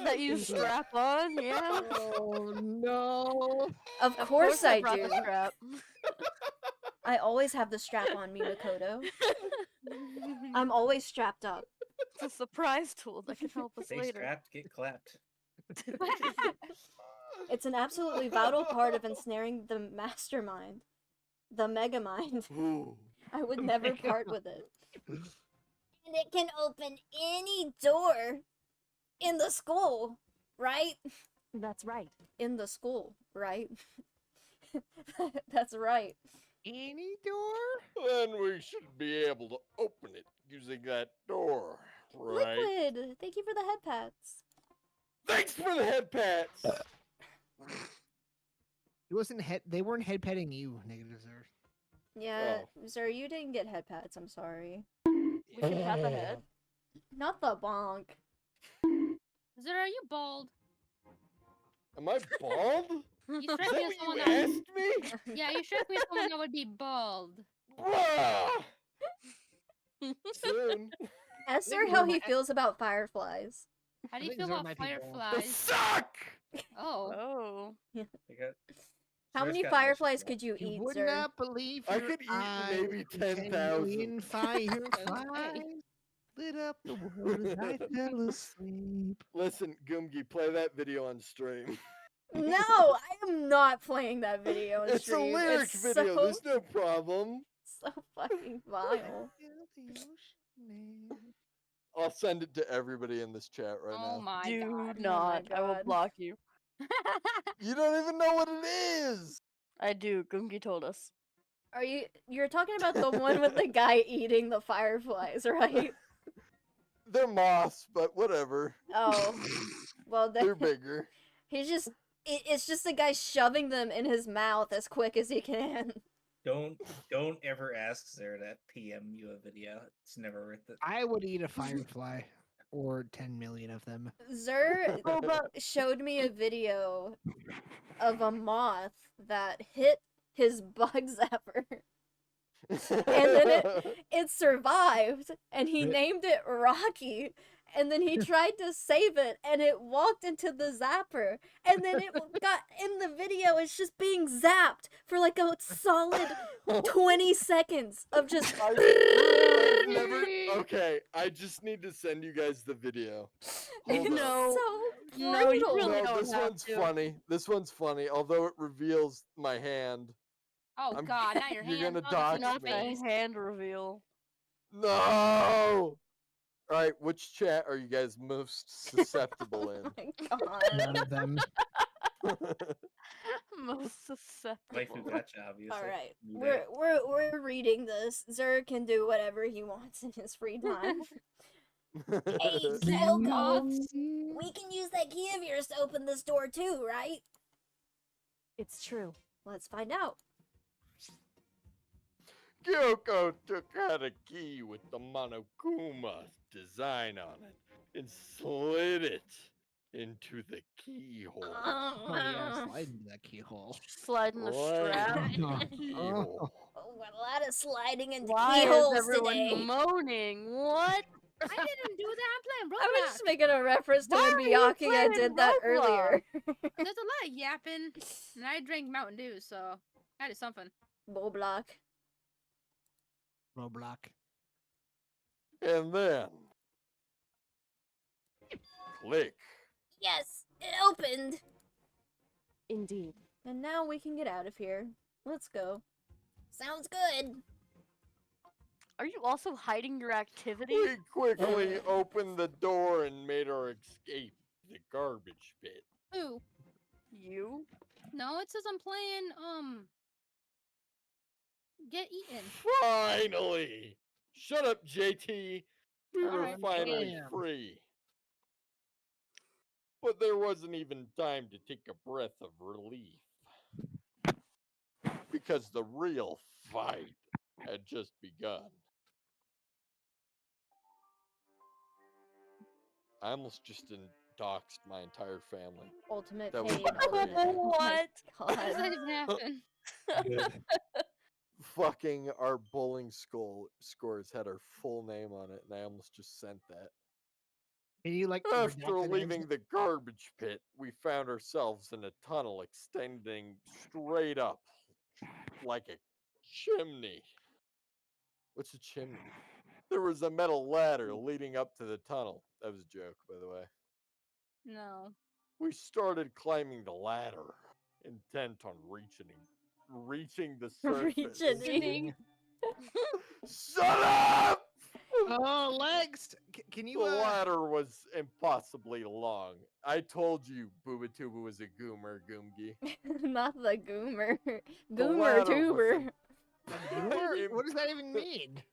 That you strap on, yeah. Oh no. Of course I brought do. the strap. I always have the strap on me, Makoto. I'm always strapped up. It's a surprise tool that can help us Stay later. strapped, get clapped. It's an absolutely vital part of ensnaring the mastermind. The Megamind. I would never part with it. And it can open any door in the school, right? That's right. In the school, right? That's right. Any door? Then we should be able to open it using that door, right? Liquid! Thank you for the head pats. Thanks for the head pats! It wasn't they weren't head petting you, Negative Zer. Yeah, sir, you didn't get head pats, I'm sorry. We should have a head. Not the bonk. Zer, are you bald? Am I bald? You Is struck that me as what someone you that asked me? Yeah, you struck me as someone that would be bald. Bruh! Soon. Ask Sir how he feels about fireflies. How do you think feel Zer about might be bald. fireflies? Suck! Oh. Yeah. How How many fireflies could you eat, would sir? not believe I your could eat eyes, maybe 10 10,000. million fireflies lit up the world as I fell asleep. Listen, Goomgi, play that video on stream. No, I am not playing that video on It's stream. a lyric It's video, So, there's no problem. so fucking vile. I'll send it to everybody in this chat right Oh now. my Do god. not. I will God. block you. You don't even know what it is! I do. Gungi told us. You're talking about the one with the guy eating the fireflies, right? They're moths, but whatever. Oh. Well, They're bigger. It's just the guy shoving them in his mouth as quick as he can. Don't ever ask Sarah to PM you a video. It's never worth it. I would eat a firefly or 10 million of them. Zer showed me a video of a moth that hit his bug zapper. And then it survived, and he named it Rocky. And then he tried to save it, and it walked into the zapper. And then it got in the video, it's just being zapped for like a solid 20 seconds of just. I've never. Okay, I just need to send you guys the video. Hold on. No. So No, you brutal. really No, don't this have one's to. funny. This one's funny, although it reveals my hand. Oh I'm- god, not your you're hand. gonna oh, dox this Not is the face. hand reveal. No! Alright, which chat are you guys most susceptible in? Oh my god. None of them. Most susceptible. Waifu gotcha, obviously. All right, New we're reading this. Zer can do whatever he wants in his free time. Hey, Kyoko, we can use that key of yours to open this door too, right? It's true. Let's find out. Kyoko took out a key with the Monokuma design on it and slid it into the keyhole. Oh yeah, slide into that keyhole. Slide in the strap. Keyhole. Oh, a lot of sliding into Why is keyholes everyone today. moaning? What? I didn't do that. I'm playing Roblox. I was just making a reference to Why when are you Miyake playing did that Roblox? earlier. There's a lot of yapping, and I drank Mountain Dew, so that is something. Roblox. Roblox. And then, click. Yes, it opened. Indeed. And now we can get out of here. Let's go. Sounds good. Are you also hiding your activity? We quickly opened the door and made our escape the garbage pit. Who? You? No, it says I'm playing, Get Eaten. Finally! Shut up, JT. We were Alright. finally Damn. free. But there wasn't even time to take a breath of relief. Because the real fight had just begun. I almost just doxed my entire family. Ultimate That was pain. crazy. What? God. How does that even happen? Fucking our bowling scores had our full name on it, and I almost just sent that. Can you like After redact the leaving names? the garbage pit, we found ourselves in a tunnel extending straight up like a chimney. What's a chimney? There was a metal ladder leading up to the tunnel. That was a joke, by the way. No. We started climbing the ladder, intent on reaching the surface. Reaching. Shut up! Oh, legs! Can you? The ladder was impossibly long. I told you Boobatuba was a goomer, Goomgi. Not the goomer. The Goomer ladder was tuber. What does that even mean?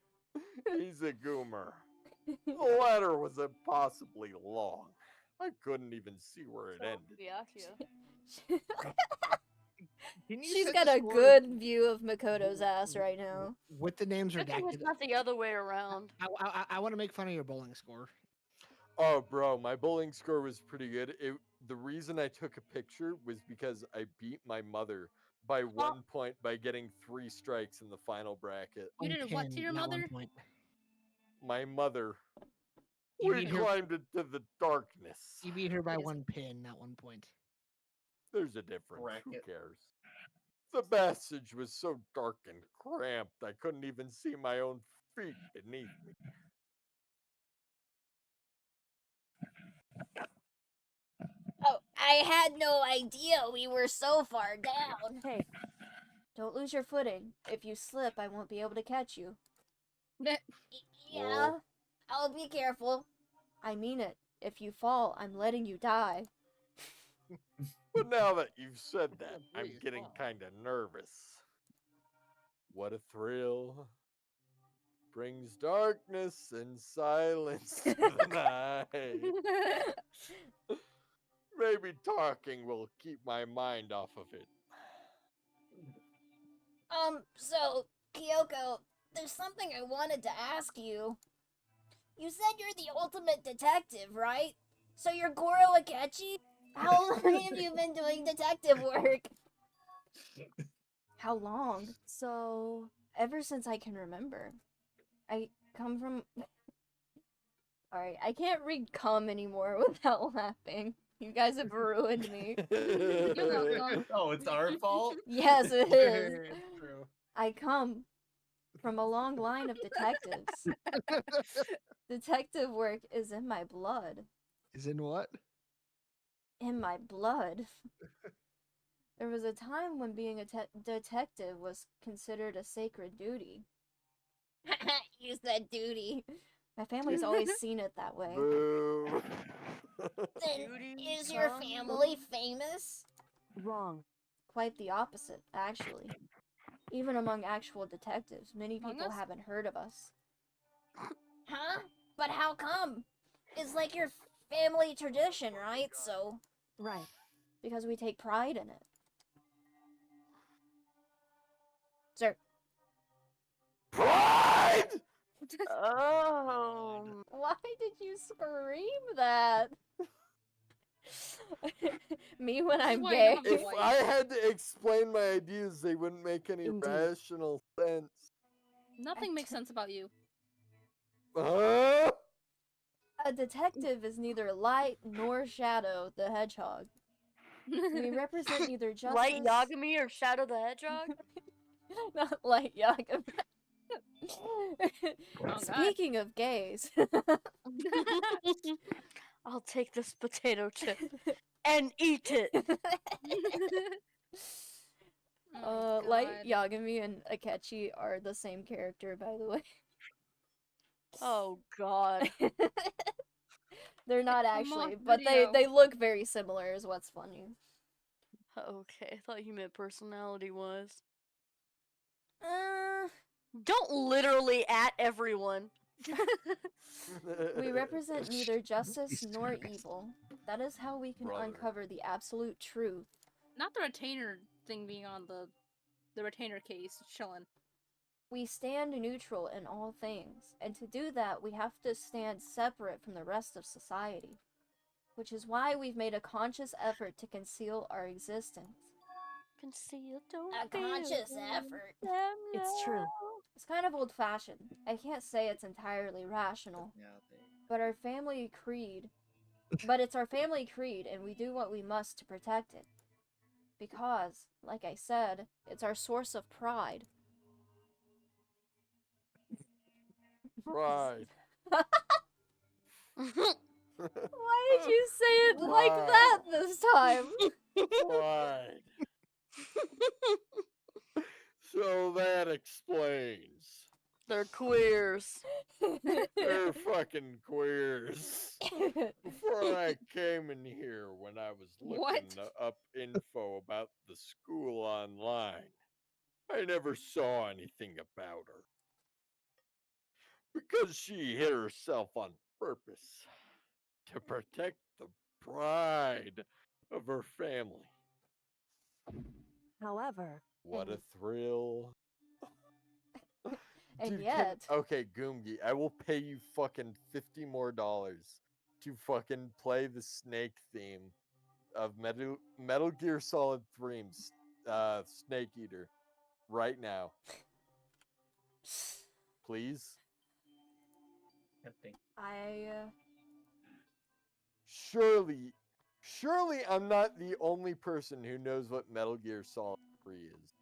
He's a goomer. The ladder was impossibly long. I couldn't even see where it ended. She's got a good view of Makoto's ass right now. With the names I think redacted. it's not the other way around. I want to make fun of your bowling score. Oh, bro, my bowling score was pretty good. The reason I took a picture was because I beat my mother by 1 point by getting 3 strikes in the final bracket. You did what to your mother? My mother. You We beat her- climbed into the darkness. You beat her by 1 pin, not 1 point. There's a difference. Who Bracket. cares? The passage was so dark and cramped, I couldn't even see my own feet beneath me. Oh, I had no idea we were so far down. Hey. Don't lose your footing. If you slip, I won't be able to catch you. Nah. Yeah, I'll be careful. I mean it. If you fall, I'm letting you die. But now that you've said that, I'm getting kind of nervous. What a thrill. Brings darkness and silence to the night. Maybe talking will keep my mind off of it. So, Kyoko, there's something I wanted to ask you. You said you're the ultimate detective, right? So you're Goro Akechi? How long have you been doing detective work? How long? So, ever since I can remember. I come from... Alright, I can't read "come" anymore without laughing. You guys have ruined me. Oh, it's our fault? Yes, it is. True. I come from a long line of detectives. Detective work is in my blood. Is in what? In my blood. There was a time when being a detective was considered a sacred duty. You said duty. My family's always seen it that way. Boo. Then, is your family famous? Wrong. Quite the opposite, actually. Even among actual detectives, many people haven't heard of us. Huh? But how come? It's like your family tradition, right? So... Right. Because we take pride in it. Sir. Pride! Oh. Why did you scream that? Me when I'm gay. If I had to explain my ideas, they wouldn't make any rational sense. Nothing makes sense about you. Huh? A detective is neither Light nor Shadow the Hedgehog. We represent neither justice... Light Yagami or Shadow the Hedgehog? Not Light Yagami. God. Speaking of gays... I'll take this potato chip and eat it. Light Yagami and Akechi are the same character, by the way. Oh god. They're not It's a actually, mock but video. they look very similar is what's funny. Okay, I thought you meant personality-wise. Don't literally at everyone. We represent neither justice nor evil. That is how we can uncover the absolute truth. Not the retainer thing being on the retainer case, chilling. We stand neutral in all things, and to do that we have to stand separate from the rest of society. Which is why we've made a conscious effort to conceal our existence. Conceal, don't A conscious effort. It's true. It's kind of old-fashioned. I can't say it's entirely rational. But our family creed... But it's our family creed, and we do what we must to protect it. Because, like I said, it's our source of pride. Pride. Why did you say it like that this time? Pride. So that explains. They're queers. They're fucking queers. Before I came in here, when I was looking up info about the school online, I never saw anything about her. Because she hid herself on purpose to protect the pride of her family. However... What a thrill. And Dude, yet... okay, Goomgi, I will pay you fucking $50 more to fucking play the Snake theme of Metal Gear Solid 3's Snake Eater right now. Please? Surely I'm not the only person who knows what Metal Gear Solid 3 is.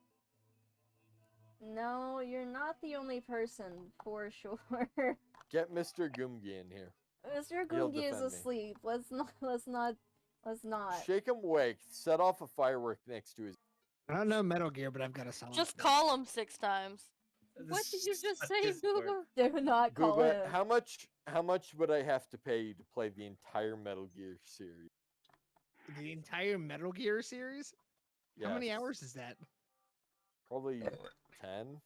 No, you're not the only person, for sure. Get Mr. Goomgi in here. Mr. He'll Goomgi is defend me. asleep. Let's not. Shake him awake. Set off a firework next to his... I don't know Metal Gear, but I've got a solid. Just call him 6 times. What did you just say, Google? Do not call Gooba, him. how much would I have to pay you to play the entire Metal Gear series? The entire Metal Gear series? How many Yes. hours is that? Probably 10.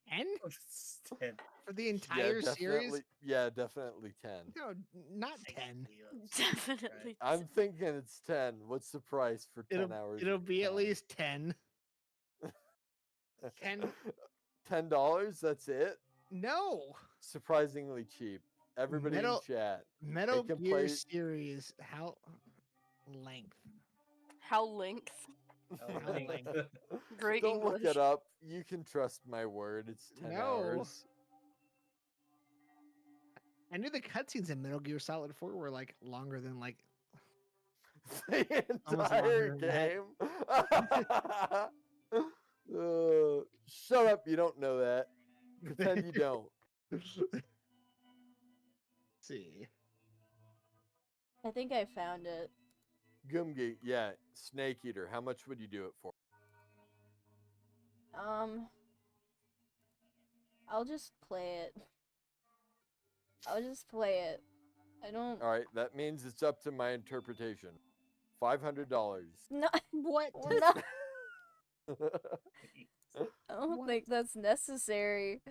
10? For the entire series? Yeah, definitely 10. No, not 10. Definitely. I'm thinking it's 10. What's the price for 10 hours? It'll be at least 10. 10? $10? That's it? No. Surprisingly cheap. Everybody in chat. Metal they can Gear play... series. How length? How length? Great Don't English. look it up. You can trust my word. It's 10 hours. I knew the cutscenes in Metal Gear Solid 4 were like longer than like the entire game. Shut up! You don't know that. Pretend you don't. See. I think I found it. Goomgi, yeah, Snake Eater. How much would you do it for? I'll just play it. I don't... Alright, that means it's up to my interpretation. $500. No, what? No. I don't think that's necessary.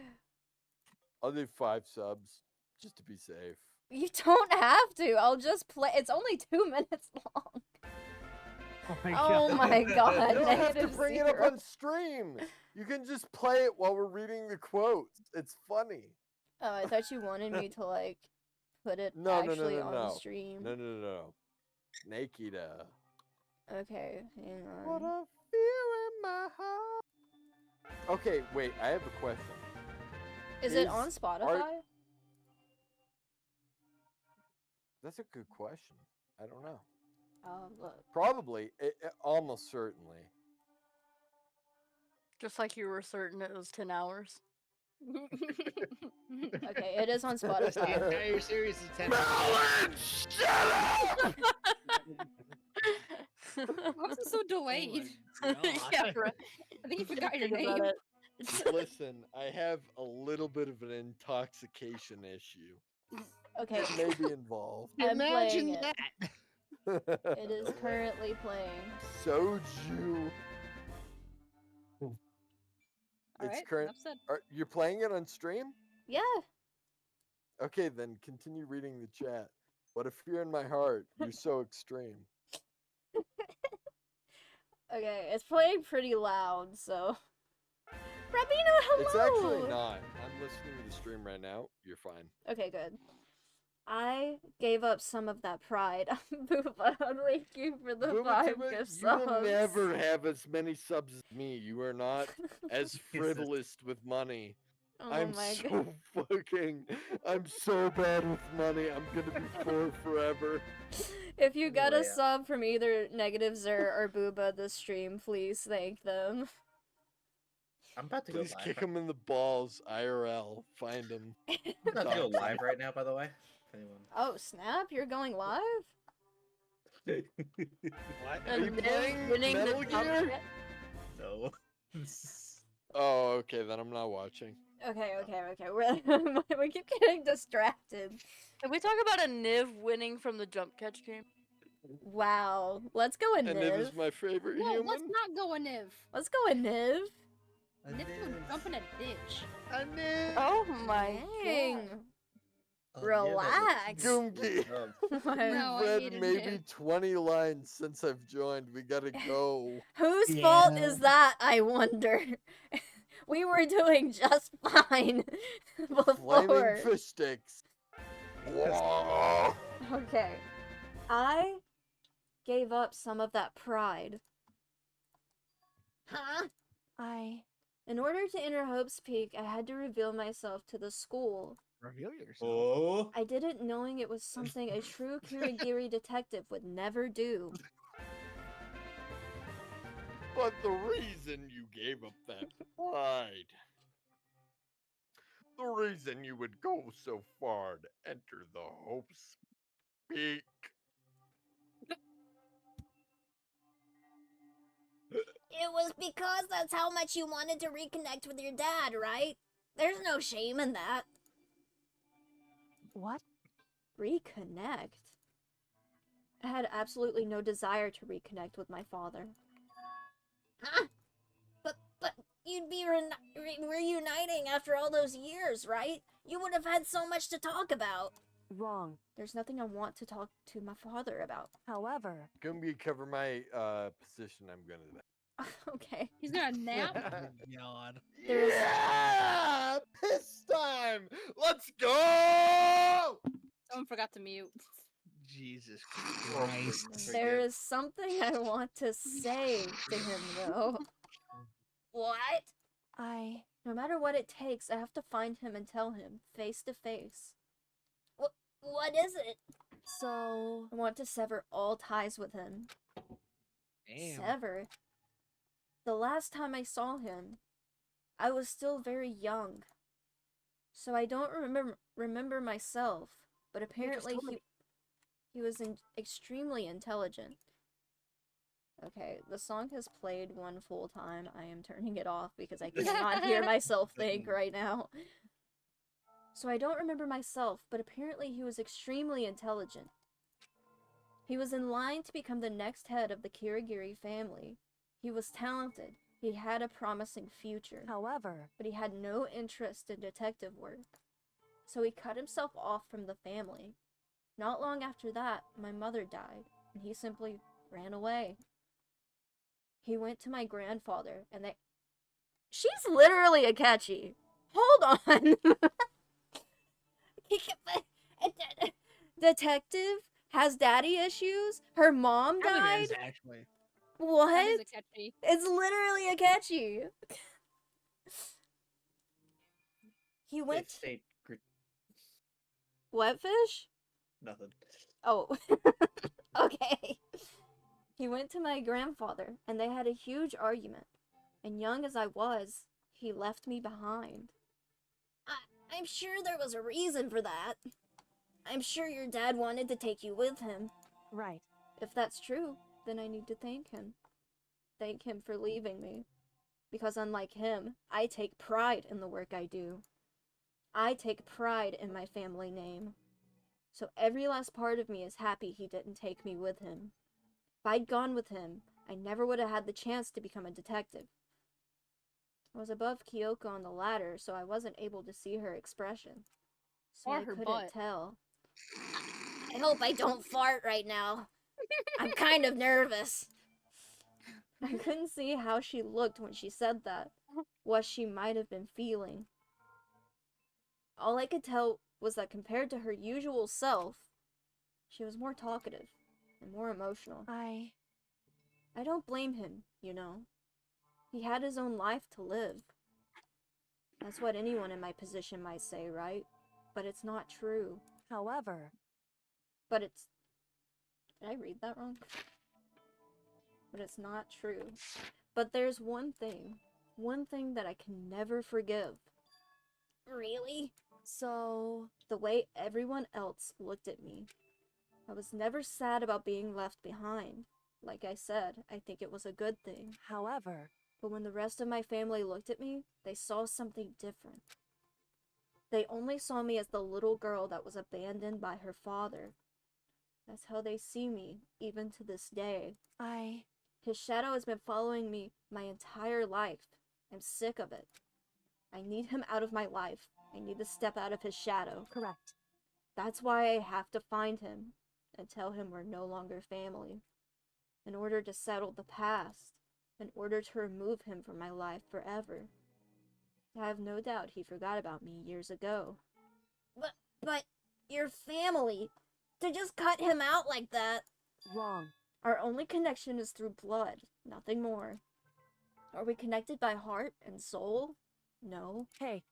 I'll do 5 subs just to be safe. You don't have to. I'll just play. It's only 2 minutes long. Oh my god. You don't have to negative bring it up 0. on stream. You can just play it while we're reading the quotes. It's funny. Oh, I thought you wanted me to like put it No, actually on the no. stream. No. Nakeda. Okay, hang What on. a fear in my heart. Okay, wait, I have a question. Is it on Spotify? That's a good question. I don't know. Look. Probably. Almost certainly. Just like you were certain it was 10 hours. Okay, it is on Spotify. The entire series is 10 I'm so delayed. Yeah, right. I think you forgot your Think about name. it. Listen, I have a little bit of an intoxication issue. Okay. It may be involved. I'm playing Imagine it. that. It is currently playing. Soju. Alright, current. enough said. You're playing it on stream? Yeah. Okay, then continue reading the chat. What a fear in my heart. You're so extreme. Okay, it's playing pretty loud, so. Rabino, hello! It's actually not. I'm listening to the stream right now. You're fine. Okay, good. I gave up some of that pride. Booba, thank you for the Booba 5 Tuba, gift you will subs. never have as many subs as me. You are not as frivolous with money. Oh I'm my so I'm so bad with money. I'm gonna be poor forever. If you got a Anyway, sub from either Negative Zer or Booba this stream, please thank them. I'm about to go Please live. kick him in the balls, IRL. Find him. I'm about to go live right now, by the way. If anyone. Oh, snap, you're going live? What? Are you Niv playing winning the Metal top Gear? set. No. Oh, okay, then I'm not watching. Okay. We keep getting distracted. Can we talk about a Niv winning from the jump catch game? Wow. Let's go with And Niv is Niv. my favorite No, human. let's not go a Niv. Let's go with Niv. Niv will jump in a ditch. A Niv. Oh my Dang. god. Relax. Goomgi. No, I We've hate read a maybe Niv. 20 lines since I've joined. We gotta go. Whose fault is that, I wonder? We were doing just fine before. Flaming fish sticks. Whoa. Okay. I gave up some of that pride. Huh? In order to enter Hope's Peak, I had to reveal myself to the school. Reveal yourself. Oh. I did it knowing it was something a true Kirigiri detective would never do. But the reason you gave up that pride, the reason you would go so far to enter the Hope's Peak. It was because that's how much you wanted to reconnect with your dad, right? There's no shame in that. What? Reconnect? I had absolutely no desire to reconnect with my father. Huh? But you'd be reuniting after all those years, right? You would have had so much to talk about. Wrong. There's nothing I want to talk to my father about. However, Gonna cover my position. I'm gonna. Okay. He's gonna nap. God. There's Yeah! Piss time! Let's go! Someone forgot to mute. Jesus Christ. There is something I want to say to him, though. What? No matter what it takes, I have to find him and tell him, face to face. What is it? So... I want to sever all ties with him. Damn. Sever? The last time I saw him, I was still very young. So I don't remember myself, but apparently he was extremely intelligent. Okay, the song has played one full time. I am turning it off because I cannot hear myself think right now. So I don't remember myself, but apparently he was extremely intelligent. He was in line to become the next head of the Kirigiri family. He was talented. He had a promising future. However, but he had no interest in detective work. So he cut himself off from the family. Not long after that, my mother died, and he simply ran away. He went to my grandfather, and they... She's literally a catchy. Hold on. Detective has daddy issues. Her mom Kind of died. is, actually. What? That is a catchy. It's literally a catchy. He went. What fish? Nothing. Oh. Okay. He went to my grandfather, and they had a huge argument. And young as I was, he left me behind. I'm sure there was a reason for that. I'm sure your dad wanted to take you with him. Right. If that's true, then I need to thank him. Thank him for leaving me. Because unlike him, I take pride in the work I do. I take pride in my family name. So every last part of me is happy he didn't take me with him. If I'd gone with him, I never would have had the chance to become a detective. I was above Kyoko on the ladder, so I wasn't able to see her expression. So Or I her couldn't butt. tell. I hope I don't fart right now. I'm kind of nervous. I couldn't see how she looked when she said that, what she might have been feeling. All I could tell was that compared to her usual self, she was more talkative and more emotional. I don't blame him, you know. He had his own life to live. That's what anyone in my position might say, right? But it's not true. However... But it's... Did I read that wrong? But it's not true. But there's one thing that I can never forgive. Really? So, the way everyone else looked at me. I was never sad about being left behind. Like I said, I think it was a good thing. However... But when the rest of my family looked at me, they saw something different. They only saw me as the little girl that was abandoned by her father. That's how they see me, even to this day. His shadow has been following me my entire life. I'm sick of it. I need him out of my life. I need to step out of his shadow. Correct. That's why I have to find him and tell him we're no longer family. In order to settle the past. In order to remove him from my life forever. I have no doubt he forgot about me years ago. But your family, to just cut him out like that. Wrong. Our only connection is through blood, nothing more. Are we connected by heart and soul? No. Hey.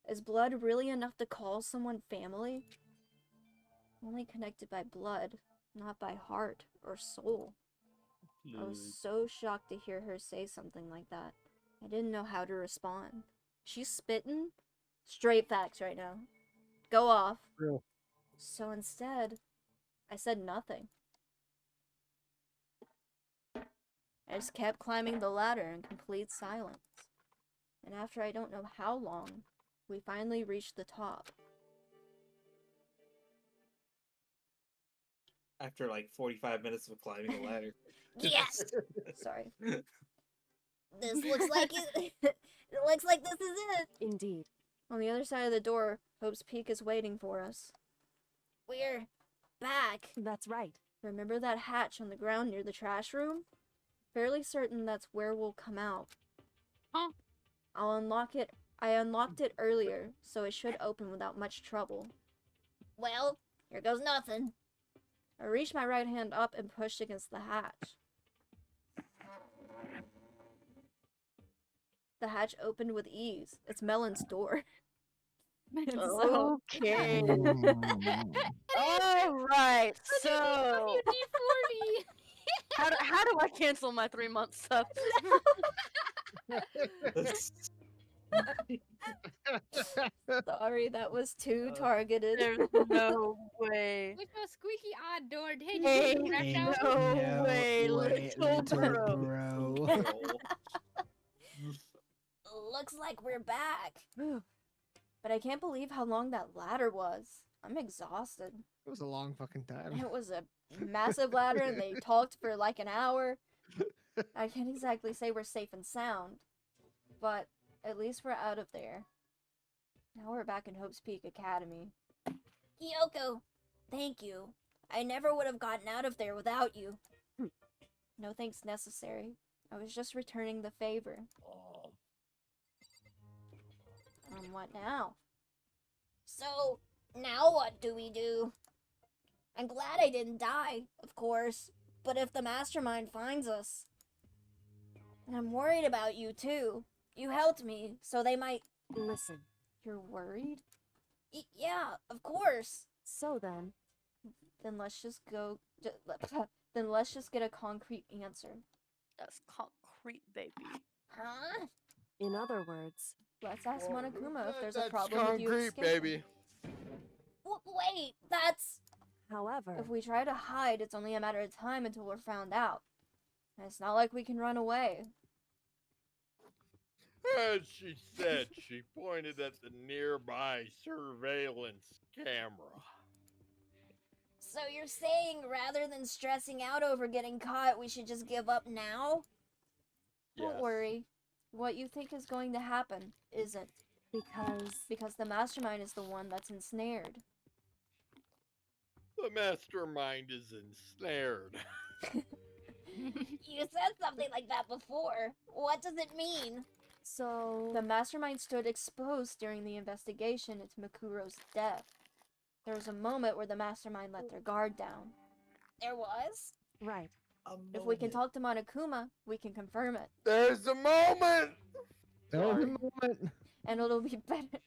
Is blood really enough to call someone family? Only connected by blood, not by heart or soul. I was so shocked to hear her say something like that. I didn't know how to respond. She's spitting? Straight facts right now. Go off. Real. So instead, I said nothing. I just kept climbing the ladder in complete silence. And after I don't know how long, we finally reached the top. After like 45 minutes of climbing the ladder. Yes! Sorry. This looks like it. It looks like this is it. Indeed. On the other side of the door, Hope's Peak is waiting for us. We're back. That's right. Remember that hatch on the ground near the trash room? Fairly certain that's where we'll come out. Huh? I'll unlock it. I unlocked it earlier, so it should open without much trouble. Well, here goes nothing. I reached my right hand up and pushed against the hatch. The hatch opened with ease. It's Melon's door. Okay. All right. So, how do I cancel my 3-month sub? Sorry, that was too targeted. There's no way. With a squeaky odd door. Hey, Hey, did you crash out? no way, little bro. Looks like we're back. But I can't believe how long that ladder was. I'm exhausted. It was a long fucking time. It was a massive ladder, and they talked for like an hour. I can't exactly say we're safe and sound, but at least we're out of there. Now we're back in Hope's Peak Academy. Kyoko, thank you. I never would have gotten out of there without you. No thanks necessary. I was just returning the favor. What now? So, now what do we do? I'm glad I didn't die, of course, but if the mastermind finds us... And I'm worried about you, too. You helped me, so they might... Listen. You're worried? Yeah, of course. So then... Then let's just go... Then let's just get a concrete answer. That's concrete, baby. Huh? In other words... Let's ask Monokuma if there's a That's problem with you concrete, escaping. baby. Wait, that's... However... If we try to hide, it's only a matter of time until we're found out. And it's not like we can run away. As she said, she pointed at the nearby surveillance camera. So you're saying rather than stressing out over getting caught, we should just give up now? Don't Yes. worry. What you think is going to happen isn't. Because the mastermind is the one that's ensnared. The mastermind is ensnared. You said something like that before. What does it mean? So... The mastermind stood exposed during the investigation into Makuro's death. There was a moment where the mastermind let their guard down. There was? Right. If we can talk to Monokuma, we can confirm it. There's a moment! There's a moment. And it'll be better.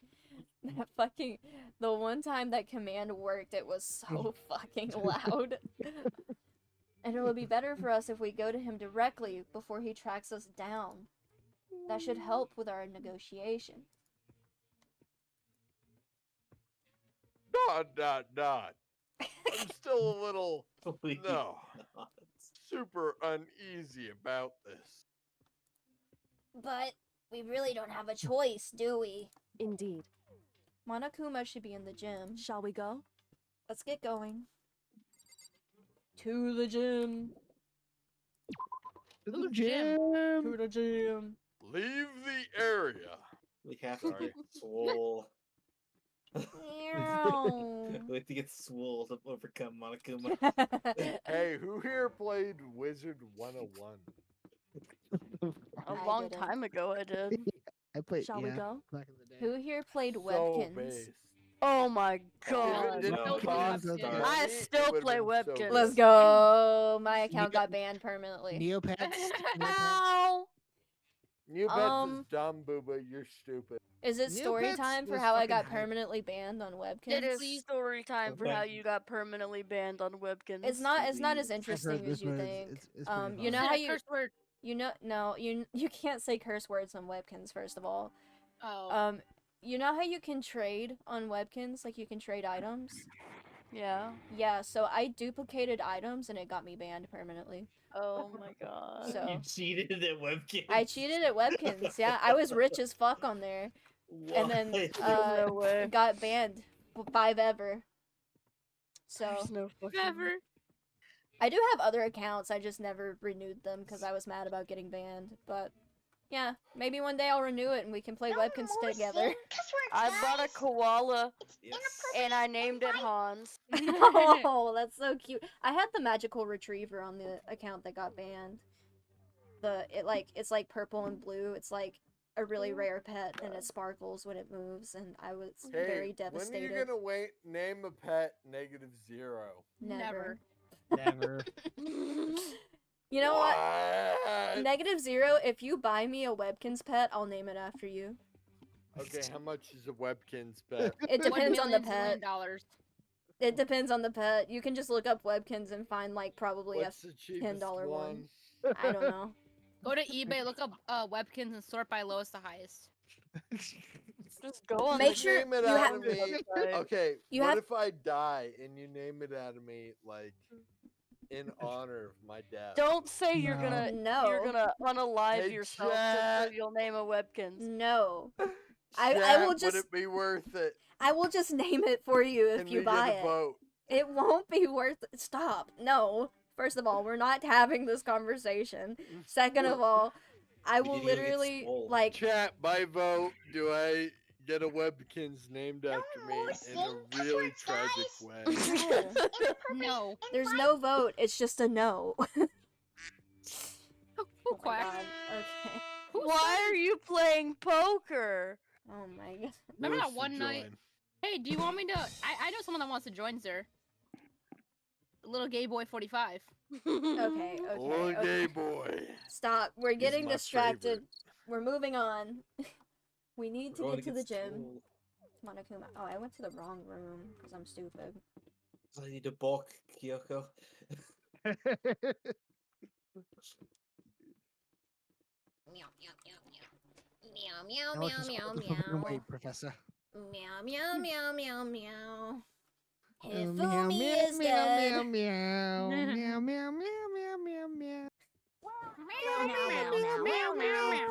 The one time that command worked, it was so fucking loud. And it will be better for us if we go to him directly before he tracks us down. That should help with our negotiation. ... I'm still a little, super uneasy about this. But we really don't have a choice, do we? Indeed. Monokuma should be in the gym. Shall we go? Let's get going. To the gym. To the gym. To the gym. Leave the area. We have to get swole. We have to get swole to overcome Monokuma. Hey, who here played Wizard 101? A long time ago, I did. I played. Shall we go? Back in the day. Who here played So Webkins? base. Oh my god. I still play Webkins. Let's go. My account got banned permanently. Neopets. Ow! Neopets is dumb, Booba. You're stupid. Is it story Neopets time for was how I fucking got hype. permanently banned on Webkins? It is story time for Okay. how you got permanently banned on Webkins. It's not as I've interesting heard as this you one. think. It's pretty You know fun. how Is it a you curse word? you can't say curse words on Webkins, first of all. Oh. You know how you can trade on Webkins, like you can trade items? Yeah. Yeah, so I duplicated items and it got me banned permanently. Oh my god. So You cheated at Webkins. I cheated at Webkins, yeah. I was rich as fuck on there. And then Why? No way. got banned by ever. So There's no fucking... Never. I do have other accounts, I just never renewed them because I was mad about getting banned. But yeah, maybe one day I'll renew it and we can play Webkins together. I bought a koala and I named it Hanz. Oh, that's so cute. I had the magical retriever on the account that got banned. It's like purple and blue. It's like a really rare pet and it sparkles when it moves and I was very devastated. When are you gonna name a pet -0? Never. Never. You know what? -0, if you buy me a Webkins pet, I'll name it after you. Okay, how much is a Webkins pet? It depends on the $1 pet. million. It depends on the pet. You can just look up Webkins and find like probably What's a the cheapest $10 one. one? I don't know. Go to eBay, look up Webkins, and sort by lowest to highest. Just go on Make the sure Name it you out have- of me. website. Okay, You what have- if I die and you name it out of me, like, in honor of my death? Don't say you're No. gonna No. you're gonna unalive Hey, yourself chat. so you'll name a Webkins. No. I Chat, will would just it be worth it? I will just name it for you if Can you we buy get a it. vote? It won't be worth it. Stop. No. First of all, we're not having this conversation. Second of all, I will literally, like... Chat, by vote, do I get a Webkins named after me in a really tragic way? No. There's no vote. It's just a no. Who quacked? Okay. Why are you playing poker? Oh my god. Remember that one night? Hey, do you want me to... I know someone that wants to join, sir. Little gay boy 45. Okay. Little gay boy. Stop. We're getting my distracted. favorite. We're moving on. We need to We're get going to the against gym. school. Monokuma. Oh, I went to the wrong room because I'm stupid. I need to balk Kyoko. Meow, meow, Now meow, let's meow, just moving meow. away, Professor. Meow, meow, meow, meow, meow. Meow, Hifumi meow, is meow, dead. meow, meow, meow, meow, meow, meow, meow, meow. Meow, meow, meow.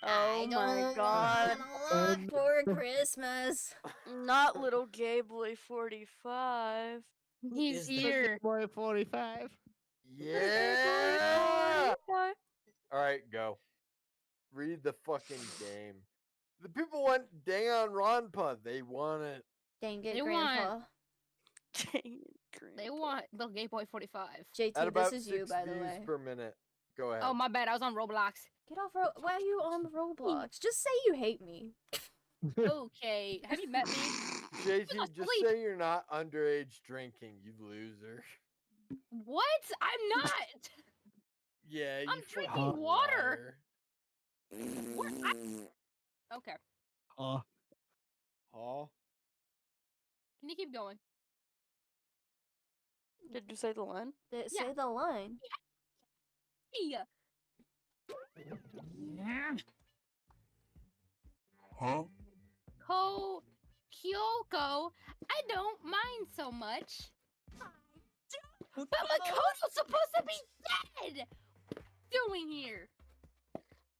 Oh my don't god. want a lot for Christmas. Not little gay boy 45. He's here. Boy 45. Yeah! Alright, go. Read the fucking game. The people want Danganronpa. They want it. Dang it, They Grandpa. They want little gay boy 45. JT, At about this is 6 you, by the views way. per minute. Go ahead. Oh, my bad. I was on Roblox. Get off Why are you on Roblox? Just say you hate me. Okay. Have you met me? JT, just say you're not underage drinking, you loser. What? I'm not. Yeah, you I'm fucking drinking water. liar. What? Okay. Oh. Can you keep going? Did you say the line? Say the line. Yeah. Huh? Kyoko, I don't mind so much. But Makoto's supposed to be dead! What are you doing here?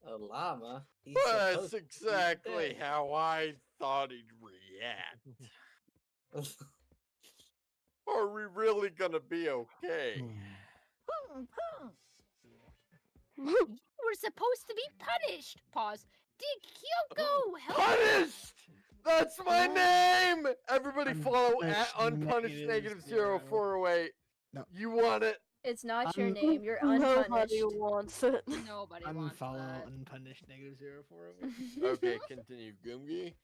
A llama? He's That's supposed to be exactly dead. how I thought he'd react. Are we really gonna be okay? You were supposed to be punished. Pause. Did Kyoko help? Punished! That's my name! Everybody follow at Unpunished unpunished-048. No. You want it? It's not your name. You're unpunished. Nobody wants it. Nobody wants Unfollow that. unpunished -048. Okay, continue. Goomgi,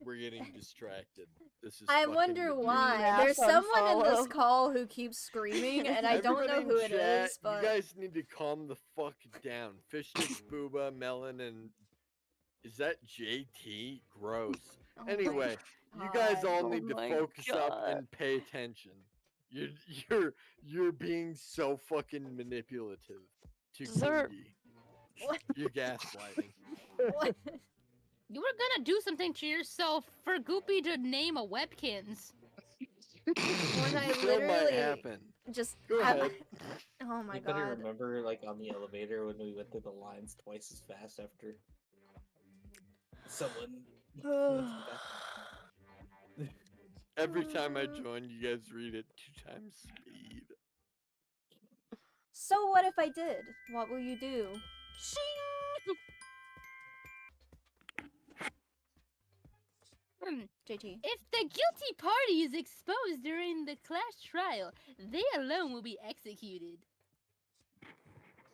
we're getting distracted. This is I fucking wonder why. Yeah, There's someone in this unfollow. call who keeps screaming, and I don't know Everybody who in it chat, is, but... You guys need to calm the fuck down. Fishstick, Booba, Melon, and... Is that JT? Gross. Oh my Anyway, you guys God. all Oh need to my focus up God. and pay attention. You're being so fucking manipulative to Sir. Goomgi. What? You're gaslighting. What? You were gonna do something to yourself for Goopy to name a Webkins. When I Still might literally happen. just... Go ahead. Oh my Anybody god. remember, like, on the elevator when we went through the lines twice as fast after someone... Every time I join, you guys read it 2 times speed. So what if I did? What will you do? JT. If the guilty party is exposed during the class trial, they alone will be executed.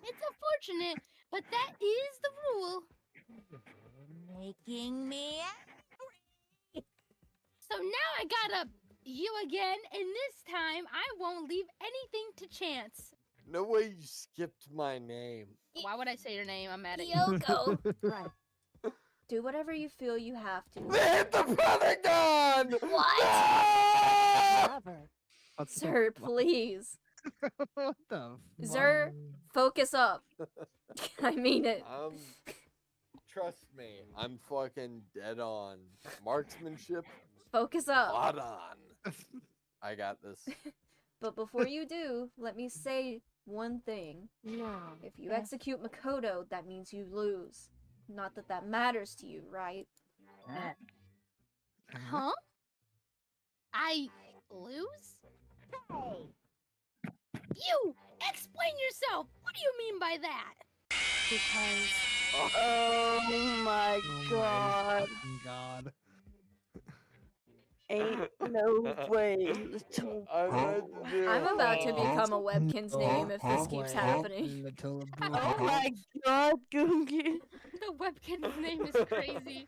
It's unfortunate, but that is the rule. Making me So now I got you again, and this time I won't leave anything to chance. No way you skipped my name. Why would I say your name? I'm mad at you. Kyoko. Right. Do whatever you feel you have to. They hit the Pentagon! What? Ah! Sir, please. What the Sir, focus up. I mean it. Trust me, I'm fucking dead on. Marksmanship, Focus up. spot on. I got this. But before you do, let me say one thing. No. If you execute Makoto, that means you lose. Not that that matters to you, right? Huh? I lose? You! Explain yourself! What do you mean by that? Because. Oh my god. God. Ain't no way, little. I'm about to become a Webkin's name if this keeps happening. Oh my god, Gungi. The Webkin's name is crazy.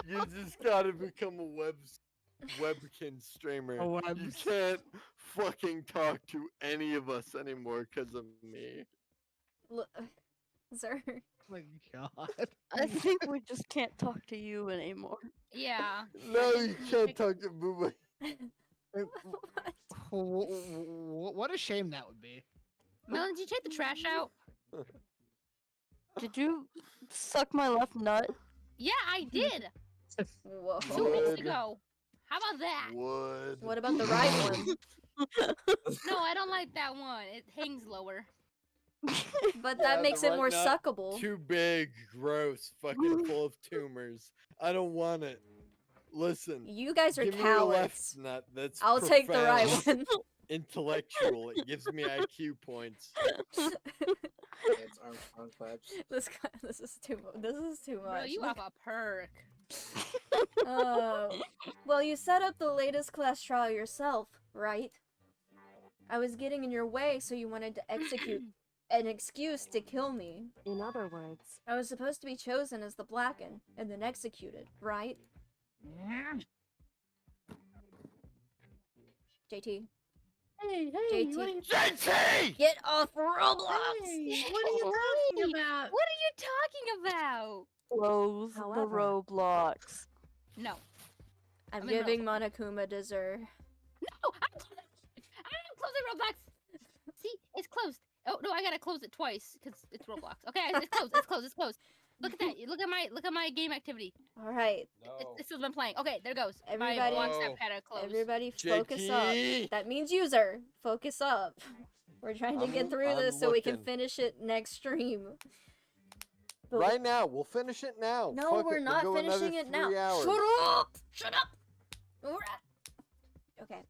You just gotta become a webkin streamer. You can't fucking talk to any of us anymore because of me. Sir. Oh my god. I think we just can't talk to you anymore. Yeah. No, you can't talk to Booba. What a shame that would be. Melon, did you take the trash out? Did you suck my left nut? Yeah, I did. Whoa. 2 weeks ago. How about that? Would. What about the right one? No, I don't like that one. It hangs lower. But that makes it more suckable. Too big, gross, fucking full of tumors. I don't want it. Listen. You guys are give me your left cowards. nut. That's I'll take the right profound. one. Intellectual. It gives me IQ points. It's arm claps. This is too much. Bro, you have a perk. Well, you set up the latest class trial yourself, right? I was getting in your way, so you wanted to execute an excuse to kill me. In other words, I was supposed to be chosen as the Blackened and then executed, right? JT. Hey, JT. what are you JT! Get off Roblox! Hey, what are you talking about? What are you talking about? Close the However- Roblox. No. I'm in giving Monokuma dessert. No! I'm closing Roblox! See? It's closed. Oh, no, I gotta close it twice, because it's Roblox. Okay, it's closed, it's closed, it's closed. Look at that. Look at my game activity. Alright. It's still been playing. Okay, there goes. Everybody, my blocks have had to close. everybody focus up. JT. That means user. Focus up. We're trying to get through this so we can looking. finish it next stream. But Right now, we'll finish it now. no, Fuck we're it, not we'll go finishing another it now. 3 hours. Shut up! Shut up! Okay.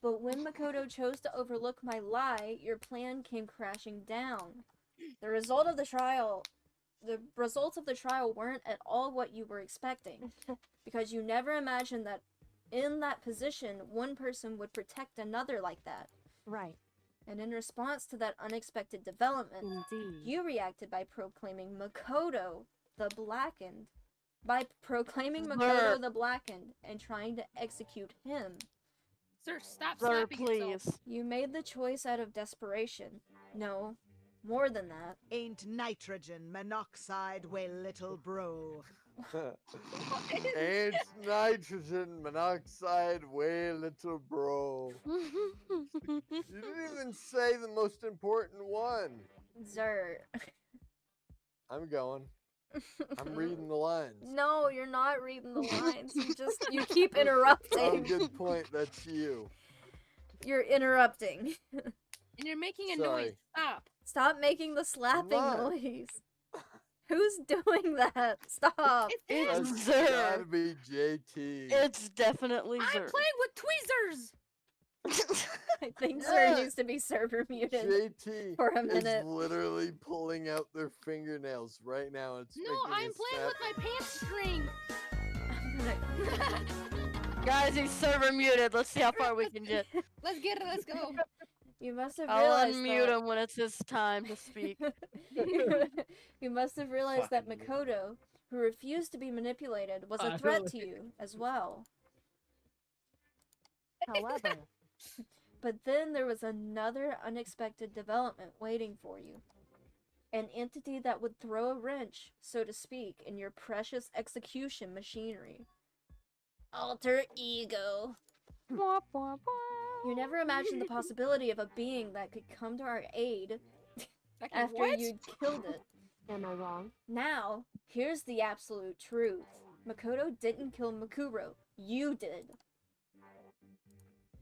But when Makoto chose to overlook my lie, your plan came crashing down. The results of the trial weren't at all what you were expecting. Because you never imagined that in that position, one person would protect another like that. right. And in response to that unexpected development, Indeed. you reacted by proclaiming Makoto the Blackened. By proclaiming Makoto the Blackened and trying to execute him. Sir, stop Sir, slapping yourself. please. You made the choice out of desperation. No, more than that. Ain't nitrogen monoxide way, little bro. It's nitrogen monoxide way, little bro. You didn't even say the most important one. Zer. I'm going. I'm reading the lines. No, you're not reading the lines. You keep interrupting. Oh, good point. That's you. You're interrupting. And you're making a Sorry. noise. Stop. Stop making the slapping not. noise. Who's doing that? Stop. It's That's Zer. gotta be JT. It's definitely I'm Zer. playing with tweezers. I think Zer needs to be server muted JT for a is minute. literally pulling out their fingernails right now. It's No, making I'm a playing with my pants string. Guys, he's server muted. Let's see how far we can get. Let's get it. Let's go. You must have I'll realized unmute that... him when it's his time to speak. You must have realized that Makoto, who refused to be manipulated, was a threat to you as well. However, But then there was another unexpected development waiting for you. An entity that would throw a wrench, so to speak, in your precious execution machinery. Alter ego. You never imagined the possibility of a being that could come to our aid after what? you'd killed it. am I wrong? Now, here's the absolute truth. Makoto didn't kill Makuro. You did.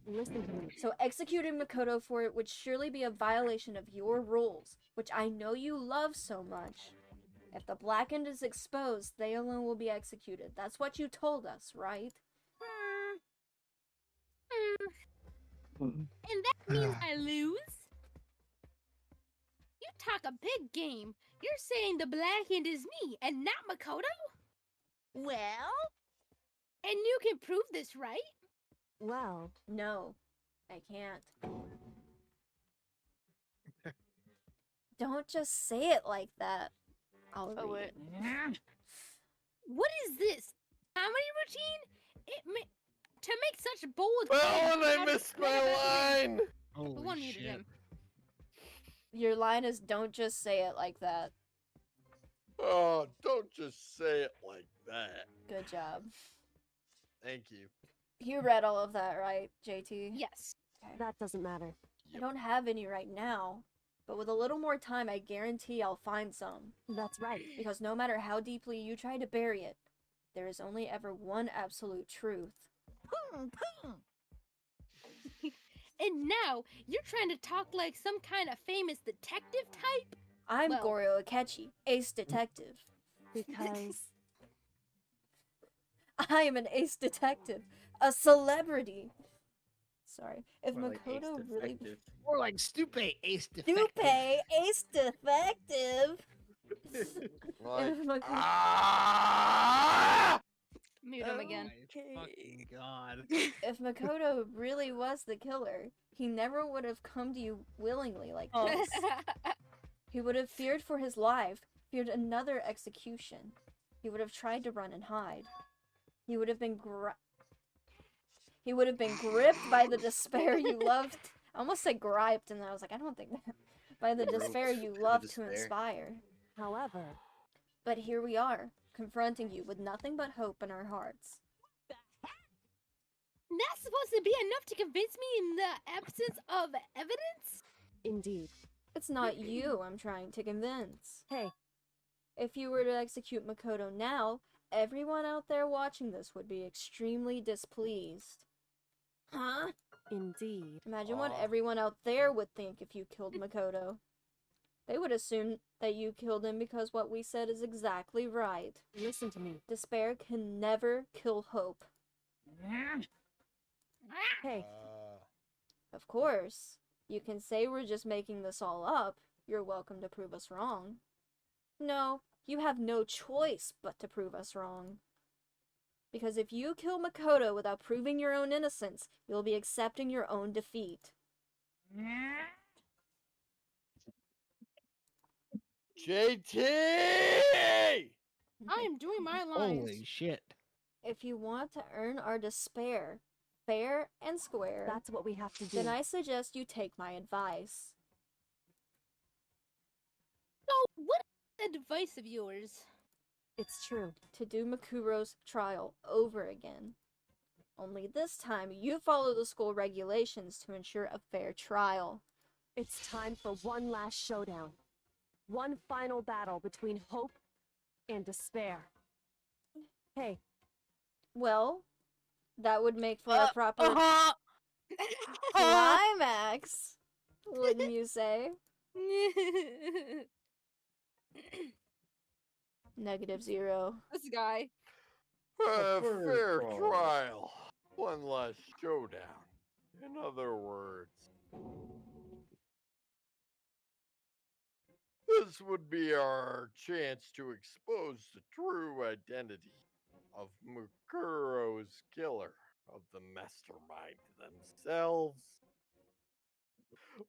Listen to me. So executing Makoto for it would surely be a violation of your rules, which I know you love so much. If the Blackened is exposed, they alone will be executed. That's what you told us, right? And that means I lose? You talk a big game. You're saying the Blackened is me and not Makoto? Well? And you can prove this, right? Well, no, I can't. Don't just say it like that. I'll read it. What is this? Comedy routine? To make such bold Oh, and I claims, missed my line! Who unmuted him? Your line is don't just say it like that. Oh, don't just say it like that. Good job. Thank you. You read all of that, right, JT? Yes. Okay. that doesn't matter. I don't have any right now, but with a little more time, I guarantee I'll find some. That's right. Because no matter how deeply you try to bury it, there is only ever one absolute truth. And now, you're trying to talk like some kind of famous detective type? I'm Well- Goryo Akechi, ace detective. Because I am an ace detective, a celebrity. Sorry, if More like ace Makoto really... defective. Or like Stupe Ace Defective. Stupe, ace defective. Like, If Makoto... Mute him again. Fucking God. If Makoto really was the killer, he never would have come to you willingly like Oh. this. He would have feared for his life, feared another execution. He would have tried to run and hide. He would have been gripped by the despair you loved. I almost said griped, and I was like, I don't think that. By the despair you love to despair. inspire. however, But here we are, confronting you with nothing but hope in our hearts. That's supposed to be enough to convince me in the absence of evidence? indeed. It's not you I'm trying to convince. Hey, If you were to execute Makoto now, everyone out there watching this would be extremely displeased. Huh? indeed. Imagine what everyone out there would think if you killed Makoto. They would assume that you killed him because what we said is exactly right. Listen to me. Despair can never kill hope. Hey, Of course, you can say we're just making this all up. You're welcome to prove us wrong. No, you have no choice but to prove us wrong. Because if you kill Makoto without proving your own innocence, you'll be accepting your own defeat. JT! I am doing my lines. Holy shit. If you want to earn our despair, fair and square, that's what we have to do. then I suggest you take my advice. So, what advice of yours? It's true. To do Makuro's trial over again. Only this time, you follow the school regulations to ensure a fair trial. It's time for one last showdown. One final battle between hope and despair. Hey. Well, that would make for a proper climax, wouldn't you say? -0. This guy. Fair trial. One last showdown. In other words, this would be our chance to expose the true identity of Mukuro's killer, of the mastermind themselves.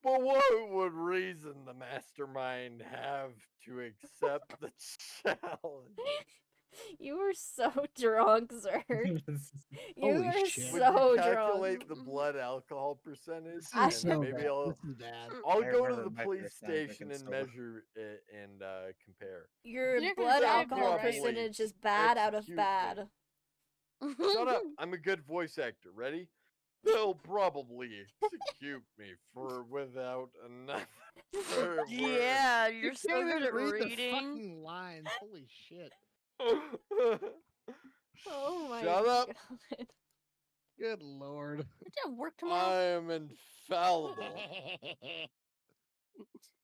But what would reason the mastermind have to accept the challenge? You were so drunk, sir. You Holy were shit. Would so you drunk. calculate the blood alcohol percentage? I And should- maybe I'll This is bad. I'll I go to remember the my police first time drinking station and soda. measure it and compare. Your You're blood gonna drive alcohol there, right? percentage is bad out of Execute me. bad. Shut up! I'm a good voice actor. Ready? They'll probably execute me for without enough. Yeah, you're so Can't good even at read the reading. fucking lines. Holy shit. Oh my Shut up! god. Good lord. You have work tomorrow? I am infallible.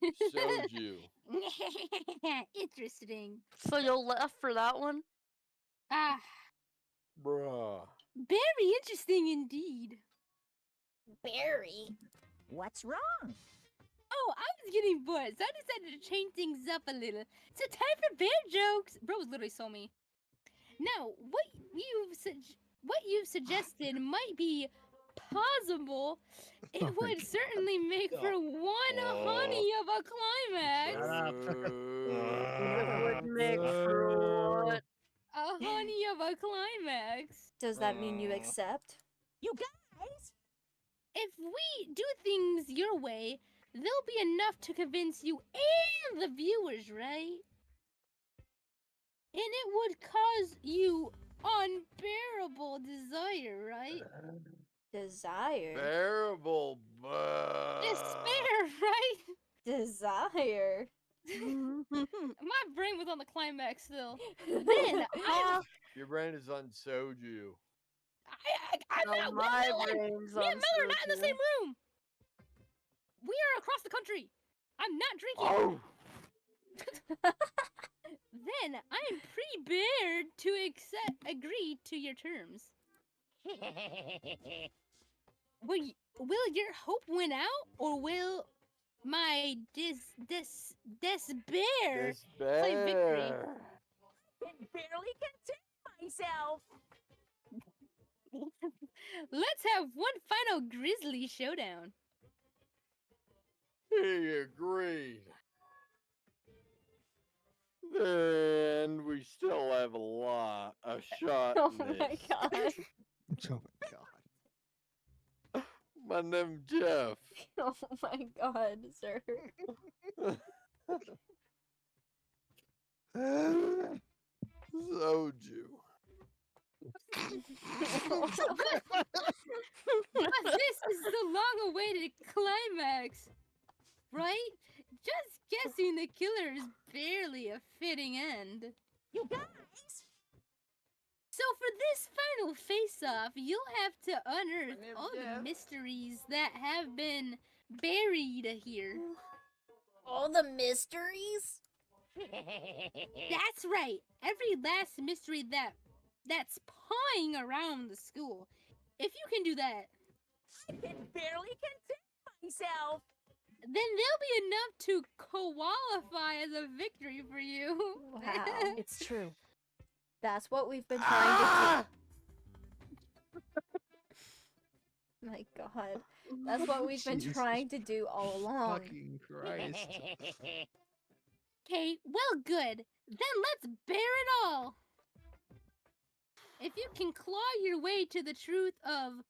Showed you. Interesting. So you'll laugh for that one? Ah, Bruh. very interesting indeed. Barry. What's wrong? Oh, I was getting bored, so I decided to change things up a little. So time for bear jokes. Bro literally saw me. Now, what you've suggested might be possible. It would certainly make for one honey of a climax. It would make for what? A honey of a climax. Does that mean you accept? You guys? If we do things your way, there'll be enough to convince you and the viewers, right? And it would cause you unbearable desire, right? Desire? Bearable. Despair, right? Desire. My brain was on the climax still. Then Your brain is on soju. I'm not. My Me brain's and on Miller are not in the soju. same room. We are across the country. I'm not drinking. Then I'm prepared to agree to your terms. Will your hope win out, or will my despair claim victory? I barely contain myself. Let's have one final grisly showdown. He agreed. And we still have a lot of shot Oh in my this. god. Oh my god. My name Jeff. Oh my god, sir. Soju. But this is the long-awaited climax, right? Just guessing the killer is barely a fitting end. You guys? So for this final face-off, you'll have to unearth all the mysteries that have been buried here. All the mysteries? That's right. Every last mystery that's pawing around the school. If you can do that, I can barely contain myself. then there'll be enough to qualify as a victory for you. Wow. It's true. That's what we've been trying to do. My god. That's what we've been Jesus trying to do all along. Fucking Christ. Okay, well, good. Then let's bear it all. If you can claw your way to the truth of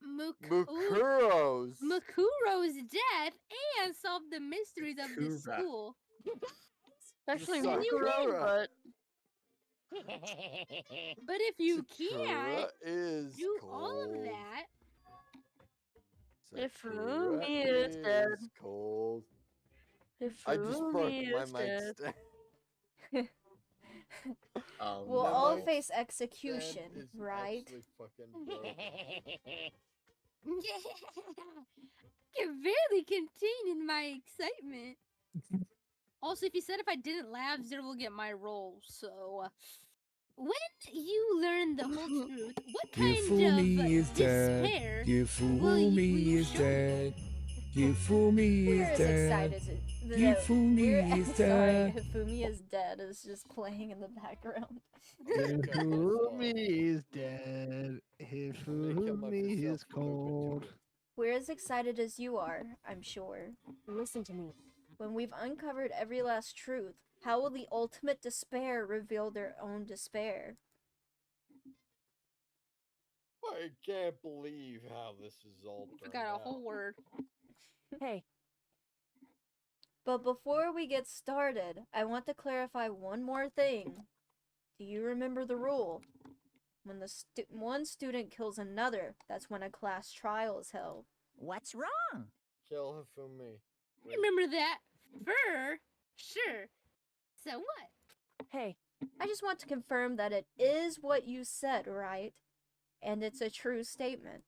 Mukuro's. Makuro's death and solve the mysteries of this Makura. school. Actually, Sakura. Makuro, But if you Sakura can't is do cold. all of that, If Sakura Rumi is dead. cold. if I just broke Rumi my is mic dead. stand. We'll No, all my face stand execution, is right? actually fucking broken. can barely contain in my excitement. Also, if you said if I didn't laugh, Zero will get my roll. So, when you learn the whole truth, what kind Yufumi of is dead. despair will Yufumi you is show me? dead. Yufumi We're is as dead. excited as Yufumi is dead. Hifumi is dead is just playing in the background. Hifumi is dead. Hifumi is cold. We're as excited as you are, I'm sure. Listen to me. When we've uncovered every last truth, how will the ultimate despair reveal their own despair? I can't believe how this is all turned Forgot a out. whole word. Hey, But before we get started, I want to clarify one more thing. Do you remember the rule? When the one student kills another, that's when a class trial is held. What's wrong? Kill Hifumi. Remember that? For sure. So what? hey, I just want to confirm that it is what you said, right? And it's a true statement.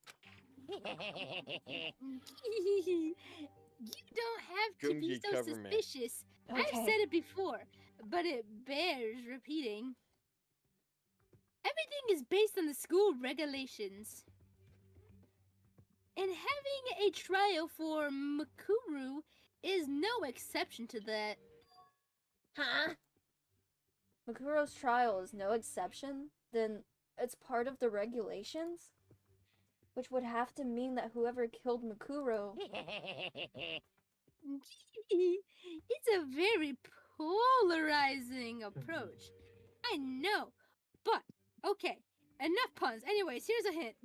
You don't have to be Gungi, so cover me. suspicious. I've Okay. said it before, but it bears repeating. Everything is based on the school regulations. a trial for Makuru is no exception to that. Huh? Makuro's trial is no exception? Then it's part of the regulations? Which would have to mean that whoever killed Makuro... It's a very polarizing approach. I know, but okay, enough puns. Anyways, here's a hint.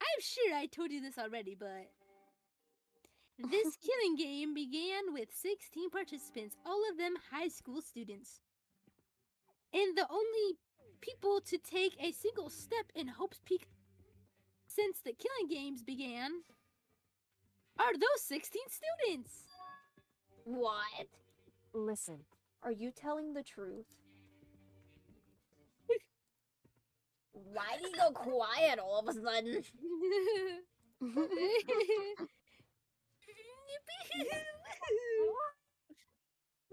I'm sure I told you this already, but this killing game began with 16 participants, all of them high school students. And the only people to take a single step in Hope's Peak since the killing games began are those 16 students. What? Listen. Are you telling the truth? Why did you go quiet all of a sudden?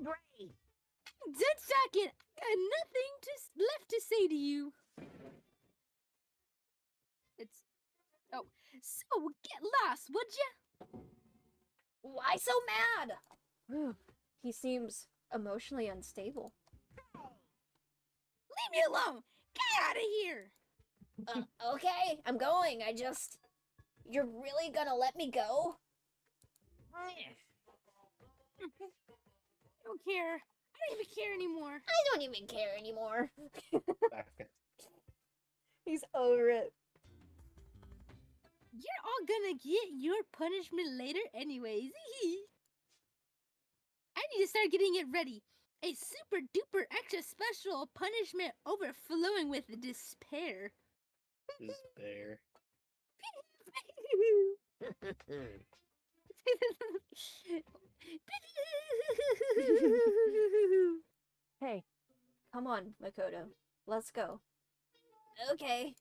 Great. Dead talking. Got nothing left to say to you. It's so get lost, would ya? Why so mad? He seems emotionally unstable. Leave me alone. Get out of here. Okay, I'm going. You're really gonna let me go? I don't care. I don't even care anymore. I don't even care anymore. He's over it. You're all gonna get your punishment later anyways. I need to start getting it ready. A super duper extra special punishment overflowing with despair. Despair. Hey. Come on, Makoto. Let's go. Okay.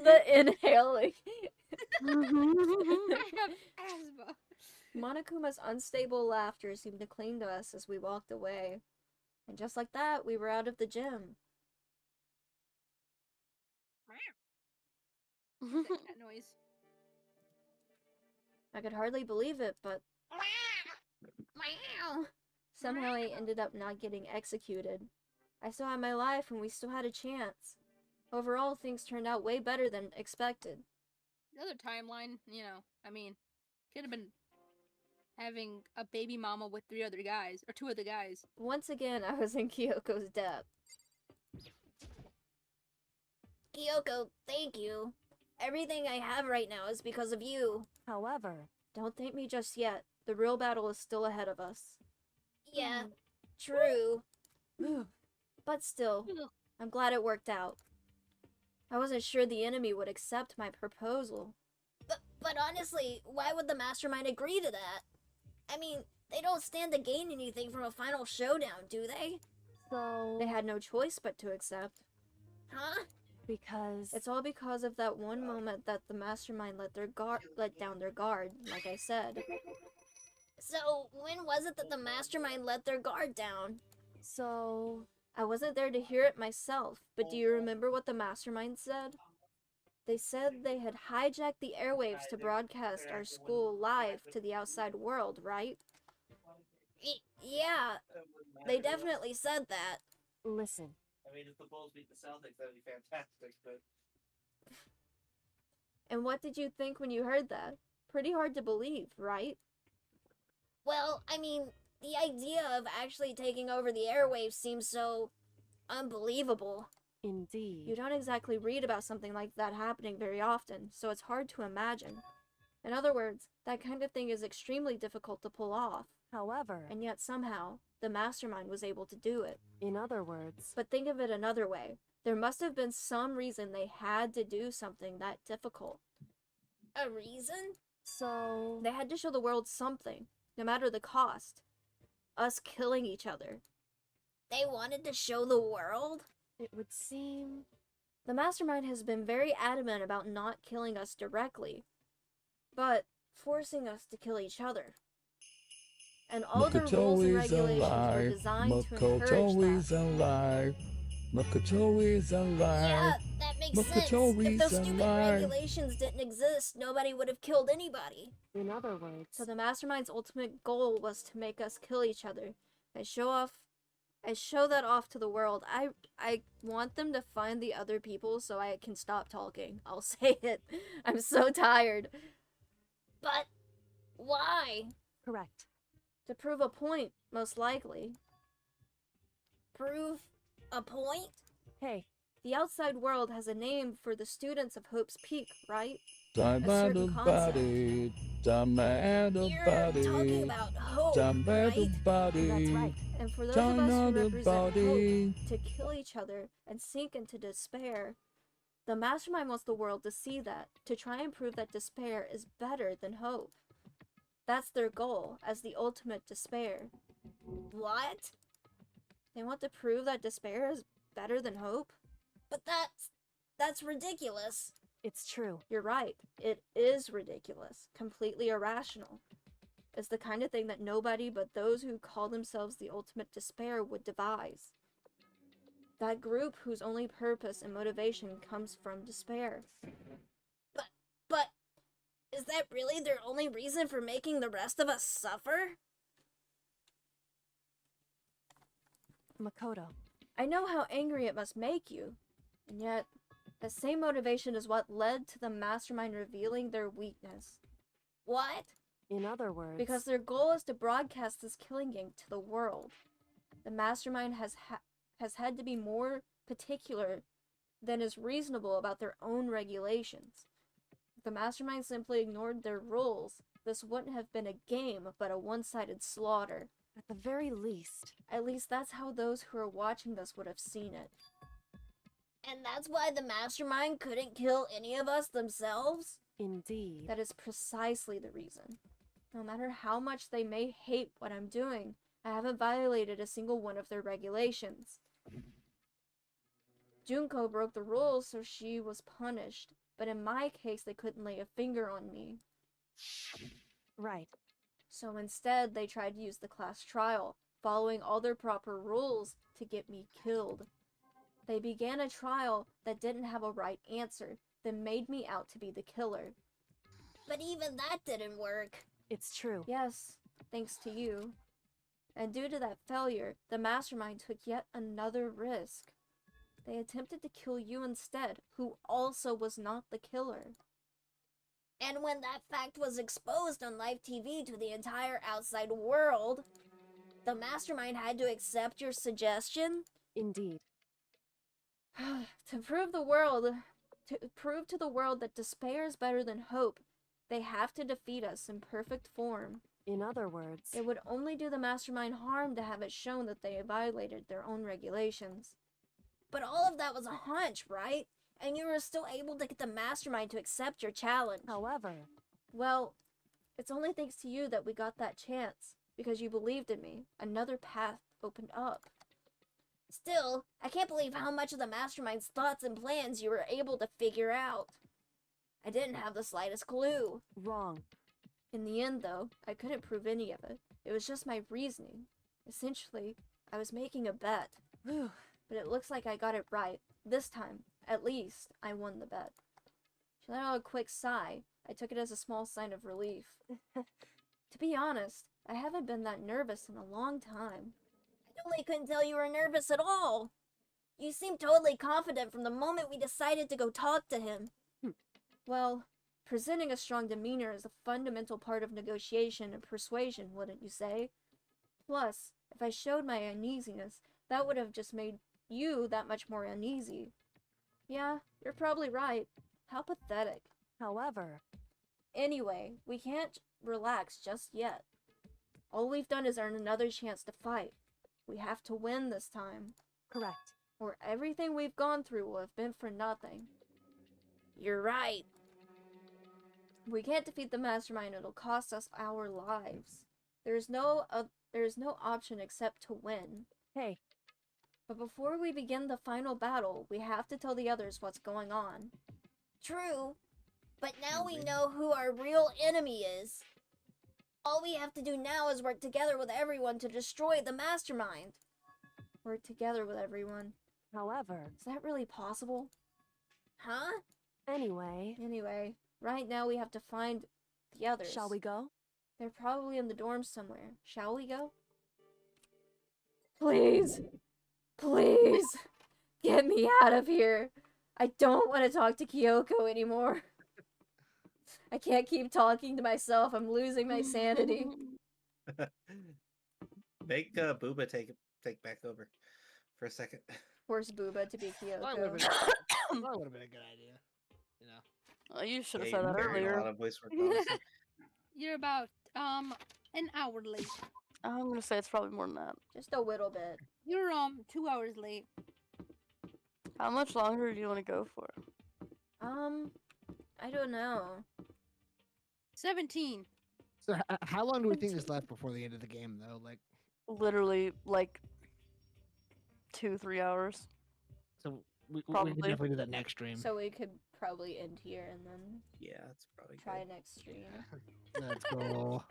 the inhaling. I have asthma. Monokuma's unstable laughter seemed to cling to us as we walked away. And just like that, we were out of the gym. That noise. I could hardly believe it, but somehow I ended up not getting executed. I still had my life and we still had a chance. Overall, things turned out way better than expected. The other timeline, I mean, could have been having a baby mama with 3 other guys, or 2 other guys. Once again, I was in Kyoko's debt. Kyoko, thank you. Everything I have right now is because of you. However, don't thank me just yet. The real battle is still ahead of us. Yeah, true. But still, I'm glad it worked out. I wasn't sure the enemy would accept my proposal. But honestly, why would the mastermind agree to that? I mean, they don't stand to gain anything from a final showdown, do they? So... They had no choice but to accept. Huh? Because... It's all because of that one moment that the mastermind let down their guard, like I said. So, when was it that the mastermind let their guard down? So... I wasn't there to hear it myself, but do you remember what the mastermind said? They said they had hijacked the airwaves to broadcast our school live to the outside world, right? Yeah, they definitely said that. Listen. I mean, if the Bulls beat the Celtics, that'd be fantastic, but... And what did you think when you heard that? Pretty hard to believe, right? Well, I mean, the idea of actually taking over the airwaves seems so unbelievable. Indeed. You don't exactly read about something like that happening very often, so it's hard to imagine. In other words, that kind of thing is extremely difficult to pull off. However... And yet somehow, the mastermind was able to do it. In other words... But think of it another way. There must have been some reason they had to do something that difficult. A reason? So... They had to show the world something, no matter the cost. Us killing each other. They wanted to show the world? It would seem... The mastermind has been very adamant about not killing us directly, but forcing us to kill each other. And all their rules and Makoto is regulations were alive. designed to encourage Makoto that. is alive. Makoto is alive. Yeah, that makes sense. If those stupid regulations didn't exist, nobody would have killed anybody. In other words, So the mastermind's ultimate goal was to make us kill each other. I show that off to the world. I want them to find the other people so I can stop talking. I'll say it. I'm so tired. But why? correct. To prove a point, most likely. Prove a point? Hey, The outside world has a name for the students of Hope's Peak, right? Time A out certain of concept. body. Time out of You're body. talking about hope, Time out right? of body. that's right. And for those Time of us out who of represent body. hope, to kill each other and sink into despair, the mastermind wants the world to see that, to try and prove that despair is better than hope. That's their goal, as the ultimate despair. What? They want to prove that despair is better than hope? But that's ridiculous. It's true. You're right. It is ridiculous. Completely irrational. It's the kind of thing that nobody but those who call themselves the ultimate despair would devise. That group whose only purpose and motivation comes from despair. But, is that really their only reason for making the rest of us suffer? Makoto. I know how angry it must make you, and yet, the same motivation is what led to the mastermind revealing their weakness. What? In other words, Because their goal is to broadcast this killing game to the world. The mastermind has had to be more particular than is reasonable about their own regulations. If the mastermind simply ignored their rules, this wouldn't have been a game, but a one-sided slaughter. at the very least, At least that's how those who are watching this would have seen it. And that's why the mastermind couldn't kill any of us themselves? indeed. That is precisely the reason. No matter how much they may hate what I'm doing, I haven't violated a single one of their regulations. Junko broke the rules, so she was punished. But in my case, they couldn't lay a finger on me. Right. So instead, they tried to use the class trial, following all their proper rules, to get me killed. They began a trial that didn't have a right answer, then made me out to be the killer. But even that didn't work. It's true. Yes, thanks to you. And due to that failure, the mastermind took yet another risk. They attempted to kill you instead, who also was not the killer. And when that fact was exposed on live TV to the entire outside world, the mastermind had to accept your suggestion? Indeed. To prove to the world that despair is better than hope, they have to defeat us in perfect form. In other words, It would only do the mastermind harm to have it shown that they violated their own regulations. But all of that was a hunch, right? And you were still able to get the mastermind to accept your challenge. however, Well, it's only thanks to you that we got that chance. Because you believed in me. Another path opened up. Still, I can't believe how much of the mastermind's thoughts and plans you were able to figure out. I didn't have the slightest clue. wrong. In the end, though, I couldn't prove any of it. It was just my reasoning. Essentially, I was making a bet. Whew. But it looks like I got it right. This time, at least, I won the bet. She let out a quick sigh. I took it as a small sign of relief. To be honest, I haven't been that nervous in a long time. I totally couldn't tell you were nervous at all. You seemed totally confident from the moment we decided to go talk to him. Well, presenting a strong demeanor is a fundamental part of negotiation and persuasion, wouldn't you say? Plus, if I showed my uneasiness, that would have just made you that much more uneasy. Yeah, you're probably right. How pathetic. However, Anyway, we can't relax just yet. All we've done is earn another chance to fight. We have to win this time, correct. or everything we've gone through will have been for nothing. You're right. We can't defeat the mastermind. It'll cost us our lives. There's no option except to win. Hey, But before we begin the final battle, we have to tell the others what's going on. True, but now we know who our real enemy is. All we have to do now is work together with everyone to destroy the mastermind. Work together with everyone. However, is that really possible? Huh? Anyway, right now we have to find the others. Shall we go? They're probably in the dorms somewhere. Shall we go? Please. Please. Get me out of here. I don't want to talk to Kyoko anymore. I can't keep talking to myself. I'm losing my sanity. Make Booba take back over for a second. Force Booba to be Kyoko. That would have been a good idea. You know. Oh, you should have Yeah, said that you buried earlier. a lot of voice work, honestly. You're about an hour late. I'm gonna say it's probably more than that. Just a little bit. You're 2 hours late. How much longer do you want to go for? I don't know. 17. So how long do we think is left before the end of the game, though? Like, literally, like 2-3 hours. So we can Probably. definitely do that next stream. So we could probably end here and then Yeah, that's probably try good. next stream. Let's go.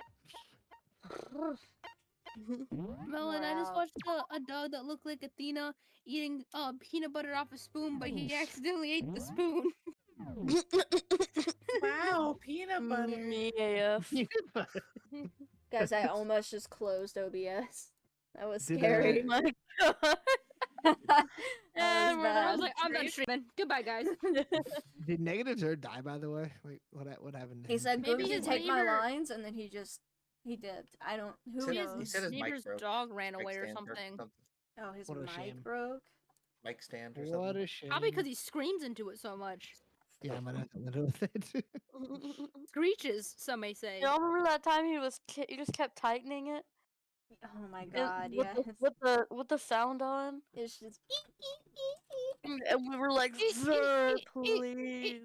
Melon, I just watched a dog that looked like Athena eating peanut butter off a spoon, but he accidentally ate the spoon. Wow, peanut butter. Yeah. Guys, I almost just closed OBS. That was Did, scary. Oh my god. That was I was bad. like, I'm done streaming. Goodbye, guys. Did Negative Zerd die, by the way? Like, what happened to He him? said, Maybe "Maybe his take my neighbor- lines," and then he dipped. I don't. Who He knows? said his mic neighbor's broke. dog ran Mic away or stand broke something. Oh, his What a mic shame. broke. Mic stand or What something. a shame. Probably because he screams into it so much. Yeah, I'm gonna have to live with it. Screeches, some may say. Y'all remember that time he just kept tightening it? Oh my And god, with yes. with the sound on? It's just And we were like, sir, please.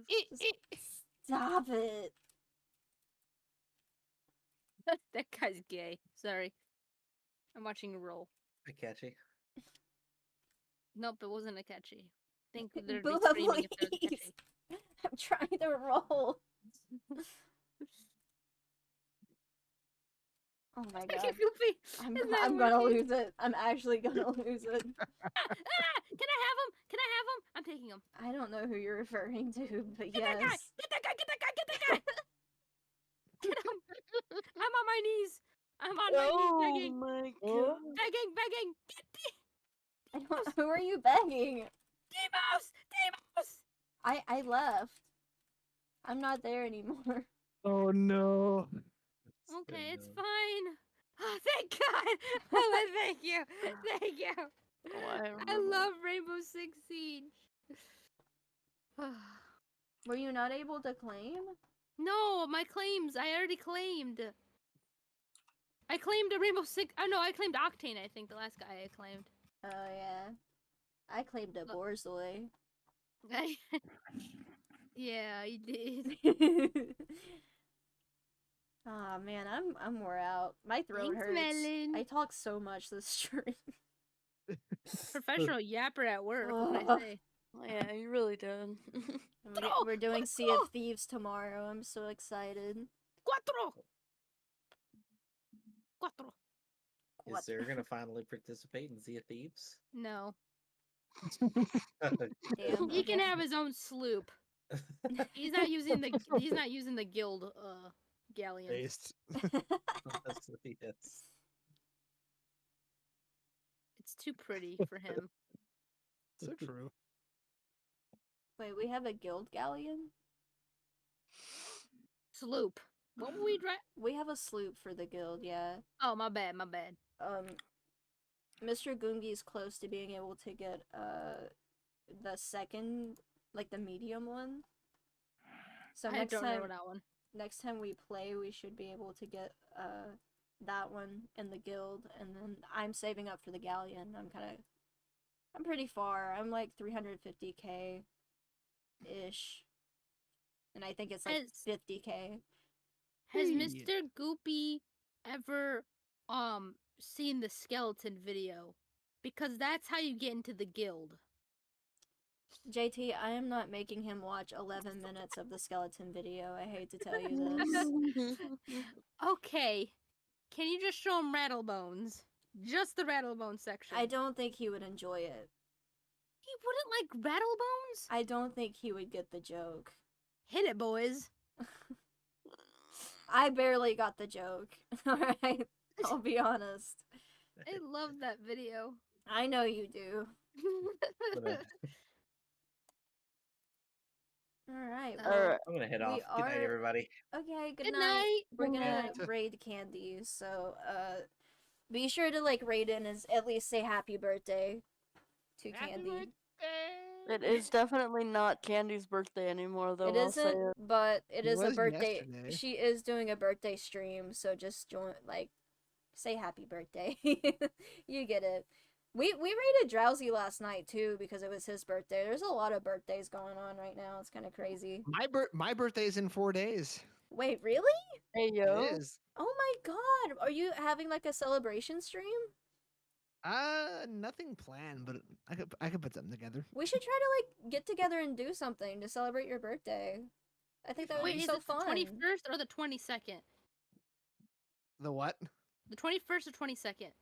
stop it. That guy's gay. Sorry. I'm watching a roll. A catchy. Nope, it wasn't a catchy. I think there'd be Booba, screaming if there was a please. catchy. I'm trying to roll. Oh my god. Goofy. I'm Isn't that I'm gonna working? lose it. I'm actually gonna lose it. Ah! Can I have him? Can I have him? I'm taking him. I don't know who you're referring to, but Get that guy! yes. Get that guy! Get that guy! Get that guy! Get him! I'm on my knees. I'm on my knees begging. my Oh. Begging. I don't. Who are you begging? Demos! Demos! I left. I'm not there anymore. Oh no. Okay, it's fine. Oh, thank God! Oh, thank you. Thank you. I love Rainbow Six Siege. Were you not able to claim? No, my claims. I already claimed. I claimed a Rainbow Six. Oh no, I claimed Octane. I think the last guy I claimed. Oh yeah. I claimed a Borzoi. Yeah, you did. Aw man, I'm wore out. My throat Thanks, hurts. Melon. I talk so much this stream. Professional yapper at work. What can I Ugh. say? Yeah, you really did. We're doing Sea of Thieves tomorrow. I'm so excited. Cuatro. Is Sarah gonna finally participate in Sea of Thieves? No. Damn, He can okay. have his own sloop. He's not using the guild galleon. Based. Yes. It's too pretty for him. So true. Wait, we have a guild galleon? Sloop. What will we drive? We have a sloop for the guild, yeah. Oh, my bad. Mr. Goongi's close to being able to get the second, like the medium one. So I don't know that one. Next time we play, we should be able to get that one in the guild, and then I'm saving up for the galleon. I'm pretty far. I'm like 350k ish, and I think it's like 50k. Has Mr. Goopy ever seen the skeleton video? Because that's how you get into the guild. JT, I am not making him watch 11 minutes of the skeleton video. I hate to tell you this. Okay. Can you just show him Rattlebones? Just the Rattlebone section. I don't think he would enjoy it. He wouldn't like Rattlebones? I don't think he would get the joke. Hit it, boys. I barely got the joke. Alright, I'll be honest. I love that video. I know you do. Alright, well, I'm gonna head off. Good night, everybody. Okay, good Good night. night. We're Good gonna night. raid Candy, so be sure to like raid in and at least say happy birthday to Candy. It is definitely not Candy's birthday anymore, though. It I'll say isn't, it. but it is a was birthday. yesterday. She is doing a birthday stream, so just join, like, say happy birthday. You get it. We raided Drowsy last night too because it was his birthday. There's a lot of birthdays going on right now. It's kind of crazy. My birthday's in 4 days. Wait, really? Hey yo. It is. Oh my god! Are you having like a celebration stream? Nothing planned, but I could put something together. We should try to like get together and do something to celebrate your birthday. I think that would Wait, be is so it fun. the 21st or the 22nd? The what? The 21st or 22nd?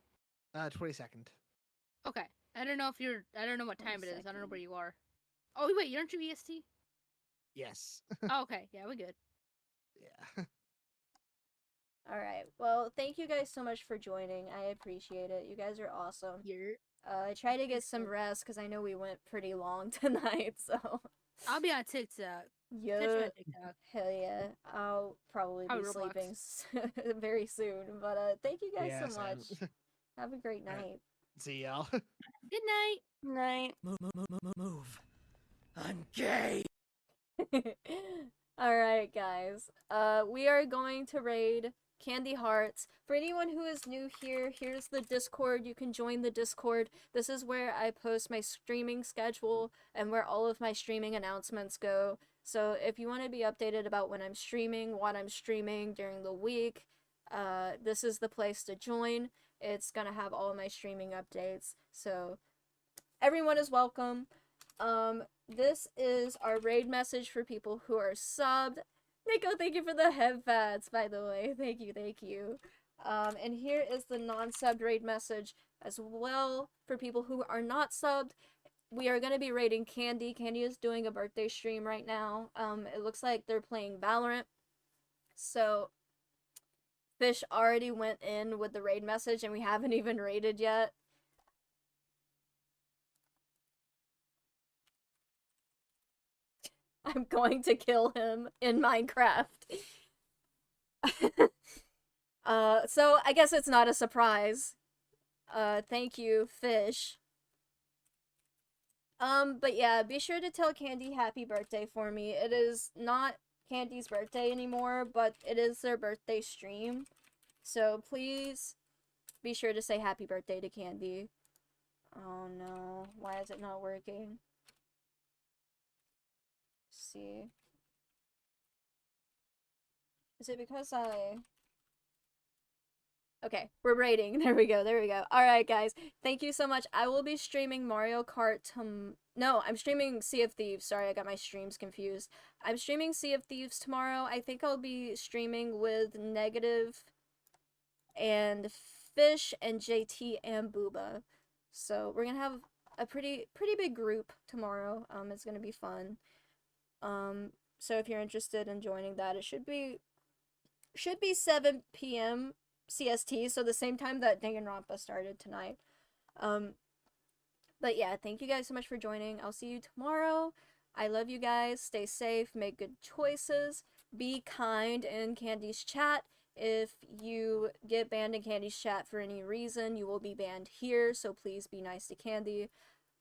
22nd. Okay. I don't know what time it is. I don't know where you are. Oh, wait, aren't you EST? Yes. Oh, okay. Yeah, we're good. Yeah. Alright, well, thank you guys so much for joining. I appreciate it. You guys are awesome. I try to get some rest because I know we went pretty long tonight, so. I'll be on TikTok. Yeah. Catch me on TikTok. Hell yeah. I'll probably be Roblox. sleeping very soon. But thank you guys Yeah, so same. much. Have a great night. See y'all. Good night. Night. Move. I'm gay. Alright, guys. We are going to raid Candy Hearts. For anyone who is new here, here's the Discord. You can join the Discord. This is where I post my streaming schedule and where all of my streaming announcements go. So if you want to be updated about when I'm streaming, what I'm streaming during the week, this is the place to join. It's gonna have all of my streaming updates. So everyone is welcome. This is our raid message for people who are subbed. Nico, thank you for the headphones, by the way. Thank you. And here is the non-subbed raid message as well for people who are not subbed. We are going to be raiding Candy. Candy is doing a birthday stream right now. It looks like they're playing Valorant. So, Fish already went in with the raid message and we haven't even raided yet. I'm going to kill him in Minecraft. So I guess it's not a surprise. Thank you, Fish. But yeah, be sure to tell Candy happy birthday for me. It is not Candy's birthday anymore, but it is their birthday stream. So please be sure to say happy birthday to Candy. Oh no, why is it not working? See. Is it because Okay, we're raiding. There we go. Alright, guys. Thank you so much. I will be streaming Mario Kart No, I'm streaming Sea of Thieves. Sorry, I got my streams confused. I'm streaming Sea of Thieves tomorrow. I think I'll be streaming with Negative and Fish and JT and Booba. So we're gonna have a pretty big group tomorrow. It's gonna be fun. So if you're interested in joining that, it should be 7 p.m. CST, so the same time that Danganronpa started tonight. But yeah, thank you guys so much for joining. I'll see you tomorrow. I love you guys. Stay safe, make good choices, be kind in Candy's chat. If you get banned in Candy's chat for any reason, you will be banned here, so please be nice to Candy.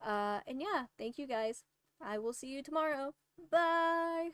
And yeah, thank you guys. I will see you tomorrow. Bye!